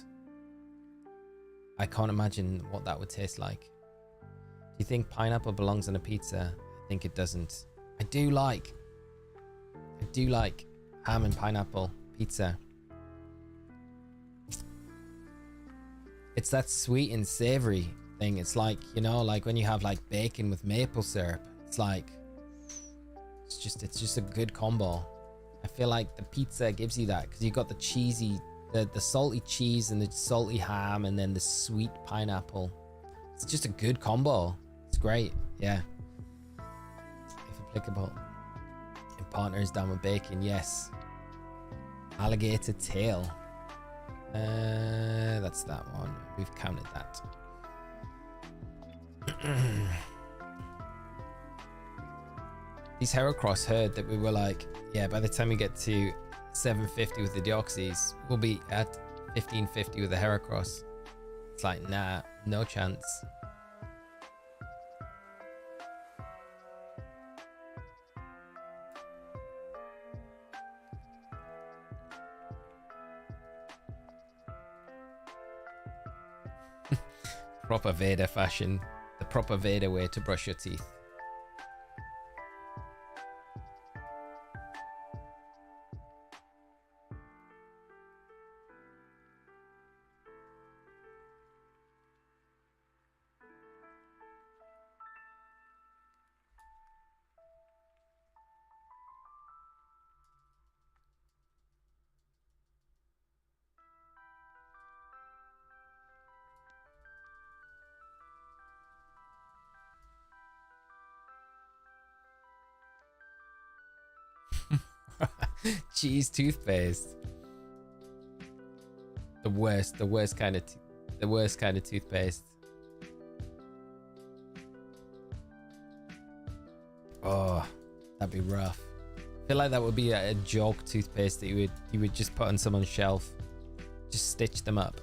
I can't imagine what that would taste like. Do you think pineapple belongs on a pizza? I think it doesn't. I do like ham and pineapple pizza. It's that sweet and savory thing. It's like, you know, like when you have like bacon with maple syrup. It's like, it's just a good combo. I feel like the pizza gives you that because you got the cheesy, the salty cheese and the salty ham and then the sweet pineapple. It's just a good combo. It's great. Yeah. If applicable. And partners down with bacon. Yes. Alligator tail. That's that one. We've counted that. These Heracross heard that we were like, yeah, by the time we get to 750 with the Deoxys, we'll be at 1550 with the Heracross. It's like, nah, no chance. Proper Vader fashion. The proper Vader way to brush your teeth. Cheese toothpaste. The worst kind of toothpaste. Oh, that'd be rough. I feel like that would be a joke toothpaste that you would just put on someone's shelf. Just stitch them up.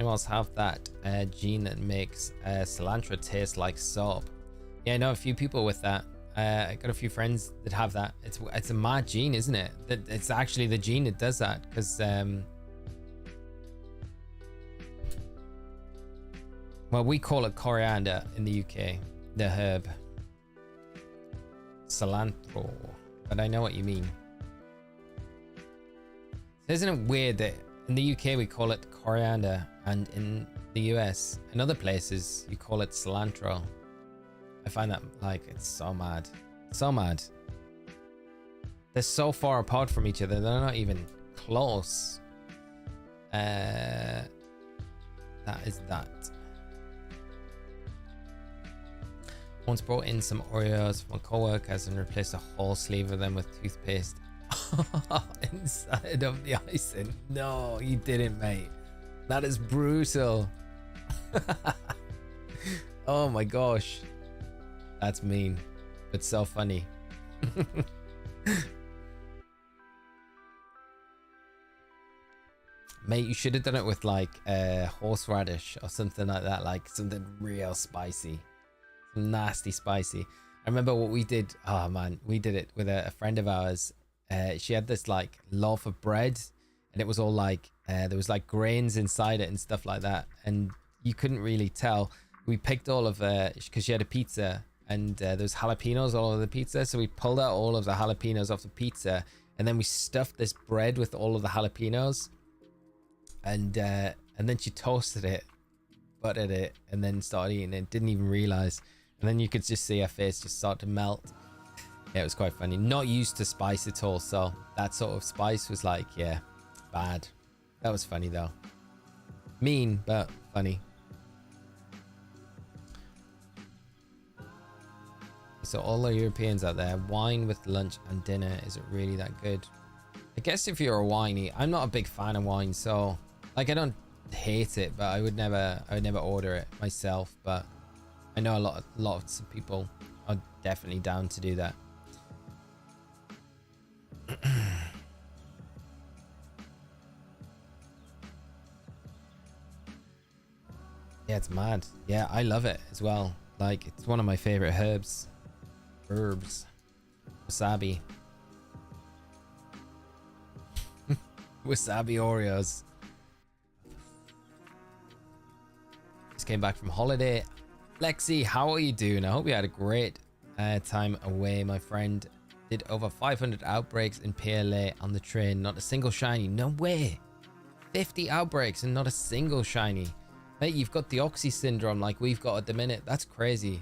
Anyone else have that gene that makes cilantro taste like soap? Yeah, I know a few people with that. I got a few friends that have that. It's a mad gene, isn't it? That it's actually the gene that does that because well, we call it coriander in the UK, the herb cilantro, but I know what you mean. So isn't it weird that in the UK we call it coriander, and in the US and other places you call it cilantro? I find that like it's so mad. So mad. They're so far apart from each other, they're not even close. That is that. Once brought in some Oreos from co-workers and replaced a whole sleeve of them with toothpaste inside of the icing. No, you didn't, mate. That is brutal. Oh my gosh. That's mean, but so funny. Mate, you should have done it with like horseradish or something like that, like something real spicy. Some nasty spicy. I remember what we did. Oh man, we did it with a friend of ours. She had this like loaf of bread and it was all like there was like grains inside it and stuff like that, and you couldn't really tell. We picked all of because she had a pizza and there was jalapenos all over the pizza, so we pulled out all of the jalapenos off the pizza and then we stuffed this bread with all of the jalapenos, and then she toasted it, buttered it, and then started eating it. Didn't even realize, and then you could just see her face just start to melt. Yeah, it was quite funny. Not used to spice at all, so that sort of spice was like, yeah, bad. That was funny though. Mean, but funny. So all the Europeans out there, wine with lunch and dinner, is it really that good? I guess if you're a winey, I'm not a big fan of wine, so like I don't hate it, but I would never order it myself. But I know lots of people are definitely down to do that. Yeah, it's mad. Yeah, I love it as well. Like, it's one of my favorite herbs. Wasabi. Wasabi Oreos. Just came back from holiday. Lexi, how are you doing? I hope you had a great time away, my friend. Did over 500 outbreaks in PLA on the train. Not a single shiny. No way. 50 outbreaks and not a single shiny. Mate, you've got Deoxys syndrome like we've got at the minute. That's crazy.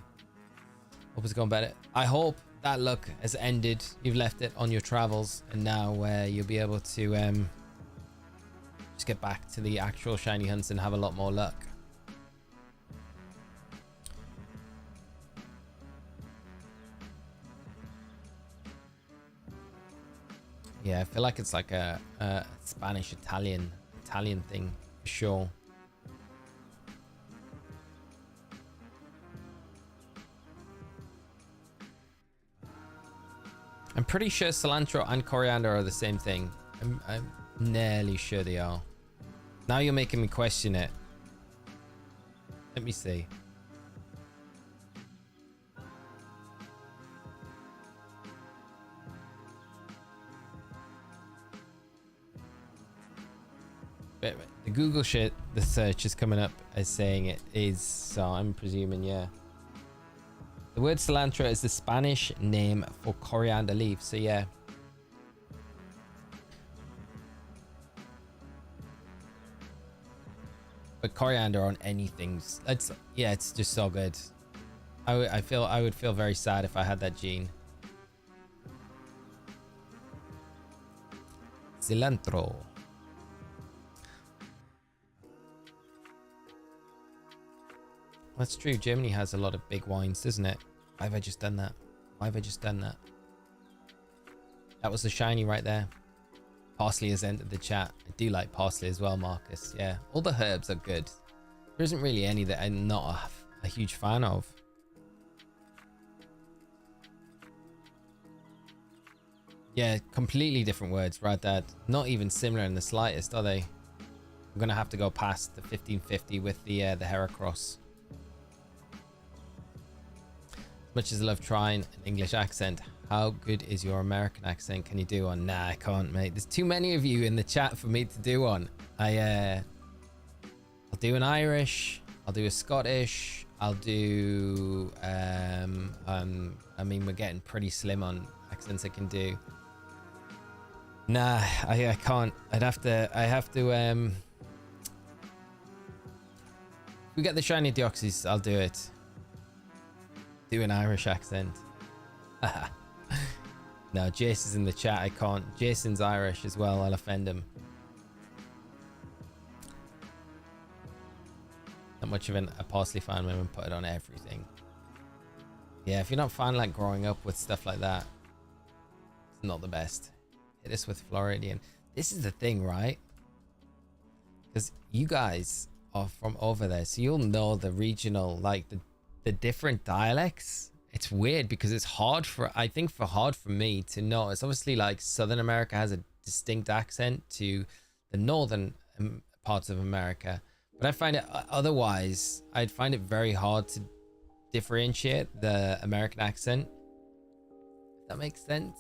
Hope it's going better. I hope that luck has ended. You've left it on your travels, and now you'll be able to just get back to the actual shiny hunts and have a lot more luck. Yeah, I feel like it's like a Spanish-Italian thing for sure. I'm pretty sure cilantro and coriander are the same thing. I'm nearly sure they are. Now you're making me question it. Let me see. Wait. The Google shit, the search is coming up as saying it is, so I'm presuming, yeah. The word cilantro is the Spanish name for coriander leaf, so yeah. But coriander on anything's, it's just so good. I would feel very sad if I had that gene. Cilantro. That's true. Germany has a lot of big wines, doesn't it? Why have I just done that? Why have I just done that? That was the shiny right there. Parsley has entered the chat. I do like parsley as well, Marcus. Yeah, all the herbs are good. There isn't really any that I'm not a huge fan of. Yeah, completely different words, right, Dad? Not even similar in the slightest, are they? I'm gonna have to go past the 1550 with the Heracross. Much as I love trying an English accent, how good is your American accent? Can you do one? Nah, I can't, mate. There's too many of you in the chat for me to do one. I'll do an Irish. I'll do a Scottish. I'll do I mean, we're getting pretty slim on accents I can do. Nah, I can't. I have to if we get the shiny Deoxys, I'll do it. Do an Irish accent. No, Jason's in the chat. I can't. Jason's Irish as well. I'll offend him. Not much of a parsley fan. Women put it on everything. Yeah, if you're not fan like growing up with stuff like that, it's not the best. Hit us with Floridian. This is the thing, right? Because you guys are from over there, so you'll know the regional, like the different dialects. It's weird because it's hard for me to know. It's obviously like Southern America has a distinct accent to the northern parts of America, but I find it otherwise I'd find it very hard to differentiate the American accent, if that makes sense.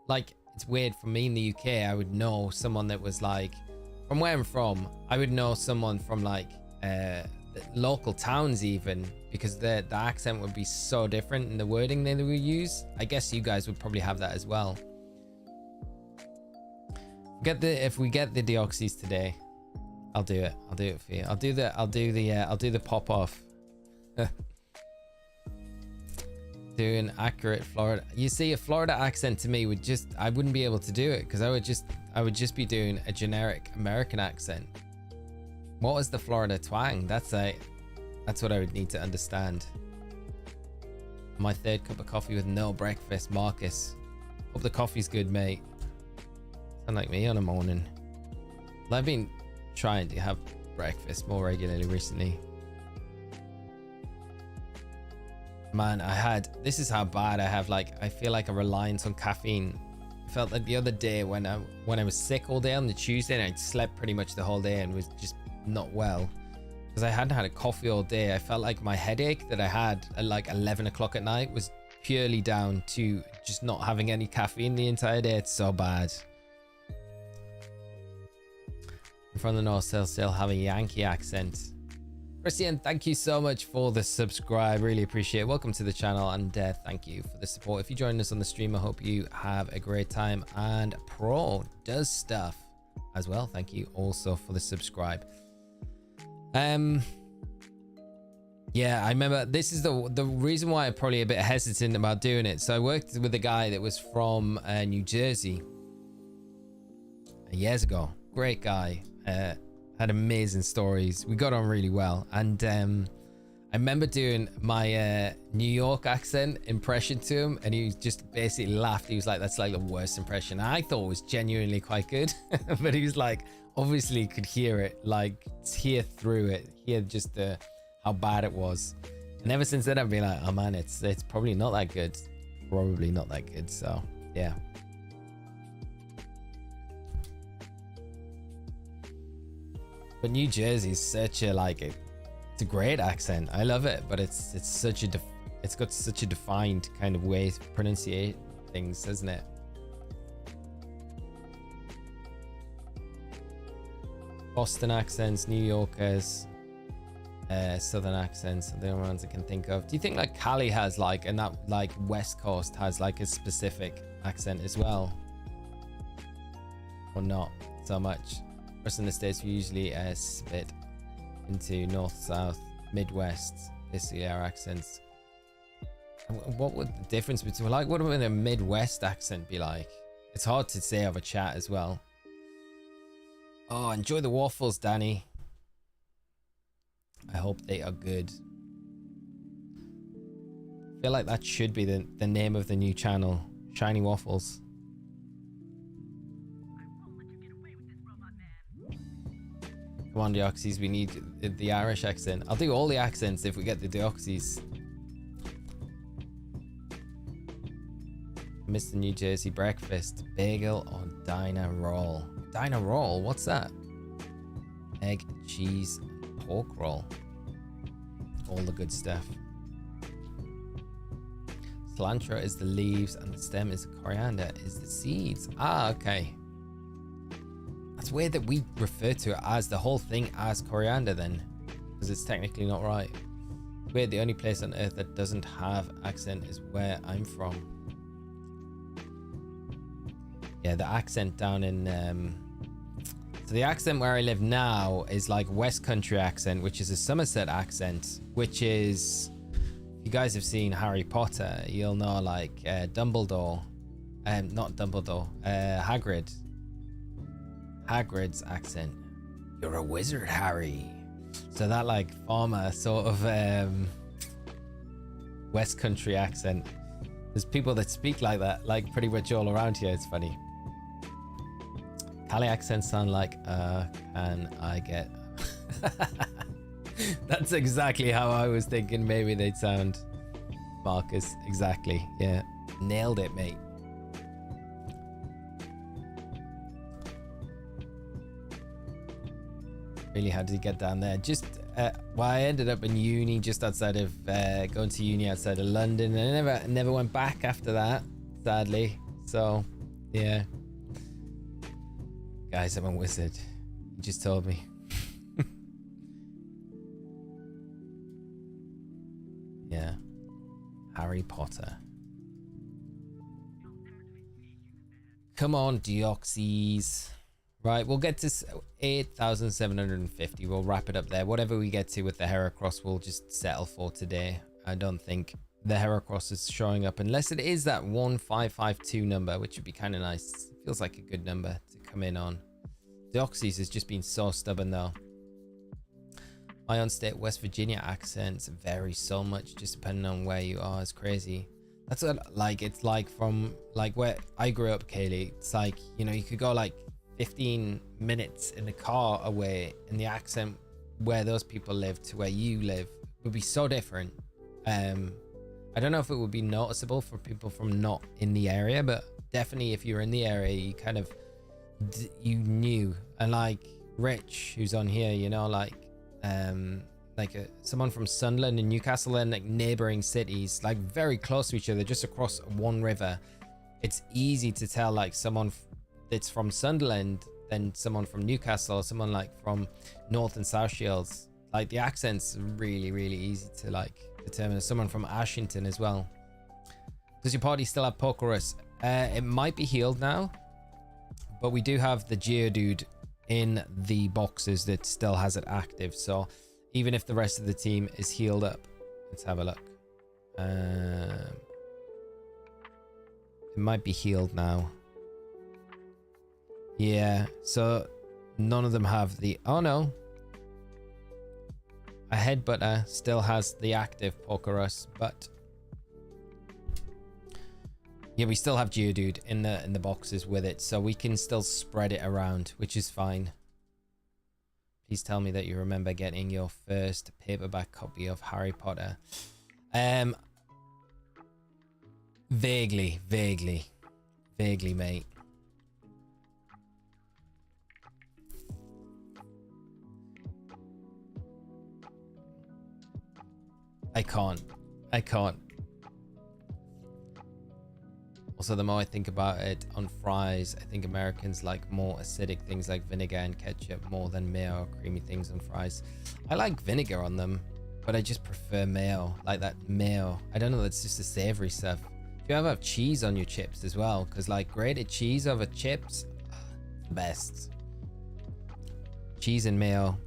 Like, it's weird for me in the UK. I would know someone that was like from where I'm from. I would know someone from like local towns even, because the accent would be so different and the wording they would use. I guess you guys would probably have that as well. If we get the Deoxys today, I'll do it. I'll do it for you. I'll do the pop off. Do an accurate Florida. You see, a Florida accent to me would just, I wouldn't be able to do it because I would just be doing a generic American accent. What is the Florida twang? That's what I would need to understand. My third cup of coffee with no breakfast, Marcus. Hope the coffee's good, mate. Sound like me on a morning. Well, I've been trying to have breakfast more regularly recently. Man, this is how bad I have, like, I feel like a reliance on caffeine felt like the other day when I was sick all day on the Tuesday, and I slept pretty much the whole day and was just not well because I hadn't had a coffee all day. I felt like my headache that I had at like 11 o'clock at night was purely down to just not having any caffeine the entire day. It's so bad. From the north, still have a Yankee accent. Christian, thank you so much for the subscribe. Really appreciate it. Welcome to the channel, and thank you for the support. If you join us on the stream, I hope you have a great time. And Pro does stuff as well. Thank you also for the subscribe. Yeah, I remember this is the reason why I'm probably a bit hesitant about doing it. So I worked with a guy that was from New Jersey years ago. Great guy. Had amazing stories. We got on really well, and I remember doing my New York accent impression to him, and he just basically laughed. He was like, that's like the worst impression. I thought it was genuinely quite good. But he was like, obviously could hear it, like hear through it, hear just how bad it was. And ever since then I've been like, oh man, it's probably not that good. Probably not that good. So yeah. But New Jersey is such a it's a great accent. I love it, but it's such it's got such a defined kind of way to pronunciate things, isn't it? Boston accents, New Yorkers, Southern accents, the only ones I can think of. Do you think like Cali has and that West Coast has a specific accent as well, or not so much? Us in the States, we usually split into North, South, Midwest, basically our accents. What would the difference between, what would a Midwest accent be like? It's hard to say over chat as well. Oh, enjoy the waffles, Danny. I hope they are good. I feel like that should be the name of the new channel, Shiny Waffles. Come on, Deoxys, we need the Irish accent. I'll do all the accents if we get the Deoxys. Miss the New Jersey breakfast. Bagel or diner roll? Diner roll? What's that? Egg, cheese, pork roll. All the good stuff. Cilantro is the leaves and the stem is the coriander is the seeds. Ah, okay. It's weird that we refer to it as the whole thing as coriander then, because it's technically not right. It's weird. The only place on earth that doesn't have accent is where I'm from. Yeah, the accent down in so the accent where I live now is like West Country accent, which is a Somerset accent, which is, if you guys have seen Harry Potter, you'll know Dumbledore, not Dumbledore, Hagrid's accent. You're a wizard, Harry. So that farmer sort of West Country accent. There's people that speak like that, pretty much all around here. It's funny. Cali accents sound like can I get That's exactly how I was thinking maybe they'd sound, Marcus. Exactly. Yeah, nailed it, mate. Really had to get down there. Just well, I ended up in uni just outside of going to uni outside of London, and I never went back after that, sadly. So yeah, guys, I'm a wizard. You just told me. Yeah, Harry Potter. Come on, Deoxys. Right, we'll get to 8,750. We'll wrap it up there. Whatever we get to with the Heracross, we'll just settle for today. I don't think the Heracross is showing up unless it is that 1552 number, which would be kind of nice. It feels like a good number to come in on. Deoxys has just been so stubborn though. My on-state West Virginia accents vary so much just depending on where you are. It's crazy. That's what it's like from where I grew up, Kaylee. It's you know, you could go 15 minutes in the car away, and the accent where those people live to where you live would be so different. I don't know if it would be noticeable for people from not in the area, but definitely if you're in the area, you kind of you knew. And like Rich, who's on here, you know, like someone from Sunderland and Newcastle, and like neighboring cities, like very close to each other, just across one river. It's easy to tell like someone that's from Sunderland than someone from Newcastle, or someone like from North and South Shields. Like the accent's really, really easy to like determine. Someone from Ashington as well. Does your party still have Pokerus? It might be healed now, but we do have the Geodude in the boxes that still has it active. So even if the rest of the team is healed up, let's have a look. It might be healed now. Yeah, so none of them have the... Oh no. A Headbutter still has the active Pokerus, but... yeah, we still have Geodude in the boxes with it, so we can still spread it around, which is fine. Please tell me that you remember getting your first paperback copy of Harry Potter. Vaguely, mate. I can't. Also, the more I think about it, on fries, I think Americans like more acidic things like vinegar and ketchup more than mayo or creamy things on fries. I like vinegar on them, but I just prefer mayo, like that mayo. I don't know, that's just the savory stuff. If you ever have cheese on your chips as well, because like grated cheese over chips, the best. Cheese and mayo.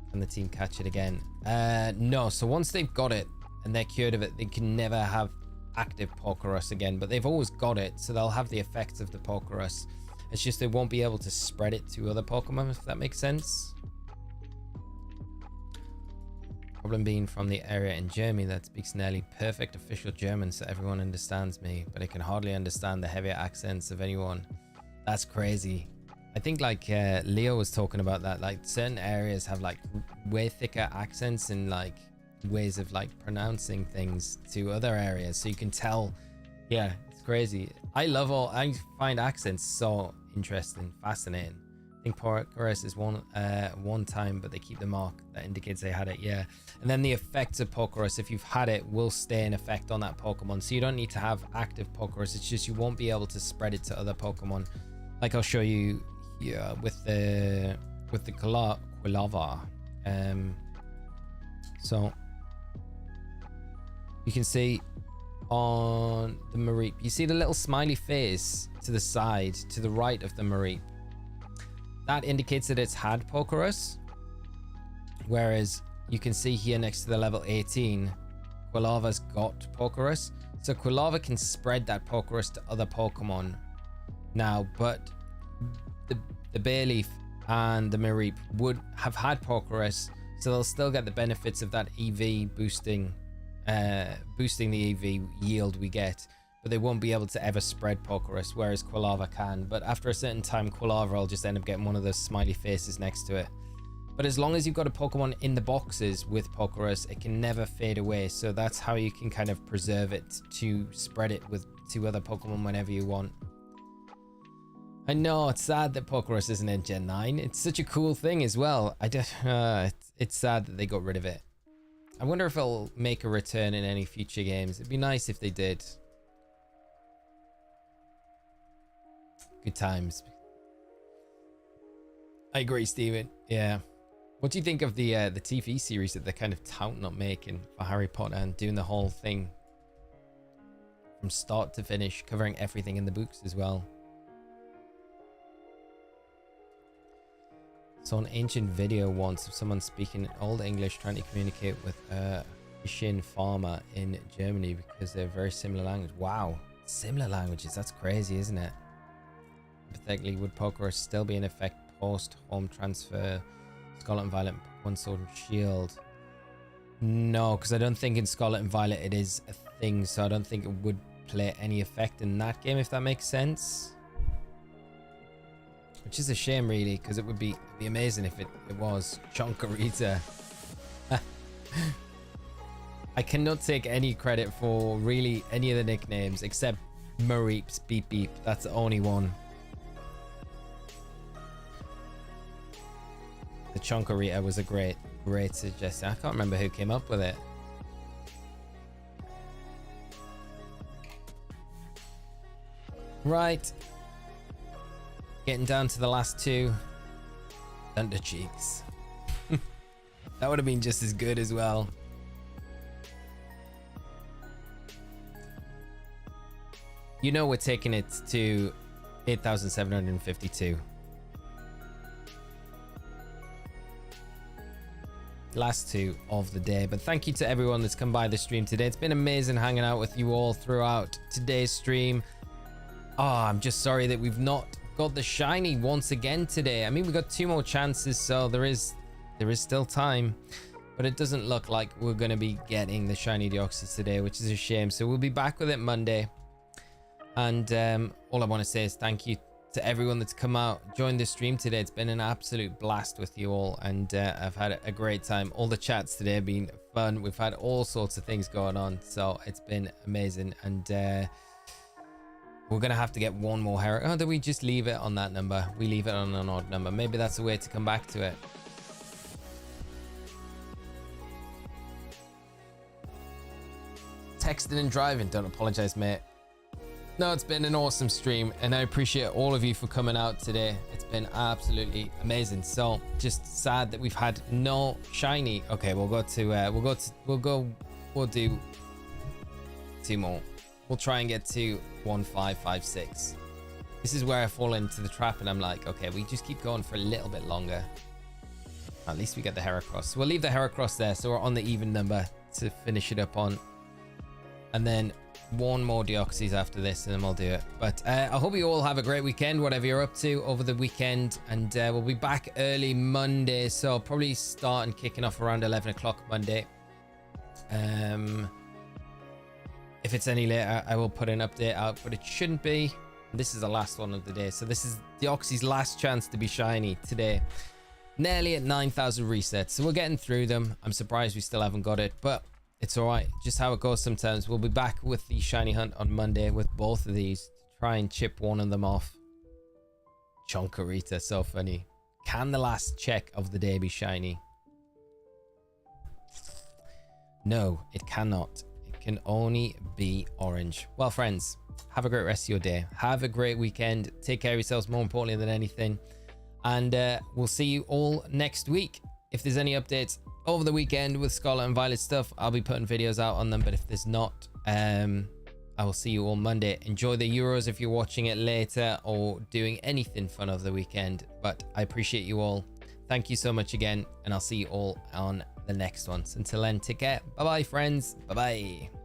Can the team catch it again? No, so once they've got it and they're cured of it, they can never have active Pokerus again, but they've always got it, so they'll have the effects of the Pokerus. It's just they won't be able to spread it to other Pokemon, if that makes sense. Problem being from the area in Germany that speaks nearly perfect official German, so everyone understands me, but I can hardly understand the heavier accents of anyone. That's crazy. I think like Leo was talking about that, like certain areas have like way thicker accents and like ways of like pronouncing things to other areas, so you can tell. Yeah, it's crazy. I find accents so interesting, fascinating. I think Pokerus is one time, but they keep the mark that indicates they had it. Yeah, and then the effects of Pokerus, if you've had it, will stay in effect on that Pokemon, so you don't need to have active Pokerus. It's just you won't be able to spread it to other Pokemon. Like I'll show you here with the Quilava. So you can see on the Mareep, you see the little smiley face to the side, to the right of the Mareep. That indicates that it's had Pokerus. Whereas you can see here next to the level 18, Quilava's got Pokerus. So Quilava can spread that Pokerus to other Pokemon now, but the Bayleaf and the Mareep would have had Pokerus, so they'll still get the benefits of that EV boosting the EV yield we get, but they won't be able to ever spread Pokerus, whereas Quilava can. But after a certain time, Quilava will just end up getting one of those smiley faces next to it. But as long as you've got a Pokemon in the boxes with Pokerus, it can never fade away, so that's how you can kind of preserve it to spread it to other Pokemon whenever you want. I know, it's sad that Pokerus isn't in Gen 9. It's such a cool thing as well. It's sad that they got rid of it. I wonder if it'll make a return in any future games. It'd be nice if they did. Good times. I agree, Steven. Yeah. What do you think of the TV series that they're kind of touting up making for Harry Potter and doing the whole thing from start to finish, covering everything in the books as well? Saw an ancient video once of someone speaking Old English trying to communicate with a Shin farmer in Germany because they're very similar language. Wow, similar languages. That's crazy, isn't it? Hypothetically, would Pokerus still be in effect post home transfer? Scarlet and Violet, Pokemon Sword and Shield. No, because I don't think in Scarlet and Violet it is a thing, so I don't think it would play any effect in that game, if that makes sense. Which is a shame, really, because it would be amazing if it was Chonkarita. I cannot take any credit for really any of the nicknames except Mareep's Beep Beep. That's the only one. The Chonkarita was a great suggestion. I can't remember who came up with it. Right. Getting down to the last two. Thunder Cheeks. That would have been just as good as well. You know we're taking it to 8,752. Last two of the day. But thank you to everyone that's come by the stream today. It's been amazing hanging out with you all throughout today's stream. Oh, I'm just sorry that we've not got the shiny once again today. I mean, we got 2 more chances, so there is still time. But it doesn't look like we're going to be getting the shiny Deoxys today, which is a shame. So we'll be back with it Monday. And all I want to say is thank you to everyone that's come out, joined the stream today. It's been an absolute blast with you all, and I've had a great time. All the chats today have been fun. We've had all sorts of things going on, so it's been amazing. And we're gonna have to get one more hero. Oh, do we just leave it on that number? We leave it on an odd number. Maybe that's a way to come back to it. Texting and driving. Don't apologize, mate. No, it's been an awesome stream, and I appreciate all of you for coming out today. It's been absolutely amazing. So just sad that we've had no shiny. Okay, we'll do 2 more. We'll try and get to 1556. This is where I fall into the trap, and I'm like, okay, we just keep going for a little bit longer. At least we get the Heracross. So we'll leave the Heracross there, so we're on the even number to finish it up on. And then 1 more Deoxys after this, and then we'll do it. But I hope you all have a great weekend, whatever you're up to over the weekend. And we'll be back early Monday, so probably start and kicking off around 11 o'clock Monday. If it's any later, I will put an update out, but it shouldn't be. This is the last one of the day, so this is Deoxys' last chance to be shiny today. Nearly at 9,000 resets, so we're getting through them. I'm surprised we still haven't got it, but it's all right. Just how it goes sometimes. We'll be back with the shiny hunt on Monday with both of these to try and chip one of them off. Chonkarita, so funny. Can the last check of the day be shiny? No, it cannot. It can only be orange. Well, friends, have a great rest of your day. Have a great weekend. Take care of yourselves, more importantly than anything. And we'll see you all next week. If there's any updates over the weekend with Scarlet and Violet stuff, I'll be putting videos out on them. But if there's not, I will see you all Monday. Enjoy the Euros if you're watching it later or doing anything fun over the weekend. But I appreciate you all. Thank you so much again, and I'll see you all on the next ones. Until then, take care. Bye bye, friends. Bye bye.